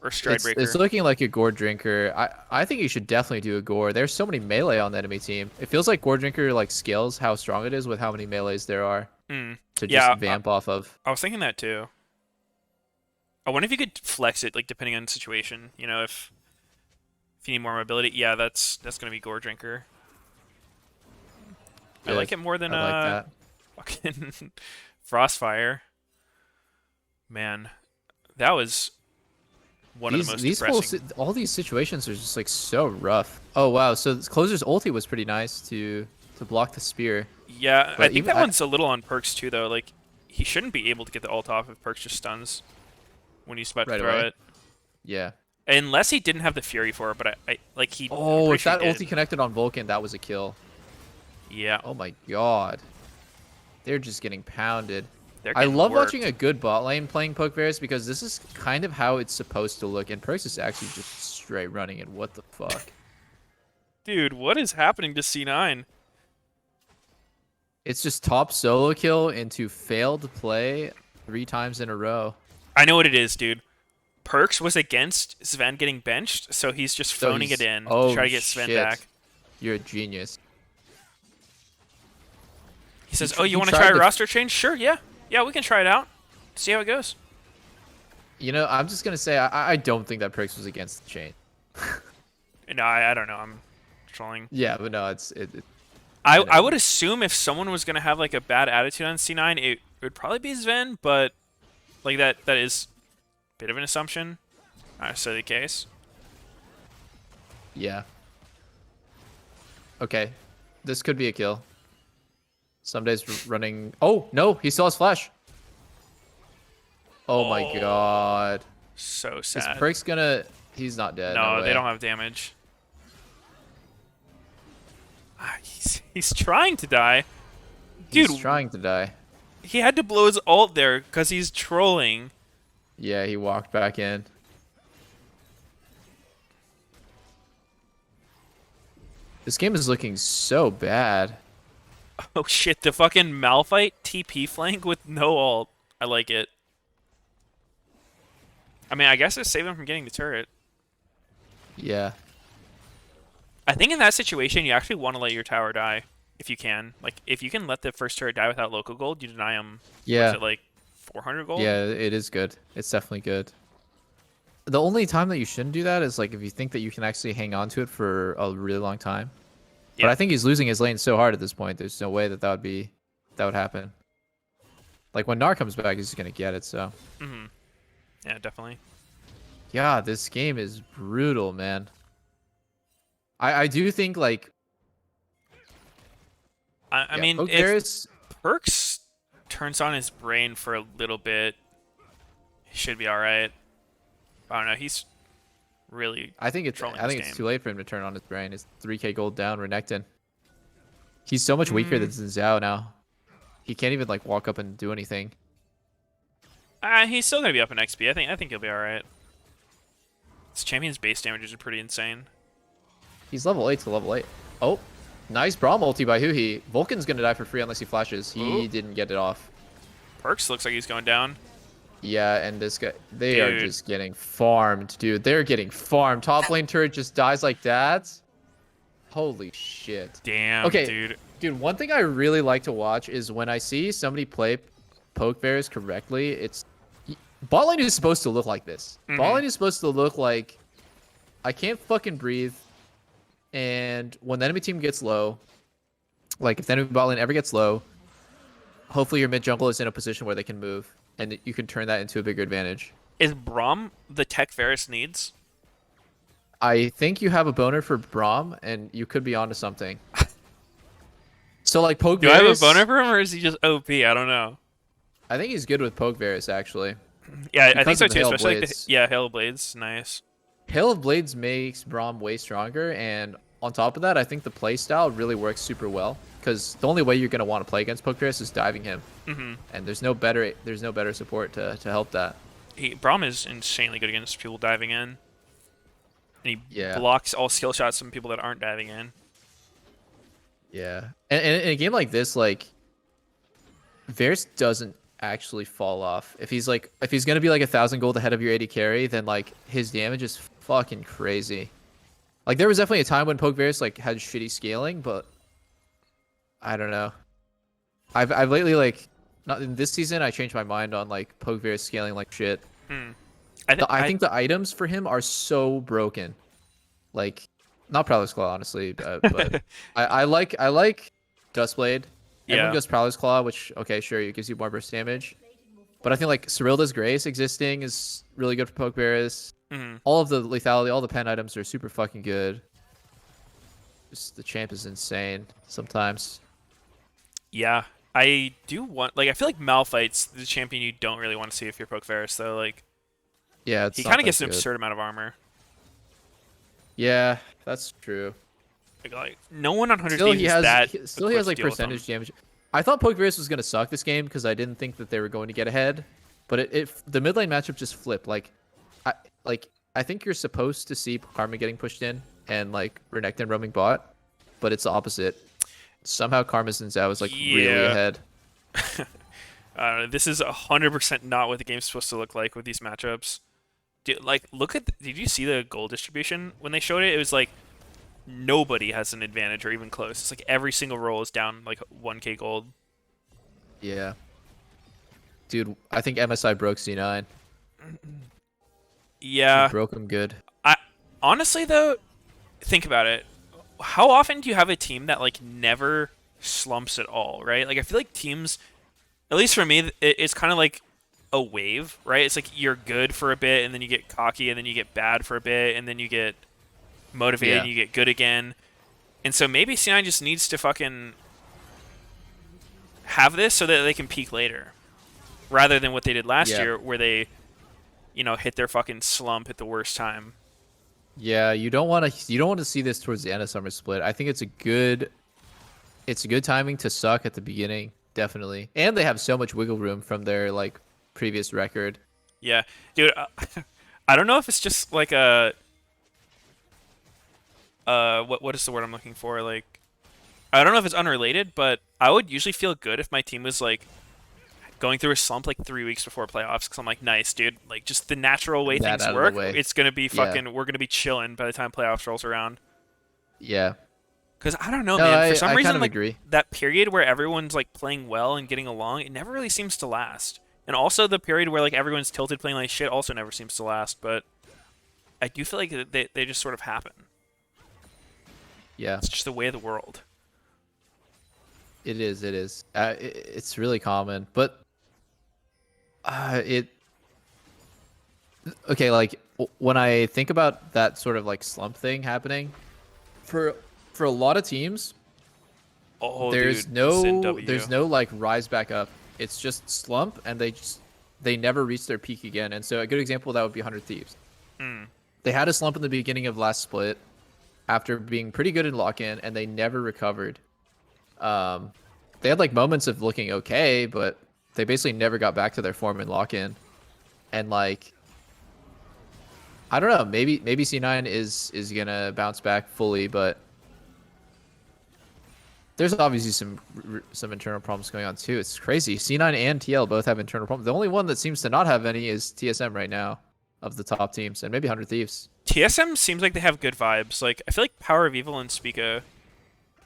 Speaker 1: Or Stride Breaker?
Speaker 4: It's looking like a Gore Drinker. I think you should definitely do a Gore. There's so many melee on the enemy team. It feels like Gore Drinker like scales how strong it is with how many melees there are.
Speaker 1: Mm.
Speaker 4: to
Speaker 1: Yeah,
Speaker 4: just vamp off of.
Speaker 1: I was thinking that too. I wonder if you could flex it, like depending on the situation. You know, if you need more mobility, yeah, that's gonna be Gore Drinker. I
Speaker 4: Yeah,
Speaker 1: like it more than
Speaker 4: I like that.
Speaker 1: fucking Frostfire. Man, that was one of the most depressing.
Speaker 4: All these situations are just like so rough. Oh wow, so Closer's ulti was pretty nice to block the spear.
Speaker 1: Yeah, I
Speaker 4: But
Speaker 1: think
Speaker 4: even
Speaker 1: that one's a little on Perks too, though. Like, he shouldn't be able to get the ult off if Perks just stuns when he's about to
Speaker 4: Right
Speaker 1: throw
Speaker 4: away.
Speaker 1: it.
Speaker 4: Yeah.
Speaker 1: Unless he didn't have the Fury for it, but I like he. I'm
Speaker 4: Oh,
Speaker 1: pretty
Speaker 4: if
Speaker 1: sure
Speaker 4: that
Speaker 1: he did.
Speaker 4: ulti connected on Vulcan, that was a kill.
Speaker 1: Yeah,
Speaker 4: Oh my god. They're just getting pounded.
Speaker 1: they're
Speaker 4: I
Speaker 1: getting
Speaker 4: love
Speaker 1: worked.
Speaker 4: watching a good bot lane playing Pokevarus because this is kind of how it's supposed to look. And Perks is actually just straight running it. What the fuck?
Speaker 1: Dude, what is happening to C9?
Speaker 4: It's just top solo kill into failed play 3 times in a row.
Speaker 1: I know what it is, dude. Perks was against Sven getting benched, so he's just
Speaker 4: So
Speaker 1: phoning
Speaker 4: he's-
Speaker 1: it in
Speaker 4: oh,
Speaker 1: to try to get Sven
Speaker 4: shit.
Speaker 1: back.
Speaker 4: You're a genius.
Speaker 1: He says,
Speaker 4: tr-
Speaker 1: "Oh, you
Speaker 4: he
Speaker 1: want to
Speaker 4: tried
Speaker 1: try a
Speaker 4: to-
Speaker 1: roster change? Sure, yeah, yeah, we can try it out. See how it goes."
Speaker 4: You know, I'm just gonna say I don't think that Perks was against the chain.
Speaker 1: No, I don't know. I'm trolling.
Speaker 4: Yeah, but no, it
Speaker 1: I would assume if someone was gonna have like a bad attitude on C9, it would probably be Sven, but like that is a bit of an assumption. Not necessarily the case.
Speaker 4: yeah. Okay, this could be a kill. Some days running. Oh no, he still has flash. Oh my god.
Speaker 1: So
Speaker 4: Is
Speaker 1: sad.
Speaker 4: Perks gonna? He's not dead.
Speaker 1: No,
Speaker 4: No
Speaker 1: they
Speaker 4: way.
Speaker 1: don't have damage. He's trying to die. Dude,
Speaker 4: He's trying to die.
Speaker 1: he had to blow his ult there because he's trolling.
Speaker 4: Yeah, he walked back in. This game is looking so bad.
Speaker 1: Oh shit, the fucking Malphite TP flank with no ult. I like it. I mean, I guess it's saving him from getting the turret.
Speaker 4: Yeah.
Speaker 1: I think in that situation, you actually want to let your tower die if you can. Like, if you can let the first turret die without local gold, you deny him.
Speaker 4: Yeah.
Speaker 1: What is it, like 400 gold?
Speaker 4: Yeah, it is good. It's definitely good. The only time that you shouldn't do that is like if you think that you can actually hang on to it for a really long time. But
Speaker 1: Yeah.
Speaker 4: I think he's losing his lane so hard at this point. There's no way that would happen. Like when Gnar comes back, he's just gonna get it. So
Speaker 1: Mm-hmm. Yeah, definitely.
Speaker 4: yeah, this game is brutal, man. I do think like
Speaker 1: I mean, if
Speaker 4: Pokevarus,
Speaker 1: Perks turns on his brain for a little bit, he should be all right. I don't know. He's really.
Speaker 4: I think it's
Speaker 1: trolling
Speaker 4: I
Speaker 1: this
Speaker 4: think it's
Speaker 1: game.
Speaker 4: too late for him to turn on his brain. It's 3k gold down, Renekton. He's so much weaker than Zhao now. He can't even like walk up and do anything.
Speaker 1: He's still gonna be up in XP. I think he'll be all right. His champion's base damages are pretty insane.
Speaker 4: He's level 8 to level 8. Oh, nice Braum ulti by Huhi. Vulcan's gonna die for free unless he flashes. He
Speaker 1: Ooh.
Speaker 4: didn't get it off.
Speaker 1: Perks looks like he's going down.
Speaker 4: Yeah, and this guy, they are
Speaker 1: Dude.
Speaker 4: just getting farmed, dude. They're getting farmed. Top lane turret just dies like that. Holy shit.
Speaker 1: Damn,
Speaker 4: Okay,
Speaker 1: dude.
Speaker 4: Dude, one thing I really like to watch is when I see somebody play Pokevarus correctly, it's bot lane is supposed to look like this. Bot lane is supposed to look like I can't fucking breathe, and when the enemy team gets low, like if the enemy bot lane ever gets low, hopefully your mid jungle is in a position where they can move, and you can turn that into a bigger advantage.
Speaker 1: Is Braum the tech Varus needs?
Speaker 4: I think you have a boner for Braum, and you could be onto something. So like Pokevarus,
Speaker 1: Do I have a boner for him, or is he just OP? I don't know.
Speaker 4: I think he's good with Pokevarus actually.
Speaker 1: Yeah, I think
Speaker 4: Because
Speaker 1: so
Speaker 4: of
Speaker 1: too.
Speaker 4: Hail
Speaker 1: Especially like
Speaker 4: Blades.
Speaker 1: Hail Blades, nice.
Speaker 4: Hail of Blades makes Braum way stronger, and on top of that, I think the playstyle really works super well. Because the only way you're gonna want to play against Pokevarus is diving him, and there's no better support to help that.
Speaker 1: Braum is insanely good against people diving in. And he
Speaker 4: Yeah.
Speaker 1: blocks all skill shots from people that aren't diving in.
Speaker 4: Yeah, and in a game like this, like Varus doesn't actually fall off. If he's gonna be like 1,000 gold ahead of your AD carry, then like his damage is fucking crazy. Like there was definitely a time when Pokevarus like had shitty scaling, but I don't know. I've lately like not in this season. I changed my mind on like Pokebear scaling like shit.
Speaker 1: I
Speaker 4: think the items for him are so broken. Like, not Prowler's Claw, honestly, but I like Dustblade. Everyone
Speaker 1: Yeah.
Speaker 4: goes Prowler's Claw, which okay, sure, it gives you more burst damage. But I think like Cyrilda's Grace existing is really good for Pokebears. All of the lethality, all the pen items are super fucking good. Just the champ is insane sometimes.
Speaker 1: Yeah, I do want I feel like Malphite's the champion you don't really want to see if you're Pokeferous though. Like
Speaker 4: Yeah, it's
Speaker 1: he
Speaker 4: not
Speaker 1: kind of
Speaker 4: that
Speaker 1: gets an
Speaker 4: good.
Speaker 1: absurd amount of armor.
Speaker 4: Yeah, that's true.
Speaker 1: Like no one on 100
Speaker 4: Still,
Speaker 1: Thieves
Speaker 4: he
Speaker 1: is
Speaker 4: has
Speaker 1: that
Speaker 4: still he has like
Speaker 1: equipped to deal with them.
Speaker 4: percentage damage. I thought Pokebears was gonna suck this game because I didn't think that they were going to get ahead, but the mid lane matchup just flipped. I think you're supposed to see Karma getting pushed in and like Renekton roaming bot, but it's the opposite. Somehow Karma Zin's out was like really ahead.
Speaker 1: This is 100% not what the game's supposed to look like with these matchups. Did you see the goal distribution when they showed it? It was like nobody has an advantage or even close. It's like every single roll is down like 1k gold.
Speaker 4: Yeah. Dude, I think MSI broke C9.
Speaker 1: Yeah.
Speaker 4: He broke him good.
Speaker 1: Honestly though, think about it. How often do you have a team that like never slumps at all, right? Like I feel like teams, at least for me, it's kind of like a wave, right? It's like you're good for a bit and then you get cocky and then you get bad for a bit and then you get motivated and you get good again. And so maybe C9 just needs to fucking have this so that they can peak later. Rather than what they did last year where they, hit their fucking slump at the worst time.
Speaker 4: Yeah, you don't want to see this towards the end of Summer Split. I think it's a good timing to suck at the beginning, definitely. And they have so much wiggle room from their like previous record.
Speaker 1: Yeah, dude, I don't know if it's just like a what is the word I'm looking for? Like I don't know if it's unrelated, but I would usually feel good if my team was like going through a slump like 3 weeks before playoffs because I'm like, nice, dude. Like just the natural way things work, it's gonna be fucking. We're gonna be chilling by the time playoffs rolls around.
Speaker 4: Yeah.
Speaker 1: Because I don't know, man. For some reason,
Speaker 4: kind of
Speaker 1: like
Speaker 4: agree.
Speaker 1: that period where everyone's like playing well and getting along, it never really seems to last. And also the period where like everyone's tilted playing like shit also never seems to last. But I do feel like they just sort of happen.
Speaker 4: Yeah.
Speaker 1: It's just the way of the world.
Speaker 4: It is. It's really common, but okay, like when I think about that sort of like slump thing happening for a lot of teams, there's no like rise back up. It's just slump and they never reach their peak again. And so a good example of that would be 100 Thieves. They had a slump in the beginning of last split after being pretty good in lock-in and they never recovered. They had like moments of looking okay, but they basically never got back to their form in lock-in. And like I don't know, maybe C9 is gonna bounce back fully, but there's obviously some internal problems going on too. It's crazy. C9 and TL both have internal problems. The only one that seems to not have any is TSM right now of the top teams, and maybe 100 Thieves.
Speaker 1: TSM seems like they have good vibes. Like I feel like Power of Evil and Spica.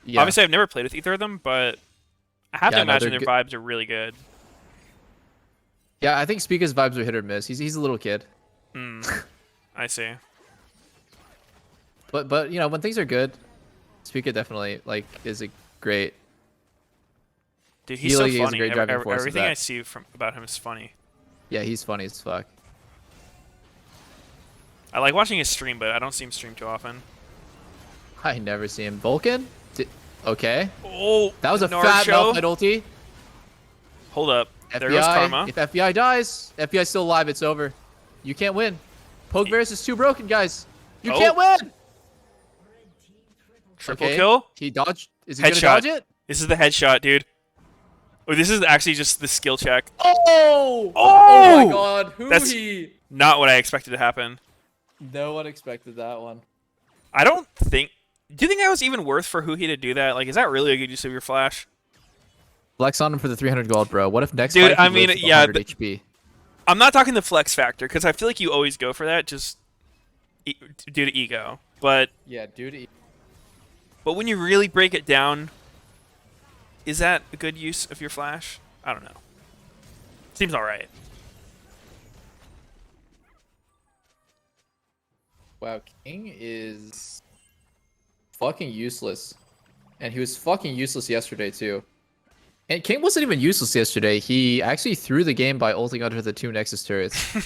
Speaker 1: Yeah. Obviously, I've never played with either of them, but I have to imagine their vibes are really good.
Speaker 4: Yeah, I think Spica's vibes are hit or miss. He's a little kid.
Speaker 1: I see.
Speaker 4: But when things are good, Spica definitely like is a great.
Speaker 1: Dude, he's so funny.
Speaker 4: Is a great driving force
Speaker 1: everything I see about him is funny.
Speaker 4: Yeah, he's funny as fuck.
Speaker 1: I like watching his stream, but I don't see him stream too often.
Speaker 4: I never see him. Vulcan? Okay.
Speaker 1: Oh,
Speaker 4: that was a fat Malphite ulti.
Speaker 1: Hold up.
Speaker 4: FBI,
Speaker 1: there goes Karma.
Speaker 4: If FBI dies, FBI's still alive. It's over. You can't win. Pokebears is too broken, guys. You can't win.
Speaker 1: Triple kill.
Speaker 4: He dodged. Is he gonna dodge it?
Speaker 1: This is the headshot, dude. Oh, this is actually just the skill check.
Speaker 4: Oh! Oh my god.
Speaker 1: That's not what I expected to happen.
Speaker 4: No one expected that one.
Speaker 1: I don't think... Do you think that was even worth for Huhi to do that? Like, is that really a good use of your flash?
Speaker 4: Flex on him for the 300 gold, bro. What if next
Speaker 1: fight
Speaker 4: he lives with 100 HP?
Speaker 1: I'm not talking the flex factor, because I feel like you always go for that just due to ego. But
Speaker 4: yeah, due to ego.
Speaker 1: But when you really break it down, is that a good use of your flash? I don't know. Seems all right.
Speaker 4: Wow, King is fucking useless. And he was fucking useless yesterday, too. And King wasn't even useless yesterday. He actually threw the game by ulting under the 2 Nexus turrets.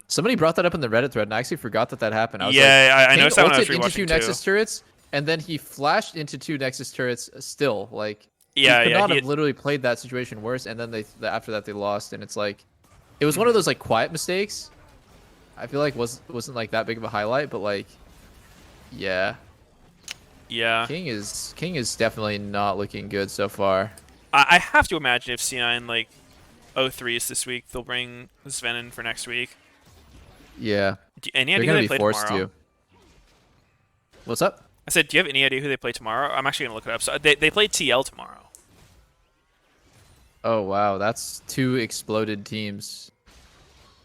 Speaker 4: Somebody brought that up in the Reddit thread, and I actually forgot that that happened. I was
Speaker 1: Yeah,
Speaker 4: like,
Speaker 1: I
Speaker 4: King
Speaker 1: noticed that when I was
Speaker 4: ulted into 2
Speaker 1: rewatching
Speaker 4: Nexus
Speaker 1: too.
Speaker 4: turrets, and then he flashed into 2 Nexus turrets still. Like,
Speaker 1: Yeah,
Speaker 4: he could
Speaker 1: yeah.
Speaker 4: not have literally played that situation worse, and then after that they lost, and it's like, it was one of those like quiet mistakes. I feel like wasn't like that big of a highlight, but like, yeah.
Speaker 1: Yeah.
Speaker 4: King is definitely not looking good so far.
Speaker 1: I have to imagine if C9 like 03 is this week, they'll bring Sven in for next week.
Speaker 4: Yeah.
Speaker 1: Any
Speaker 4: They're
Speaker 1: idea who
Speaker 4: gonna
Speaker 1: they
Speaker 4: be
Speaker 1: play
Speaker 4: forced
Speaker 1: tomorrow?
Speaker 4: to. What's up?
Speaker 1: I said, do you have any idea who they play tomorrow? I'm actually gonna look it up. So they play TL tomorrow.
Speaker 4: Oh wow, that's 2 exploded teams.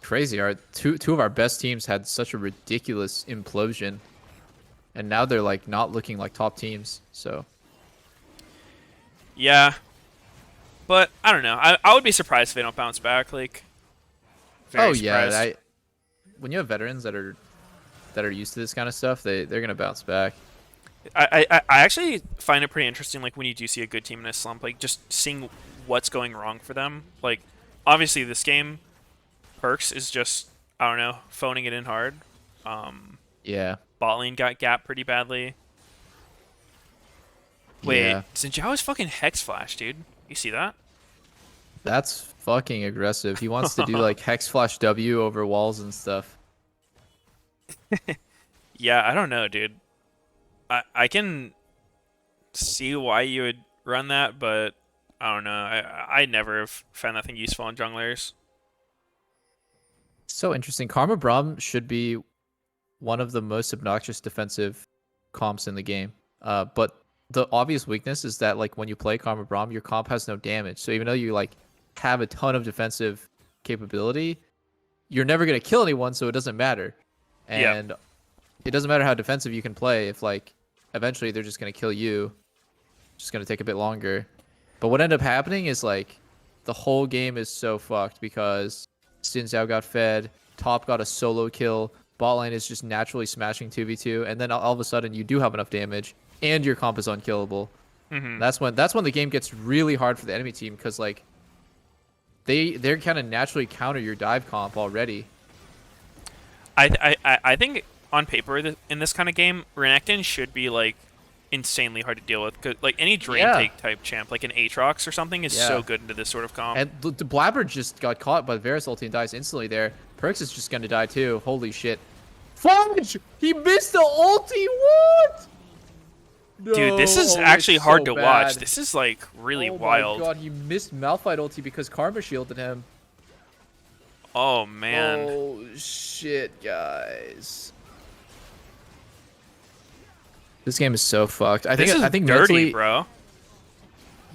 Speaker 4: Crazy. Our two of our best teams had such a ridiculous implosion. And now they're like not looking like top teams. So
Speaker 1: Yeah. But I don't know. I would be surprised if they don't bounce back. Like, very surprised.
Speaker 4: yeah, when you have veterans that are used to this kind of stuff, they're gonna bounce back.
Speaker 1: I actually find it pretty interesting. Like when you do see a good team in a slump, like just seeing what's going wrong for them. Like, obviously this game, Perks is just, I don't know, phoning it in hard.
Speaker 4: Yeah.
Speaker 1: Bot lane got gapped pretty badly. Wait,
Speaker 4: Yeah.
Speaker 1: Xin is fucking Hex Flash, dude. You see that?
Speaker 4: That's fucking aggressive. He wants to do like Hex Flash W over walls and stuff.
Speaker 1: Yeah, I don't know, dude. I can see why you would run that, but I don't know. I never have found that thing useful on junglers.
Speaker 4: So interesting. Karma Braum should be one of the most obnoxious defensive comps in the game. But the obvious weakness is that like when you play Karma Braum, your comp has no damage. So even though you like have a ton of defensive capability, you're never gonna kill anyone, so it doesn't matter. And it doesn't matter how defensive you can play if like eventually they're just gonna kill you. Just gonna take a bit longer. But what ended up happening is like the whole game is so fucked because Xin Zhao got fed, top got a solo kill, bot lane is just naturally smashing 2v2, and then all of a sudden you do have enough damage and your comp is unkillable. That's when the game gets really hard for the enemy team because like they're kind of naturally counter your dive comp already.
Speaker 1: I think on paper in this kind of game, Renekton should be like insanely hard to deal with. Cause, like any drain take type champ, like an Aatrox or something, is so good into this sort of comp.
Speaker 4: And the Blabber just got caught by Varus ulti and dies instantly there. Perks is just gonna die too. Holy shit. Fudge! He missed the ulti! What?
Speaker 1: Dude, this is
Speaker 4: No,
Speaker 1: actually
Speaker 4: it's
Speaker 1: hard
Speaker 4: so
Speaker 1: to watch.
Speaker 4: bad.
Speaker 1: This is like really
Speaker 4: Oh
Speaker 1: wild.
Speaker 4: my god, he missed Malphite ulti because Karma shielded him.
Speaker 1: Oh man.
Speaker 4: Oh shit, guys. This game is so fucked. I think
Speaker 1: dirty,
Speaker 4: mentally,
Speaker 1: bro.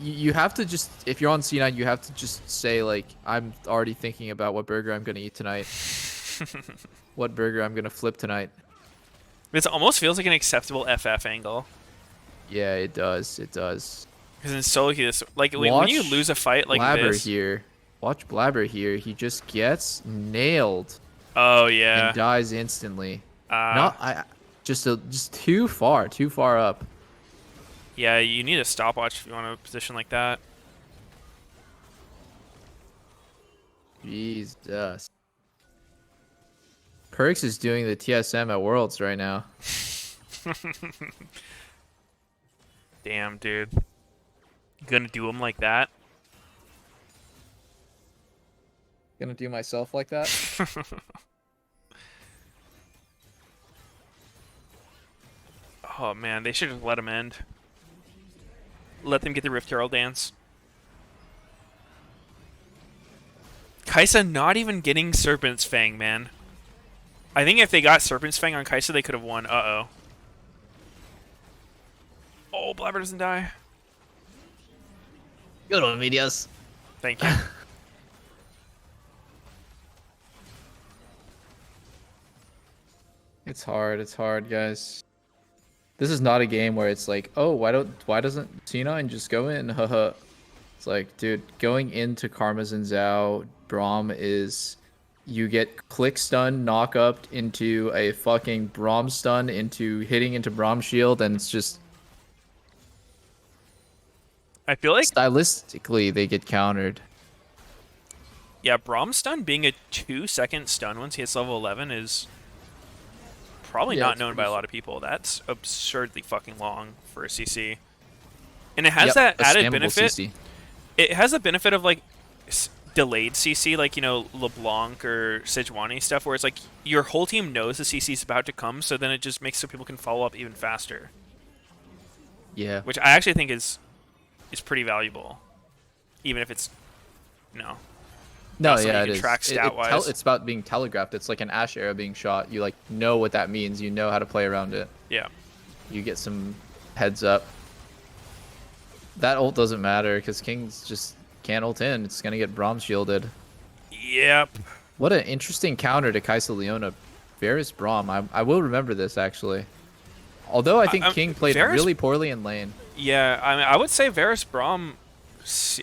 Speaker 4: you have to just, if you're on C9, you have to just say like, I'm already thinking about what burger I'm gonna eat tonight. What burger I'm gonna flip tonight.
Speaker 1: This almost feels like an acceptable FF angle.
Speaker 4: Yeah, it does. It does.
Speaker 1: Because in solo queue, like when you lose a fight like
Speaker 4: Blabber
Speaker 1: this,
Speaker 4: here. Watch Blabber here. He just gets nailed
Speaker 1: oh yeah,
Speaker 4: and dies instantly. Just too far up.
Speaker 1: yeah, you need a stopwatch if you want a position like that.
Speaker 4: Jesus. Perks is doing the TSM at Worlds right now.
Speaker 1: Damn, dude, you gonna do him like that?
Speaker 4: Gonna do myself like that?
Speaker 1: Oh man, they should have let him end. Let them get the Rift Herald dance. Kai'Sa not even getting Serpent's Fang, man. I think if they got Serpent's Fang on Kai'Sa, they could have won. Uh-oh. Oh, Blabber doesn't die.
Speaker 4: Good one, Meteos.
Speaker 1: Thank you.
Speaker 4: It's hard, guys. This is not a game where it's like, oh, why doesn't C9 just go in? Haha. It's like, dude, going into Karma's and Zhao, Braum is you get click stun, knock up into a fucking Braum stun into hitting into Braum shield, and it's just
Speaker 1: I feel like
Speaker 4: stylistically they get countered.
Speaker 1: yeah, Braum stun being a 2-second stun once he hits level 11 is probably
Speaker 4: Yeah,
Speaker 1: not
Speaker 4: it's
Speaker 1: known
Speaker 4: pretty
Speaker 1: by a lot of people. That's absurdly fucking long for a CC. And it has
Speaker 4: Yep,
Speaker 1: that
Speaker 4: a
Speaker 1: added
Speaker 4: spammable
Speaker 1: benefit.
Speaker 4: CC.
Speaker 1: It has the benefit of like delayed CC, like, you know, LeBlanc or Sejuani stuff, where it's like your whole team knows the CC is about to come, so then it just makes so people can follow up even faster.
Speaker 4: Yeah.
Speaker 1: Which I actually think is pretty valuable, even if it's
Speaker 4: No,
Speaker 1: not something
Speaker 4: yeah,
Speaker 1: you
Speaker 4: it
Speaker 1: can
Speaker 4: is.
Speaker 1: track stat-wise.
Speaker 4: It's about being telegraphed. It's like an Ashe arrow being shot. You like know what that means. You know how to play around it.
Speaker 1: Yeah.
Speaker 4: You get some heads up. That ult doesn't matter because Kings just can't ult in. It's gonna get Braum shielded.
Speaker 1: Yep.
Speaker 4: What an interesting counter to Kaisa Leona. Varus Braum. I will remember this actually. Although I think King played
Speaker 1: Varus,
Speaker 4: really poorly in lane.
Speaker 1: Yeah, I mean, I would say Varus Braum,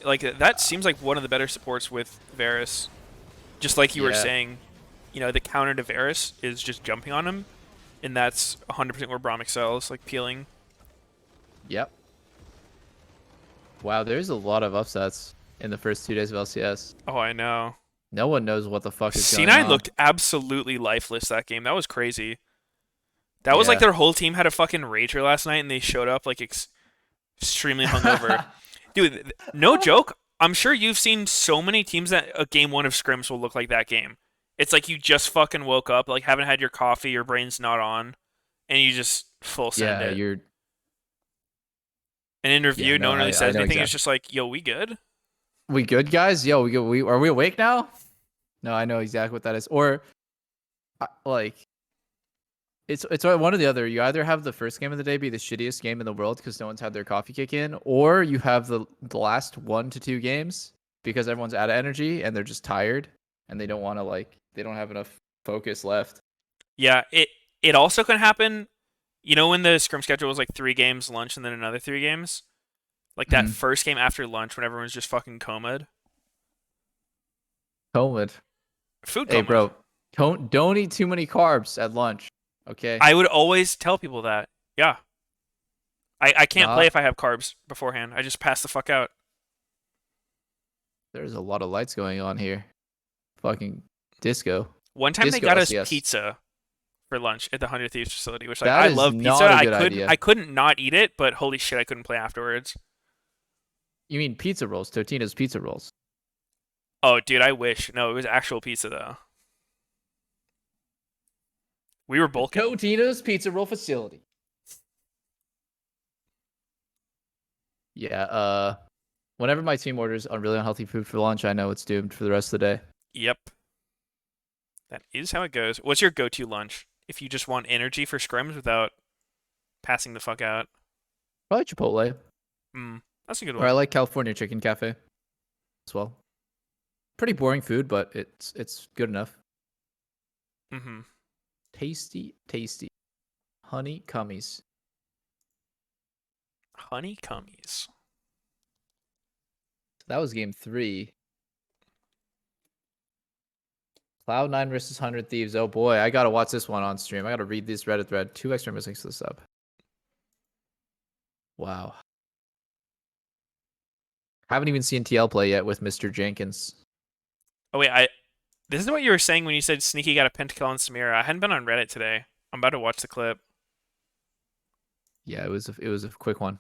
Speaker 1: like that seems like one of the better supports with Varus. Just like you were saying, you know, the counter to Varus is just jumping on him, and that's 100% where Braum excels, like peeling.
Speaker 4: Yep. Wow, there's a lot of upsets in the first 2 days of LCS.
Speaker 1: Oh, I know.
Speaker 4: No one knows what the fuck is going
Speaker 1: C9
Speaker 4: on.
Speaker 1: looked absolutely lifeless that game. That was crazy. That was like their whole team had a fucking rager last night, and they showed up like extremely hungover. Dude, no joke. I'm sure you've seen so many teams that a game 1 of scrims will look like that game. It's like you just fucking woke up, like haven't had your coffee, your brain's not on, and you just full send it.
Speaker 4: You're
Speaker 1: An interview,
Speaker 4: Yeah,
Speaker 1: no one really says
Speaker 4: know
Speaker 1: anything.
Speaker 4: exactly.
Speaker 1: It's just like, yo, we good?
Speaker 4: We good, guys? Yo, we are we awake now? No, I know exactly what that is. Or like it's one or the other. You either have the first game of the day be the shittiest game in the world because no one's had their coffee kick in, or you have the last 1 to 2 games because everyone's out of energy and they're just tired and they don't want to they don't have enough focus left.
Speaker 1: Yeah, it also can happen. You know when the scrim schedule was like 3 games lunch and then another 3 games? Like that first game after lunch when everyone's just fucking comed.
Speaker 4: Comed.
Speaker 1: Food
Speaker 4: Hey,
Speaker 1: comed.
Speaker 4: bro, don't eat too many carbs at lunch. Okay.
Speaker 1: I would always tell people that. Yeah. I can't play if I have carbs beforehand. I just pass the fuck out.
Speaker 4: There's a lot of lights going on here. Fucking disco.
Speaker 1: One time they
Speaker 4: Disco
Speaker 1: got us
Speaker 4: LCS.
Speaker 1: pizza for lunch at the 100 Thieves facility, which like
Speaker 4: That
Speaker 1: I
Speaker 4: is
Speaker 1: love
Speaker 4: not
Speaker 1: pizza.
Speaker 4: a good idea.
Speaker 1: I couldn't not eat it, but holy shit, I couldn't play afterwards.
Speaker 4: You mean pizza rolls? Totino's pizza rolls.
Speaker 1: Oh, dude, I wish. No, it was actual pizza though. We were bulking.
Speaker 4: Totino's pizza roll facility. Yeah, whenever my team orders really unhealthy food for lunch, I know it's doomed for the rest of the day.
Speaker 1: Yep. That is how it goes. What's your go-to lunch if you just want energy for scrims without passing the fuck out?
Speaker 4: Probably Chipotle.
Speaker 1: That's a good
Speaker 4: Or
Speaker 1: one.
Speaker 4: I like California Chicken Cafe as well. Pretty boring food, but it's good enough.
Speaker 1: Mm-hmm.
Speaker 4: Tasty. Honey cummies.
Speaker 1: Honey cummies.
Speaker 4: That was game 3. Cloud9 versus 100 Thieves. Oh boy, I gotta watch this one on stream. I gotta read this Reddit thread. 2 extra missings to the sub. Wow. Haven't even seen TL play yet with Mr. Jenkins.
Speaker 1: Oh wait, this is what you were saying when you said Sneaky got a pentakill on Samira. I hadn't been on Reddit today. I'm about to watch the clip.
Speaker 4: Yeah, it was a quick one.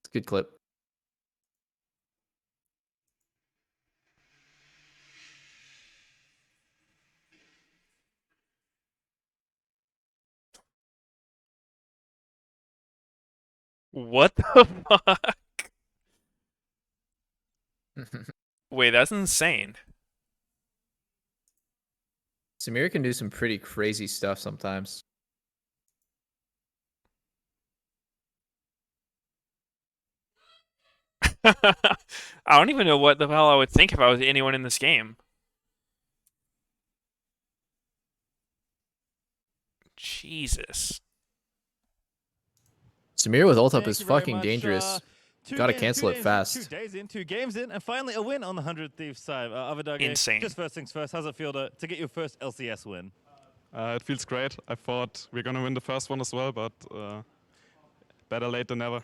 Speaker 4: It's a good clip.
Speaker 1: What the fuck? Wait, that's insane.
Speaker 4: Samir can do some pretty crazy stuff sometimes.
Speaker 1: I don't even know what the hell I would think if I was anyone in this game. Jesus.
Speaker 4: Samir with ult up
Speaker 6: Thank
Speaker 4: is
Speaker 6: you very
Speaker 4: fucking
Speaker 6: much,
Speaker 4: dangerous. Gotta cancel it fast.
Speaker 6: 2 days in, 2 games in, and finally a win on the 100 Thieves side. Avadage,
Speaker 1: Insane.
Speaker 6: just first things first, how's it feel to get your first LCS win?
Speaker 11: It feels great. I thought we're gonna win the first one as well, but better late than never.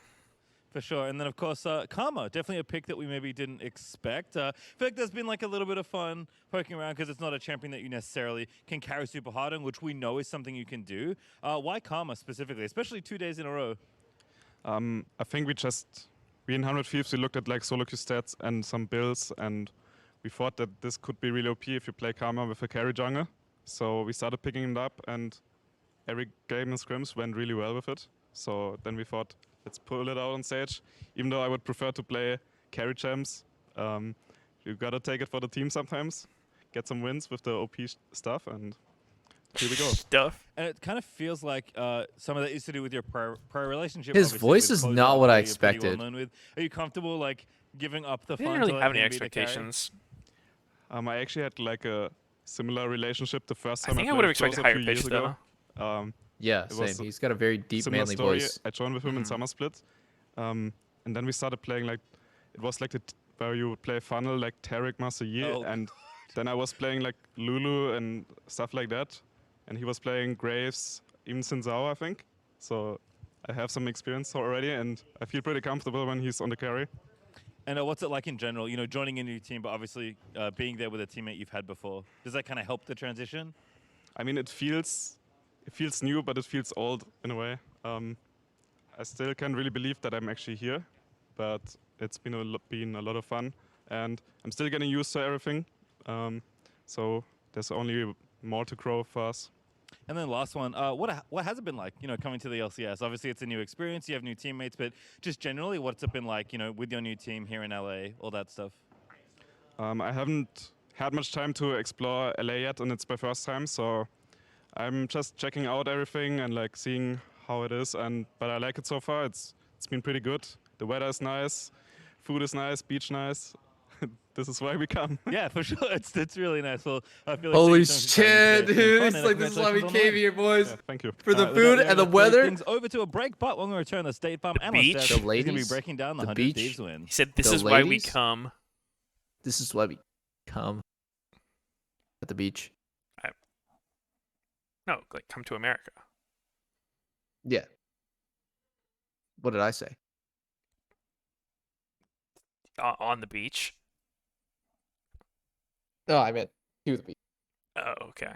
Speaker 6: For sure. And then, of course, Karma, definitely a pick that we maybe didn't expect. I feel like there's been like a little bit of fun poking around because it's not a champion that you necessarily can carry super hard on, which we know is something you can do. Why Karma specifically, especially 2 days in a row?
Speaker 11: I think we in 100 Thieves, we looked at like solo queue stats and some builds, and we thought that this could be really OP if you play Karma with a carry jungle. So we started picking it up, and every game in scrims went really well with it. So then we thought, let's pull it out on stage. Even though I would prefer to play carry champs, you gotta take it for the team sometimes. Get some wins with the OP stuff, and here we go.
Speaker 1: Stuff.
Speaker 6: And it kind of feels like some of that is to do with your prior relationship.
Speaker 4: His
Speaker 6: obviously,
Speaker 4: voice
Speaker 6: with
Speaker 4: is
Speaker 6: Closer,
Speaker 4: not what I
Speaker 6: who you're pretty well
Speaker 4: expected.
Speaker 6: known with. Are you comfortable like giving up the
Speaker 1: I
Speaker 6: fun?
Speaker 1: didn't really
Speaker 6: to let
Speaker 1: have any
Speaker 6: him be the carry?
Speaker 1: expectations.
Speaker 11: I actually had like a similar relationship the first
Speaker 1: I
Speaker 11: time
Speaker 1: think I
Speaker 11: played
Speaker 1: would have
Speaker 11: with Closer
Speaker 1: expected
Speaker 11: a
Speaker 1: higher
Speaker 11: few
Speaker 1: pitch
Speaker 11: years ago.
Speaker 1: though.
Speaker 4: Yeah,
Speaker 11: It
Speaker 4: same.
Speaker 11: was
Speaker 4: He's got a very deep,
Speaker 11: similar
Speaker 4: manly
Speaker 11: story.
Speaker 4: voice.
Speaker 11: I joined with him in Summer Split, and then we started playing like it was like where you would play funnel like Tarek Marseille,
Speaker 6: Oh,
Speaker 11: and then I was playing like Lulu and stuff like that, and he was playing Graves, even Sinzao, I think. So I have some experience already, and I feel pretty comfortable when he's on the carry.
Speaker 6: And what's it like in general? You know, joining a new team, but obviously being there with a teammate you've had before. Does that kind of help the transition?
Speaker 11: I mean, it feels new, but it feels old in a way. I still can't really believe that I'm actually here, but it's been a lot of fun, and I'm still getting used to everything. So there's only more to grow for us.
Speaker 6: And then last one, what has it been like, you know, coming to the LCS? Obviously, it's a new experience. You have new teammates, but just generally, what's it been like, you know, with your new team here in LA, all that stuff?
Speaker 11: I haven't had much time to explore LA yet, and it's my first time, so I'm just checking out everything and like seeing how it is. But I like it so far. It's been pretty good. The weather is nice, food is nice, beach nice. This is why we come.
Speaker 6: Yeah, for sure. It's really nice. Well, I feel like
Speaker 4: Holy
Speaker 6: thank you so much for
Speaker 4: shit,
Speaker 6: sharing
Speaker 4: dude.
Speaker 6: some
Speaker 4: It's
Speaker 6: fun,
Speaker 4: like
Speaker 6: and
Speaker 4: this is why we
Speaker 6: congratulations
Speaker 4: came
Speaker 6: on the
Speaker 4: here, boys.
Speaker 11: Yeah, thank you.
Speaker 4: For the
Speaker 6: win.
Speaker 4: food
Speaker 6: Without
Speaker 4: and the
Speaker 6: further ado,
Speaker 4: weather.
Speaker 6: Things over to a break, but when we return, the State Farm
Speaker 1: The
Speaker 6: analyst
Speaker 1: beach.
Speaker 6: desk
Speaker 4: The
Speaker 6: is going to be
Speaker 4: ladies,
Speaker 6: breaking down the
Speaker 4: the
Speaker 6: 100
Speaker 4: beach.
Speaker 6: Thieves win.
Speaker 1: He said, "This
Speaker 4: The
Speaker 1: is why we
Speaker 4: ladies?
Speaker 1: come."
Speaker 4: This is why we come at the beach.
Speaker 1: No, like come to America.
Speaker 4: Yeah. What did I say?
Speaker 1: On the beach.
Speaker 4: No, I meant to the beach.
Speaker 1: Oh, okay.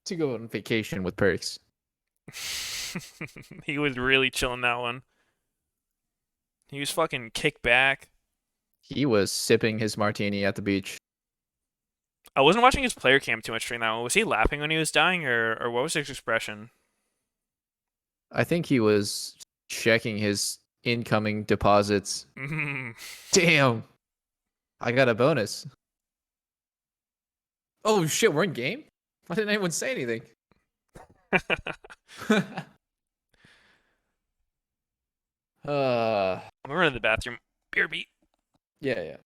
Speaker 4: To go on vacation with perks.
Speaker 1: He was really chilling that one. He was fucking kicked back.
Speaker 4: He was sipping his martini at the beach.
Speaker 1: I wasn't watching his player cam too much during that one. Was he laughing when he was dying, or what was his expression?
Speaker 4: I think he was checking his incoming deposits. Damn. I got a bonus. Oh shit, we're in game? Why didn't anyone say anything?
Speaker 1: I'm gonna run to the bathroom. Beer beat.
Speaker 4: Yeah.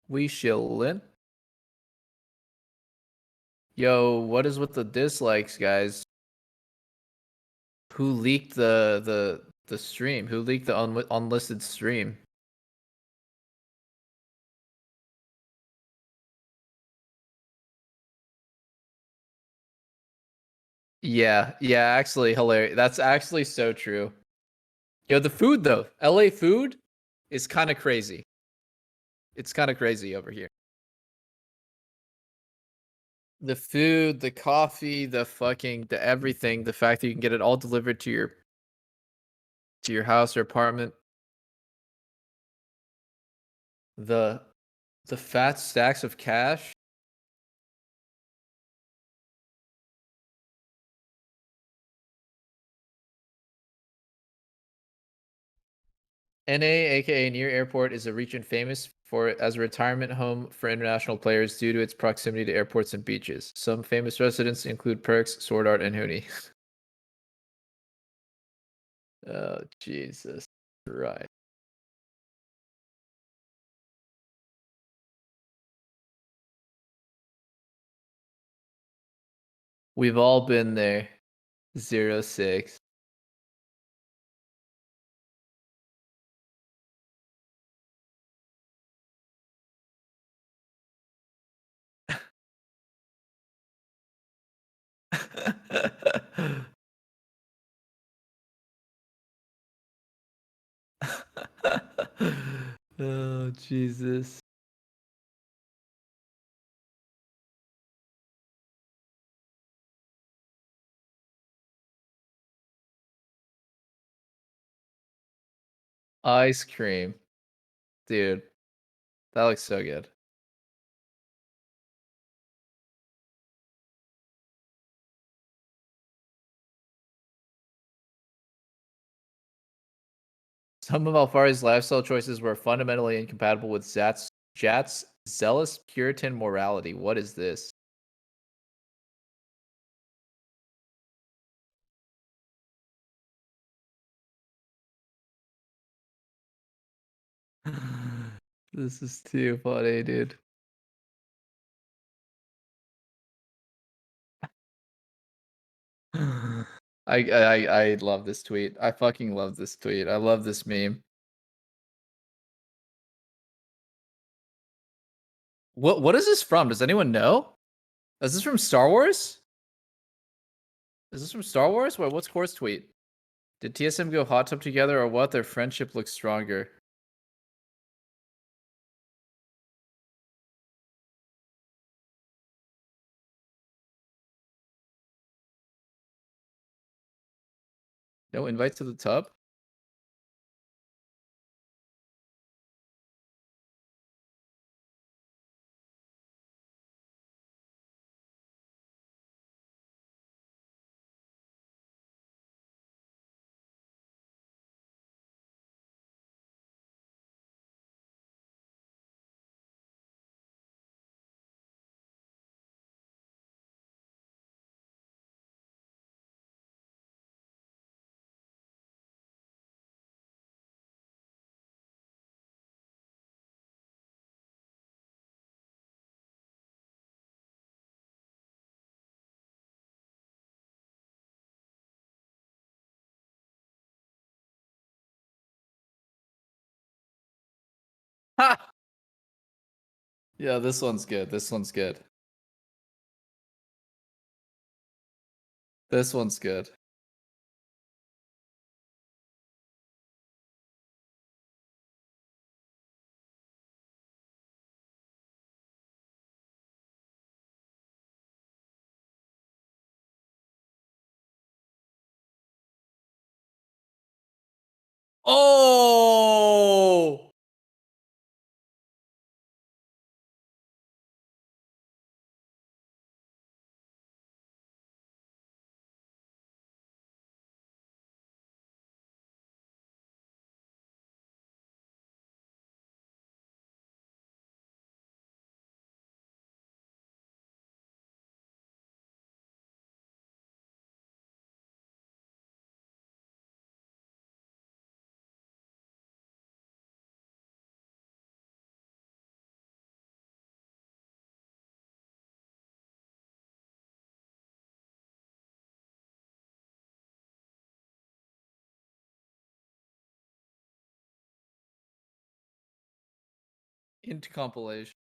Speaker 4: We chillin'. Yo, what is with the dislikes, guys? Who leaked the stream? Who leaked the unlisted stream? Yeah, actually hilarious. That's actually so true. Yo, the food though. LA food is kind of crazy. It's kind of crazy over here. The food, the coffee, the everything, the fact that you can get it all delivered to your house or apartment. The fat stacks of cash. NA, aka Near Airport, is a region famous for as a retirement home for international players due to its proximity to airports and beaches. Some famous residents include Perks, Sword Art, and Huni. Oh, Jesus. Right. We've all been there. 0-6. Oh, Jesus. Ice cream. Dude, that looks so good. Some of Alfari's lifestyle choices were fundamentally incompatible with Jat's zealous Puritan morality. What is this? This is too funny, dude. I love this tweet. I fucking love this tweet. I love this meme. What is this from? Does anyone know? Is this from Star Wars? Is this from Star Wars? What's Core's tweet? Did TSM go hot tub together or what? Their friendship looks stronger. No invite to the tub? Ha! Yeah, this one's good. This one's good. This one's good. Oh! Into compilation.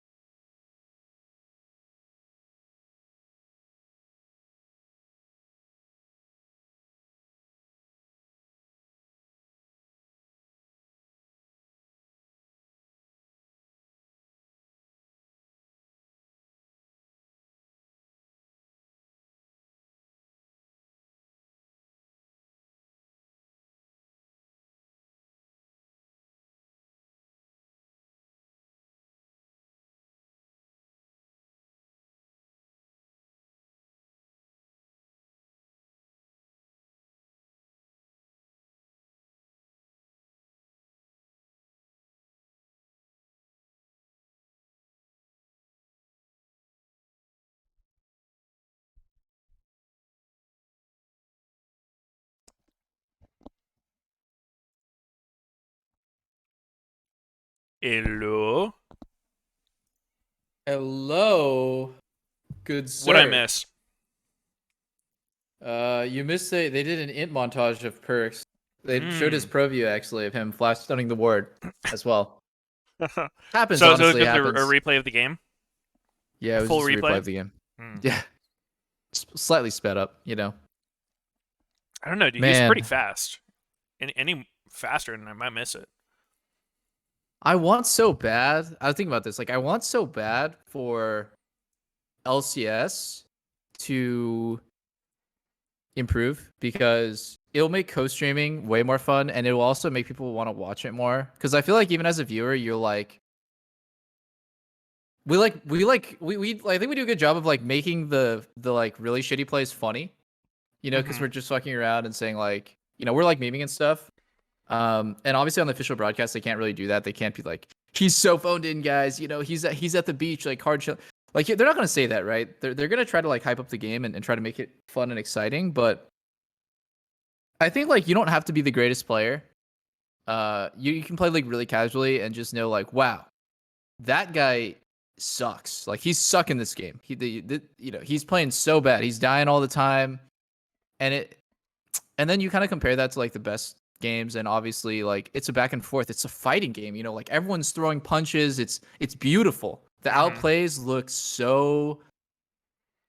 Speaker 1: Hello.
Speaker 4: Hello, good sir.
Speaker 1: What'd I miss?
Speaker 4: You missed it. They did an int montage of perks. They showed his pro view actually of him flash stunning the ward as well. Happens,
Speaker 1: So
Speaker 4: honestly,
Speaker 1: it's a
Speaker 4: happens.
Speaker 1: replay of the game.
Speaker 4: Yeah, it was
Speaker 1: full
Speaker 4: just a replay
Speaker 1: replay?
Speaker 4: of the game.
Speaker 1: Hmm.
Speaker 4: Yeah, slightly sped up, you know.
Speaker 1: I don't know, dude. He's
Speaker 4: Man.
Speaker 1: pretty fast. Any faster, and I might miss it.
Speaker 4: I want so bad. I was thinking about this. Like, I want so bad for LCS to improve because it'll make co-streaming way more fun, and it will also make people want to watch it more. Because I feel like even as a viewer, you're like, I think we do a good job of like making the like really shitty plays funny, you know, because we're just fucking around and saying like, you know, we're like memeing and stuff. And obviously on the official broadcast, they can't really do that. They can't be like, he's so phoned in, guys. You know, he's at the beach, like hard chill. Like they're not gonna say that, right? They're gonna try to like hype up the game and try to make it fun and exciting. But I think like you don't have to be the greatest player. You can play like really casually and just know like, wow, that guy sucks. Like he's sucking this game. You know, he's playing so bad. He's dying all the time, and then you kind of compare that to like the best games, and obviously like it's a back and forth. It's a fighting game. You know, like everyone's throwing punches. It's beautiful. The outplays look so.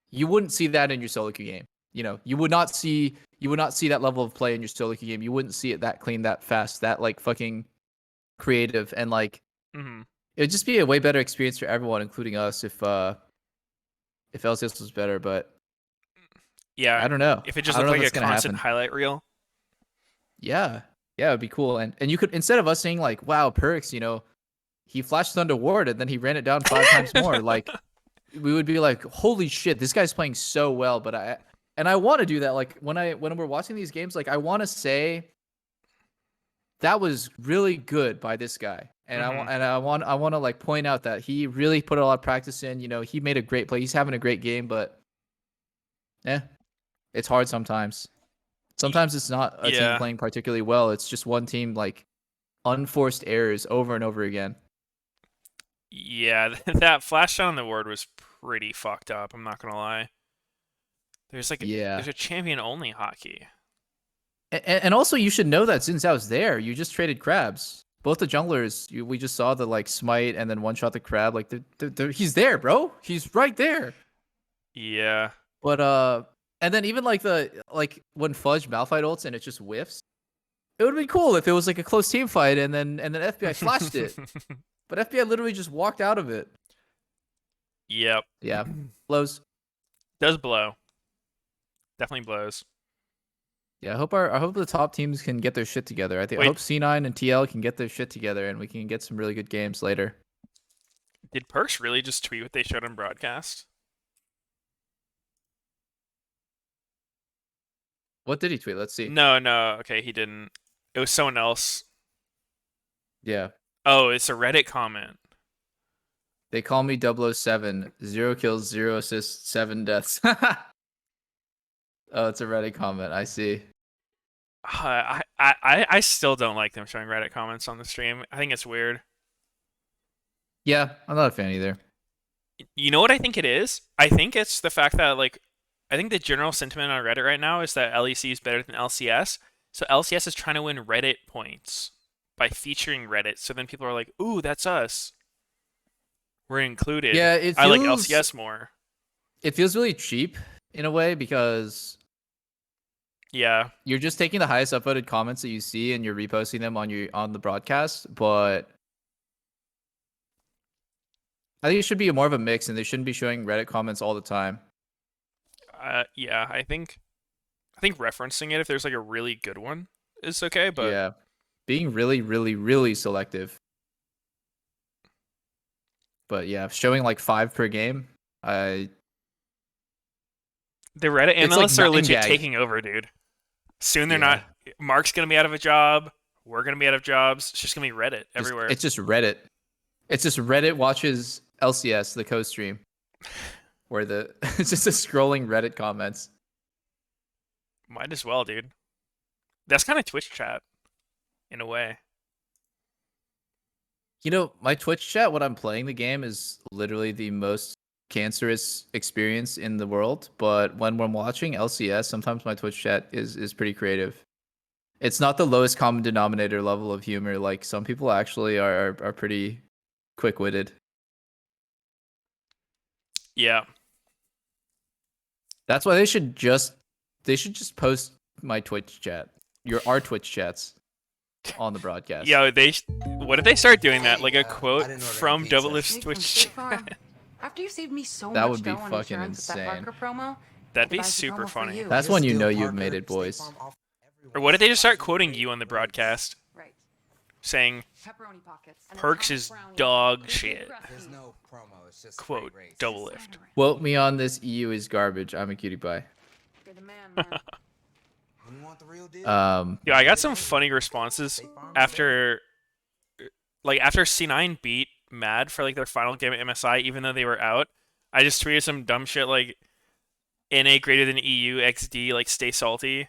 Speaker 4: You wouldn't see that in your solo queue game. You know, you would not see that level of play in your solo queue game. You wouldn't see it that clean, that fast, that like fucking creative, and like it'd just be a way better experience for everyone, including us, if LCS was better. But
Speaker 1: yeah,
Speaker 4: I don't know.
Speaker 1: If it just
Speaker 4: I don't
Speaker 1: looked
Speaker 4: know
Speaker 1: like
Speaker 4: if
Speaker 1: a
Speaker 4: that's gonna
Speaker 1: constant
Speaker 4: happen.
Speaker 1: highlight reel.
Speaker 4: Yeah, it'd be cool. And you could, instead of us saying like, wow, perks, you know, he flashed Thunder Ward and then he ran it down 5 times more. Like we would be like, holy shit, this guy's playing so well. But I want to do that. Like when we're watching these games, like I want to say that was really good by this guy. And I want to like point out that he really put a lot of practice in. You know, he made a great play. He's having a great game, but it's hard sometimes. Sometimes it's not a team playing particularly well. It's just one team like unforced errors over and over again.
Speaker 1: Yeah, that flash down on the ward was pretty fucked up. I'm not gonna lie. There's like there's a champion only hotkey.
Speaker 4: And also you should know that since I was there, you just traded crabs. Both the junglers, we just saw the like smite and then one shot the crab. Like he's there, bro. He's right there.
Speaker 1: Yeah.
Speaker 4: But and then even like when Fudge Malphite ults and it just whiffs, it would be cool if it was like a close team fight and then FBI flashed it. But FBI literally just walked out of it.
Speaker 1: Yep.
Speaker 4: Yeah. Blows.
Speaker 1: Does blow. Definitely blows.
Speaker 4: Yeah, I hope the top teams can get their shit together. I hope C9 and TL can get their shit together and we can get some really good games later.
Speaker 1: Did Perks really just tweet what they showed on broadcast?
Speaker 4: What did he tweet? Let's see.
Speaker 1: No. Okay, he didn't. It was someone else.
Speaker 4: Yeah.
Speaker 1: Oh, it's a Reddit comment.
Speaker 4: They call me 007. 0 kills, 0 assists, 7 deaths. Oh, it's a Reddit comment. I see.
Speaker 1: I still don't like them showing Reddit comments on the stream. I think it's weird.
Speaker 4: Yeah, I'm not a fan either.
Speaker 1: You know what I think it is? I think it's the fact that like I think the general sentiment on Reddit right now is that LEC is better than LCS. So LCS is trying to win Reddit points by featuring Reddit. So then people are like, "Ooh, that's us. We're included."
Speaker 4: Yeah,
Speaker 1: I like LCS more.
Speaker 4: It feels really cheap in a way because you're just taking the highest upvoted comments that you see and you're reposting them on the broadcast. But I think it should be more of a mix, and they shouldn't be showing Reddit comments all the time.
Speaker 1: Yeah, I think referencing it if there's like a really good one is okay, but
Speaker 4: yeah, being really, really, really selective. But yeah, showing like 5 per game,
Speaker 1: the Reddit analysts are legit taking over, dude. Soon they're not. Mark's gonna be out of a job. We're gonna be out of jobs. It's just gonna be Reddit everywhere.
Speaker 4: It's just Reddit. It's just Reddit watches LCS, the co-stream, where it's just a scrolling Reddit comments.
Speaker 1: Might as well, dude. That's kind of Twitch chat, in a way.
Speaker 4: You know, my Twitch chat when I'm playing the game is literally the most cancerous experience in the world, but when we're watching LCS, sometimes my Twitch chat is pretty creative. It's not the lowest common denominator level of humor. Like some people actually are pretty quick-witted.
Speaker 1: Yeah.
Speaker 4: That's why they should just post my Twitch chat, our Twitch chats on the broadcast.
Speaker 1: Yo, what if they start doing that? Like a quote from Doublelift's Twitch chat.
Speaker 12: After you saved me so
Speaker 4: That
Speaker 12: much
Speaker 4: would be
Speaker 12: dough on
Speaker 4: fucking
Speaker 12: insurance with that
Speaker 4: insane.
Speaker 12: Barker promo,
Speaker 1: That'd
Speaker 12: I
Speaker 1: be
Speaker 12: devised a
Speaker 1: super
Speaker 12: promo for
Speaker 1: funny.
Speaker 12: you.
Speaker 4: That's when you know you've made it, boys.
Speaker 1: Or what if they just start quoting you on the broadcast?
Speaker 12: Right.
Speaker 1: Saying,
Speaker 12: Pepperoni pockets. And a
Speaker 1: Perks
Speaker 12: ton of
Speaker 1: is
Speaker 12: brownies.
Speaker 1: dog
Speaker 12: Big
Speaker 1: shit.
Speaker 12: recipes.
Speaker 1: Quote, Doublelift.
Speaker 4: Quote me on this, EU is garbage. I'm a cutie pie.
Speaker 12: You're the man, man.
Speaker 1: Yo, I got some funny responses after C9 beat Mad for like their final game at MSI, even though they were out. I just tweeted some dumb shit like NA greater than EU XD, like stay salty.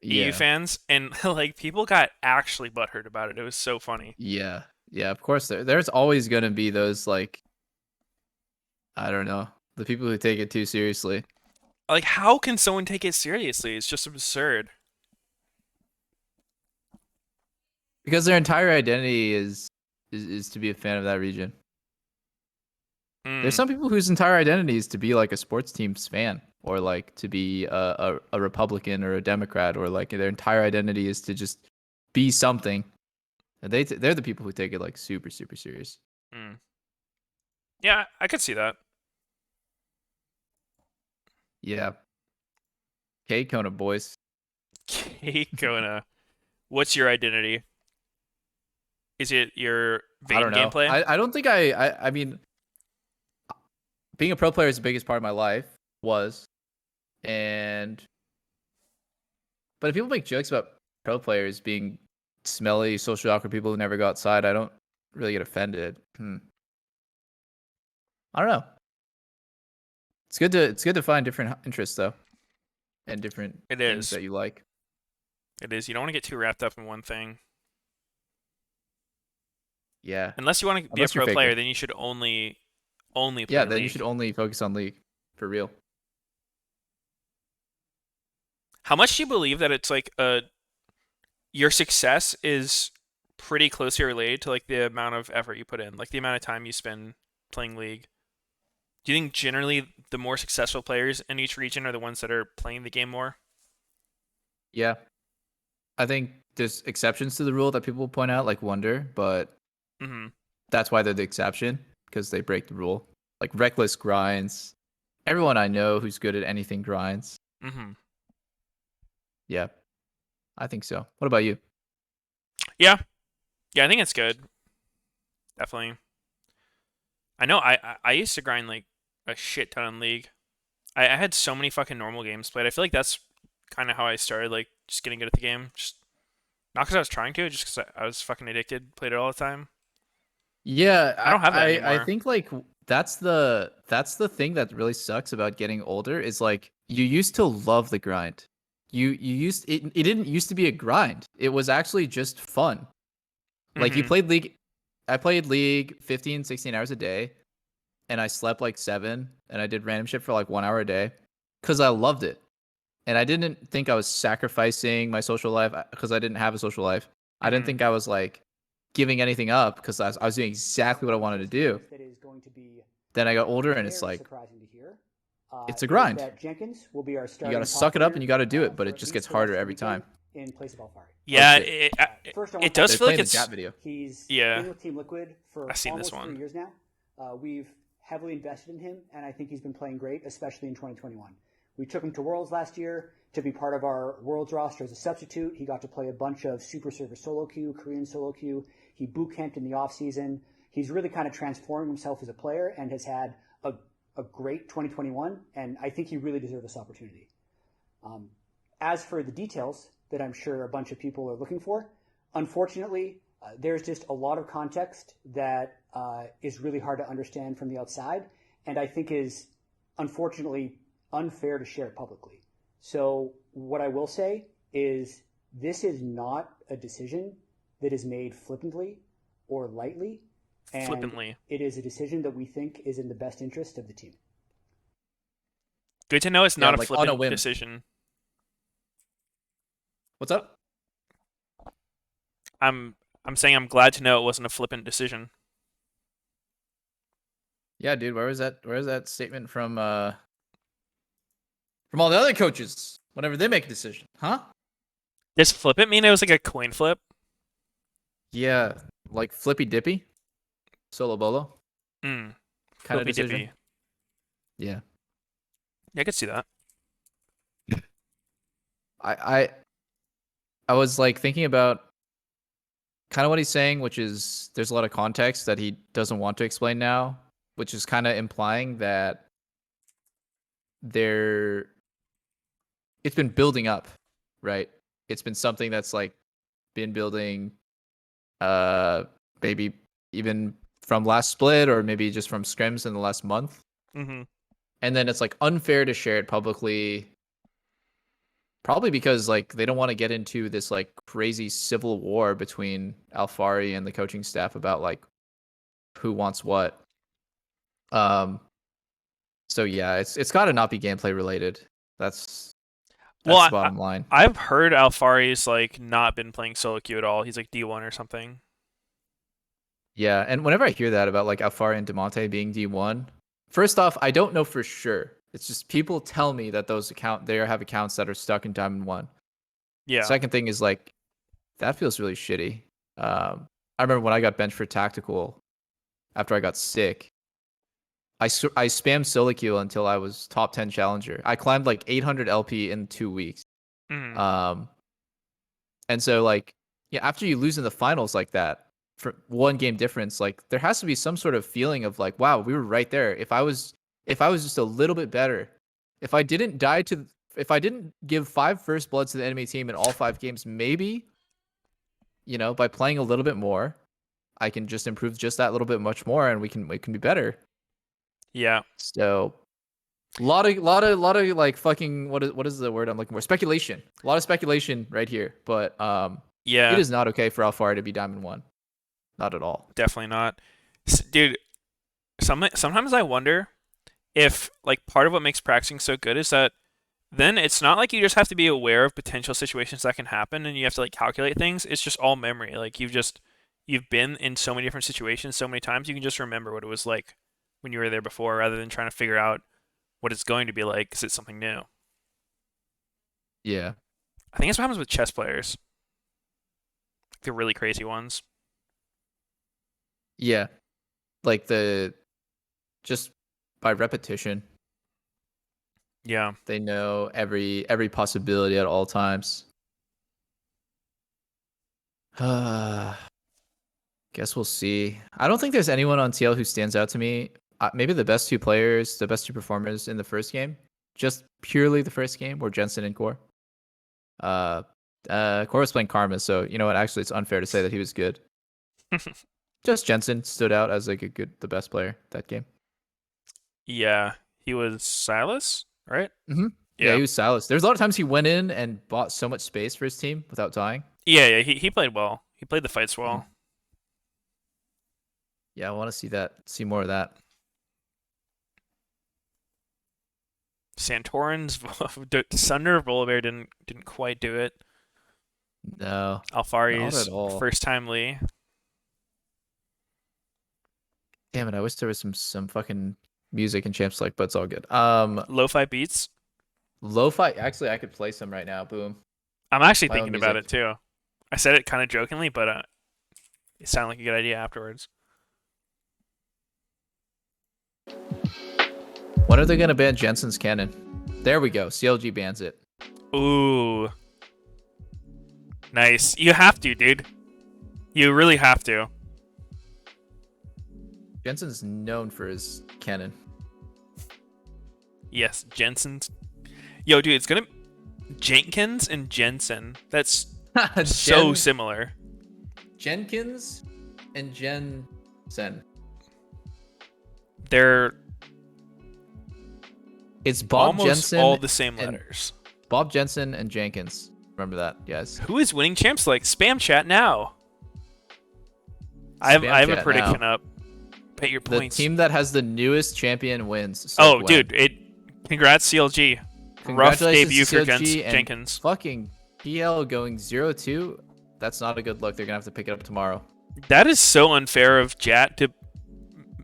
Speaker 4: Yeah.
Speaker 1: EU fans, and like people got actually butthurt about it. It was so funny.
Speaker 4: Yeah. Yeah, of course there's always gonna be those, like, I don't know, the people who take it too seriously.
Speaker 1: Like, how can someone take it seriously? It's just absurd.
Speaker 4: Because their entire identity is to be a fan of that region. There's some people whose entire identity is to be like a sports team's fan, or like to be a Republican or a Democrat, or like their entire identity is to just be something. And they're the people who take it like super, super serious.
Speaker 1: Yeah, I could see that.
Speaker 4: Yeah. K Kona, boys.
Speaker 1: K Kona. What's your identity? Is it your
Speaker 4: I
Speaker 1: Vayne
Speaker 4: don't know.
Speaker 1: gameplay?
Speaker 4: I don't think I mean, being a pro player is the biggest part of my life, but if people make jokes about pro players being smelly, socially awkward people who never go outside, I don't really get offended. I don't know. It's good to find different interests though, and different things that you like.
Speaker 1: It is. You don't want to get too wrapped up in one thing.
Speaker 4: Yeah.
Speaker 1: Unless you want to be a pro player, then you should only play
Speaker 4: Yeah, then
Speaker 1: League.
Speaker 4: you should only focus on League, for real.
Speaker 1: How much do you believe that it's like your success is pretty closely related to like the amount of effort you put in, like the amount of time you spend playing League? Do you think generally the more successful players in each region are the ones that are playing the game more?
Speaker 4: Yeah. I think there's exceptions to the rule that people point out, like Wonder, but that's why they're the exception, because they break the rule. Like Reckless grinds. Everyone I know who's good at anything grinds. Yeah. I think so. What about you?
Speaker 1: Yeah, I think it's good. Definitely. I know I used to grind like a shit ton in League. I had so many fucking normal games played. I feel like that's kind of how I started, like just getting good at the game. Just not because I was trying to, just because I was fucking addicted. Played it all the time.
Speaker 4: Yeah,
Speaker 1: I don't have that anymore.
Speaker 4: I think like that's the thing that really sucks about getting older, is like you used to love the grind. It didn't used to be a grind. It was actually just fun. Like you played League. I played League 15, 16 hours a day, and I slept like 7, and I did random shit for like 1 hour a day because I loved it. And I didn't think I was sacrificing my social life because I didn't have a social life. I didn't think I was like giving anything up because I was doing exactly what I wanted to do. Then I got older, and it's like, it's a grind. You gotta suck it up and you gotta do it, but it just gets harder every time.
Speaker 1: Yeah, it does feel like it's
Speaker 4: chat video.
Speaker 13: He's
Speaker 1: Yeah.
Speaker 13: been with Team Liquid for
Speaker 1: I've seen this
Speaker 13: almost 3
Speaker 1: one.
Speaker 13: years now. We've heavily invested in him, and I think he's been playing great, especially in 2021. We took him to Worlds last year to be part of our Worlds roster as a substitute. He got to play a bunch of Super Server solo queue, Korean solo queue. He boot camped in the off season. He's really kind of transforming himself as a player and has had a great 2021, and I think he really deserved this opportunity. As for the details that I'm sure a bunch of people are looking for, unfortunately, there's just a lot of context that is really hard to understand from the outside, and I think is unfortunately unfair to share publicly. So what I will say is this is not a decision that is made flippantly or lightly. And
Speaker 1: Flippantly.
Speaker 13: it is a decision that we think is in the best interest of the team.
Speaker 1: Good to know it's
Speaker 4: Yeah,
Speaker 1: not a
Speaker 4: like, on a
Speaker 1: flippant
Speaker 4: whim.
Speaker 1: decision.
Speaker 4: What's up?
Speaker 1: I'm saying I'm glad to know it wasn't a flippant decision.
Speaker 4: Yeah, dude, where was that statement from all the other coaches whenever they make a decision? Huh?
Speaker 1: Does flippant mean it was like a coin flip?
Speaker 4: Yeah, like flippy dippy, solo bolo
Speaker 1: Hmm.
Speaker 4: kind of
Speaker 1: Flippy
Speaker 4: decision.
Speaker 1: dippy.
Speaker 4: Yeah.
Speaker 1: Yeah, I could see that.
Speaker 4: I was like thinking about kind of what he's saying, which is there's a lot of context that he doesn't want to explain now, which is kind of implying that it's been building up, right? It's been something that's like been building maybe even from last split or maybe just from scrims in the last month.
Speaker 1: Mm-hmm.
Speaker 4: And then it's like unfair to share it publicly. Probably because like they don't want to get into this like crazy civil war between Alfari and the coaching staff about like who wants what. So yeah, it's got to not be gameplay related. That's
Speaker 1: Well,
Speaker 4: the bottom line.
Speaker 1: I've heard Alfari's like not been playing solo queue at all. He's like D1 or something.
Speaker 4: Yeah, and whenever I hear that about like Alfari and Demonte being D1, first off, I don't know for sure. It's just people tell me that they have accounts that are stuck in Diamond 1.
Speaker 1: Yeah.
Speaker 4: Second thing is like that feels really shitty. I remember when I got benched for tactical after I got sick. I spammed solo queue until I was top 10 challenger. I climbed like 800 LP in 2 weeks.
Speaker 1: Mm-hmm.
Speaker 4: And so like yeah, after you lose in the finals like that, for one game difference, like there has to be some sort of feeling of like, wow, we were right there. If I was just a little bit better, if I didn't give 5 first bloods to the enemy team in all 5 games, maybe, by playing a little bit more, I can just improve just that little bit much more, and we can be better.
Speaker 1: Yeah.
Speaker 4: So, lot of like fucking what is the word I'm looking for? Speculation. A lot of speculation right here, but
Speaker 1: yeah,
Speaker 4: it is not okay for Alfari to be Diamond 1. Not at all.
Speaker 1: Definitely not, dude. Sometimes I wonder if like part of what makes practicing so good is that then it's not like you just have to be aware of potential situations that can happen and you have to like calculate things. It's just all memory. Like you've been in so many different situations so many times, you can just remember what it was like when you were there before rather than trying to figure out what it's going to be like because it's something new.
Speaker 4: Yeah.
Speaker 1: I think that's what happens with chess players. The really crazy ones.
Speaker 4: Yeah. Like just by repetition.
Speaker 1: Yeah.
Speaker 4: They know every possibility at all times. Guess we'll see. I don't think there's anyone on TL who stands out to me. Maybe the best 2 players, the best 2 performers in the first game, just purely the first game, were Jensen and Core. Core was playing Karma, so you know what? Actually, it's unfair to say that he was good. Just Jensen stood out as like the best player that game.
Speaker 1: Yeah, he was Silas, right?
Speaker 4: Mm-hmm. Yeah, he was Silas. There's a lot of times he went in and bought so much space for his team without dying.
Speaker 1: Yeah, he played well. He played the fights well.
Speaker 4: Mm-hmm. Yeah, I want to see more of that.
Speaker 1: Santorin's Sunder Volibear didn't quite do it.
Speaker 4: No.
Speaker 1: Alfari's first time Lee.
Speaker 4: Damn it, I wish there was some fucking music and champs like, but it's all good.
Speaker 1: Lo-fi beats.
Speaker 4: Lo-fi, actually I could play some right now. Boom.
Speaker 1: I'm actually thinking about it too. I said it kind of jokingly, but it sounded like a good idea afterwards.
Speaker 4: When are they gonna ban Jensen's cannon? There we go. CLG bans it.
Speaker 1: Ooh. Nice. You have to, dude. You really have to.
Speaker 4: Jensen's known for his cannon.
Speaker 1: Yes, Jensen's. Yo, dude, it's gonna Jenkins and Jensen. That's so similar.
Speaker 4: Jenkins and Jensen. It's Bob
Speaker 1: almost
Speaker 4: Jensen.
Speaker 1: All the same letters.
Speaker 4: Bob Jensen and Jenkins. Remember that, yes.
Speaker 1: Who is winning champs like? Spam chat now. I have a prediction up. Bet your
Speaker 4: The
Speaker 1: points.
Speaker 4: team that has the newest champion wins. So
Speaker 1: Oh,
Speaker 4: Gwen.
Speaker 1: dude, congrats CLG. Rough
Speaker 4: Congratulations
Speaker 1: debut
Speaker 4: to
Speaker 1: for
Speaker 4: CLG and
Speaker 1: Jenkins.
Speaker 4: Fucking PL going 0-2. That's not a good look. They're gonna have to pick it up tomorrow.
Speaker 1: That is so unfair of Jat to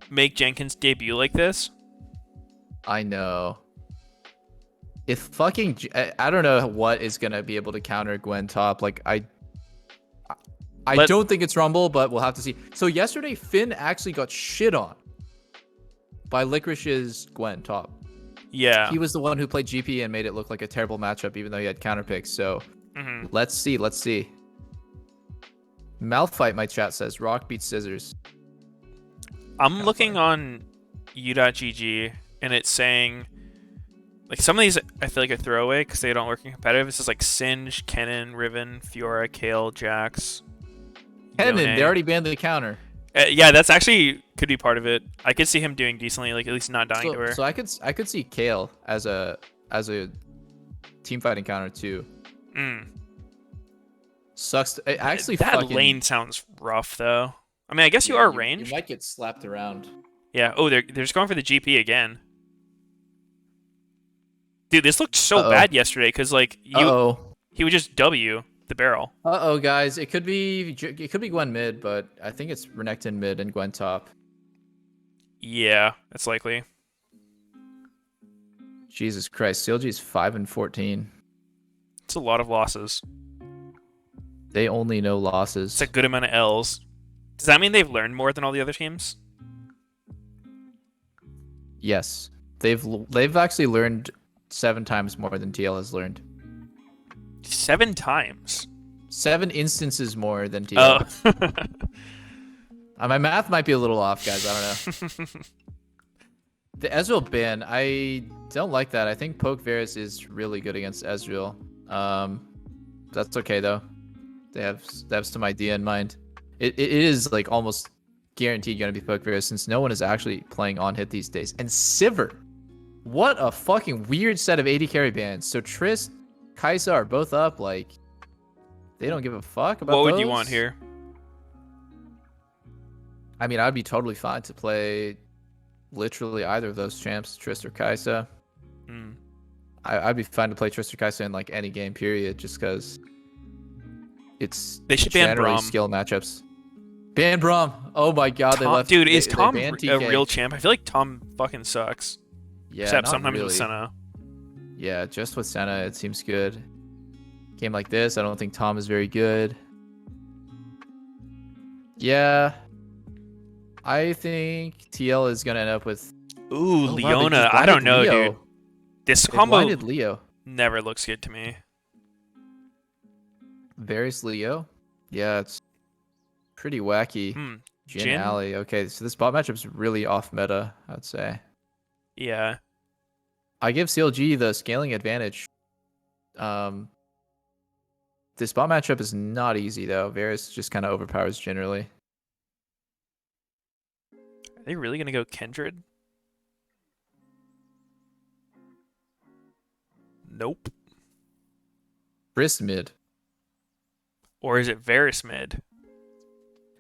Speaker 1: make Jenkins debut like this.
Speaker 4: I know. If fucking I don't know what is gonna be able to counter Gwen top. Like I don't think it's Rumble, but we'll have to see. So yesterday, Finn actually got shit on by Licorice's Gwen top.
Speaker 1: Yeah.
Speaker 4: He was the one who played GP and made it look like a terrible matchup, even though he had counter picks. So let's see. Malphite, my chat says, rock beats scissors.
Speaker 1: I'm looking on u.gg and it's saying, like, some of these I feel like are throwaway because they don't work in competitive. This is like Singe, Kennen, Riven, Fiora, Kale, Jax.
Speaker 4: Kennen,
Speaker 1: Yone.
Speaker 4: they already banned the counter.
Speaker 1: Yeah, that's actually could be part of it. I could see him doing decently, like at least not dying to her.
Speaker 4: So I could see Kale as a team fighting counter too. Sucks. Actually,
Speaker 1: that lane sounds rough though. I mean, I guess you are ranged.
Speaker 4: You might get slapped around.
Speaker 1: Yeah. Oh, they're just going for the GP again. Dude, this looked so bad yesterday because like he would just W the barrel.
Speaker 4: Guys, it could be Gwen mid, but I think it's Renekton mid and Gwen top.
Speaker 1: Yeah, that's likely.
Speaker 4: Jesus Christ, CLG's 5-14.
Speaker 1: It's a lot of losses.
Speaker 4: They only know losses.
Speaker 1: It's a good amount of L's. Does that mean they've learned more than all the other teams?
Speaker 4: Yes, they've actually learned 7 times more than TL has learned.
Speaker 1: 7 times.
Speaker 4: 7 instances more than TL.
Speaker 1: Oh.
Speaker 4: My math might be a little off, guys. I don't know. The Ezreal ban, I don't like that. I think Poke Varus is really good against Ezreal. That's okay though. They have some idea in mind. It is like almost guaranteed going to be Poke Varus since no one is actually playing on hit these days. And Sivir, what a fucking weird set of AD carry bans. So Trist, Kaisa are both up. Like they don't give a fuck about.
Speaker 1: What would you want here?
Speaker 4: I mean, I'd be totally fine to play literally either of those champs, Trist or Kaisa. I'd be fine to play Trist or Kaisa in like any game period, just because they should ban Braum. Skill matchups. Ban Braum. Oh my god,
Speaker 1: Tom,
Speaker 4: they left.
Speaker 1: Dude, is
Speaker 4: they
Speaker 1: Tom
Speaker 4: banned
Speaker 1: a
Speaker 4: TK.
Speaker 1: real champ? I feel like Tom fucking sucks.
Speaker 4: Yeah,
Speaker 1: except
Speaker 4: not
Speaker 1: sometimes
Speaker 4: really.
Speaker 1: with Senna.
Speaker 4: Yeah, just with Senna, it seems good. Game like this, I don't think Tom is very good. Yeah, I think TL is gonna end up with.
Speaker 1: Ooh,
Speaker 4: wow,
Speaker 1: Leona. I don't know,
Speaker 4: Leo.
Speaker 1: dude. This
Speaker 4: They
Speaker 1: combo
Speaker 4: blinded Leo.
Speaker 1: never looks good to me.
Speaker 4: Varus Leo? Yeah, it's pretty wacky. Jhin
Speaker 1: Jhin?
Speaker 4: Alley. Okay, so this bot matchup's really off meta, I'd say.
Speaker 1: Yeah.
Speaker 4: I give CLG the scaling advantage. This bot matchup is not easy though. Varus just kind of overpowers generally.
Speaker 1: Are they really gonna go Kindred? Nope.
Speaker 4: Briss mid.
Speaker 1: Or is it Varus mid?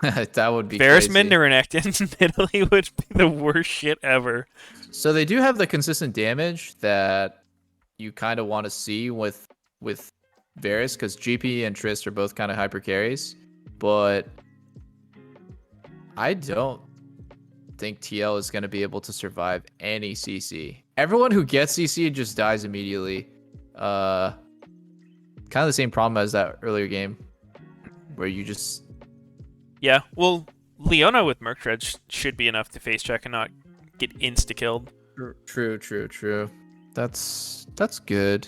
Speaker 4: That would be
Speaker 1: Varus
Speaker 4: crazy.
Speaker 1: mid to Renekton Italy would be the worst shit ever.
Speaker 4: So they do have the consistent damage that you kind of want to see with Varus, because GP and Trist are both kind of hyper carries, but I don't think TL is going to be able to survive any CC. Everyone who gets CC just dies immediately. Kind of the same problem as that earlier game, where you just...
Speaker 1: Yeah, well, Leona with Merc Tread should be enough to face check and not get insta-killed.
Speaker 4: True. That's good.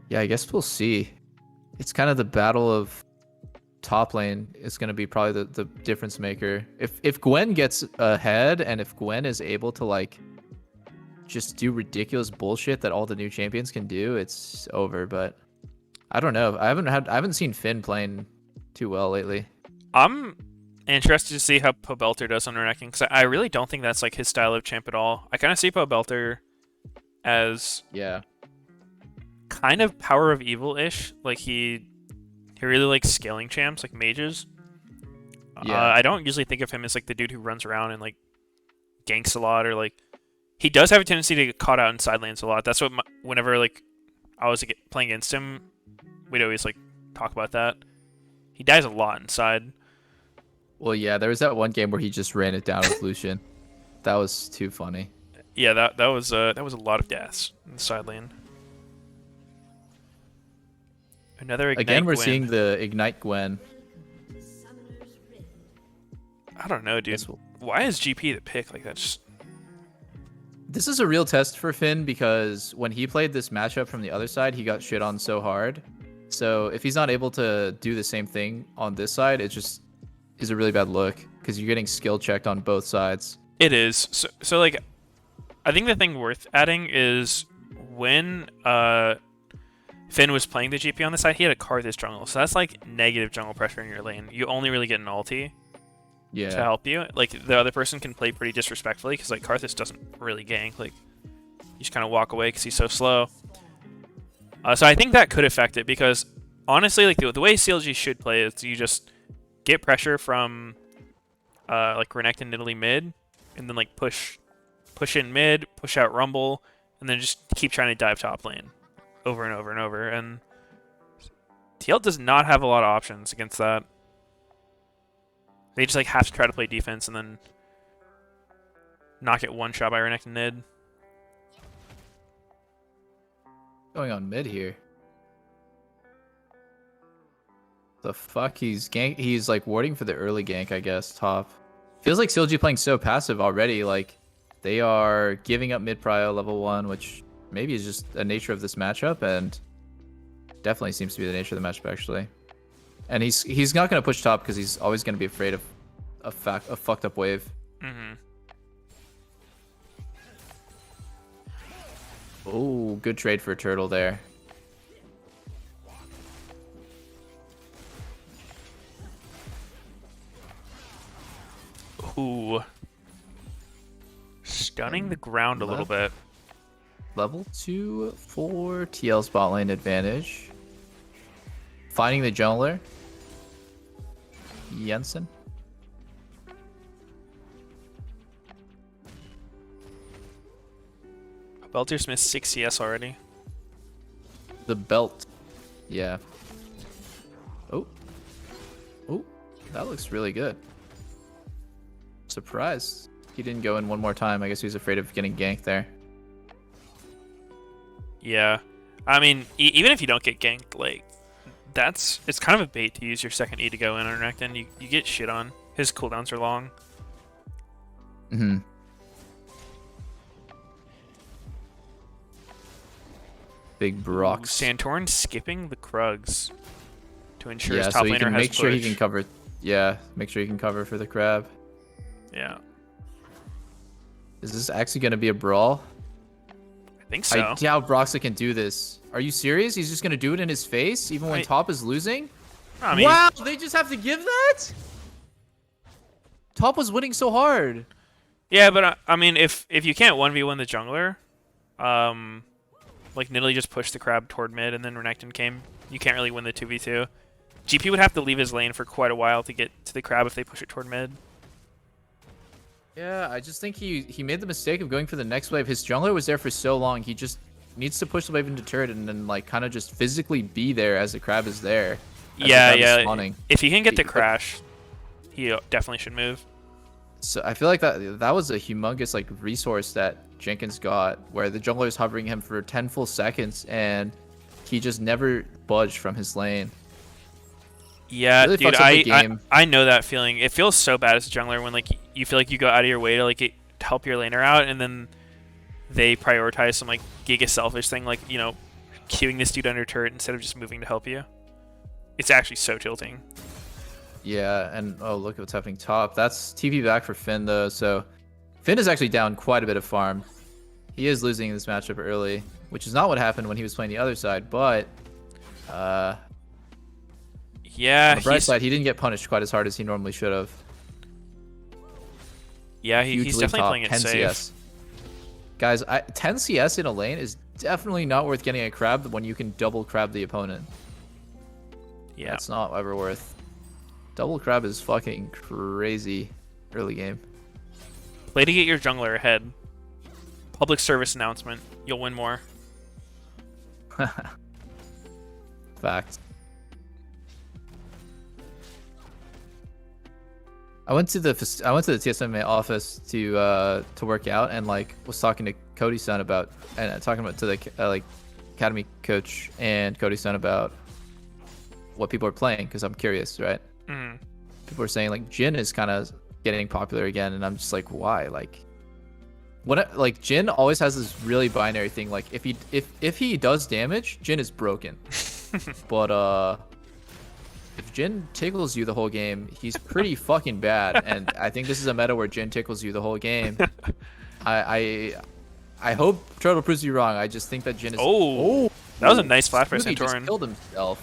Speaker 4: Yeah, I guess we'll see. It's kind of the battle of top lane is going to be probably the difference maker. If Gwen gets ahead and if Gwen is able to like just do ridiculous bullshit that all the new champions can do, it's over. But I don't know. I haven't seen Finn playing too well lately.
Speaker 1: I'm interested to see how Pobelter does on Renekton, because I really don't think that's like his style of champ at all. I kind of see Pobelter as kind of Power of Evil-ish. Like he really likes scaling champs like mages.
Speaker 4: Yeah.
Speaker 1: I don't usually think of him as like the dude who runs around and like ganks a lot, or like he does have a tendency to get caught out in side lanes a lot. That's what whenever like I was playing against him, we'd always like talk about that. He dies a lot inside.
Speaker 4: Well, yeah, there was that one game where he just ran it down with Lucian. That was too funny.
Speaker 1: Yeah, that was a lot of deaths in the side lane. Another Ignite
Speaker 4: Again, we're
Speaker 1: Gwen.
Speaker 4: seeing the Ignite Gwen.
Speaker 1: I don't know, dude. Why is GP the pick? Like, that's...
Speaker 4: This is a real test for Finn because when he played this matchup from the other side, he got shit on so hard. So if he's not able to do the same thing on this side, it just is a really bad look because you're getting skill checked on both sides.
Speaker 1: It is. So like, I think the thing worth adding is when Finn was playing the GP on the side, he had a Karthus jungle. So that's like negative jungle pressure in your lane. You only really get an ulti to help you. Like, the other person can play pretty disrespectfully because like Karthus doesn't really gank. Like, you just kind of walk away because he's so slow. So I think that could affect it because honestly, like the way CLG should play is you just get pressure from like Renekton and Italy mid, and then like push in mid, push out Rumble, and then just keep trying to dive top lane over and over and over. And TL does not have a lot of options against that. They just like have to try to play defense and then not get one shot by Renekton mid.
Speaker 4: Going on mid here. The fuck? He's like warding for the early gank, I guess, top. Feels like CLG playing so passive already. Like, they are giving up mid prio level 1, which maybe is just a nature of this matchup, and definitely seems to be the nature of the matchup, actually. And he's not going to push top because he's always going to be afraid of a fucked up wave.
Speaker 1: Mm-hmm.
Speaker 4: Oh, good trade for a turtle there.
Speaker 1: Ooh. Stunning the ground a little bit.
Speaker 4: Level 2 for TL's bot lane advantage. Finding the jungler. Jensen.
Speaker 1: Belter's missed 6 CS already.
Speaker 4: The belt. Yeah. Oh. Oh, that looks really good. Surprised he didn't go in one more time. I guess he was afraid of getting ganked there.
Speaker 1: Yeah. I mean, even if you don't get ganked, like, it's kind of a bait to use your second E to go in on Renekton. You get shit on. His cooldowns are long.
Speaker 4: Mm-hmm. Big Brox.
Speaker 1: Santorin skipping the Krugs to ensure
Speaker 4: Yeah,
Speaker 1: his top
Speaker 4: so he
Speaker 1: laner
Speaker 4: can
Speaker 1: has
Speaker 4: make sure he
Speaker 1: push.
Speaker 4: can cover. Yeah, make sure he can cover for the crab.
Speaker 1: Yeah.
Speaker 4: Is this actually going to be a brawl?
Speaker 1: I think so.
Speaker 4: I doubt Broxa can do this. Are you serious? He's just going to do it in his face, even when top is losing?
Speaker 1: I mean,
Speaker 4: wow, they just have to give that? Top was winning so hard.
Speaker 1: Yeah, but I mean, if you can't 1v1 the jungler, like Nidalee just pushed the crab toward mid and then Renekton came, you can't really win the 2v2. GP would have to leave his lane for quite a while to get to the crab if they push it toward mid.
Speaker 4: Yeah, I just think he made the mistake of going for the next wave. His jungler was there for so long. He just needs to push the wave into turret and then like kind of just physically be there as the crab is there.
Speaker 1: Yeah. If he can get the crash, he definitely should move.
Speaker 4: So I feel like that was a humongous like resource that Jenkins got, where the jungler is hovering him for 10 full seconds and he just never budged from his lane.
Speaker 1: Yeah,
Speaker 4: really
Speaker 1: dude,
Speaker 4: game.
Speaker 1: I know that feeling. It feels so bad as a jungler when like you feel like you go out of your way to like help your laner out, and then they prioritize some like giga selfish thing, like, you know, queuing this dude under turret instead of just moving to help you. It's actually so tilting.
Speaker 4: Yeah, and oh, look at what's happening top. That's TP back for Finn though, so Finn is actually down quite a bit of farm. He is losing this matchup early, which is not what happened when he was playing the other side, but
Speaker 1: yeah,
Speaker 4: on the bright side, he didn't get punished quite as hard as he normally should have.
Speaker 1: Yeah, he's definitely playing it
Speaker 4: 10
Speaker 1: safe.
Speaker 4: CS. Guys, 10 CS in a lane is definitely not worth getting a crab when you can double crab the opponent.
Speaker 1: Yeah.
Speaker 4: That's not ever worth. Double crab is fucking crazy early game.
Speaker 1: Play to get your jungler ahead. Public service announcement. You'll win more.
Speaker 4: Fact. I went to the TSMA office to work out, and like was talking to Cody's son about, and talking about to the like academy coach and Cody's son about what people are playing, because I'm curious, right?
Speaker 1: Mm.
Speaker 4: People are saying like Jhin is kind of getting popular again, and I'm just like, why? Like, what? Like Jhin always has this really binary thing. Like if he does damage, Jhin is broken. But if Jhin tickles you the whole game, he's pretty fucking bad. And I think this is a meta where Jhin tickles you the whole game. I hope Turtle proves you wrong. I just think that Jhin is.
Speaker 1: Oh, that was a nice flash by
Speaker 4: Smoothie just
Speaker 1: Santorin.
Speaker 4: killed himself.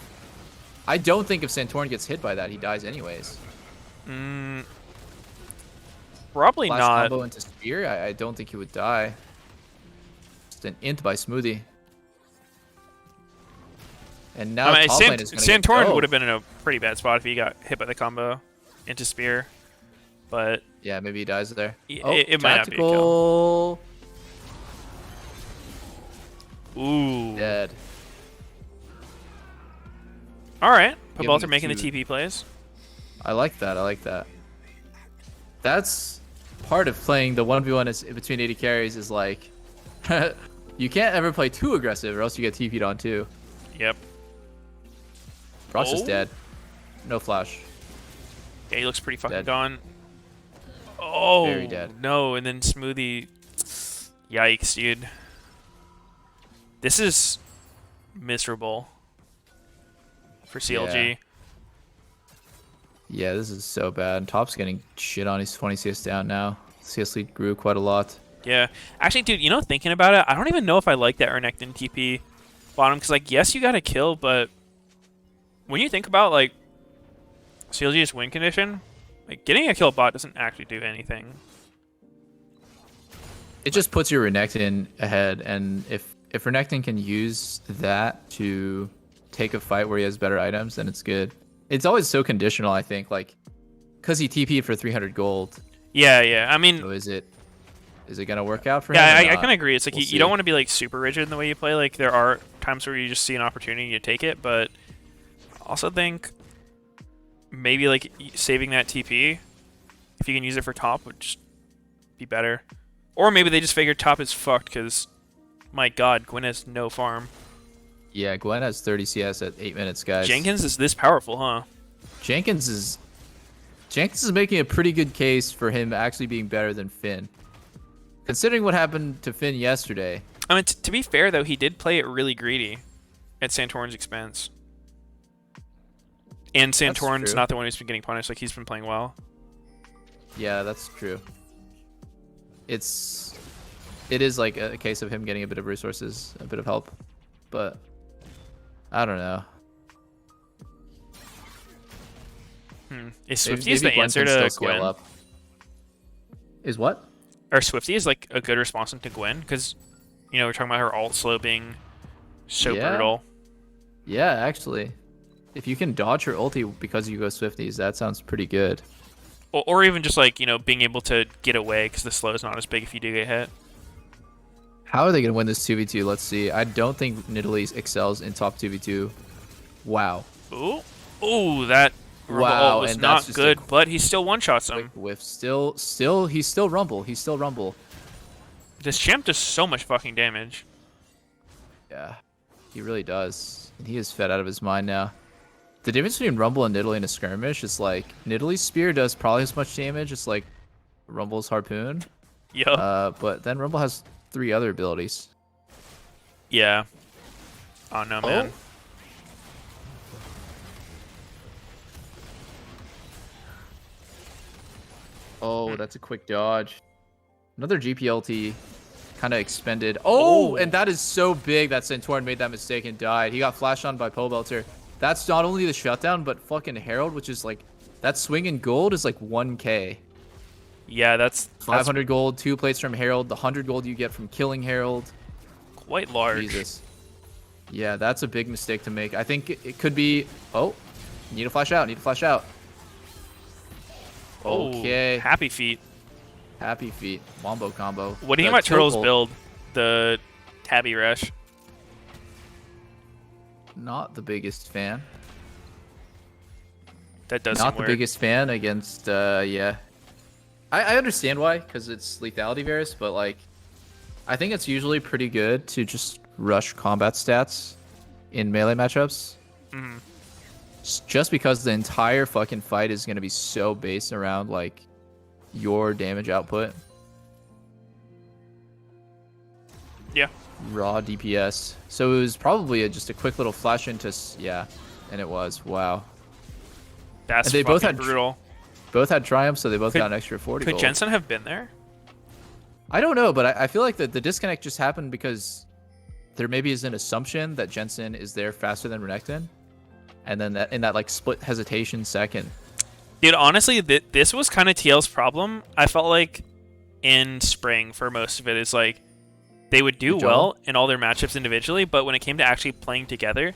Speaker 4: I don't think if Santorin gets hit by that, he dies anyways.
Speaker 1: Probably
Speaker 4: Flash
Speaker 1: not.
Speaker 4: combo into spear. I don't think he would die. Just an int by Smoothie. And now
Speaker 1: I mean,
Speaker 4: top lane is gonna get
Speaker 1: Santorin
Speaker 4: go.
Speaker 1: would have been in a pretty bad spot if he got hit by the combo into spear, but
Speaker 4: Yeah, maybe he dies there.
Speaker 1: it might not be a
Speaker 4: kill.
Speaker 1: Ooh.
Speaker 4: Dead.
Speaker 1: All right,
Speaker 4: Give
Speaker 1: Pabalter
Speaker 4: me
Speaker 1: making the
Speaker 4: two.
Speaker 1: TP plays.
Speaker 4: I like that. I like that. That's part of playing the 1v1 is between 80 carries is like you can't ever play too aggressive or else you get TP'd on too.
Speaker 1: Yep.
Speaker 4: Ross is
Speaker 1: Oh.
Speaker 4: dead. No flash.
Speaker 1: Yeah, he looks pretty fucking
Speaker 4: Dead.
Speaker 1: gone. Oh,
Speaker 4: Very dead.
Speaker 1: no, and then Smoothie. Yikes, dude. This is miserable for CLG.
Speaker 4: Yeah, this is so bad. Top's getting shit on. He's 20 CS down now. CS lead grew quite a lot.
Speaker 1: Yeah. Actually, dude, you know, thinking about it, I don't even know if I like that Ernectin TP bottom, because, like, yes, you got to kill, but when you think about, like, CLG's win condition, like, getting a kill bot doesn't actually do anything.
Speaker 4: It just puts your Renekton ahead, and if Renekton can use that to take a fight where he has better items, then it's good. It's always so conditional, I think, like, because he TP'd for 300 gold.
Speaker 1: Yeah, yeah. I mean,
Speaker 4: So is it gonna work out for
Speaker 1: yeah,
Speaker 4: him?
Speaker 1: I can agree. It's like
Speaker 4: We'll
Speaker 1: you don't
Speaker 4: see.
Speaker 1: want to be like super rigid in the way you play. Like there are times where you just see an opportunity to take it, but also think maybe like saving that TP if you can use it for top would just be better. Or maybe they just figured top is fucked because my god, Gwen has no farm.
Speaker 4: Yeah, Gwen has 30 CS at 8 minutes, guys.
Speaker 1: Jenkins is this powerful, huh?
Speaker 4: Jenkins is making a pretty good case for him actually being better than Finn. Considering what happened to Finn yesterday.
Speaker 1: I mean, to be fair though, he did play it really greedy at Santorin's expense. And Santorin's
Speaker 4: true.
Speaker 1: not the one who's been getting punished. Like he's been playing well.
Speaker 4: Yeah, that's true. It is like a case of him getting a bit of resources, a bit of help. But I don't know.
Speaker 1: Is Swifty
Speaker 4: Maybe
Speaker 1: the
Speaker 4: Gwen
Speaker 1: answer
Speaker 4: can still
Speaker 1: to
Speaker 4: scale
Speaker 1: Gwen?
Speaker 4: up. Is what?
Speaker 1: Or Swifty is like a good response to Gwen because, you know, we're talking about her ult slow being so
Speaker 4: Yeah.
Speaker 1: brutal.
Speaker 4: Yeah, actually. If you can dodge her ulti because you go Swifties, that sounds pretty good.
Speaker 1: Or even just like, you know, being able to get away because the slow is not as big if you do get hit.
Speaker 4: How are they going to win this 2v2? Let's see. I don't think Nidalee excels in top 2v2. Wow.
Speaker 1: Ooh, ooh, that Rumble
Speaker 4: Wow,
Speaker 1: ult was
Speaker 4: and that's
Speaker 1: not
Speaker 4: just a
Speaker 1: good, but he still one-shots him.
Speaker 4: Quick whiff. He's still Rumble. He's still Rumble.
Speaker 1: This champ does so much fucking damage.
Speaker 4: Yeah, he really does. And he is fed out of his mind now. The difference between Rumble and Nidalee in a skirmish is like Nidalee's spear does probably as much damage as like Rumble's harpoon.
Speaker 1: Yeah.
Speaker 4: But then Rumble has 3 other abilities.
Speaker 1: Yeah. Oh no, man.
Speaker 4: Oh, that's a quick dodge. Another GPLT kind of expended. Oh, and that is so big that Santorin made that mistake and died. He got flashed on by Pobelter. That's not only the shutdown, but fucking Herald, which is like, that swing in gold is like 1k.
Speaker 1: Yeah, that's
Speaker 4: 500 gold, 2 plates from Herald, the 100 gold you get from killing Herald.
Speaker 1: Quite large.
Speaker 4: Jesus. Yeah, that's a big mistake to make. I think it could be... Oh, need to flash out, need to flash out. Okay.
Speaker 1: Happy feet.
Speaker 4: Happy feet. Wombo combo.
Speaker 1: What do you
Speaker 4: The
Speaker 1: think about Turtle's
Speaker 4: tilt ult,
Speaker 1: build? The Tabby Rush.
Speaker 4: Not the biggest fan.
Speaker 1: That does
Speaker 4: Not
Speaker 1: seem
Speaker 4: the
Speaker 1: weird.
Speaker 4: biggest fan against, yeah. I understand why, because it's lethality various, but like, I think it's usually pretty good to just rush combat stats in melee matchups.
Speaker 1: Mhm.
Speaker 4: Just because the entire fucking fight is going to be so based around like your damage output.
Speaker 1: Yeah.
Speaker 4: Raw DPS. So it was probably just a quick little flash into, yeah, and it was. Wow.
Speaker 1: That's
Speaker 4: And they both
Speaker 1: fucking
Speaker 4: had
Speaker 1: brutal.
Speaker 4: Both had triumphs, so they both
Speaker 1: Could-
Speaker 4: got an extra 40
Speaker 1: Could
Speaker 4: gold.
Speaker 1: Jensen have been there?
Speaker 4: I don't know, but I feel like the disconnect just happened because there maybe is an assumption that Jensen is there faster than Renekton. And then that in that like split hesitation second.
Speaker 1: Dude, honestly, this was kind of TL's problem. I felt like in spring for most of it is like they would do
Speaker 4: Joel?
Speaker 1: well in all their matchups individually, but when it came to actually playing together,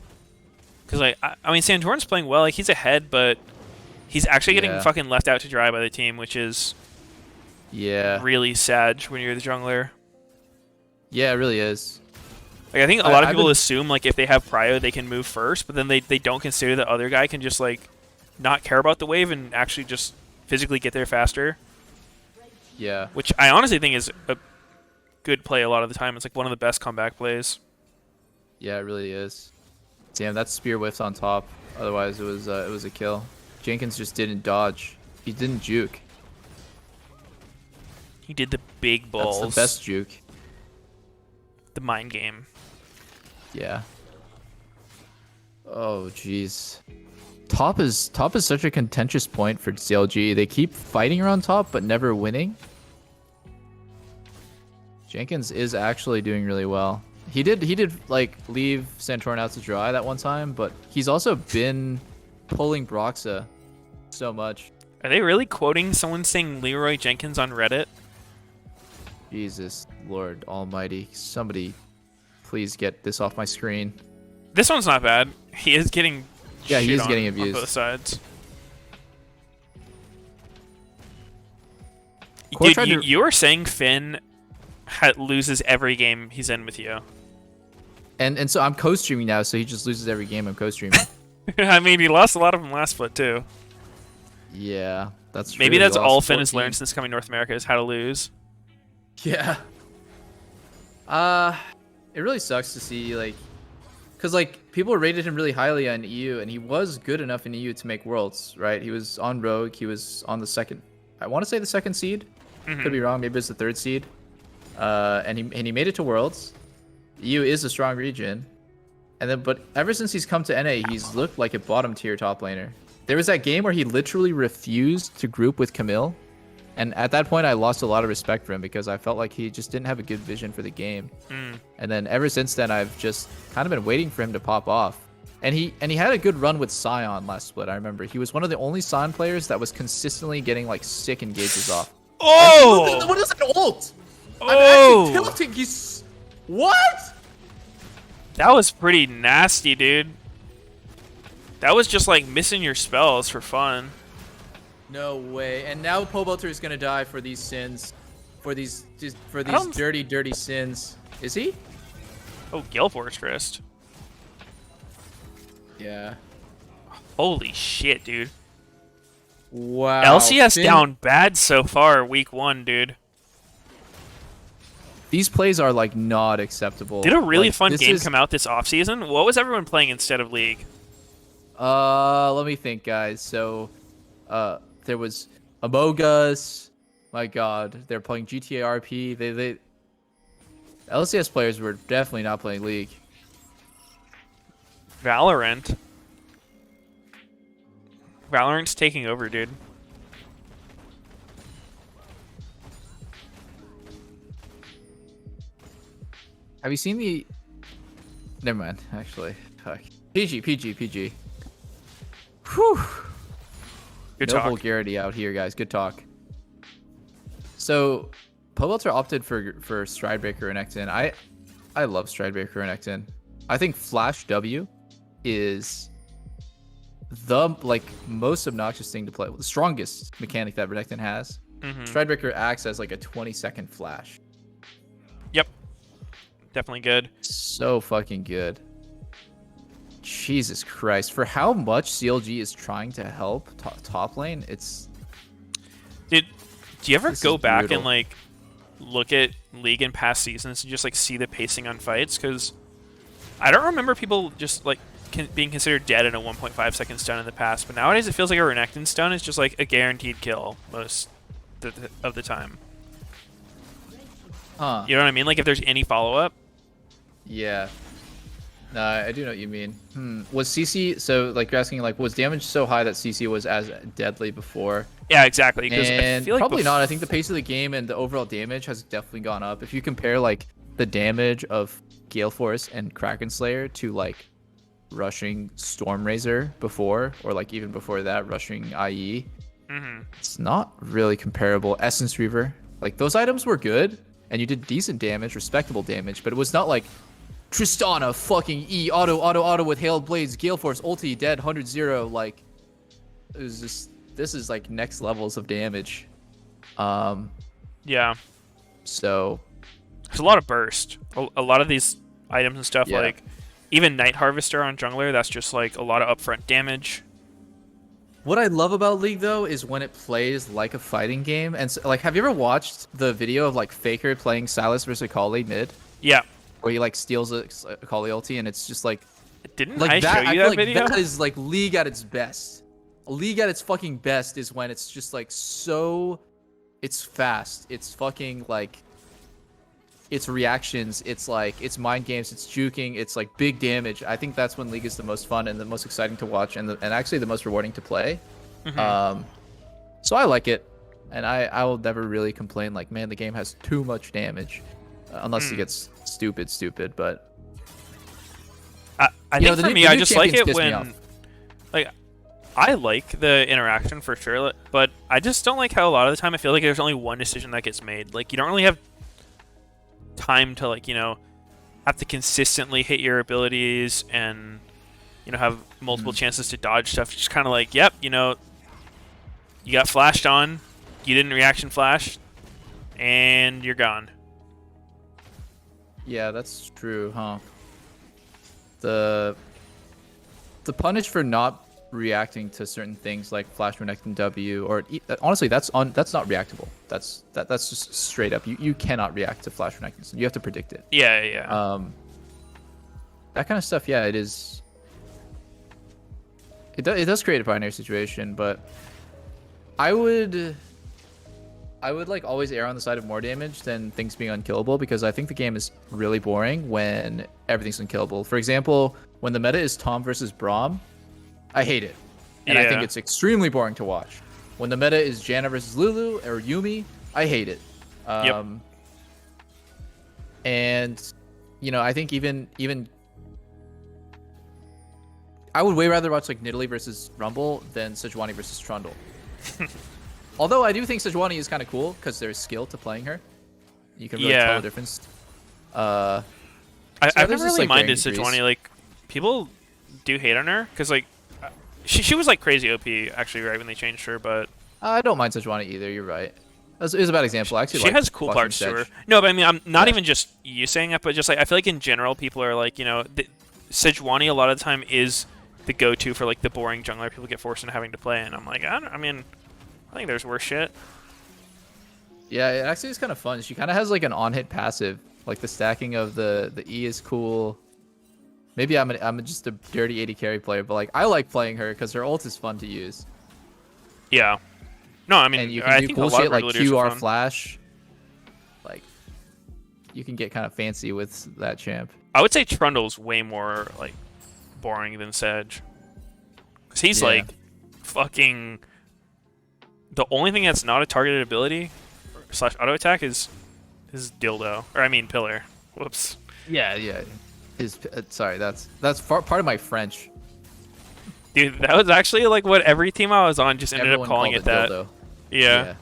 Speaker 1: because like I mean Santorin's playing well, like he's ahead, but he's actually getting
Speaker 4: Yeah.
Speaker 1: fucking left out to dry by the team, which is
Speaker 4: Yeah.
Speaker 1: really sad when you're the jungler.
Speaker 4: Yeah, it really is.
Speaker 1: Like I think a lot of
Speaker 4: I've
Speaker 1: people
Speaker 4: been-
Speaker 1: assume like if they have prio they can move first, but then they don't consider the other guy can just like not care about the wave and actually just physically get there faster.
Speaker 4: Yeah.
Speaker 1: Which I honestly think is a good play a lot of the time. It's like one of the best comeback plays.
Speaker 4: Yeah, it really is. Damn, that spear whiffs on top. Otherwise, it was a kill. Jenkins just didn't dodge. He didn't juke.
Speaker 1: He did the big balls.
Speaker 4: That's the best juke.
Speaker 1: The mind game.
Speaker 4: Yeah. Oh, jeez. Top is such a contentious point for CLG. They keep fighting around top, but never winning. Jenkins is actually doing really well. He did like leave Santorin out to dry that one time, but he's also been pulling Broxa so much.
Speaker 1: Are they really quoting someone saying Leroy Jenkins on Reddit?
Speaker 4: Jesus Lord Almighty! Somebody, please get this off my screen.
Speaker 1: This one's not bad. He is getting
Speaker 4: Yeah, he
Speaker 1: shit
Speaker 4: is
Speaker 1: on
Speaker 4: getting abused.
Speaker 1: both sides.
Speaker 4: Core
Speaker 1: Dude,
Speaker 4: tried to-
Speaker 1: you were saying Finn loses every game he's in with you.
Speaker 4: And so I'm co-streaming now, so he just loses every game I'm co-streaming.
Speaker 1: I mean, he lost a lot of them last split too.
Speaker 4: Yeah, that's true.
Speaker 1: Maybe
Speaker 4: He
Speaker 1: that's
Speaker 4: lost
Speaker 1: all Finn has
Speaker 4: 14.
Speaker 1: learned since coming to North America is how to lose.
Speaker 4: Yeah. It really sucks to see like, cause like people rated him really highly on EU, and he was good enough in EU to make Worlds, right? He was on Rogue. He was on the second. I want to say the second seed. Could be wrong. Maybe it's the third seed. And he made it to Worlds. EU is a strong region, and then but ever since he's come to NA, he's looked like a bottom tier top laner. There was that game where he literally refused to group with Camille. And at that point, I lost a lot of respect for him because I felt like he just didn't have a good vision for the game. And then ever since then, I've just kind of been waiting for him to pop off. And he had a good run with Sion last split. I remember he was one of the only Sion players that was consistently getting like sick engages off.
Speaker 1: Oh!
Speaker 4: And what is an ult?
Speaker 1: Oh!
Speaker 4: I'm actually tilting. He's what?
Speaker 1: That was pretty nasty, dude. That was just like missing your spells for fun.
Speaker 4: No way. And now Pobelter is gonna die for these sins, for these
Speaker 1: don't-
Speaker 4: dirty sins. Is he?
Speaker 1: Oh, Gale Fortress.
Speaker 4: Yeah.
Speaker 1: Holy shit, dude.
Speaker 4: Wow.
Speaker 1: LCS
Speaker 4: Finn-
Speaker 1: down bad so far, week 1, dude.
Speaker 4: These plays are like not acceptable.
Speaker 1: Did a really
Speaker 4: Like,
Speaker 1: fun
Speaker 4: this
Speaker 1: game
Speaker 4: is-
Speaker 1: come out this offseason? What was everyone playing instead of League?
Speaker 4: Let me think, guys. So, there was Among Us. My God, they're playing GTA RP. They LCS players were definitely not playing League.
Speaker 1: Valorant. Valorant's taking over, dude.
Speaker 4: Have you seen the? Never mind. Actually, fuck. PG. Whew.
Speaker 1: Good
Speaker 4: no
Speaker 1: talk.
Speaker 4: vulgarity out here, guys. Good talk. So, Pobelter opted for Stridebreaker and Ekton. I love Stridebreaker and Ekton. I think Flash W is the like most obnoxious thing to play. The strongest mechanic that Renekton has. Stridebreaker acts as like a 20-second flash.
Speaker 1: Yep. Definitely good.
Speaker 4: So fucking good. Jesus Christ. For how much CLG is trying to help top lane, it's...
Speaker 1: Dude, do you ever
Speaker 4: This
Speaker 1: go
Speaker 4: is
Speaker 1: back
Speaker 4: brutal.
Speaker 1: and like look at League in past seasons and just like see the pacing on fights? Because I don't remember people just like being considered dead in a 1.5 second stun in the past, but nowadays it feels like a Renekton stun is just like a guaranteed kill most of the time.
Speaker 4: Huh.
Speaker 1: You know what I mean? Like if there's any follow up.
Speaker 4: Yeah. No, I do know what you mean. Was CC, so like you're asking, like, was damage so high that CC was as deadly before?
Speaker 1: Yeah, exactly. Because I
Speaker 4: And
Speaker 1: feel like
Speaker 4: probably not. I think the pace of the game and the overall damage has definitely gone up. If you compare like the damage of Gale Force and Kraken Slayer to like rushing Storm Razor before, or like even before that, rushing IE, it's not really comparable. Essence Reaver, like those items were good, and you did decent damage, respectable damage, but it was not like Tristana fucking E auto with Hailed Blades, Gale Force ulti dead 100-0. Like it was just, this is like next levels of damage.
Speaker 1: Yeah.
Speaker 4: So
Speaker 1: there's a lot of burst. A lot of these items and stuff,
Speaker 4: Yeah.
Speaker 1: like even Night Harvester on jungler, that's just like a lot of upfront damage.
Speaker 4: what I love about League though is when it plays like a fighting game. And so, like, have you ever watched the video of like Faker playing Sylas versus Akali mid?
Speaker 1: Yeah.
Speaker 4: Where he like steals a Akali ulti, and it's just like
Speaker 1: Didn't
Speaker 4: like
Speaker 1: I
Speaker 4: that.
Speaker 1: show
Speaker 4: I
Speaker 1: you
Speaker 4: feel
Speaker 1: that
Speaker 4: like
Speaker 1: video?
Speaker 4: that is like League at its best. League at its fucking best is when it's just like so, it's fast. It's fucking like, it's reactions. It's like, it's mind games. It's juking. It's like big damage. I think that's when League is the most fun and the most exciting to watch, and actually the most rewarding to play. So I like it, and I will never really complain. Like, man, the game has too much damage, unless it gets stupid. But
Speaker 1: I
Speaker 4: you know,
Speaker 1: think
Speaker 4: the
Speaker 1: for
Speaker 4: new-
Speaker 1: me,
Speaker 4: the
Speaker 1: I
Speaker 4: new
Speaker 1: just like
Speaker 4: champions
Speaker 1: it
Speaker 4: piss me
Speaker 1: when,
Speaker 4: off.
Speaker 1: like, I like the interaction for sure, but I just don't like how a lot of the time I feel like there's only one decision that gets made. Like, you don't really have time to, like, you know, have to consistently hit your abilities and, you know, have multiple chances to dodge stuff. Just kind of like, yep, you know, you got flashed on, you didn't reaction flash, and you're gone.
Speaker 4: yeah, that's true, huh? The punish for not reacting to certain things like flash Renekton W, or honestly, that's not reactable. That's just straight up. You cannot react to flash Renekton. You have to predict it.
Speaker 1: Yeah.
Speaker 4: That kind of stuff. Yeah, it is. It does create a binary situation, but I would like always err on the side of more damage than things being unkillable, because I think the game is really boring when everything's unkillable. For example, when the meta is Tom versus Braum, I hate it. And I think
Speaker 1: Yeah.
Speaker 4: it's extremely boring to watch. When the meta is Janna versus Lulu or Yumi, I hate it.
Speaker 1: Yep.
Speaker 4: And, you know, I think even I would way rather watch like Nidalee versus Rumble than Sejuani versus Trundle. Although I do think Sejuani is kind of cool because there's skill to playing her. You can really tell the difference.
Speaker 1: I've
Speaker 4: there's
Speaker 1: never
Speaker 4: just,
Speaker 1: really
Speaker 4: like,
Speaker 1: minded
Speaker 4: varying degrees.
Speaker 1: Sejuani. Like, people do hate on her because, like, she was like crazy OP actually right when they changed her, but
Speaker 4: I don't mind Sejuani either. You're right. It was a bad example. I actually
Speaker 1: she
Speaker 4: like
Speaker 1: has cool
Speaker 4: watching
Speaker 1: parts to her.
Speaker 4: Sedge.
Speaker 1: No, but I mean, I'm not even just you saying that, but just like I feel like in general, people are like, you know, Sejuani a lot of the time is the go-to for like the boring jungler people get forced into having to play, and I'm like, I mean, I think there's worse shit.
Speaker 4: Yeah, it actually is kind of fun. She kind of has like an on-hit passive. Like the stacking of the E is cool. Maybe I'm just a dirty 80 carry player, but like I like playing her because her ult is fun to use.
Speaker 1: Yeah. No, I mean,
Speaker 4: And you can
Speaker 1: I
Speaker 4: do
Speaker 1: think a
Speaker 4: cool
Speaker 1: lot of
Speaker 4: shit like
Speaker 1: regulators are
Speaker 4: QR
Speaker 1: fun.
Speaker 4: flash. Like you can get kind of fancy with that champ.
Speaker 1: I would say Trundle's way more like boring than Sedge. 'Cause he's
Speaker 4: Yeah.
Speaker 1: like fucking. The only thing that's not a targeted ability / auto attack is dildo, or I mean pillar. Whoops.
Speaker 4: Yeah. Sorry, that's part of my French.
Speaker 1: Dude, that was actually like what every team I was on just ended
Speaker 4: Everyone
Speaker 1: up calling
Speaker 4: called
Speaker 1: it that.
Speaker 4: dildo.
Speaker 1: Yeah.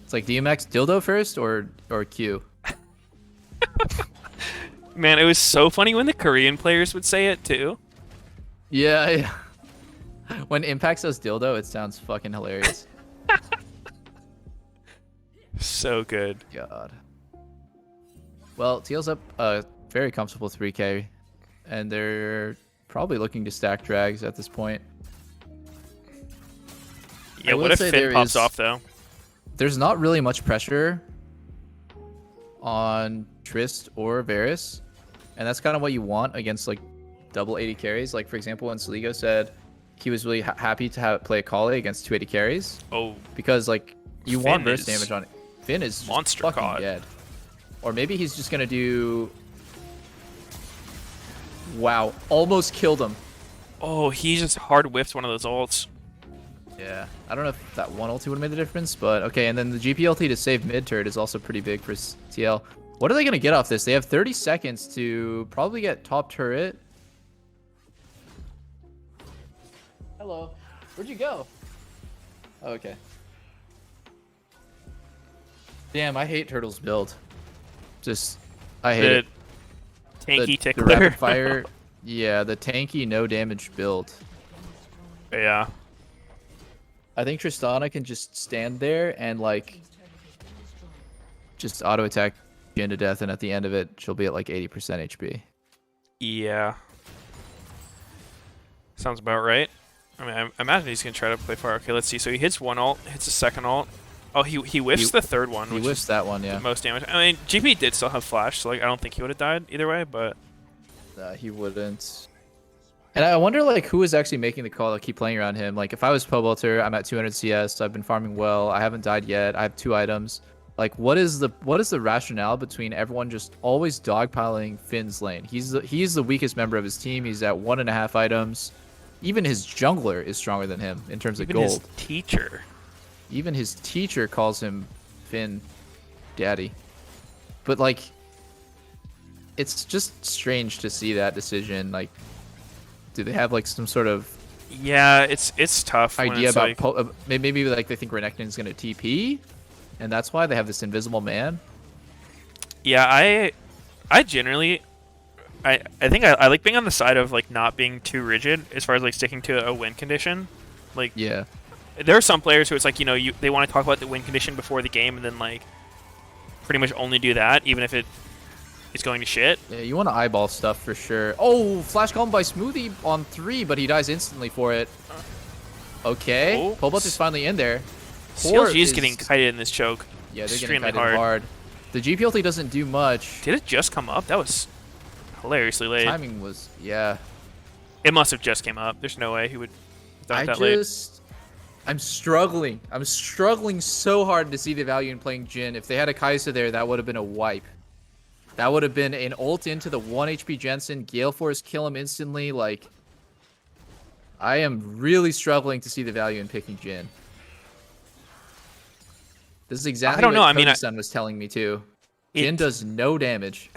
Speaker 4: It's like DMX dildo first or Q.
Speaker 1: Man, it was so funny when the Korean players would say it too.
Speaker 4: Yeah. When Impact says dildo, it sounds fucking hilarious.
Speaker 1: So good.
Speaker 4: God. Well, TL's up a very comfortable 3K, and they're probably looking to stack drags at this point.
Speaker 1: Yeah, what if Finn pops off, though?
Speaker 4: There's not really much pressure on Trist or Varus, and that's kind of what you want against like double 80 carries. Like, for example, when Saligo said he was really happy to play a Kale against 280 carries.
Speaker 1: Oh.
Speaker 4: Because, like, you
Speaker 1: Finn
Speaker 4: want burst
Speaker 1: is
Speaker 4: damage on it. Finn is just
Speaker 1: monster
Speaker 4: fucking
Speaker 1: COD.
Speaker 4: dead. Or maybe he's just going to do... Wow. Almost killed him.
Speaker 1: Oh, he just hard whiffed one of those ults.
Speaker 4: Yeah. I don't know if that one ulti would have made the difference, but okay. And then the GP ulti to save mid turret is also pretty big for TL. What are they going to get off this? They have 30 seconds to probably get top turret. Hello. Where'd you go? Oh, okay. Damn, I hate Turtle's build. Just, I hate it.
Speaker 1: Tanky tickler.
Speaker 4: The rapid fire. Yeah, the tanky, no damage build.
Speaker 1: Yeah.
Speaker 4: I think Tristana can just stand there and, like, just auto attack Jhin to death, and at the end of it, she'll be at like 80% HP.
Speaker 1: Yeah. Sounds about right. I mean, I imagine he's going to try to play far. Okay, let's see. So he hits one ult, hits a second ult. Oh, he whiffs the third one,
Speaker 4: He
Speaker 1: which
Speaker 4: whiffs
Speaker 1: is
Speaker 4: that one, yeah.
Speaker 1: the most damage. I mean, GP did still have flash, so like I don't think he would have died either way, but...
Speaker 4: He wouldn't. And I wonder, like, who is actually making the call to keep playing around him. Like, if I was Pobelter, I'm at 200 CS, I've been farming well, I haven't died yet, I have 2 items. Like, what is the rationale between everyone just always dogpiling Finn's lane? He's the weakest member of his team. He's at 1.5 items. Even his jungler is stronger than him in terms of gold.
Speaker 1: His teacher.
Speaker 4: Even his teacher calls him Finn daddy. But, like, it's just strange to see that decision. Like, do they have, like, some sort of...
Speaker 1: Yeah, it's tough.
Speaker 4: Idea
Speaker 1: it's
Speaker 4: about...
Speaker 1: like...
Speaker 4: maybe, like, they think Renekton's going to TP? And that's why they have this invisible man?
Speaker 1: Yeah, I generally... I think I like being on the side of, like, not being too rigid as far as, like, sticking to a win condition. Like...
Speaker 4: Yeah.
Speaker 1: There are some players who it's like, you know, they want to talk about the win condition before the game and then, like, pretty much only do that, even if it's going to shit.
Speaker 4: Yeah, you want to eyeball stuff for sure. Oh, flash calm by Smoothie on 3, but he dies instantly for it. Okay.
Speaker 1: Oh.
Speaker 4: Pobot is finally in there.
Speaker 1: CLG is getting kited in this choke.
Speaker 4: Yeah, they're
Speaker 1: extremely
Speaker 4: getting kited hard. The GP ulti doesn't do much.
Speaker 1: Did it just come up? That was hilariously late.
Speaker 4: Timing was, yeah.
Speaker 1: It must have just came up. There's no way he would have done it that late.
Speaker 4: I'm struggling. I'm struggling so hard to see the value in playing Jhin. If they had a Kai'Sa there, that would have been a wipe. That would have been an ult into the 1 HP Jensen, Gale Force kill him instantly. Like, I am really struggling to see the value in picking Jhin. This is exactly what Cody-san was telling me too. Jhin does no damage.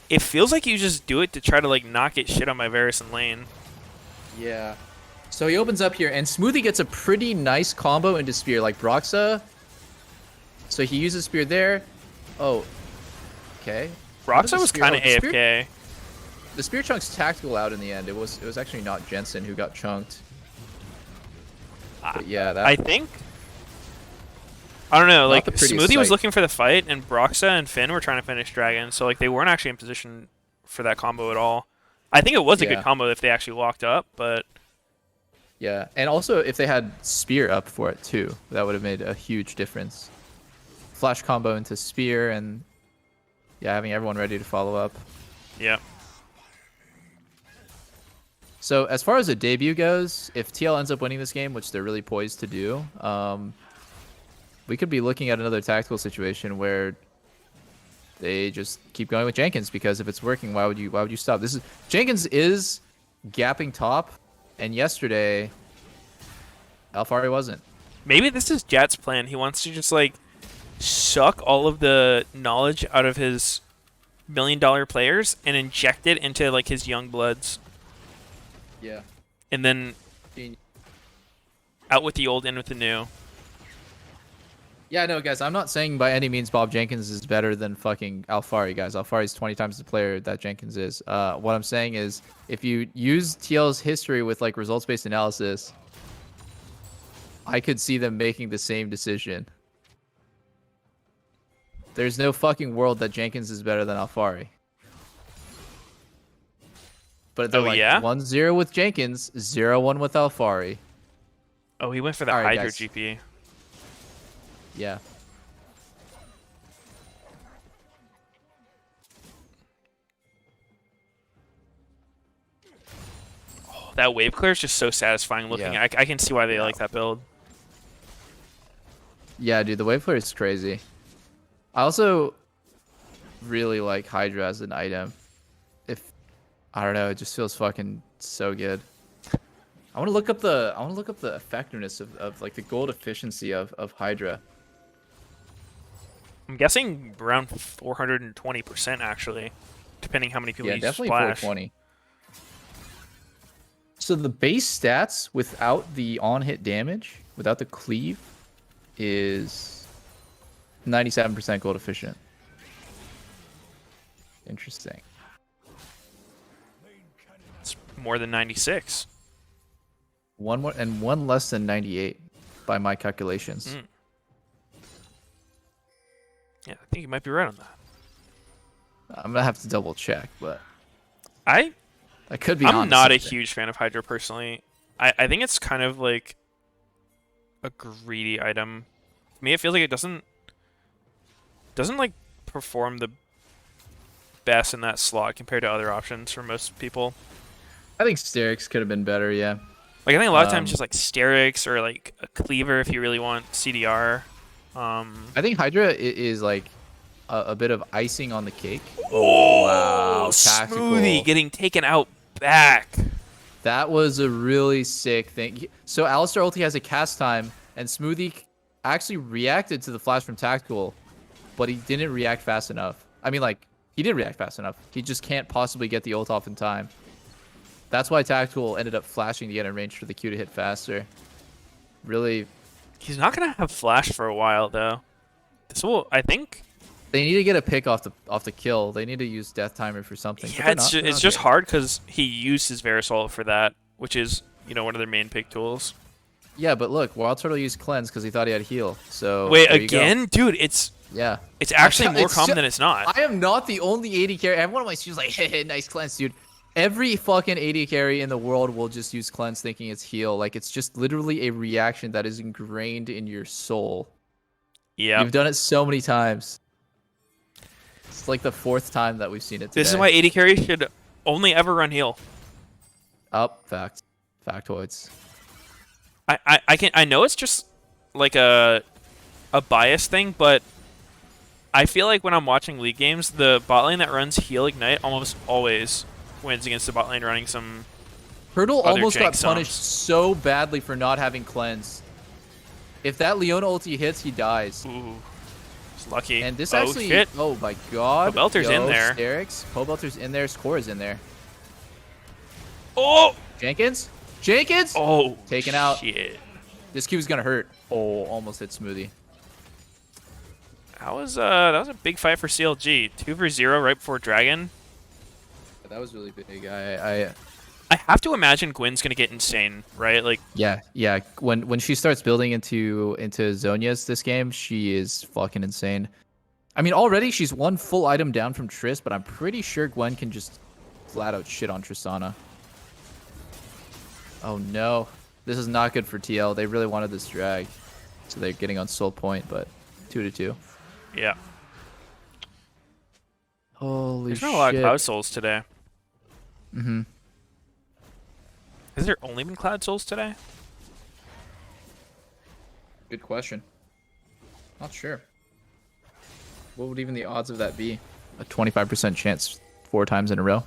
Speaker 1: It feels like you just do it to try to, like, not get shit on my Varus in lane.
Speaker 4: Yeah. So he opens up here, and Smoothie gets a pretty nice combo into Spear, like Broxa. So he uses Spear there. Oh. Okay.
Speaker 1: Broxa was kind of AFK.
Speaker 4: The Spear chunk's tactical out in the end. It was actually not Jensen who got chunked. But yeah, that...
Speaker 1: I think... I don't know, like, Smoothie was looking for the fight, and Broxa and Finn were trying to finish Dragon, so, like, they weren't actually in position for that combo at all. I think it was a good combo if they actually locked up, but...
Speaker 4: Yeah, and also if they had Spear up for it too, that would have made a huge difference. Flash combo into Spear, and yeah, having everyone ready to follow up.
Speaker 1: Yeah.
Speaker 4: So as far as a debut goes, if TL ends up winning this game, which they're really poised to do, we could be looking at another tactical situation where they just keep going with Jenkins, because if it's working, why would you stop? Jenkins is gapping top, and yesterday Alfari wasn't.
Speaker 1: Maybe this is Jet's plan. He wants to just, like, suck all of the knowledge out of his $1 million players and inject it into, like, his young bloods.
Speaker 4: Yeah.
Speaker 1: And then out with the old, in with the new.
Speaker 4: Yeah, no, guys, I'm not saying by any means Bob Jenkins is better than fucking Alfari, guys. Alfari's 20 times the player that Jenkins is. What I'm saying is, if you use TL's history with like results-based analysis, I could see them making the same decision. There's no fucking world that Jenkins is better than Alfari. But they're like 1-0 with Jenkins, 0-1 with Alfari.
Speaker 1: Oh, he went for the
Speaker 4: All right,
Speaker 1: Hydra
Speaker 4: guys.
Speaker 1: GP.
Speaker 4: Yeah.
Speaker 1: Oh, that wave clear is just so satisfying looking.
Speaker 4: Yeah.
Speaker 1: I can see why they like that build.
Speaker 4: Yeah, dude, the wave flare is crazy. I also really like Hydra as an item. I don't know, it just feels fucking so good. I want to look up the effectiveness of like the gold efficiency of Hydra.
Speaker 1: I'm guessing around 420% actually, depending how many people use
Speaker 4: definitely
Speaker 1: Splash.
Speaker 4: 420. So the base stats without the on-hit damage, without the cleave, is 97% gold efficient. Interesting.
Speaker 1: It's more than 96.
Speaker 4: One more and one less than 98 by my calculations.
Speaker 1: Yeah, I think you might be right on that.
Speaker 4: I'm gonna have to double check, but
Speaker 1: I
Speaker 4: could be.
Speaker 1: I'm not a huge fan of Hydra personally. I think it's kind of like a greedy item. To me, it feels like it doesn't like perform the best in that slot compared to other options for most people.
Speaker 4: I think Sterix could have been better. Yeah.
Speaker 1: Like I think a lot of times just like Sterix or like a Cleaver if you really want CDR.
Speaker 4: I think Hydra is like a bit of icing on the cake.
Speaker 1: Oh,
Speaker 4: wow. Tactical.
Speaker 1: Smoothie getting taken out back.
Speaker 4: That was a really sick thing. So Alistar ulti has a cast time, and Smoothie actually reacted to the flash from Tactical, but he didn't react fast enough. I mean, like, he did react fast enough. He just can't possibly get the ult off in time. That's why Tactical ended up flashing to get in range for the Q to hit faster. Really...
Speaker 1: He's not going to have flash for a while, though. This will, I think...
Speaker 4: They need to get a pick off the kill. They need to use Death Timer for something.
Speaker 1: Yeah, it's just hard because he used his Verisol for that, which is, you know, one of their main pick tools.
Speaker 4: Yeah, but look, Wild Turtle used Cleanse because he thought he had heal. So
Speaker 1: wait, again? Dude, it's actually more common than it's not.
Speaker 4: I am not the only AD carry. Everyone on my stream's like, hey, nice Cleanse, dude. Every fucking AD carry in the world will just use Cleanse thinking it's heal. Like, it's just literally a reaction that is ingrained in your soul.
Speaker 1: Yeah.
Speaker 4: You've done it so many times. It's like the 4th time that we've seen it today.
Speaker 1: This is why AD carry should only ever run heal.
Speaker 4: Factoids.
Speaker 1: I know it's just like a bias thing, but I feel like when I'm watching League games, the bot lane that runs heal ignite almost always wins against the bot lane running some
Speaker 4: Hurdle
Speaker 1: other
Speaker 4: almost got
Speaker 1: jank
Speaker 4: punished
Speaker 1: songs.
Speaker 4: so badly for not having Cleanse. If that Leona ulti hits, he dies.
Speaker 1: Ooh. It's lucky.
Speaker 4: And this
Speaker 1: oh, shit.
Speaker 4: Oh my god.
Speaker 1: Pobelter's in there.
Speaker 4: Sterix. Pobelter's in there. Score is in there.
Speaker 1: Oh!
Speaker 4: Jenkins?
Speaker 1: Oh,
Speaker 4: taken out.
Speaker 1: Shit.
Speaker 4: This Q is gonna hurt. Oh, almost hit Smoothie.
Speaker 1: That was a big fight for CLG. 2-0 right before Dragon.
Speaker 4: That was really big. I
Speaker 1: have to imagine Gwen's gonna get insane, right? Like
Speaker 4: yeah. When she starts building into Zonia's this game, she is fucking insane. I mean, already she's one full item down from Triss, but I'm pretty sure Gwen can just flat out shit on Tristana. Oh no, this is not good for TL. They really wanted this drag, so they're getting on soul point, but 2-2.
Speaker 1: Yeah.
Speaker 4: Holy shit.
Speaker 1: There's not a lot of Cloud Souls today.
Speaker 4: Mm-hmm.
Speaker 1: Has there only been Cloud Souls today?
Speaker 4: Good question. Not sure. What would even the odds of that be? A 25% chance 4 times in a row.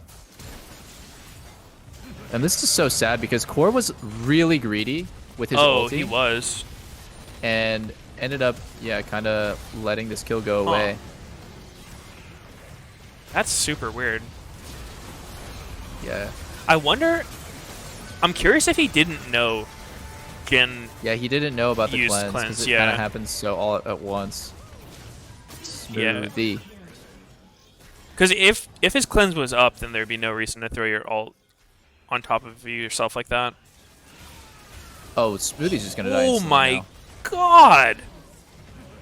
Speaker 4: And this is so sad because Core was really greedy with his ulti.
Speaker 1: He was.
Speaker 4: And ended up, kind of letting this kill go away.
Speaker 1: That's super weird.
Speaker 4: Yeah.
Speaker 1: I wonder... I'm curious if he didn't know Jin.
Speaker 4: Yeah, he didn't know about the
Speaker 1: Used
Speaker 4: cleanse
Speaker 1: cleanse,
Speaker 4: because it
Speaker 1: yeah.
Speaker 4: kind of happens so all at once.
Speaker 1: Yeah.
Speaker 4: Smoothie.
Speaker 1: Because if his cleanse was up, then there'd be no reason to throw your ult on top of yourself like that.
Speaker 4: Oh, Smoothie's just gonna die
Speaker 1: Oh
Speaker 4: instantly
Speaker 1: my
Speaker 4: now.
Speaker 1: god!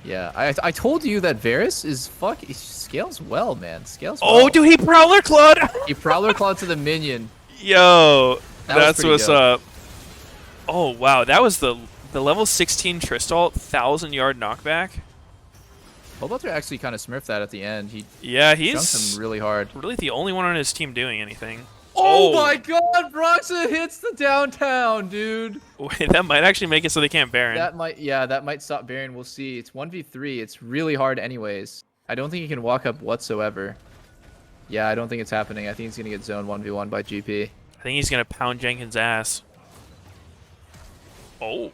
Speaker 4: Yeah, I told you that Varus is he scales well, man. Scales well.
Speaker 1: Oh, dude, he Prowler Clawed!
Speaker 4: He Prowler Clawed to the minion.
Speaker 1: Yo,
Speaker 4: That was
Speaker 1: that's
Speaker 4: pretty
Speaker 1: what's
Speaker 4: dope.
Speaker 1: up. Oh wow, that was the level 16 Tristalt 1,000-yard knockback.
Speaker 4: Hobelter actually kind of smurfed that at the end. He
Speaker 1: Yeah,
Speaker 4: jumped
Speaker 1: he's
Speaker 4: him really hard.
Speaker 1: really the only one on his team doing anything.
Speaker 4: Oh my god, Broxa hits the downtown, dude.
Speaker 1: Wait, that might actually make it so they can't Baron.
Speaker 4: That might stop Baron. We'll see. It's 1v3. It's really hard anyways. I don't think he can walk up whatsoever. Yeah, I don't think it's happening. I think he's going to get zone 1v1 by GP.
Speaker 1: I think he's gonna pound Jenkins' ass. Oh.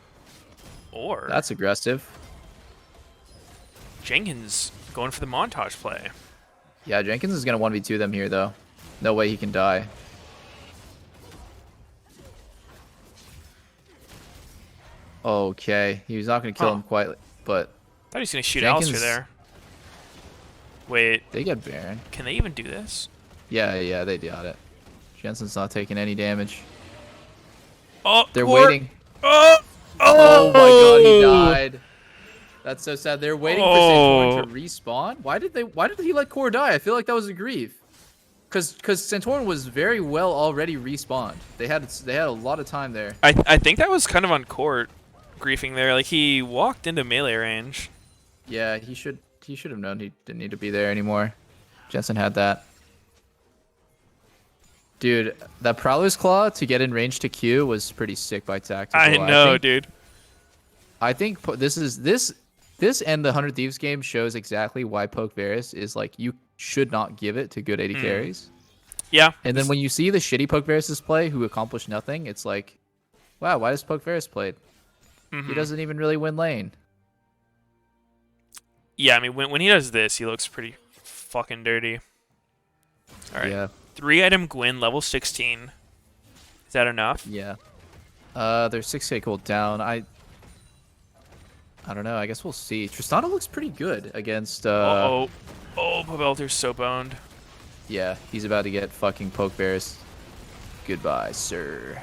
Speaker 1: Or
Speaker 4: That's aggressive.
Speaker 1: Jenkins going for the montage play.
Speaker 4: Yeah, Jenkins is going to 1v2 them here, though. No way he can die. Okay, he was not going to kill him quite, but...
Speaker 1: I thought he was gonna shoot
Speaker 4: Jenkins-
Speaker 1: Alistair there. Wait,
Speaker 4: They get Baron.
Speaker 1: can they even do this?
Speaker 4: Yeah, they got it. Jensen's not taking any damage.
Speaker 1: Oh,
Speaker 4: They're
Speaker 1: Court.
Speaker 4: waiting.
Speaker 1: Oh,
Speaker 4: Oh my god, he died. That's so sad. They're waiting for Santorin to respawn. Why did he let Core die? I feel like that was a grief. Cause Santorin was very well already respawned. They had a lot of time there.
Speaker 1: I think that was kind of on Court griefing there. Like he walked into melee range.
Speaker 4: Yeah, he should have known he didn't need to be there anymore. Jensen had that. Dude, that Prowler's Claw to get in range to Q was pretty sick by Tactical.
Speaker 1: I know,
Speaker 4: think,
Speaker 1: dude.
Speaker 4: I think this and the 100 Thieves game shows exactly why Poke Varus is like, you should not give it to good AD carries.
Speaker 1: Yeah.
Speaker 4: And then when you see the shitty Poke Varus play who accomplish nothing, it's like, wow, why does Poke Varus play? He doesn't even really win lane.
Speaker 1: Yeah, I mean when he does this, he looks pretty fucking dirty. All right.
Speaker 4: Yeah.
Speaker 1: 3-item Gwyn, level 16. Is that enough?
Speaker 4: Yeah. They're 6k cooled down. I don't know. I guess we'll see. Tristana looks pretty good against.
Speaker 1: Oh, Pobelter's so boned.
Speaker 4: Yeah, he's about to get fucking Poke Varus. Goodbye, sir.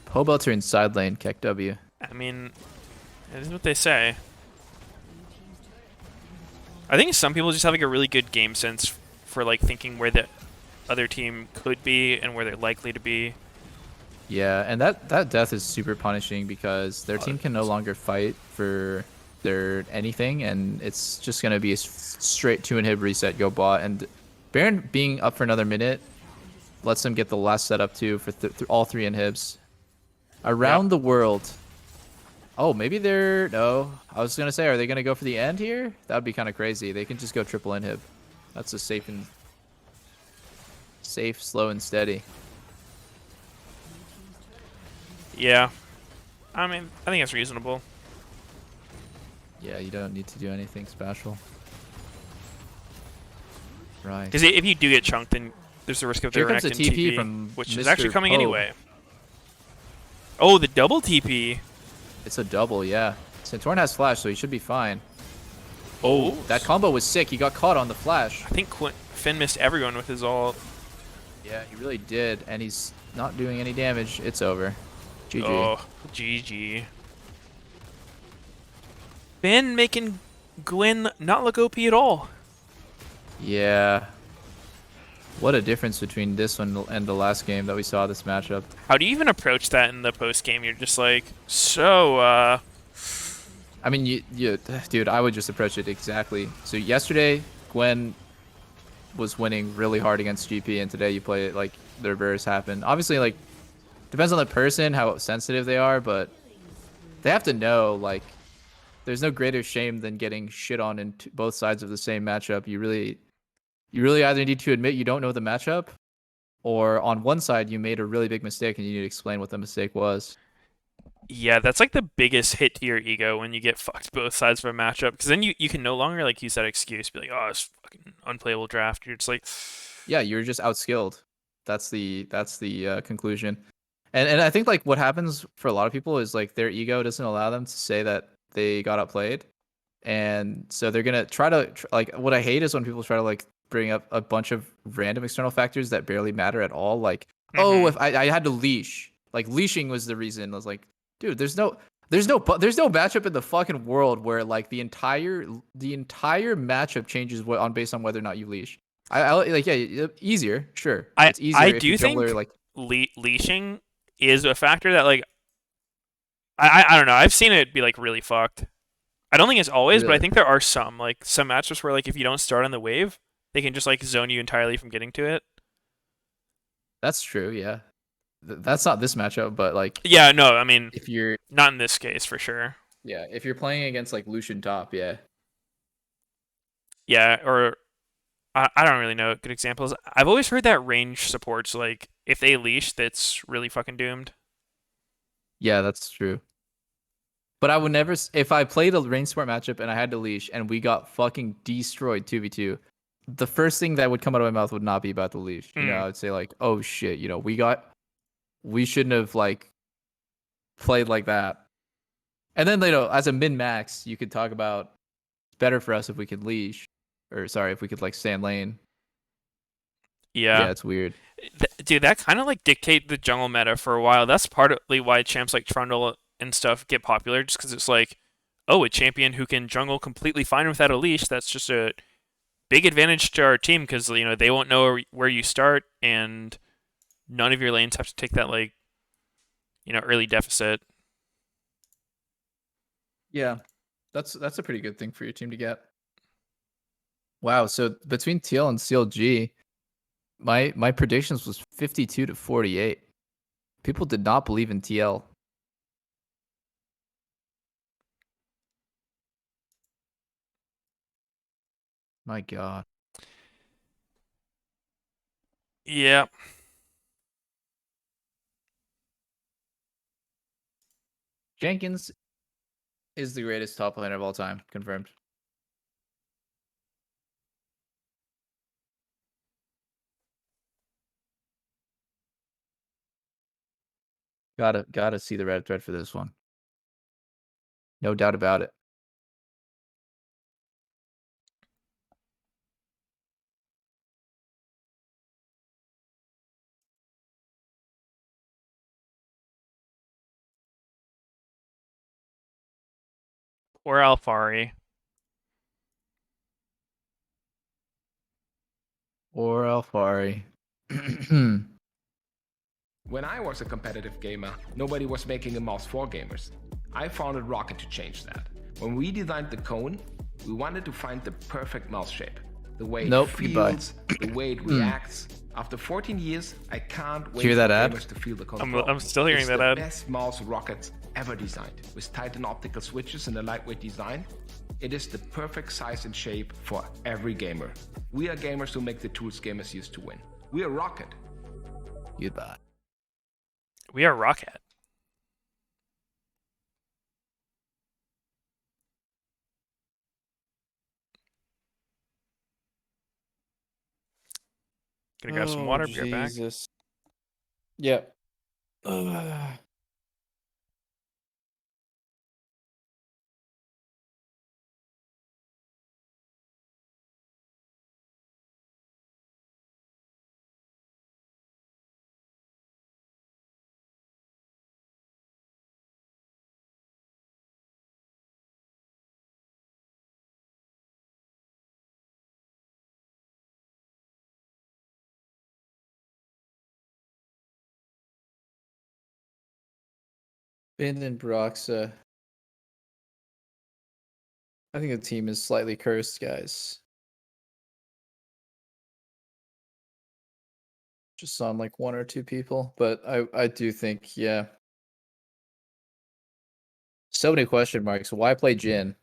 Speaker 4: Pobelter in side lane, Keck W.
Speaker 1: I mean, that is what they say. I think some people just have like a really good game sense for like thinking where the other team could be and where they're likely to be.
Speaker 4: Yeah, and that death is super punishing because their team can no longer fight for their anything, and it's just gonna be a straight 2-inhib reset, go bot, and Baron being up for another minute lets them get the last setup too for all 3 inhibs. Around the world. Oh, maybe they're... No. I was going to say, are they going to go for the end here? That would be kind of crazy. They can just go triple inhib. That's a safe, slow, and steady.
Speaker 1: Yeah. I mean, I think that's reasonable.
Speaker 4: Yeah, you don't need to do anything special. Right.
Speaker 1: Because if you do get chunked, then there's the risk of
Speaker 4: Here
Speaker 1: their
Speaker 4: comes a
Speaker 1: connecting
Speaker 4: TP
Speaker 1: TP,
Speaker 4: from
Speaker 1: which is
Speaker 4: Mr.
Speaker 1: actually coming
Speaker 4: Pope.
Speaker 1: anyway. Oh, the double TP.
Speaker 4: It's a double, yeah. Santorin has flash, so he should be fine.
Speaker 1: Oh,
Speaker 4: That combo was sick. He got caught on the flash.
Speaker 1: I think Finn missed everyone with his ult.
Speaker 4: Yeah, he really did, and he's not doing any damage. It's over. GG.
Speaker 1: Oh, GG. Finn making Gwyn not look OP at all.
Speaker 4: Yeah. What a difference between this one and the last game that we saw this matchup.
Speaker 1: How do you even approach that in the post game? You're just like, so,
Speaker 4: I mean, dude, I would just approach it exactly. So yesterday, Gwen was winning really hard against GP, and today you play it like the reverse happened. Obviously, like, depends on the person, how sensitive they are, but they have to know, like, there's no greater shame than getting shit on in both sides of the same matchup. You really either need to admit you don't know the matchup, or on one side you made a really big mistake and you need to explain what the mistake was.
Speaker 1: yeah, that's like the biggest hit to your ego when you get fucked both sides of a matchup. Because then you can no longer like use that excuse, be like, oh, it's fucking unplayable draft. You're just like,
Speaker 4: Yeah, you're just outskilled. That's the conclusion. And I think like what happens for a lot of people is like their ego doesn't allow them to say that they got outplayed, and so they're gonna try to like. What I hate is when people try to like bring up a bunch of random external factors that barely matter at all. Like, oh, if I had to leash, like leashing was the reason. I was like, dude, there's no matchup in the fucking world where like the entire matchup changes on based on whether or not you leash. I like easier, sure. It's
Speaker 1: I
Speaker 4: easier if
Speaker 1: do
Speaker 4: your jungler
Speaker 1: think
Speaker 4: like
Speaker 1: leashing is a factor that like I don't know. I've seen it be like really fucked. I don't think it's always, but I
Speaker 4: really.
Speaker 1: think there are some matchups where like if you don't start on the wave, they can just like zone you entirely from getting to it.
Speaker 4: That's true, yeah. That's not this matchup, but like
Speaker 1: Yeah, no, I mean
Speaker 4: if you're
Speaker 1: not in this case for sure.
Speaker 4: yeah, if you're playing against like Lucian top, yeah.
Speaker 1: Yeah, or I don't really know good examples. I've always heard that range supports like if they leash, that's really fucking doomed.
Speaker 4: Yeah, that's true. But I would never if I played a range sport matchup and I had to leash and we got fucking destroyed 2v2, the first thing that would come out of my mouth would not be about the leash. You know, I would say like, "Oh shit, you know, we shouldn't have like played like that." And then, as a min max, you could talk about it's better for us if we could leash, or sorry, if we could like stay in lane.
Speaker 1: Yeah.
Speaker 4: Yeah, it's weird.
Speaker 1: Dude, that kind of like dictate the jungle meta for a while. That's partly why champs like Trundle and stuff get popular, just because it's like, oh, a champion who can jungle completely fine without a leash. That's just a big advantage to our team because they won't know where you start, and none of your lanes have to take that like early deficit.
Speaker 4: Yeah, that's a pretty good thing for your team to get. Wow, so between TL and CLG, my predictions was 52 to 48. People did not believe in TL. My God.
Speaker 1: Yeah.
Speaker 4: Jenkins is the greatest top laner of all time, confirmed. Gotta see the red thread for this one. No doubt about it.
Speaker 1: Or Alfari.
Speaker 4: Or Alfari.
Speaker 14: When I was a competitive gamer, nobody was making a mouse for gamers. I founded Rocket to change that. When we designed the cone, we wanted to find the perfect mouse shape. The way it feels, the way it reacts. After 14 years, I can't wait
Speaker 4: Hear that
Speaker 14: for
Speaker 4: ad?
Speaker 14: gamers to feel the control.
Speaker 1: I'm still hearing
Speaker 14: it's
Speaker 1: that
Speaker 14: the
Speaker 1: ad.
Speaker 14: best mouse Rocket ever designed. With Titan optical switches and a lightweight design, it is the perfect size and shape for every gamer. We are gamers who make the tools gamers use to win. We are Rocket.
Speaker 4: Goodbye.
Speaker 1: We are Rocket. Gonna grab some water. Be right back.
Speaker 4: Yep. Ben and Broxa. I think the team is slightly cursed, guys. Just on like one or two people, but I do think, yeah. So many question marks. Why play Jin?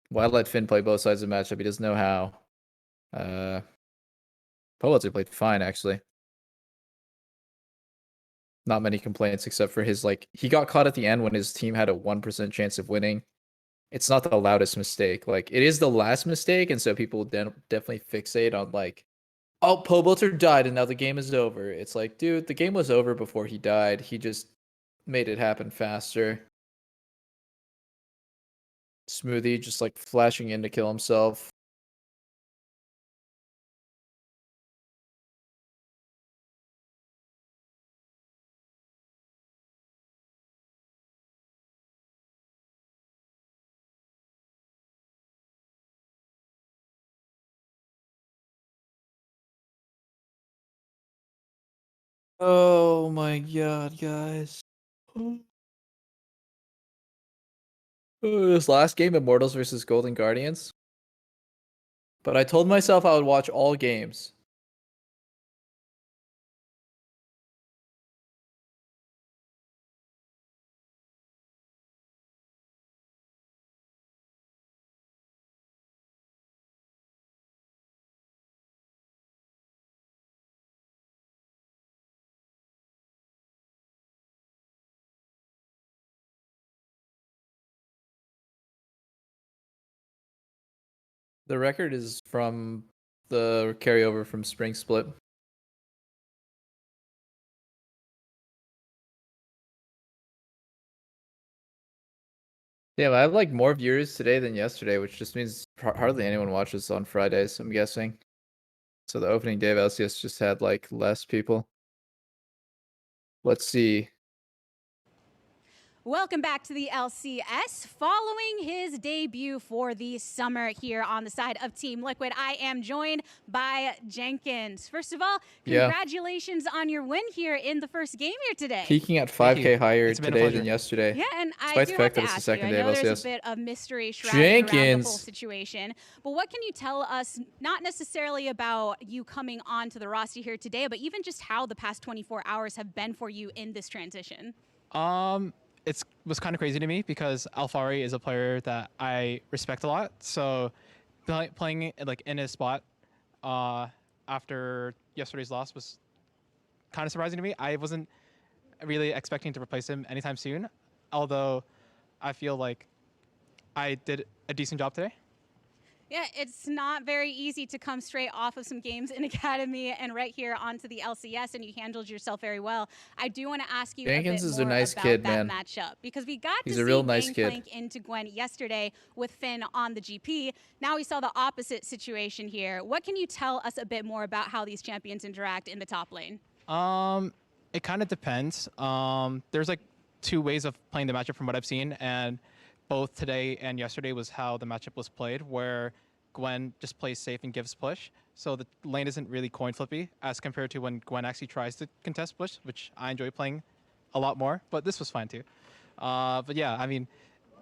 Speaker 4: Why let Finn play both sides of the matchup? He doesn't know how. Poetry played fine, actually. Not many complaints except for his he got caught at the end when his team had a 1% chance of winning. It's not the loudest mistake. Like it is the last mistake, and so people definitely fixate on Oh, Pobolter died and now the game is over. It's like, dude, the game was over before he died. He just made it happen faster. Smoothie just like flashing in to kill himself. Oh my god, guys. This last game, Immortals versus Golden Guardians. But I told myself I would watch all games. The record is from the carryover from Spring Split. Yeah, I have like more viewers today than yesterday, which just means hardly anyone watches on Fridays, I'm guessing. So the opening day of LCS just had like less people. Let's see.
Speaker 15: Welcome back to the LCS. Following his debut for the summer here on the side of Team Liquid, I am joined by Jenkins. First of all, congratulations on your win here in the first game here today.
Speaker 4: Peaking at 5K higher today than yesterday.
Speaker 15: Yeah, and I
Speaker 4: Despite
Speaker 15: do
Speaker 4: the fact
Speaker 15: have
Speaker 4: that
Speaker 15: to
Speaker 4: it's the
Speaker 15: ask you,
Speaker 4: second
Speaker 15: I
Speaker 4: day of
Speaker 15: know
Speaker 4: LCS.
Speaker 15: there's a bit of mystery shrouded around the whole
Speaker 4: Jenkins.
Speaker 15: situation, but what can you tell us, not necessarily about you coming onto the roster here today, but even just how the past 24 hours have been for you in this transition?
Speaker 16: It was kind of crazy to me because Alfari is a player that I respect a lot. So playing like in his spot after yesterday's loss was kind of surprising to me. I wasn't really expecting to replace him anytime soon, although I feel like I did a decent job today.
Speaker 15: Yeah, it's not very easy to come straight off of some games in Academy and right here onto the LCS, and you handled yourself very well. I do want to ask you
Speaker 4: Jenkins
Speaker 15: a bit
Speaker 4: is
Speaker 15: more
Speaker 4: a nice
Speaker 15: about
Speaker 4: kid,
Speaker 15: that
Speaker 4: man.
Speaker 15: matchup, because we got
Speaker 4: He's
Speaker 15: to
Speaker 4: a
Speaker 15: see
Speaker 4: real nice kid.
Speaker 15: Gangplank into Gwen yesterday with Finn on the GP. Now we saw the opposite situation here. What can you tell us a bit more about how these champions interact in the top lane?
Speaker 16: It kind of depends. There's like two ways of playing the matchup from what I've seen, and both today and yesterday was how the matchup was played, where Gwen just plays safe and gives push. So the lane isn't really coin flippy as compared to when Gwen actually tries to contest push, which I enjoy playing a lot more, but this was fine too. But yeah, I mean,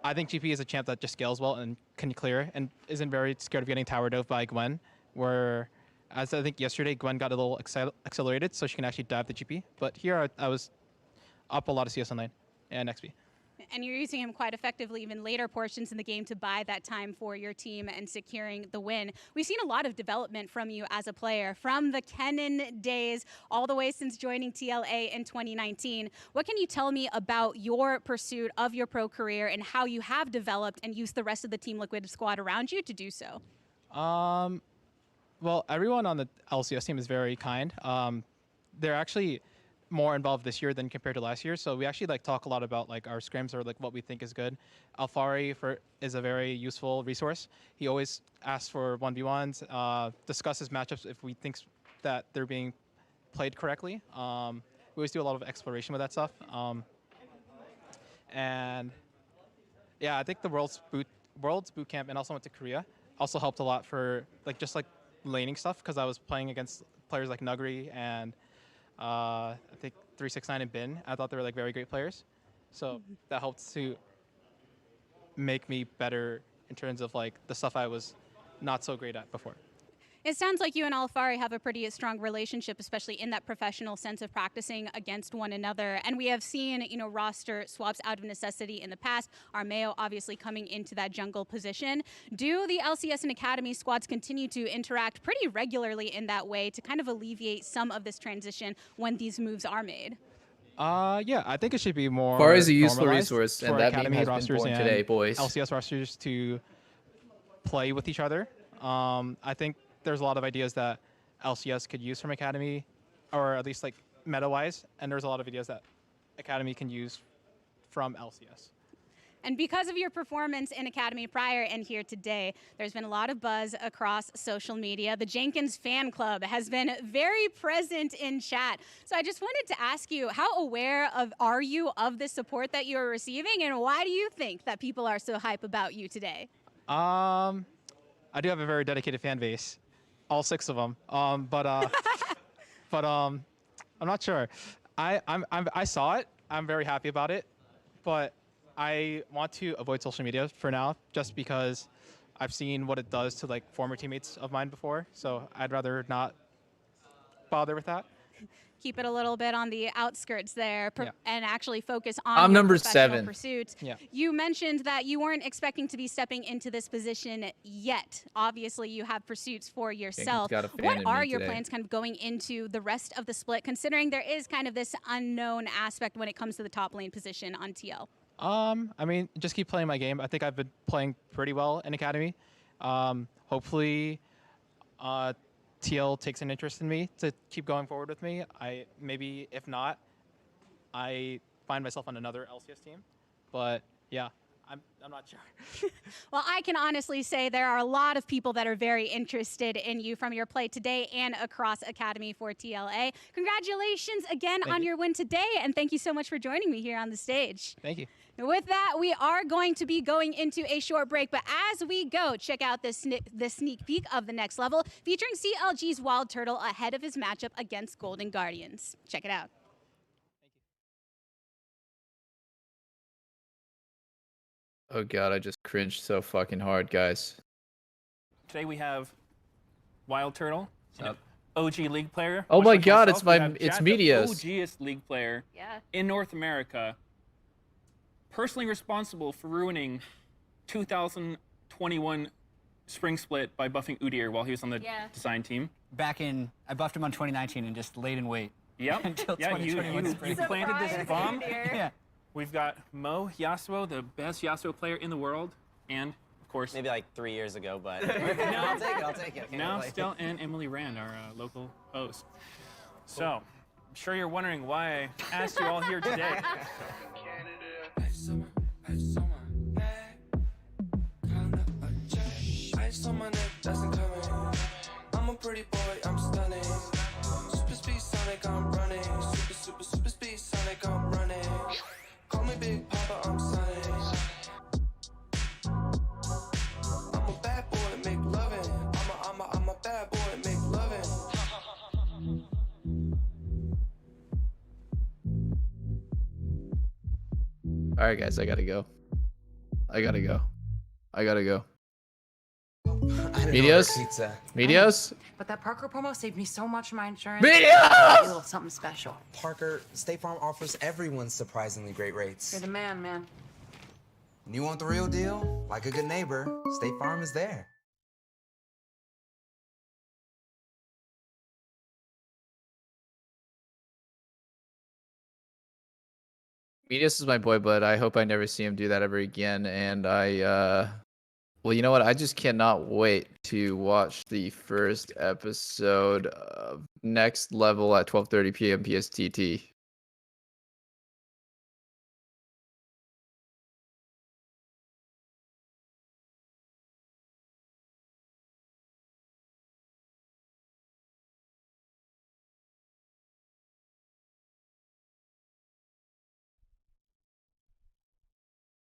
Speaker 16: I think GP is a champ that just scales well and can clear and isn't very scared of getting towered out by Gwen, where as I think yesterday, Gwen got a little accelerated so she can actually dive the GP. But here I was up a lot of CS on lane and XP.
Speaker 15: And you're using him quite effectively even later portions in the game to buy that time for your team and securing the win. We've seen a lot of development from you as a player, from the Kennen days all the way since joining TLA in 2019. What can you tell me about your pursuit of your pro career and how you have developed and used the rest of the Team Liquid squad around you to do so?
Speaker 16: Well, everyone on the LCS team is very kind. They're actually more involved this year than compared to last year. So we actually like talk a lot about like our scrims or like what we think is good. Alfari is a very useful resource. He always asks for 1v1s, discusses matchups if we think that they're being played correctly. We always do a lot of exploration with that stuff. And yeah, I think the World's boot camp and also went to Korea also helped a lot for like just like laning stuff, because I was playing against players like Nugri and I think 369 and Bin. I thought they were like very great players, so that helped to make me better in terms of like the stuff I was not so great at before.
Speaker 15: It sounds like you and Alfari have a pretty strong relationship, especially in that professional sense of practicing against one another. And we have seen, roster swaps out of necessity in the past. Armeo obviously coming into that jungle position. Do the LCS and Academy squads continue to interact pretty regularly in that way to kind of alleviate some of this transition when these moves are made?
Speaker 16: Yeah, I think it should be more
Speaker 4: Far is a useful
Speaker 16: normalized
Speaker 4: resource, and
Speaker 16: for
Speaker 4: that meme
Speaker 16: Academy
Speaker 4: has been
Speaker 16: rosters
Speaker 4: born
Speaker 16: and
Speaker 4: today, boys.
Speaker 16: LCS rosters to play with each other. I think there's a lot of ideas that LCS could use from Academy, or at least like meta-wise, and there's a lot of videos that Academy can use from LCS.
Speaker 15: And because of your performance in Academy prior and here today, there's been a lot of buzz across social media. The Jenkins fan club has been very present in chat. So I just wanted to ask you, how aware are you of the support that you're receiving, and why do you think that people are so hype about you today?
Speaker 16: I do have a very dedicated fan base, all 6 of them. But I'm not sure. I saw it. I'm very happy about it, but I want to avoid social media for now, just because I've seen what it does to like former teammates of mine before. So I'd rather not bother with that.
Speaker 15: Keep it a little bit on the outskirts there
Speaker 16: Yeah.
Speaker 15: and actually focus on
Speaker 4: I'm
Speaker 15: your
Speaker 4: number
Speaker 15: professional
Speaker 4: 7.
Speaker 15: pursuits.
Speaker 16: Yeah.
Speaker 15: You mentioned that you weren't expecting to be stepping into this position yet. Obviously, you have pursuits for yourself.
Speaker 4: got a fan
Speaker 15: What
Speaker 4: in
Speaker 15: are
Speaker 4: me
Speaker 15: your
Speaker 4: today.
Speaker 15: plans kind of going into the rest of the split, considering there is kind of this unknown aspect when it comes to the top lane position on TL?
Speaker 16: I mean, just keep playing my game. I think I've been playing pretty well in Academy. Hopefully, TL takes an interest in me to keep going forward with me. Maybe if not, I find myself on another LCS team. But yeah, I'm not sure.
Speaker 15: Well, I can honestly say there are a lot of people that are very interested in you from your play today and across Academy for TLA. Congratulations again on your win today, and thank you so much for joining me here on the stage.
Speaker 16: Thank you.
Speaker 15: With that, we are going to be going into a short break, but as we go, check out this sneak peek of the next level featuring CLG's Wild Turtle ahead of his matchup against Golden Guardians. Check it out.
Speaker 4: Oh god, I just cringed so fucking hard, guys.
Speaker 1: Today we have Wild Turtle, an
Speaker 4: Up.
Speaker 1: OG League player.
Speaker 4: Oh
Speaker 1: much
Speaker 4: my
Speaker 1: like
Speaker 4: god,
Speaker 1: myself.
Speaker 4: it's
Speaker 1: We
Speaker 4: my-
Speaker 1: have
Speaker 4: it's
Speaker 1: Chad, the
Speaker 4: Meteos.
Speaker 1: OGest League player
Speaker 15: Yeah.
Speaker 1: in North America, personally responsible for ruining 2021 Spring Split by buffing Udyr while he was on the design team.
Speaker 17: I buffed him on 2019 and just laid in wait.
Speaker 1: Yep.
Speaker 17: Until
Speaker 1: Yeah, you
Speaker 17: 2021 spring.
Speaker 1: planted this bomb.
Speaker 17: Yeah.
Speaker 1: We've got Mo Yasuo, the best Yasuo player in the world, and of course,
Speaker 18: maybe like 3 years ago, but
Speaker 1: now,
Speaker 18: I'll take it. Okay,
Speaker 1: now
Speaker 18: like-
Speaker 1: Stel and Emily Rand, our local host. So, I'm sure you're wondering why I asked you all here today.
Speaker 19: I'm a pretty boy, I'm stunning. Super speed Sonic, I'm running. Super speed Sonic, I'm running. Call me Big Papa, I'm Sonic. I'm a bad boy, make lovin'. I'm a bad boy, make lovin'.
Speaker 4: All right, guys, I gotta go. Meteos? Meteos?
Speaker 12: But that Parker promo saved me so much in my insurance.
Speaker 4: Meteos!
Speaker 12: A little something special.
Speaker 20: Parker, State Farm offers everyone surprisingly great rates.
Speaker 12: You're the man, man.
Speaker 20: You want the real deal? Like a good neighbor, State Farm is there.
Speaker 4: Meteos is my boy, but I hope I never see him do that ever again. And well, you know what? I just cannot wait to watch the first episode of Next Level at 12:30 p.m. PSTT.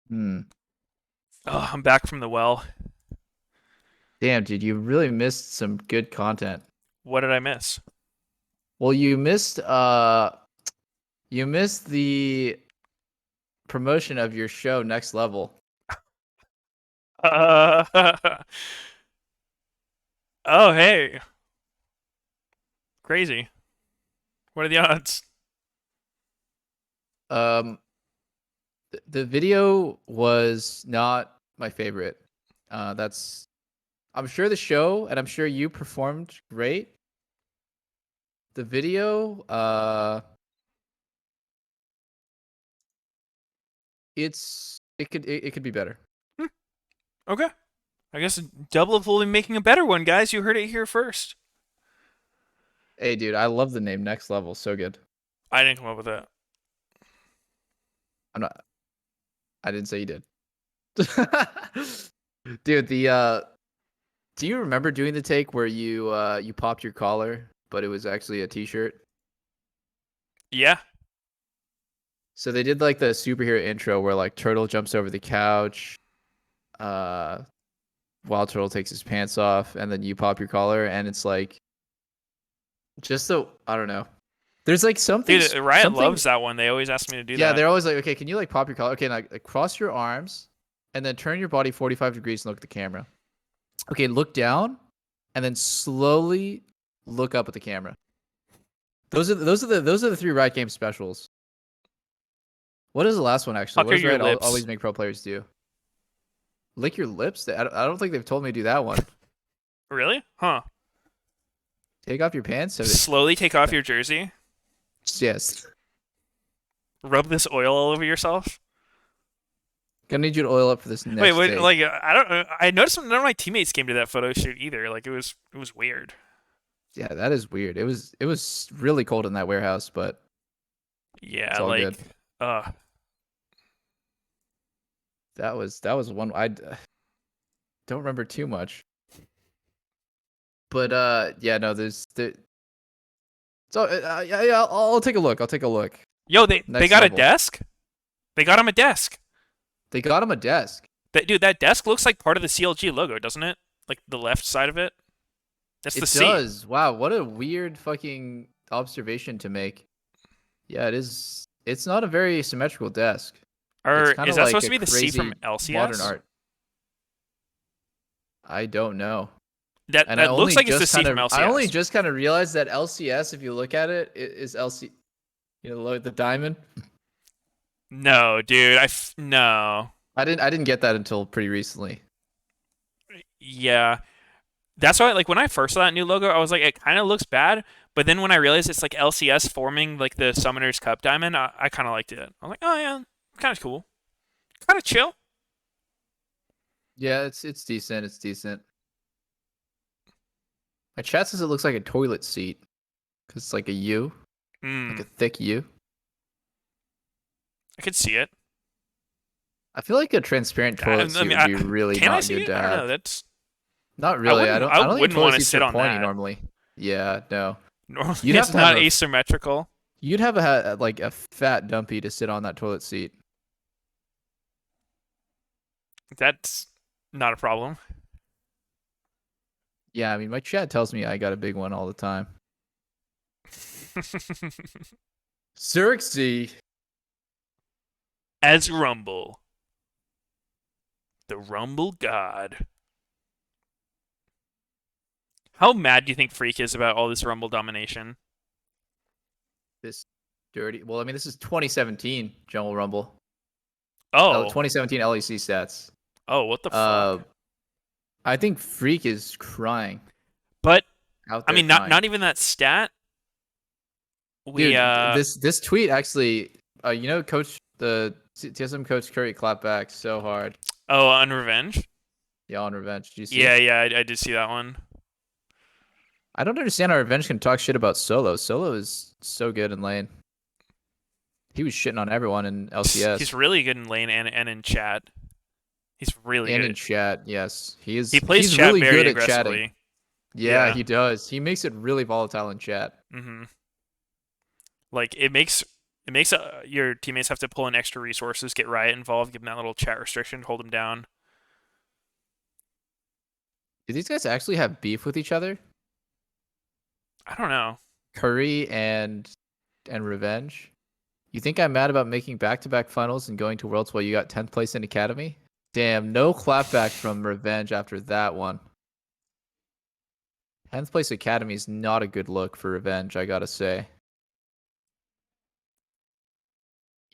Speaker 4: Hmm.
Speaker 1: Oh, I'm back from the well.
Speaker 4: Damn, dude, you really missed some good content.
Speaker 1: What did I miss?
Speaker 4: Well, you missed the promotion of your show Next Level.
Speaker 1: Oh, hey. Crazy. What are the odds?
Speaker 4: The video was not my favorite. I'm sure the show and I'm sure you performed great. The video, it could be better.
Speaker 1: Okay. I guess Double will be making a better one, guys. You heard it here first.
Speaker 4: Hey, dude, I love the name Next Level. So good.
Speaker 1: I didn't come up with it.
Speaker 4: I'm not. I didn't say you did. Dude, do you remember doing the take where you popped your collar, but it was actually a t-shirt?
Speaker 1: Yeah.
Speaker 4: So they did like the superhero intro where like Turtle jumps over the couch, Wild Turtle takes his pants off, and then you pop your collar, and it's like just so I don't know. There's like something.
Speaker 1: Dude, Riot loves that one. They always ask me to do that.
Speaker 4: Yeah, they're always like, okay, can you like pop your collar? Okay, now like, cross your arms, and then turn your body 45 degrees and look at the camera. Okay, look down, and then slowly look up at the camera. Those are the 3 Riot Games specials. What is the last one actually? What does Riot always make pro players do? Lick your lips? I don't think they've told me to do that one.
Speaker 1: Really? Huh.
Speaker 4: Take off your pants.
Speaker 1: Slowly take off your jersey.
Speaker 4: Yes.
Speaker 1: Rub this oil all over yourself.
Speaker 4: Gonna need you to oil up for this next.
Speaker 1: Wait,
Speaker 4: take.
Speaker 1: like I noticed none of my teammates came to that photo shoot either. Like it was weird.
Speaker 4: Yeah, that is weird. It was really cold in that warehouse, but
Speaker 1: yeah,
Speaker 4: it's all
Speaker 1: like
Speaker 4: good. That was one I don't remember too much. But yeah, no, so yeah, I'll take a look. I'll take a look.
Speaker 1: Yo, they got
Speaker 4: level.
Speaker 1: a desk. They got him a desk.
Speaker 4: They got him a desk.
Speaker 1: Dude, that desk looks like part of the CLG logo, doesn't it? Like the left side of it. That's the C.
Speaker 4: It does. Wow, what a weird fucking observation to make. Yeah, it is. It's not a very symmetrical desk.
Speaker 1: Or
Speaker 4: is
Speaker 1: that supposed to be the C from LCS?
Speaker 4: Modern art. I don't know.
Speaker 1: That looks like it's the C from LCS.
Speaker 4: I only just kind of realized that LCS, if you look at it, is LC. You know, look at the diamond.
Speaker 1: No, dude. No.
Speaker 4: I didn't get that until pretty recently.
Speaker 1: Yeah. That's why, like, when I first saw that new logo, I was like, it kind of looks bad. But then when I realized it's like LCS forming like the Summoner's Cup diamond, I kind of liked it. I'm like, oh yeah, kind of cool, kind of chill.
Speaker 4: Yeah, it's decent. It's decent. My chat says it looks like a toilet seat because it's like a U, like a thick U.
Speaker 1: I could see it.
Speaker 4: I feel like a transparent toilet seat would be really not good to have.
Speaker 1: I don't know, that's
Speaker 4: not really. I don't
Speaker 1: wouldn't want to sit on
Speaker 4: pointy
Speaker 1: that
Speaker 4: normally. Yeah, no.
Speaker 1: Normally, it's not asymmetrical.
Speaker 4: You'd have a fat dumpy to sit on that toilet seat.
Speaker 1: That's not a problem.
Speaker 4: Yeah, I mean, my chat tells me I got a big one all the time. Xerxes.
Speaker 1: As Rumble. The Rumble God. How mad do you think Freak is about all this Rumble domination?
Speaker 4: This dirty. Well, I mean, this is 2017 Jungle Rumble.
Speaker 1: Oh.
Speaker 4: 2017 LEC stats.
Speaker 1: Oh, what the fuck?
Speaker 4: I think Freak is crying.
Speaker 1: But I mean, not even that stat.
Speaker 4: Dude, this tweet actually, you know, the TSM coach Curry clapped back so hard.
Speaker 1: Oh, on Revenge.
Speaker 4: Yeah, on Revenge. Did you see?
Speaker 1: Yeah, I did see that one.
Speaker 4: I don't understand how Revenge can talk shit about Solo. Solo is so good in lane. He was shitting on everyone in LCS.
Speaker 1: He's really good in lane and in chat. He's really good.
Speaker 4: And in chat, yes. He
Speaker 1: plays chat
Speaker 4: really
Speaker 1: very
Speaker 4: good
Speaker 1: aggressively.
Speaker 4: at chatting. Yeah, he does. He makes it really volatile in chat.
Speaker 1: Mm-hmm. Like, it makes your teammates have to pull in extra resources, get Riot involved, give them that little chat restriction, hold them down.
Speaker 4: Do these guys actually have beef with each other?
Speaker 1: I don't know.
Speaker 4: Curry and Revenge? You think I'm mad about making back-to-back finals and going to Worlds while you got 10th place in Academy? Damn, no clapback from Revenge after that one. 10th place Academy is not a good look for Revenge, I gotta say.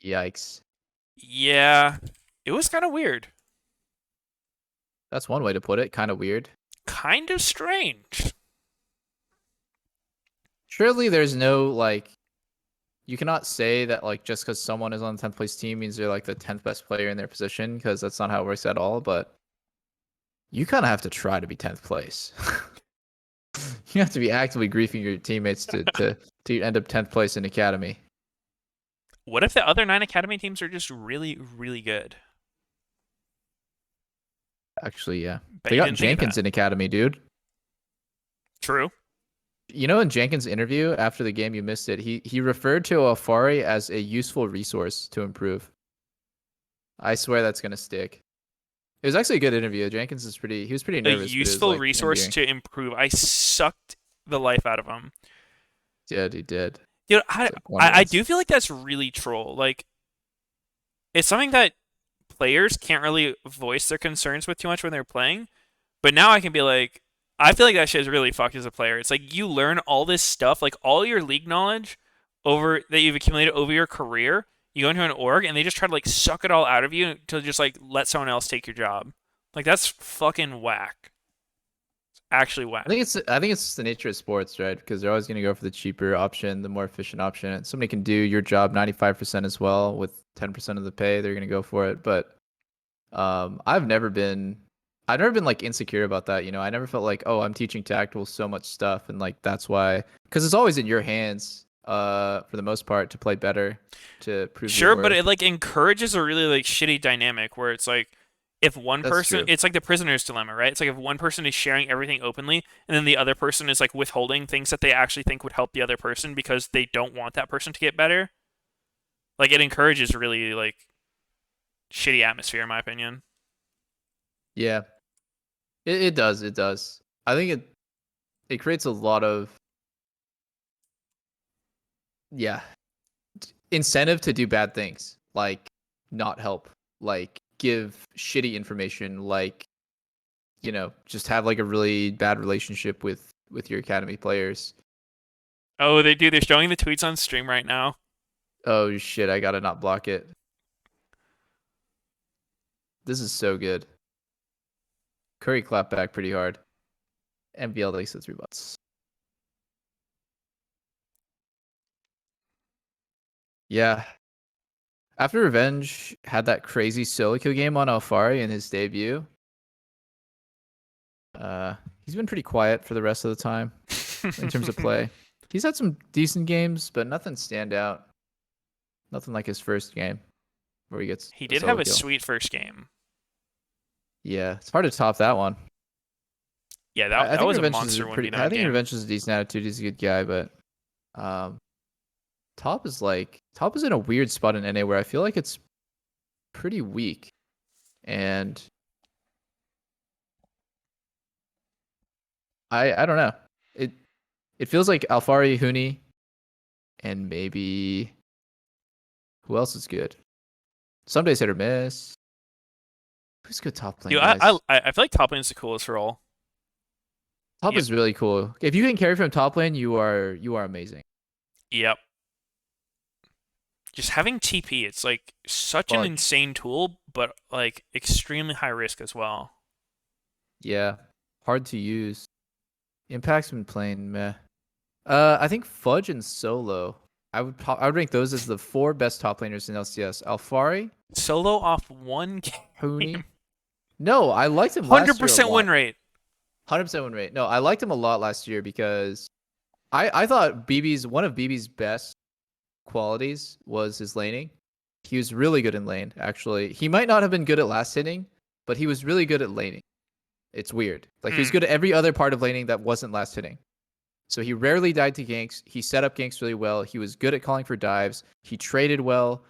Speaker 4: Yikes.
Speaker 1: Yeah, it was kind of weird.
Speaker 4: That's one way to put it, kind of weird.
Speaker 1: Kind of strange.
Speaker 4: Surely there's no, like, you cannot say that, like, just because someone is on the 10th place team means they're, like, the 10th best player in their position, because that's not how it works at all, but you kind of have to try to be 10th place. You have to be actively griefing your teammates to end up 10th place in Academy.
Speaker 1: What if the other 9 Academy teams are just really, really good?
Speaker 4: Actually, yeah.
Speaker 1: Bet
Speaker 4: They
Speaker 1: you
Speaker 4: got
Speaker 1: didn't think of
Speaker 4: Jenkins
Speaker 1: that.
Speaker 4: in Academy, dude.
Speaker 1: True.
Speaker 4: You know, in Jenkins' interview after the game, you missed it. He referred to Alfari as a useful resource to improve. I swear that's gonna stick. It was actually a good interview. Jenkins is pretty. He was pretty
Speaker 1: A
Speaker 4: nervous, but it was
Speaker 1: useful
Speaker 4: like
Speaker 1: resource
Speaker 4: endearing.
Speaker 1: to improve. I sucked the life out of him.
Speaker 4: Yeah, he did.
Speaker 1: Dude,
Speaker 4: Like
Speaker 1: I do feel like that's really troll. Like, it's something that players can't really voice their concerns with too much when they're playing. But now I can be like, I feel like that shit is really fucked as a player. It's like you learn all this stuff, like all your league knowledge over that you've accumulated over your career. You go into an org and they just try to like suck it all out of you to just like let someone else take your job. Like that's fucking whack. It's actually whack.
Speaker 4: I think it's the nature of sports, right? Because they're always going to go for the cheaper option, the more efficient option. And somebody can do your job 95% as well with 10% of the pay. They're going to go for it. But I've never been like insecure about that. You know, I never felt like, oh, I'm teaching tactical so much stuff, and like that's why, because it's always in your hands, for the most part, to play better, to prove your
Speaker 1: Sure, but
Speaker 4: worth.
Speaker 1: it like encourages a really like shitty dynamic where it's like if one
Speaker 4: That's
Speaker 1: person,
Speaker 4: true.
Speaker 1: it's like the prisoner's dilemma, right? It's like if one person is sharing everything openly and then the other person is like withholding things that they actually think would help the other person because they don't want that person to get better. Like it encourages really like shitty atmosphere in my opinion.
Speaker 4: Yeah, it does. It does. I think it creates a lot of, yeah, incentive to do bad things, like not help, like give shitty information, like, you know, just have like a really bad relationship with your academy players.
Speaker 1: Oh, they do. They're showing the tweets on stream right now.
Speaker 4: Oh shit, I gotta not block it. This is so good. Curry clapped back pretty hard. MVL takes the 3 butts. Yeah. After Revenge had that crazy solo kill game on Alfari in his debut, he's been pretty quiet for the rest of the time in terms of play. He's had some decent games, but nothing stand out. Nothing like his first game where he gets
Speaker 1: He
Speaker 4: a
Speaker 1: did
Speaker 4: solo
Speaker 1: have a
Speaker 4: kill.
Speaker 1: sweet first game.
Speaker 4: Yeah, it's hard to top that one.
Speaker 1: Yeah,
Speaker 4: I
Speaker 1: that
Speaker 4: think
Speaker 1: was a
Speaker 4: Revenge is
Speaker 1: monster
Speaker 4: a pretty.
Speaker 1: 1v9
Speaker 4: I think
Speaker 1: game.
Speaker 4: Revenge is a decent attitude. He's a good guy, but Top is in a weird spot in NA where I feel like it's pretty weak, and I don't know. It feels like Alfari, Huni, and maybe who else is good? Some days hit or miss. Who's good top lane,
Speaker 1: Dude,
Speaker 4: guys?
Speaker 1: I feel like top lane is the coolest role.
Speaker 4: Top is really cool. If you can carry from top lane, you are amazing.
Speaker 1: Yep. Just having TP, it's like such an insane tool, but like extremely high risk as well.
Speaker 4: Yeah, hard to use. Impact's been playing meh. I think Fudge and Solo. I would rank those as the 4 best top laners in LCS. Alfari,
Speaker 1: Solo off one game.
Speaker 4: Huni. No, I liked him last year.
Speaker 1: 100% win rate.
Speaker 4: 100% win rate. No, I liked him a lot last year because I thought one of BB's best qualities was his laning. He was really good in lane, actually. He might not have been good at last hitting, but he was really good at laning. It's weird. Like he was good at every other part of laning that wasn't last hitting. So he rarely died to ganks. He set up ganks really well. He was good at calling for dives. He traded well.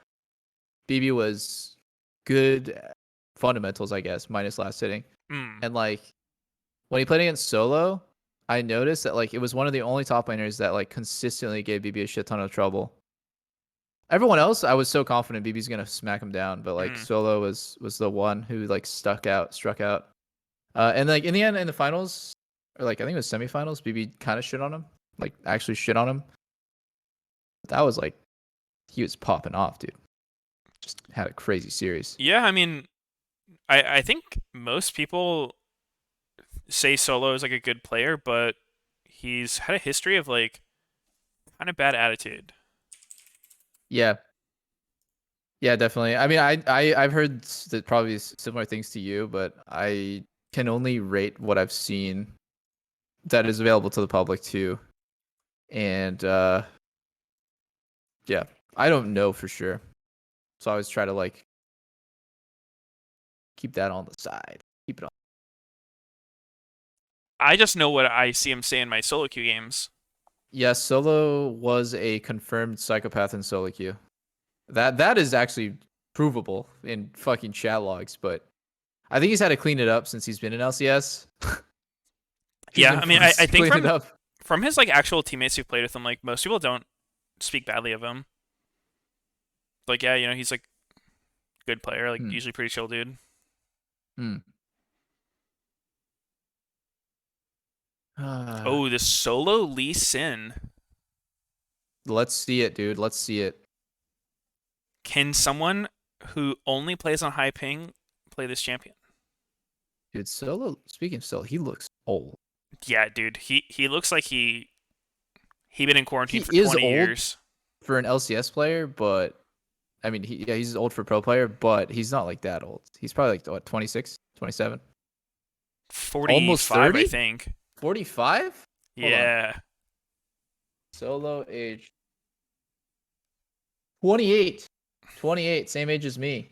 Speaker 4: BB was good at fundamentals, I guess, minus last hitting. And like when he played against Solo, I noticed that like it was one of the only top laners that like consistently gave BB a shit ton of trouble. Everyone else, I was so confident BB's gonna smack him down, but like Solo was the one who like struck out. And like in the end, in the finals, or like I think it was semifinals, BB kind of shit on him, like actually shit on him. That was like, he was popping off, dude. Just had a crazy series.
Speaker 1: Yeah, I mean, I think most people say Solo is like a good player, but he's had a history of like kind of bad attitude.
Speaker 4: Yeah. Yeah, definitely. I mean, I've heard that probably similar things to you, but I can only rate what I've seen that is available to the public too. And yeah, I don't know for sure. So I always try to like keep that on the side. Keep it on.
Speaker 1: I just know what I see him say in my solo queue games.
Speaker 4: Yes, Solo was a confirmed psychopath in solo queue. That is actually provable in fucking chat logs, but I think he's had to clean it up since he's been in LCS.
Speaker 1: Yeah, I mean, I think
Speaker 4: clean it up.
Speaker 1: from his like actual teammates who played with him, like most people don't speak badly of him. Like, yeah, you know, he's like good player, like usually pretty chill dude. Oh, the solo Lee Sin.
Speaker 4: Let's see it, dude. Let's see it.
Speaker 1: Can someone who only plays on high ping play this champion?
Speaker 4: Dude, Solo, speaking of Solo, he looks old.
Speaker 1: Yeah, dude. He looks like he been in quarantine for
Speaker 4: He is
Speaker 1: 20
Speaker 4: old
Speaker 1: years.
Speaker 4: For an LCS player, but I mean, he's old for pro player, but he's not like that old. He's probably like what, 26, 27?
Speaker 1: 45,
Speaker 4: almost 30?
Speaker 1: I think.
Speaker 4: 45?
Speaker 1: Yeah.
Speaker 4: Solo age 28. 28, same age as me.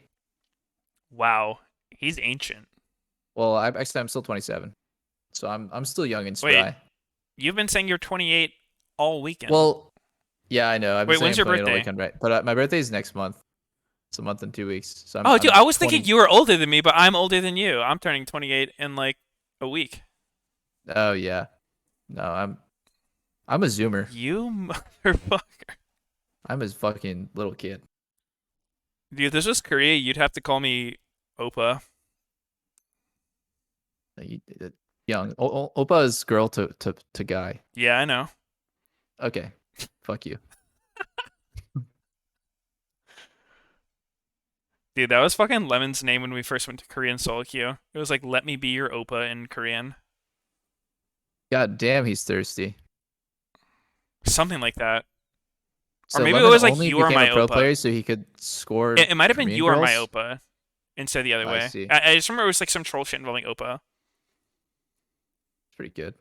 Speaker 1: Wow. He's ancient.
Speaker 4: Well, I'm still 27. So I'm still young and spry.
Speaker 1: Wait, you've been saying you're 28 all weekend.
Speaker 4: Well, yeah, I know.
Speaker 1: Wait, when's your birthday?
Speaker 4: Weekend, right? But my birthday is next month. It's a month and 2 weeks. So
Speaker 1: dude, I was thinking you were older than me, but I'm older than you. I'm turning 28 in like a week.
Speaker 4: Oh yeah. No, I'm a zoomer.
Speaker 1: You motherfucker.
Speaker 4: I'm a fucking little kid.
Speaker 1: Dude, if this was Korea, you'd have to call me Oppa.
Speaker 4: Young. Oppa is girl to guy.
Speaker 1: Yeah, I know.
Speaker 4: Okay. Fuck you.
Speaker 1: Dude, that was fucking Lemon's name when we first went to Korean solo queue. It was like, let me be your Oppa in Korean.
Speaker 4: God damn, he's thirsty.
Speaker 1: Something like that.
Speaker 4: So
Speaker 1: or maybe
Speaker 4: Lemon
Speaker 1: it was like
Speaker 4: only
Speaker 1: you are
Speaker 4: became
Speaker 1: my
Speaker 4: a pro
Speaker 1: Oppa.
Speaker 4: player so he could score.
Speaker 1: It might have been
Speaker 4: Korean
Speaker 1: you are my
Speaker 4: girls?
Speaker 1: Oppa instead of the other
Speaker 4: I
Speaker 1: way.
Speaker 4: see.
Speaker 1: I just remember it was like some troll shit involving Oppa.
Speaker 4: It's pretty good.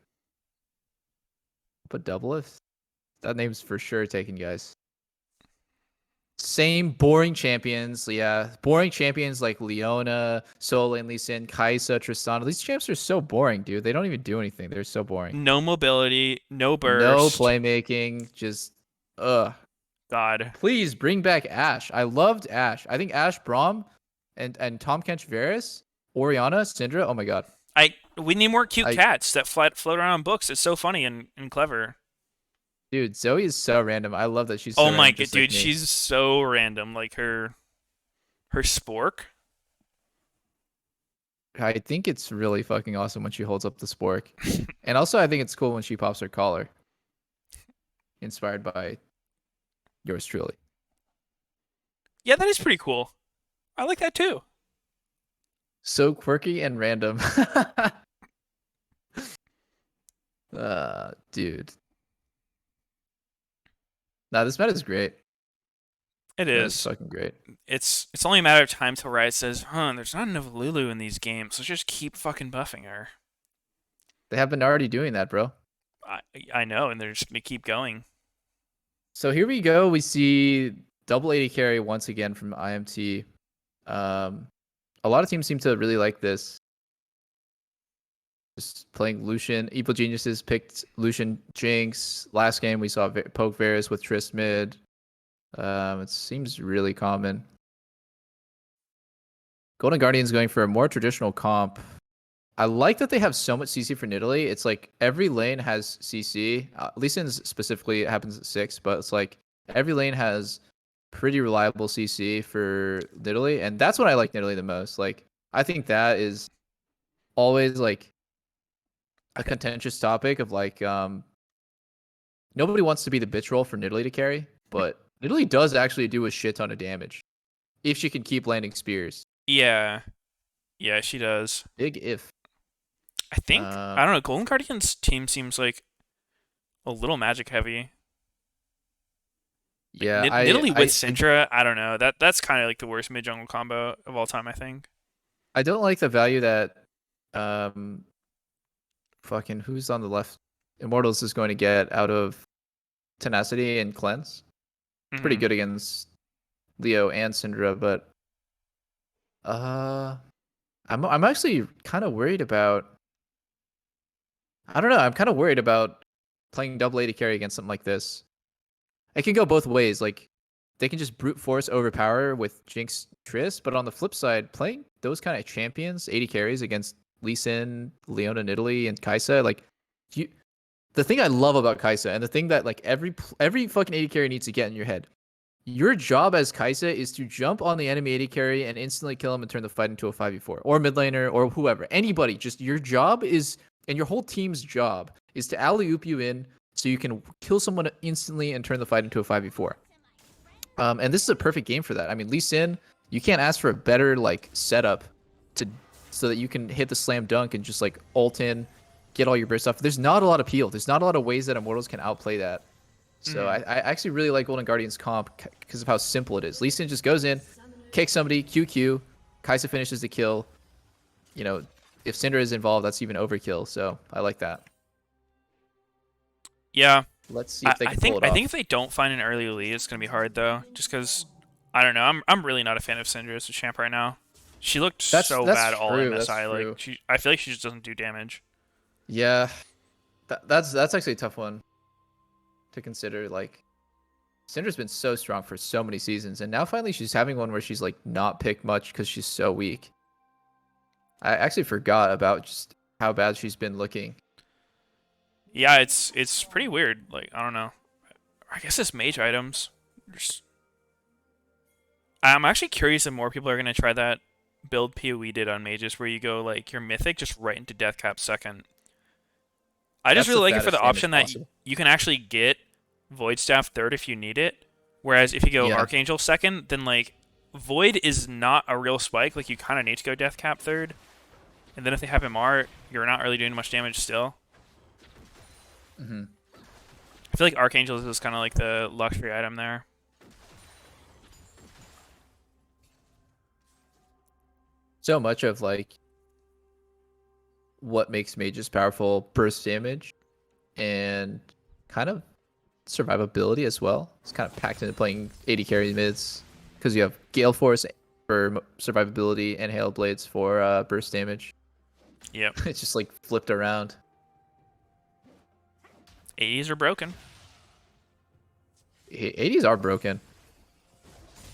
Speaker 4: But Doublelift? That name's for sure taken, guys. Same boring champions, yeah. Boring champions like Leona, Sol and Lee Sin, Kaisa, Tristana. These champs are so boring, dude. They don't even do anything. They're so boring.
Speaker 1: No mobility, no burst.
Speaker 4: No playmaking, just
Speaker 1: God.
Speaker 4: Please bring back Ashe. I loved Ashe. I think Ashe, Braum, and Tom Kench Varus, Oriana, Syndra. Oh my god.
Speaker 1: We need more cute cats that float around on books. It's so funny and clever.
Speaker 4: Dude, Zoe is so random. I love that she's so
Speaker 1: oh my
Speaker 4: random,
Speaker 1: god,
Speaker 4: just
Speaker 1: dude,
Speaker 4: like me.
Speaker 1: she's so random. Like her spork.
Speaker 4: I think it's really fucking awesome when she holds up the spork. And also I think it's cool when she pops her collar. Inspired by yours truly.
Speaker 1: Yeah, that is pretty cool. I like that too.
Speaker 4: So quirky and random. Dude. Nah, this meta is great.
Speaker 1: It
Speaker 4: It's
Speaker 1: is.
Speaker 4: fucking great.
Speaker 1: It's only a matter of time till Riot says, there's not enough Lulu in these games. Let's just keep fucking buffing her.
Speaker 4: They have been already doing that, bro.
Speaker 1: I know, and they're just gonna keep going.
Speaker 4: So here we go. We see double 80 carry once again from IMT. A lot of teams seem to really like this. Just playing Lucian. Evil Geniuses picked Lucian Jinx. Last game we saw Poke Varus with Trist mid. It seems really common. Golden Guardian's going for a more traditional comp. I like that they have so much CC for Nidalee. It's like every lane has CC. Lee Sin's specifically happens at 6, but it's like every lane has pretty reliable CC for Nidalee, and that's what I like Nidalee the most. Like I think that is always like a contentious topic of like nobody wants to be the bitch role for Nidalee to carry, but Nidalee does actually do a shit ton of damage if she can keep landing spears.
Speaker 1: Yeah, she does.
Speaker 4: Big if.
Speaker 1: I think I don't know. Golden Guardian's team seems like a little magic heavy.
Speaker 4: Yeah,
Speaker 1: Nidalee with Syndra, I don't know. That's kind of like the worst mid jungle combo of all time, I think.
Speaker 4: I don't like the value that fucking who's on the left Immortals is going to get out of Tenacity and Cleanse. It's pretty good against Leo and Syndra, but I'm actually kind of worried about. I don't know. I'm kind of worried about playing double AD carry against something like this. It can go both ways. Like they can just brute force overpower with Jinx Triss, but on the flip side, playing those kind of champions, AD carries against Lee Sin, Leona Nidalee, and Kai'Sa, like you. The thing I love about Kai'Sa, and the thing that like every fucking AD carry needs to get in your head, your job as Kai'Sa is to jump on the enemy AD carry and instantly kill him and turn the fight into a 5v4, or mid laner, or whoever, anybody. Just your job is, and your whole team's job is to alley-oop you in so you can kill someone instantly and turn the fight into a 5v4. And this is a perfect game for that. I mean, Lee Sin, you can't ask for a better like setup so that you can hit the slam dunk and just like ult in, get all your burst stuff. There's not a lot of peel. There's not a lot of ways that Immortals can outplay that. So I actually really like Golden Guardian's comp because of how simple it is. Lee Sin just goes in, kicks somebody, QQ, Kai'Sa finishes the kill. You know, if Syndra is involved, that's even overkill. So I like that.
Speaker 1: Yeah.
Speaker 4: Let's see if they can pull it off.
Speaker 1: I think if they don't find an early lead, it's gonna be hard though. Just because I don't know. I'm really not a fan of Syndra as a champ right now. She looked so bad all MSI. Like I feel like she just doesn't do damage.
Speaker 4: Yeah, that's actually a tough one to consider. Like, Syndra's been so strong for so many seasons, and now finally she's having one where she's like not picked much because she's so weak. I actually forgot about just how bad she's been looking.
Speaker 1: Yeah, it's pretty weird. Like, I don't know. I guess it's mage items. I'm actually curious if more people are gonna try that build PoE did on mages, where you go like your mythic just right into death cap second. I just really like it for the option that you can actually get Void Staff third if you need it. Whereas if you go Archangel second, then like Void is not a real spike. Like you kind of need to go Death Cap third. And then if they have MR, you're not really doing much damage still. I feel like Archangel is kind of like the luxury item there.
Speaker 4: So much of like what makes mages powerful, burst damage and kind of survivability as well. It's kind of packed into playing AD carry mids because you have Gale Force for survivability and Hail Blades for burst damage.
Speaker 1: Yep.
Speaker 4: It's just like flipped around.
Speaker 1: ADs are broken.
Speaker 4: ADs are broken.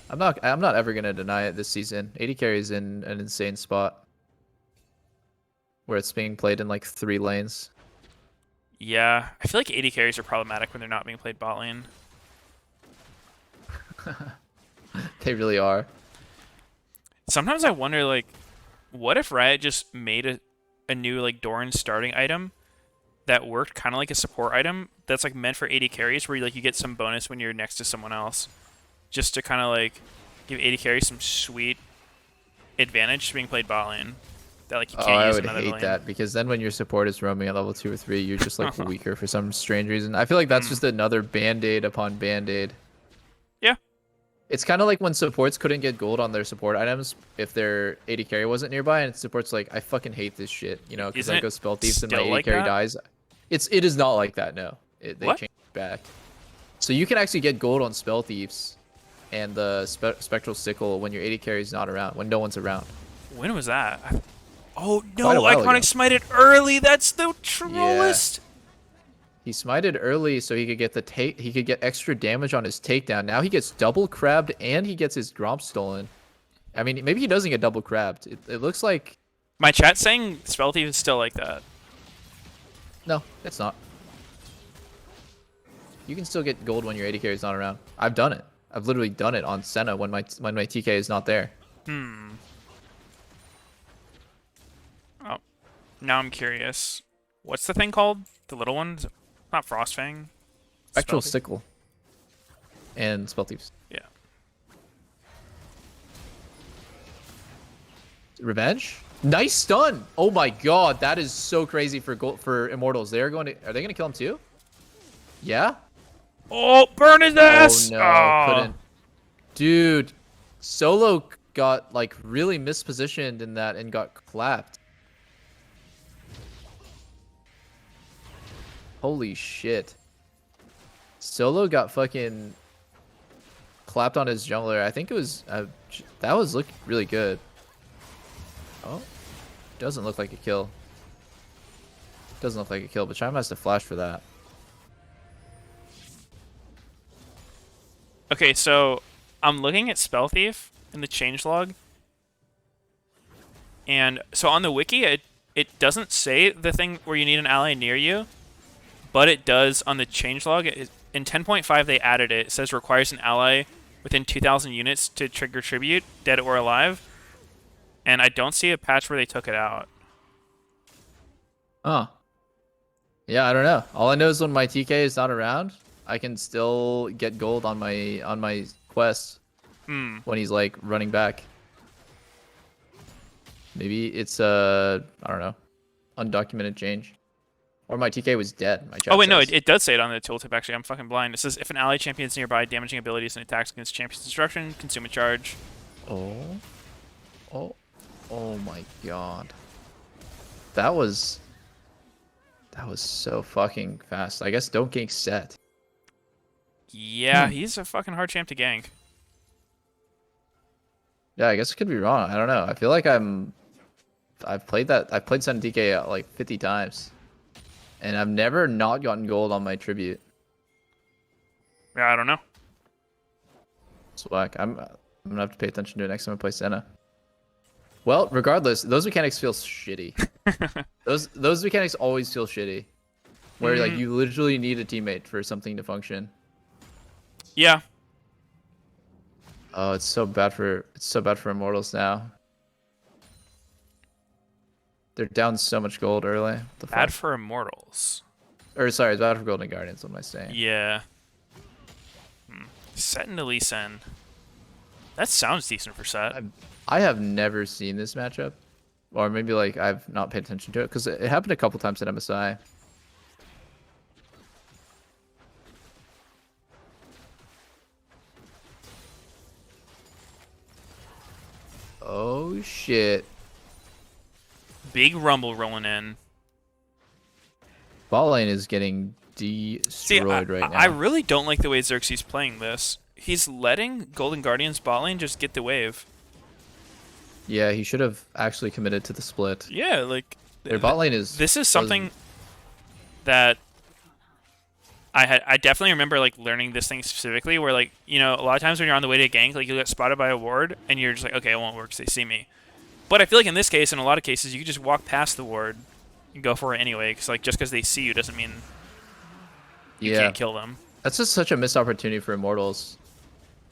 Speaker 4: I'm not ever gonna deny it this season. AD carry is in an insane spot where it's being played in like 3 lanes.
Speaker 1: Yeah, I feel like AD carries are problematic when they're not being played bot lane.
Speaker 4: They really are.
Speaker 1: Sometimes I wonder, like, what if Riot just made a new like Doran starting item that worked kind of like a support item that's like meant for AD carries, where you get some bonus when you're next to someone else, just to kind of like give AD carries some sweet advantage to being played bot lane. That like you can't use another lane.
Speaker 4: I would hate that, because then when your support is roaming at level 2 or 3, you're just like weaker for some strange reason. I feel like that's just another band-aid upon band-aid.
Speaker 1: Yeah.
Speaker 4: It's kind of like when supports couldn't get gold on their support items if their AD carry wasn't nearby, and support's like, I fucking hate this shit, you know, because I go spell thieves and my AD carry dies. It is not like that, no. They changed it back. So you can actually get gold on spell thieves and the spectral sickle when your AD carry is not around, when no one's around.
Speaker 1: When was that? Oh no! Iconic smited early. That's the trollest.
Speaker 4: Yeah. He smited early so he could get he could get extra damage on his takedown. Now he gets double crabbed and he gets his Gromp stolen. I mean, maybe he doesn't get double crabbed. It looks like
Speaker 1: my chat's saying Spell Thief is still like that.
Speaker 4: No, it's not. You can still get gold when your AD carry is not around. I've done it. I've literally done it on Senna when my TK is not there.
Speaker 1: Oh, now I'm curious. What's the thing called? The little one? Not Frostfang.
Speaker 4: Spectral Sickle. And Spell Thieves.
Speaker 1: Yeah.
Speaker 4: Revenge? Nice stun! Oh my god, that is so crazy for Immortals. Are they gonna kill him too? Yeah?
Speaker 1: Oh, burn his ass!
Speaker 4: Oh no, couldn't. Dude, Solo got like really mispositioned in that and got clapped. Holy shit. Solo got fucking clapped on his jungler. I think it was that was looking really good. Oh, doesn't look like a kill. Doesn't look like a kill, but Chime has to flash for that.
Speaker 1: Okay, so I'm looking at Spell Thief in the changelog, and so on the wiki it doesn't say the thing where you need an ally near you, but it does on the changelog. In 10.5 they added it. It says requires an ally within 2,000 units to trigger tribute, dead or alive, and I don't see a patch where they took it out.
Speaker 4: Oh. Yeah, I don't know. All I know is when my TK is not around, I can still get gold on my quest when he's like running back. Maybe it's I don't know, undocumented change, or my TK was dead. My chat
Speaker 1: Oh wait, no,
Speaker 4: says.
Speaker 1: it does say it on the tooltip. Actually, I'm fucking blind. It says if an ally champion is nearby, damaging abilities and attacks against champion's destruction consume a charge.
Speaker 4: Oh my god, that was so fucking fast. I guess don't gank set.
Speaker 1: Yeah, he's a fucking hard champ to gank.
Speaker 4: Yeah, I guess I could be wrong. I don't know. I feel like I've played Sun DK like 50 times, and I've never not gotten gold on my tribute.
Speaker 1: Yeah, I don't know.
Speaker 4: Swag. I'm gonna have to pay attention to it next time I play Senna. Well, regardless, those mechanics feel shitty. those mechanics always feel shitty, where like you literally need a teammate for something to function.
Speaker 1: Yeah.
Speaker 4: Oh, it's so bad for Immortals now. They're down so much gold early.
Speaker 1: Bad for Immortals.
Speaker 4: Or sorry, it's bad for Golden Guardians. What am I saying?
Speaker 1: Yeah. Set into Lee Sin. That sounds decent for Set.
Speaker 4: I have never seen this matchup, or maybe like I've not paid attention to it because it happened a couple times at MSI. Oh shit.
Speaker 1: Big rumble rolling in.
Speaker 4: Bot lane is getting destroyed right now.
Speaker 1: I really don't like the way Xerxes playing this. He's letting Golden Guardians bot lane just get the wave.
Speaker 4: Yeah, he should have actually committed to the split.
Speaker 1: Yeah, like
Speaker 4: their bot lane is.
Speaker 1: This is something that I definitely remember like learning this thing specifically, where like a lot of times when you're on the way to gank, like you get spotted by a ward and you're just like, okay, it won't work because they see me. But I feel like in this case, in a lot of cases, you can just walk past the ward and go for it anyway, because like just because they see you doesn't mean you can't kill them.
Speaker 4: That's just such a missed opportunity for Immortals.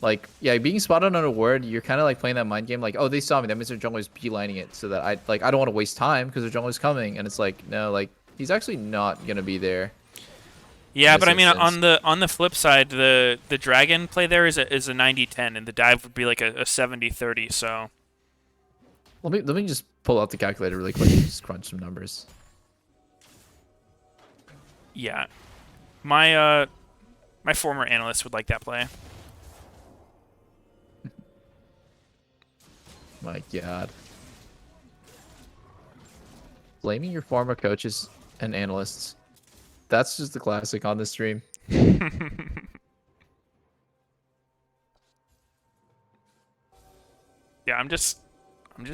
Speaker 4: Like, yeah, being spotted on a ward, you're kind of like playing that mind game. Like, oh, they saw me. That means their jungler's beelining it, so that I don't want to waste time because their jungler's coming. And it's like, no, like he's actually not gonna be there.
Speaker 1: Yeah, but I mean, on the flip side, the dragon play there is a 90-10, and the dive would be like a 70-30. So
Speaker 4: let me just pull out the calculator really quick and just crunch some numbers.
Speaker 1: Yeah, my former analyst would like that play.
Speaker 4: My god. Blaming your former coaches and analysts. That's just the classic on this stream.
Speaker 1: Yeah, I'm just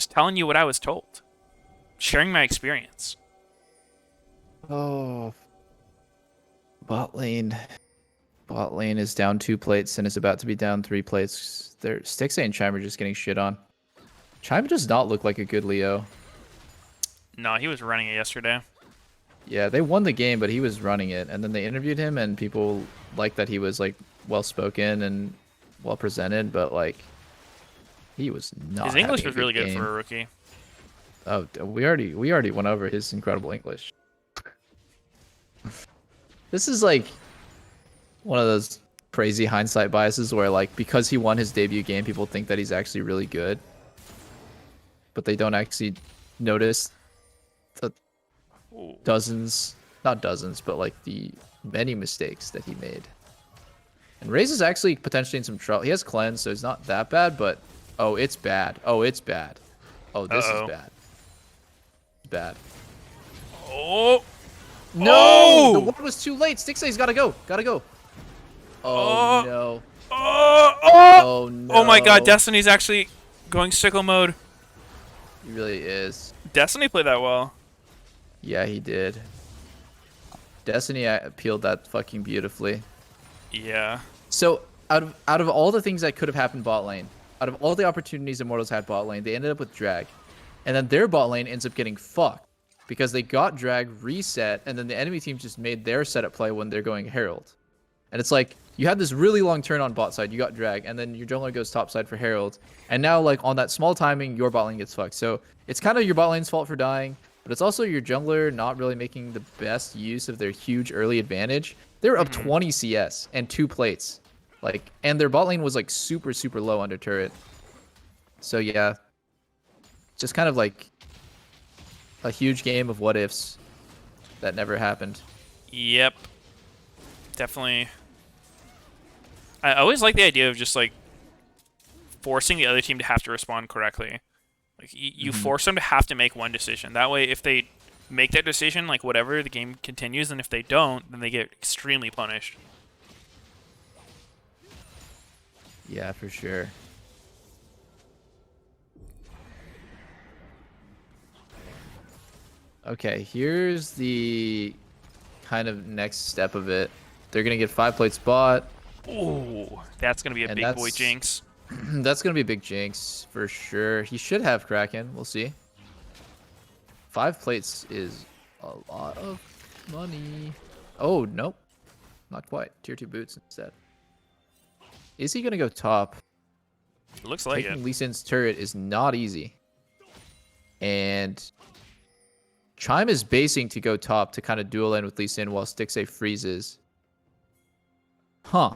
Speaker 1: telling you what I was told. Sharing my experience.
Speaker 4: Oh. Bot lane is down 2 plates and is about to be down 3 plates. Stixxay and Chime are just getting shit on. Chime does not look like a good Leo.
Speaker 1: No, he was running it yesterday.
Speaker 4: Yeah, they won the game, but he was running it. And then they interviewed him, and people liked that he was like well-spoken and well-presented, but like he was not.
Speaker 1: His English
Speaker 4: having
Speaker 1: was
Speaker 4: a
Speaker 1: really
Speaker 4: good
Speaker 1: good
Speaker 4: game.
Speaker 1: for a rookie.
Speaker 4: Oh, we already went over his incredible English. This is like one of those crazy hindsight biases where like because he won his debut game, people think that he's actually really good. But they don't actually notice the not dozens, but like the many mistakes that he made. And Raze is actually potentially in some trouble. He has cleanse, so it's not that bad, but oh, it's bad. Oh, it's bad. Oh, this is bad. Bad.
Speaker 1: Oh.
Speaker 4: No! The
Speaker 1: Oh!
Speaker 4: ward was too late. Stixay's gotta go. Gotta go. Oh, no.
Speaker 1: Oh
Speaker 4: no.
Speaker 1: Oh my god, Destiny's actually going sicko mode.
Speaker 4: He really is.
Speaker 1: Destiny played that well.
Speaker 4: Yeah, he did. Destiny peeled that fucking beautifully.
Speaker 1: Yeah.
Speaker 4: So out of all the things that could have happened bot lane, out of all the opportunities Immortals had bot lane, they ended up with drag. And then their bot lane ends up getting fucked because they got drag, reset, and then the enemy team just made their setup play when they're going Herald. And it's like, you had this really long turn on bot side, you got drag, and then your jungler goes top side for Herald. And now, like, on that small timing, your bot lane gets fucked. So it's kind of your bot lane's fault for dying, but it's also your jungler not really making the best use of their huge early advantage. They were up 20 CS and 2 plates. Like, and their bot lane was, like, super, super low under turret. So, yeah. Just kind of, like, a huge game of what ifs that never happened.
Speaker 1: Yep. Definitely. I always like the idea of just, like, forcing the other team to have to respond correctly. Like, you force them to have to make one decision. That way, if they make that decision, like, whatever, the game continues, and if they don't, then they get extremely punished.
Speaker 4: Yeah, for sure. Okay, here's the kind of next step of it. They're going to get 5 plates bot.
Speaker 1: Ooh, that's going to be a big boy jinx.
Speaker 4: That's going to be a big jinx for sure. He should have Kraken. We'll see. 5 plates is a lot of money. Oh, nope. Not quite. Tier 2 boots instead. Is he going to go top?
Speaker 1: It looks like
Speaker 4: Taking
Speaker 1: it.
Speaker 4: Lee Sin's turret is not easy. And Chime is basing to go top to kind of duel in with Lee Sin while Stixay freezes. Huh.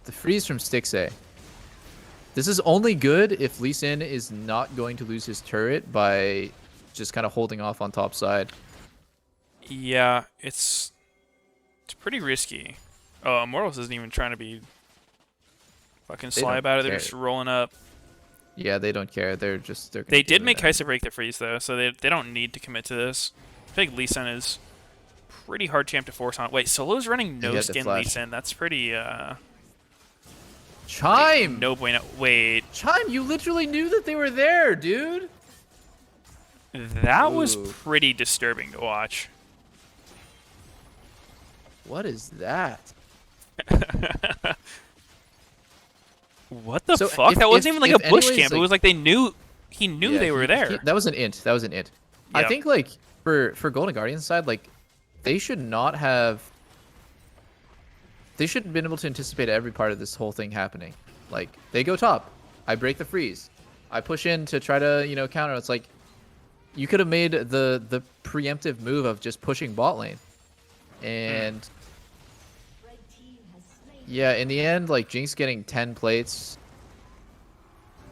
Speaker 4: The freeze from Stixay. This is only good if Lee Sin is not going to lose his turret by just kind of holding off on top side.
Speaker 1: Yeah, it's pretty risky. Oh, Immortals isn't even trying to be fucking sly about it. They're just rolling up.
Speaker 4: Yeah, they don't care. They're
Speaker 1: They did make Kai'Sa break the freeze though, so they don't need to commit to this. I think Lee Sin is pretty hard champ to force on. Wait, Solo's running no skin Lee Sin. That's pretty
Speaker 4: Chime!
Speaker 1: No bueno. Wait.
Speaker 4: Chime, you literally knew that they were there, dude.
Speaker 1: That was pretty disturbing to watch.
Speaker 4: What is that?
Speaker 1: What the fuck? That wasn't even like a bush camp. It was like they knew he knew they were there.
Speaker 4: That was an int. That was an int. I think like for Golden Guardian's side, like they should not have. They should have been able to anticipate every part of this whole thing happening. Like they go top, I break the freeze, I push in to try to counter. It's like you could have made the preemptive move of just pushing bot lane, and yeah, in the end, like Jinx getting 10 plates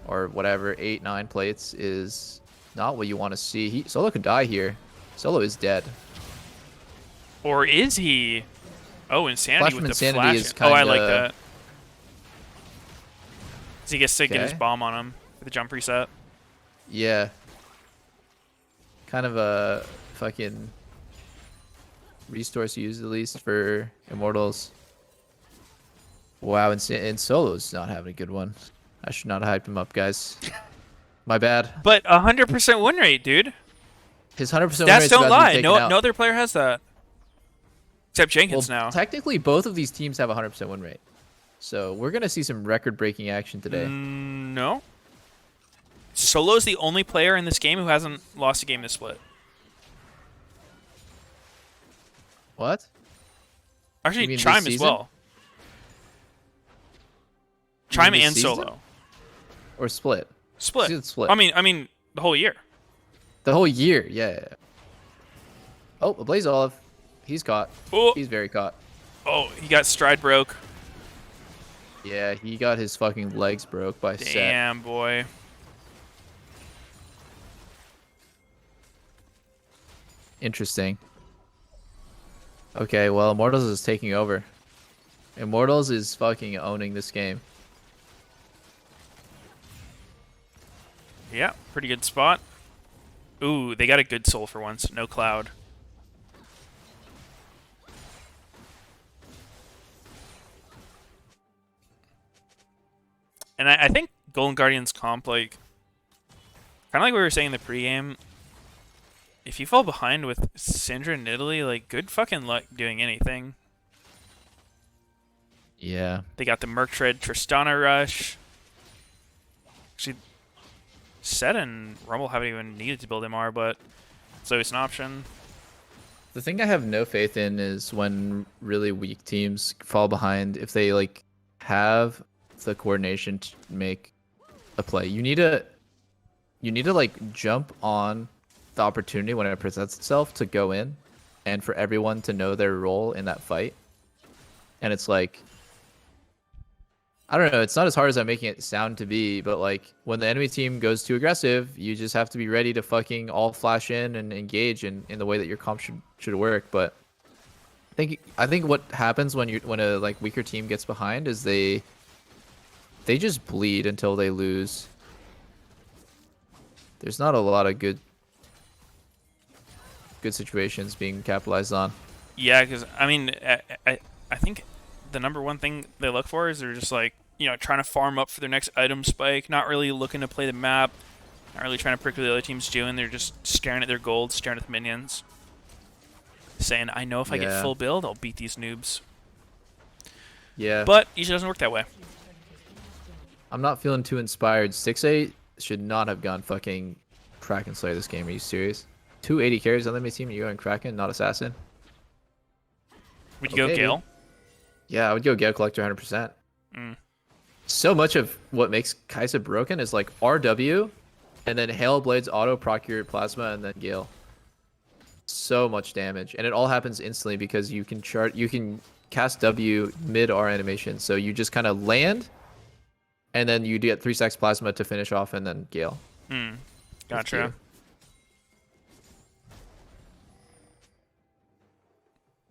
Speaker 4: or whatever, 8, 9 plates is not what you want to see. Solo could die here. Solo is dead.
Speaker 1: Or is he? Oh, Insanity
Speaker 4: Flash
Speaker 1: with
Speaker 4: from
Speaker 1: the
Speaker 4: Insanity
Speaker 1: flash.
Speaker 4: is
Speaker 1: Oh, I
Speaker 4: kinda-
Speaker 1: like that. So he gets to get his
Speaker 4: Okay.
Speaker 1: bomb on him with the jump reset.
Speaker 4: Yeah. Kind of a fucking resource use at least for Immortals. Wow, and Solo's not having a good one. I should not have hyped him up, guys. My bad.
Speaker 1: But 100% win rate, dude.
Speaker 4: His 100% win
Speaker 1: Stats
Speaker 4: rate's
Speaker 1: don't
Speaker 4: about to be
Speaker 1: lie.
Speaker 4: taken
Speaker 1: No
Speaker 4: out.
Speaker 1: other player has that. Except Jenkins
Speaker 4: Well,
Speaker 1: now.
Speaker 4: Technically, both of these teams have a 100% win rate. So we're going to see some record-breaking action today.
Speaker 1: No. Solo's the only player in this game who hasn't lost a game this split.
Speaker 4: What? You
Speaker 1: Actually,
Speaker 4: mean this
Speaker 1: Chime as
Speaker 4: season?
Speaker 1: well.
Speaker 4: You
Speaker 1: Chime
Speaker 4: mean this
Speaker 1: and
Speaker 4: season?
Speaker 1: Solo.
Speaker 4: Or split?
Speaker 1: Split.
Speaker 4: Season split.
Speaker 1: I mean, the whole year.
Speaker 4: The whole year, yeah. Oh, a Blaze Olive. He's caught.
Speaker 1: Oh.
Speaker 4: He's very caught.
Speaker 1: Oh, he got stride broke.
Speaker 4: Yeah, he got his fucking legs broke by Set.
Speaker 1: Damn, boy.
Speaker 4: Interesting. Okay, well, Immortals is taking over. Immortals is fucking owning this game.
Speaker 1: Yeah, pretty good spot. Ooh, they got a good soul for once. No cloud. And I think Golden Guardians comp, like, kind of like we were saying in the pregame, if you fall behind with Syndra and Italy, like, good fucking luck doing anything.
Speaker 4: Yeah.
Speaker 1: They got the Merc Tread Tristana Rush. Actually, Set and Rumble haven't even needed to build MR, but it's always an option.
Speaker 4: The thing I have no faith in is when really weak teams fall behind. If they like have the coordination to make a play, you need to like jump on the opportunity when it presents itself to go in, and for everyone to know their role in that fight. And it's like, I don't know, it's not as hard as I'm making it sound to be, but like when the enemy team goes too aggressive, you just have to be ready to fucking all flash in and engage in the way that your comp should work. But I think what happens when a like weaker team gets behind is they just bleed until they lose. There's not a lot of good situations being capitalized on.
Speaker 1: Yeah, because I mean, I think the number one thing they look for is they're just like, you know, trying to farm up for their next item spike, not really looking to play the map, not really trying to prick what the other team's doing. They're just staring at their gold, staring at the minions, saying, I know if I get full build, I'll beat these noobs.
Speaker 4: Yeah.
Speaker 1: But usually doesn't work that way.
Speaker 4: I'm not feeling too inspired. 6-8 should not have gone fucking Kraken Slayer this game. Are you serious? 280 carries on the enemy team, you're going Kraken, not Assassin?
Speaker 1: Would you go Gale?
Speaker 4: Dude. Yeah, I would go Gale Collector 100%.
Speaker 1: Mm.
Speaker 4: So much of what makes Kai'Sa broken is like RW, and then Hail Blades auto procure Plasma, and then Gale. So much damage, and it all happens instantly because you can cast W mid R animation. So you just kind of land, and then you get 3 stacks Plasma to finish off, and then Gale.
Speaker 1: Hmm. Gotcha.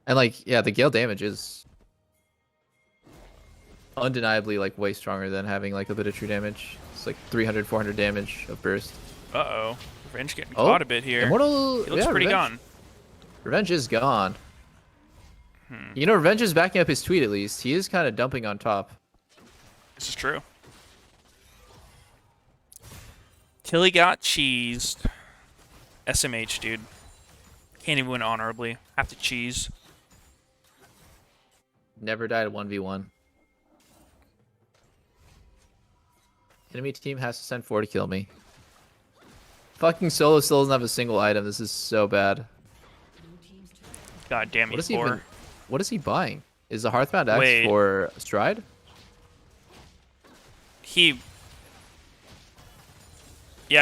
Speaker 4: And like, yeah, the Gale damage is undeniably like way stronger than having like a bit of true damage. It's like 300, 400 damage of burst.
Speaker 1: Uh-oh. Revenge getting caught a bit here.
Speaker 4: Immortal,
Speaker 1: he looks pretty gone.
Speaker 4: Revenge is gone. You know, Revenge is backing up his tweet at least. He is kind of dumping on top.
Speaker 1: This is true. Tilly got cheesed. SMH, dude. Can't even win honorably. Have to cheese.
Speaker 4: Never died at 1v1. Enemy team has to send 4 to kill me. Fucking Solo still doesn't have a single item. This is so bad.
Speaker 1: God damn you,
Speaker 4: what is he buying? Is the Hearthbound Axe for Stride?
Speaker 1: Yeah,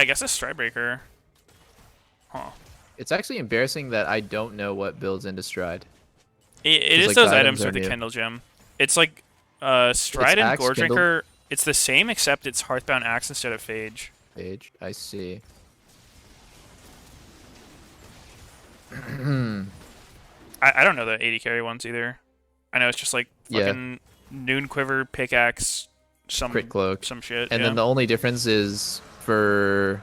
Speaker 1: I guess a Stridebreaker. Huh.
Speaker 4: It's actually embarrassing that I don't know what builds into Stride.
Speaker 1: It is
Speaker 4: like
Speaker 1: those items for the Kindle Gem. It's like Stride and Gore Drinker. It's the same except it's Hearthbound Axe instead of Phage.
Speaker 4: Phage, I see.
Speaker 1: I don't know the 80 carry ones either. I know it's just like fucking Noon Quiver, Pickaxe, some
Speaker 4: Crit Cloak,
Speaker 1: some shit.
Speaker 4: And then the only difference is for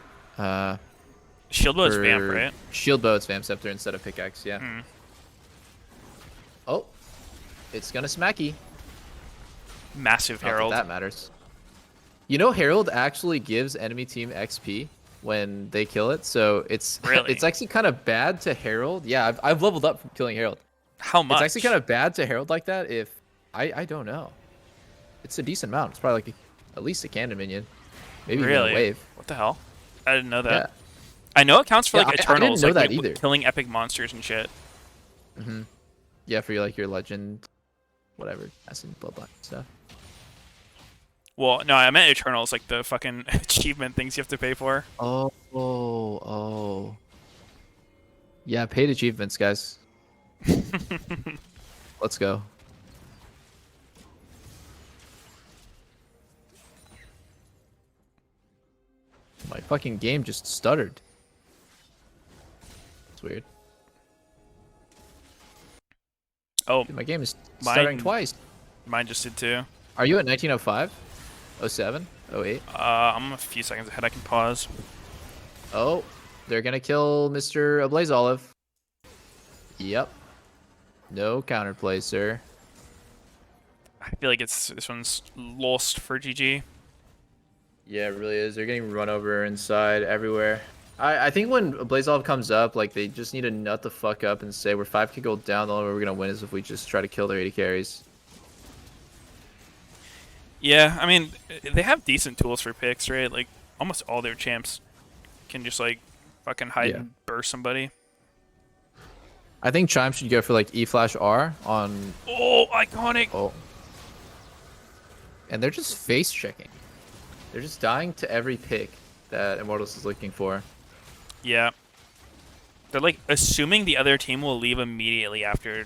Speaker 1: Shield Bow is Vamp, right?
Speaker 4: Shield Bow it's Vamp Scepter instead of Pickaxe, yeah. Oh, it's gonna smacky.
Speaker 1: Massive Herald.
Speaker 4: Not that matters. You know, Herald actually gives enemy team XP when they kill it, so it's it's actually kind of bad to Herald. Yeah, I've leveled up from killing Herald.
Speaker 1: How much?
Speaker 4: It's actually kind of bad to Herald like that if I don't know. It's a decent amount. It's probably like at least a cannon minion, maybe even a wave.
Speaker 1: What the hell? I didn't know that.
Speaker 4: Yeah.
Speaker 1: I know it counts for like Eternals,
Speaker 4: I didn't know
Speaker 1: like
Speaker 4: that either.
Speaker 1: Killing epic monsters and shit.
Speaker 4: Yeah, for your legend, whatever, that's in Bloodline stuff.
Speaker 1: Well, no, I meant Eternals, like the fucking achievement things you have to pay for.
Speaker 4: Oh. Yeah, paid achievements, guys. Let's go. My fucking game just stuttered. It's weird.
Speaker 1: Oh,
Speaker 4: dude, my game is stuttering twice.
Speaker 1: Mine just did too.
Speaker 4: Are you at 1905? 07? 08?
Speaker 1: I'm a few seconds ahead. I can pause.
Speaker 4: Oh, they're gonna kill Mr. Ablaze Olive. Yep. No counterplay, sir.
Speaker 1: I feel like this one's lost for GG.
Speaker 4: Yeah, it really is. They're getting run over inside everywhere. I think when Blazolov comes up, like they just need to nut the fuck up and say we're 5k gold down. The only way we're gonna win is if we just try to kill their 80 carries.
Speaker 1: Yeah, I mean, they have decent tools for picks, right? Like, almost all their champs can just, like, fucking hide and burst somebody.
Speaker 4: I think Chime should go for, like, E-Flash R on...
Speaker 1: Oh, iconic!
Speaker 4: Oh. And they're just face-checking. They're just dying to every pick that Immortals is looking for.
Speaker 1: Yeah. They're, like, assuming the other team will leave immediately after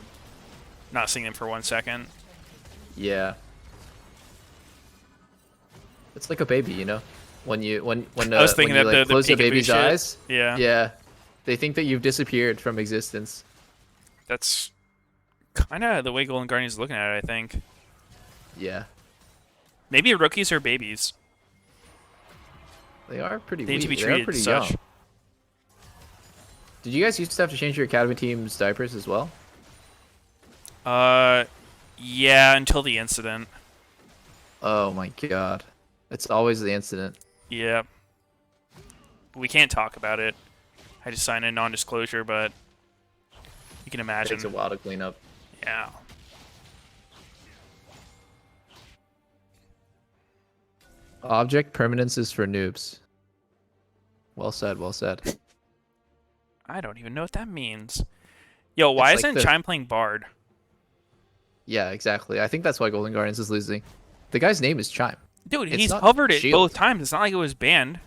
Speaker 1: not seeing them for 1 second.
Speaker 4: Yeah. It's like a baby, you know, when I was thinking when you, like, close a baby's eyes.
Speaker 1: Yeah.
Speaker 4: Yeah. They think that you've disappeared from existence.
Speaker 1: That's kind of the way Golden Guardians is looking at it, I think.
Speaker 4: Yeah.
Speaker 1: Maybe rookies are babies.
Speaker 4: They are pretty.
Speaker 1: They need to be
Speaker 4: They are
Speaker 1: treated
Speaker 4: pretty
Speaker 1: as such.
Speaker 4: young. Did you guys used to have to change your academy team's diapers as well?
Speaker 1: Yeah, until the incident.
Speaker 4: Oh my god. It's always the incident.
Speaker 1: Yeah. We can't talk about it. I just signed a non-disclosure, but you can imagine.
Speaker 4: It takes a while to clean up.
Speaker 1: Yeah.
Speaker 4: Object permanence is for noobs. Well said, well said.
Speaker 1: I don't even know what that means. Yo, why
Speaker 4: It's like
Speaker 1: isn't Chime playing Bard?
Speaker 4: Yeah, exactly. I think that's why Golden Guardians is losing. The guy's name is Chime.
Speaker 1: Dude,
Speaker 4: It's
Speaker 1: he's
Speaker 4: not
Speaker 1: hovered it
Speaker 4: Shield.
Speaker 1: both times. It's not like it was banned.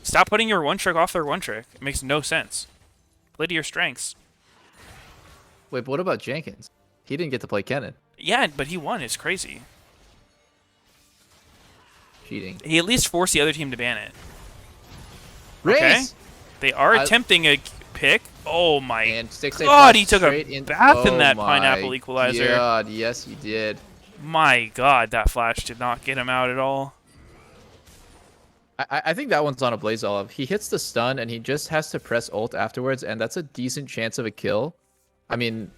Speaker 1: Stop putting your one trick off their one trick. It makes no sense. Play to your strengths.
Speaker 4: Wait, but what about Jenkins? He didn't get to play Kennen.
Speaker 1: Yeah, but he won. It's crazy.
Speaker 4: Cheating.
Speaker 1: He at least forced the other team to ban it.
Speaker 4: Raise!
Speaker 1: Okay. They are
Speaker 4: I-
Speaker 1: attempting a pick. Oh my
Speaker 4: And 6-8
Speaker 1: god, he
Speaker 4: flash
Speaker 1: took a
Speaker 4: straight in-
Speaker 1: bath in
Speaker 4: Oh
Speaker 1: that
Speaker 4: my
Speaker 1: pineapple equalizer.
Speaker 4: God, yes, he did.
Speaker 1: My god, that flash did not get him out at all.
Speaker 4: I think that one's on a Blazolov. He hits the stun and he just has to press ult afterwards, and that's a decent chance of a kill. I mean,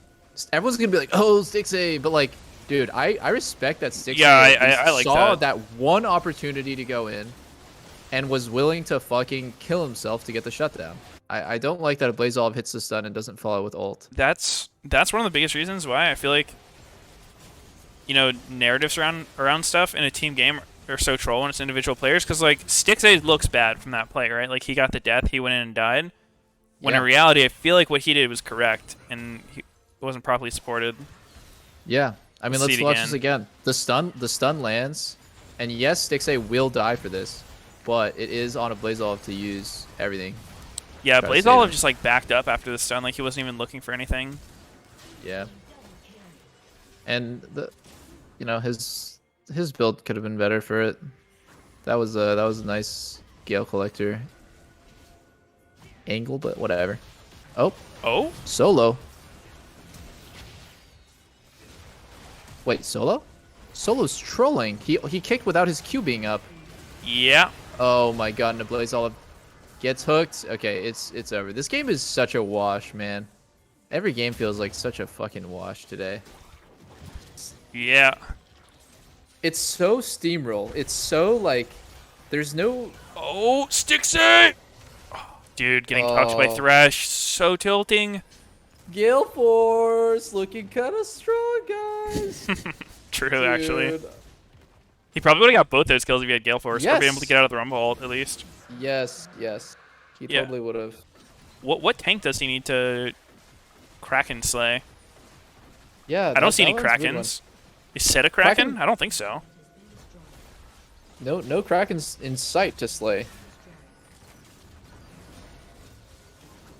Speaker 4: everyone's gonna be like, "Oh, 6A," but like, dude, I respect that 6A.
Speaker 1: Yeah,
Speaker 4: at
Speaker 1: I
Speaker 4: least
Speaker 1: like
Speaker 4: saw
Speaker 1: that.
Speaker 4: one opportunity to go in, and was willing to fucking kill himself to get the shutdown. I don't like that a Blazolov hits the stun and doesn't follow with ult.
Speaker 1: That's one of the biggest reasons why I feel like, you know, narratives around stuff in a team game are so troll when it's individual players, because like Stixay looks bad from that play, right? Like he got the death, he went in and died. When in
Speaker 4: Yeah.
Speaker 1: reality, I feel like what he did was correct, and he wasn't properly supported.
Speaker 4: Yeah, I mean,
Speaker 1: Let's
Speaker 4: let's
Speaker 1: see it
Speaker 4: watch
Speaker 1: again.
Speaker 4: this again. The stun lands, and yes, Stixay will die for this, but it is on a Blazolov to use everything.
Speaker 1: Yeah,
Speaker 4: Try to save
Speaker 1: Blazolov
Speaker 4: him.
Speaker 1: just like backed up after the stun, like he wasn't even looking for anything.
Speaker 4: Yeah. And his build could have been better for it. That was a nice Gale Collector angle, but whatever. Oh, solo. Wait, solo? Solo's trolling. He kicked without his Q being up.
Speaker 1: Yeah.
Speaker 4: Oh my god, and Blazolov gets hooked. Okay, it's over. This game is such a wash, man. Every game feels like such a fucking wash today.
Speaker 1: Yeah.
Speaker 4: It's so steamroll. It's so like there's no.
Speaker 1: Oh, Stixay! Oh, dude, getting touched by
Speaker 4: Oh.
Speaker 1: Thresh, so tilting.
Speaker 4: Gale Force looking kind of strong, guys.
Speaker 1: True, actually.
Speaker 4: Dude.
Speaker 1: He probably would have got both those kills if he had Gale Force, or been able
Speaker 4: Yes.
Speaker 1: to get out of the Rumble ult at least.
Speaker 4: Yes. He
Speaker 1: Yeah.
Speaker 4: totally would have.
Speaker 1: What tank does he need to Kraken slay?
Speaker 4: Yeah.
Speaker 1: I don't see any
Speaker 4: that one's a good one.
Speaker 1: Krakens. Is Set a Kraken?
Speaker 4: Kraken-
Speaker 1: I don't think so.
Speaker 4: No Krakens in sight to slay.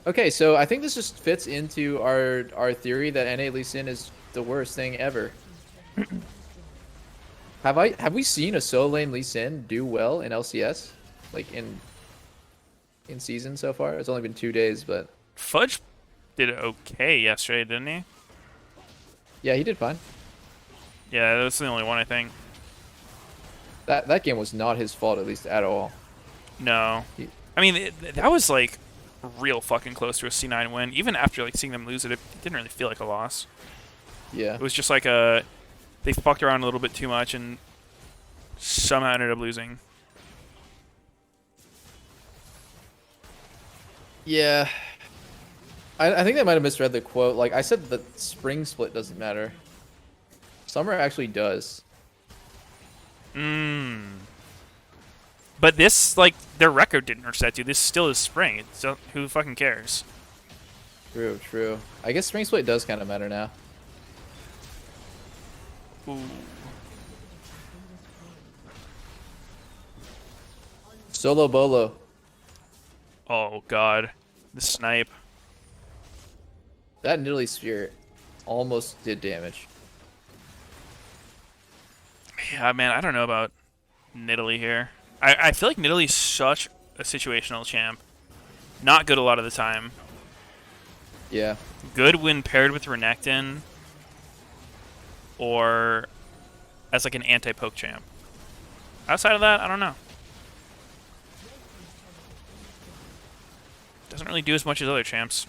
Speaker 4: Okay, so I think this just fits into our theory that NA Lee Sin is the worst thing ever. Have we seen a solo lane Lee Sin do well in LCS, like in season so far? It's only been 2 days, but
Speaker 1: Fudge did okay yesterday, didn't he?
Speaker 4: yeah, he did fine.
Speaker 1: Yeah, that's the only one I think.
Speaker 4: That game was not his fault, at least at all.
Speaker 1: No. I mean, that was like real fucking close to a C9 win. Even after like seeing them lose it, it didn't really feel like a loss.
Speaker 4: Yeah.
Speaker 1: It was just like they fucked around a little bit too much and somehow ended up losing.
Speaker 4: Yeah. I think they might have misread the quote. Like, I said that spring split doesn't matter. Summer actually does.
Speaker 1: But this, like, their record didn't reset, dude. This still is spring. So who fucking cares?
Speaker 4: True, true. I guess spring split does kind of matter now.
Speaker 1: Ooh.
Speaker 4: Solo bolo.
Speaker 1: Oh, God. The snipe.
Speaker 4: That Nidalee Spear almost did damage.
Speaker 1: Yeah, man, I don't know about Nidalee here. I feel like Nidalee's such a situational champ. Not good a lot of the time.
Speaker 4: Yeah.
Speaker 1: Good when paired with Renekton or as like an anti-poke champ. Outside of that, I don't know. Doesn't really do as much as other champs.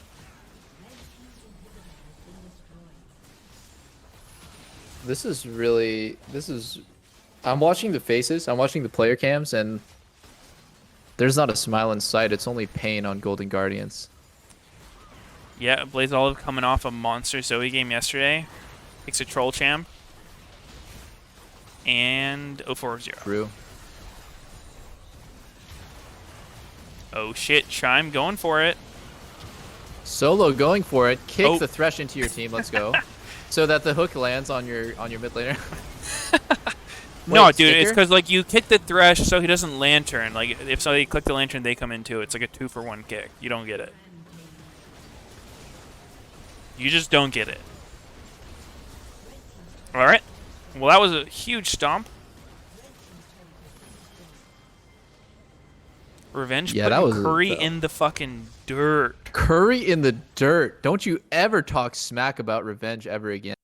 Speaker 4: This is I'm watching the faces, I'm watching the player cams, and there's not a smile in sight. It's only pain on Golden Guardians.
Speaker 1: Yeah, Blaze Olive coming off a monster Zoe game yesterday. Takes a troll champ. And 0-4-0.
Speaker 4: True.
Speaker 1: Oh shit, Chime going for it.
Speaker 4: Solo going for it. Kick
Speaker 1: Oh.
Speaker 4: the Thresh into your team. Let's go. So that the hook lands on your mid laner.
Speaker 1: No,
Speaker 4: Wait,
Speaker 1: dude, it's
Speaker 4: sticker?
Speaker 1: because like you kick the Thresh so he doesn't lantern. Like if somebody click the lantern, they come into it. It's like a 2-for-1 kick. You don't get it. You just don't get it. All right. Well, that was a huge stomp. Revenge
Speaker 4: Yeah, that
Speaker 1: putting
Speaker 4: was
Speaker 1: Curry in the fucking dirt.
Speaker 4: Curry in the dirt. Don't you ever talk smack about Revenge ever again.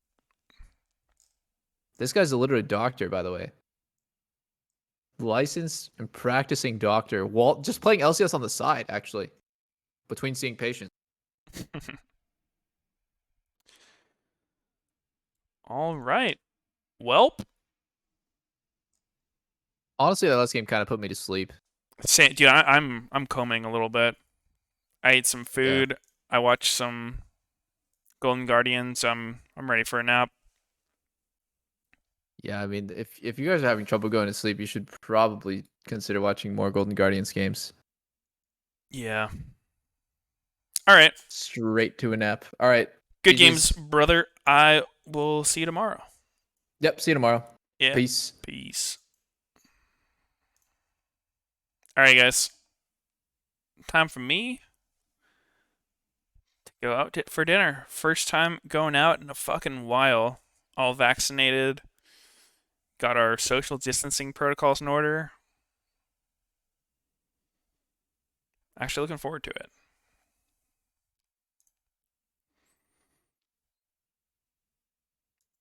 Speaker 4: This guy's a literate doctor, by the way. Licensed and practicing doctor. Just playing LCS on the side, actually. Between seeing patients.
Speaker 1: All right. Welp.
Speaker 4: Honestly, that last game kind of put me to sleep.
Speaker 1: Dude, I'm combing a little bit. I ate some food. I watched some Golden Guardians. I'm ready for a nap.
Speaker 4: Yeah, I mean, if you guys are having trouble going to sleep, you should probably consider watching more Golden Guardians games.
Speaker 1: Yeah. All right.
Speaker 4: Straight to a nap. All right.
Speaker 1: Good
Speaker 4: GGs.
Speaker 1: games, brother. I will see you tomorrow.
Speaker 4: Yep, see you tomorrow.
Speaker 1: Yeah.
Speaker 4: Peace.
Speaker 1: Peace. All right, guys. Time for me to go out for dinner. First time going out in a fucking while. All vaccinated. Got our social distancing protocols in order. Actually looking forward to it.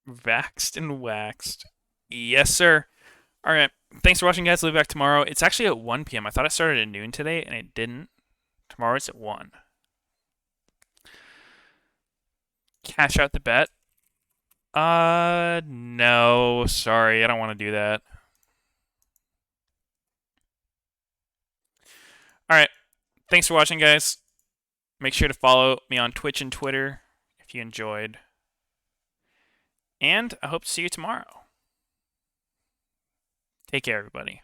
Speaker 1: Vaxxed and waxed. Yes, sir. All right. Thanks for watching, guys. We'll be back tomorrow. It's actually at 1 p.m. I thought it started at noon today, and it didn't. Tomorrow it's at 1. Cash out the bet. No. Sorry. I don't want to do that. All right. Thanks for watching, guys. Make sure to follow me on Twitch and Twitter if you enjoyed. And I hope to see you tomorrow. Take care, everybody.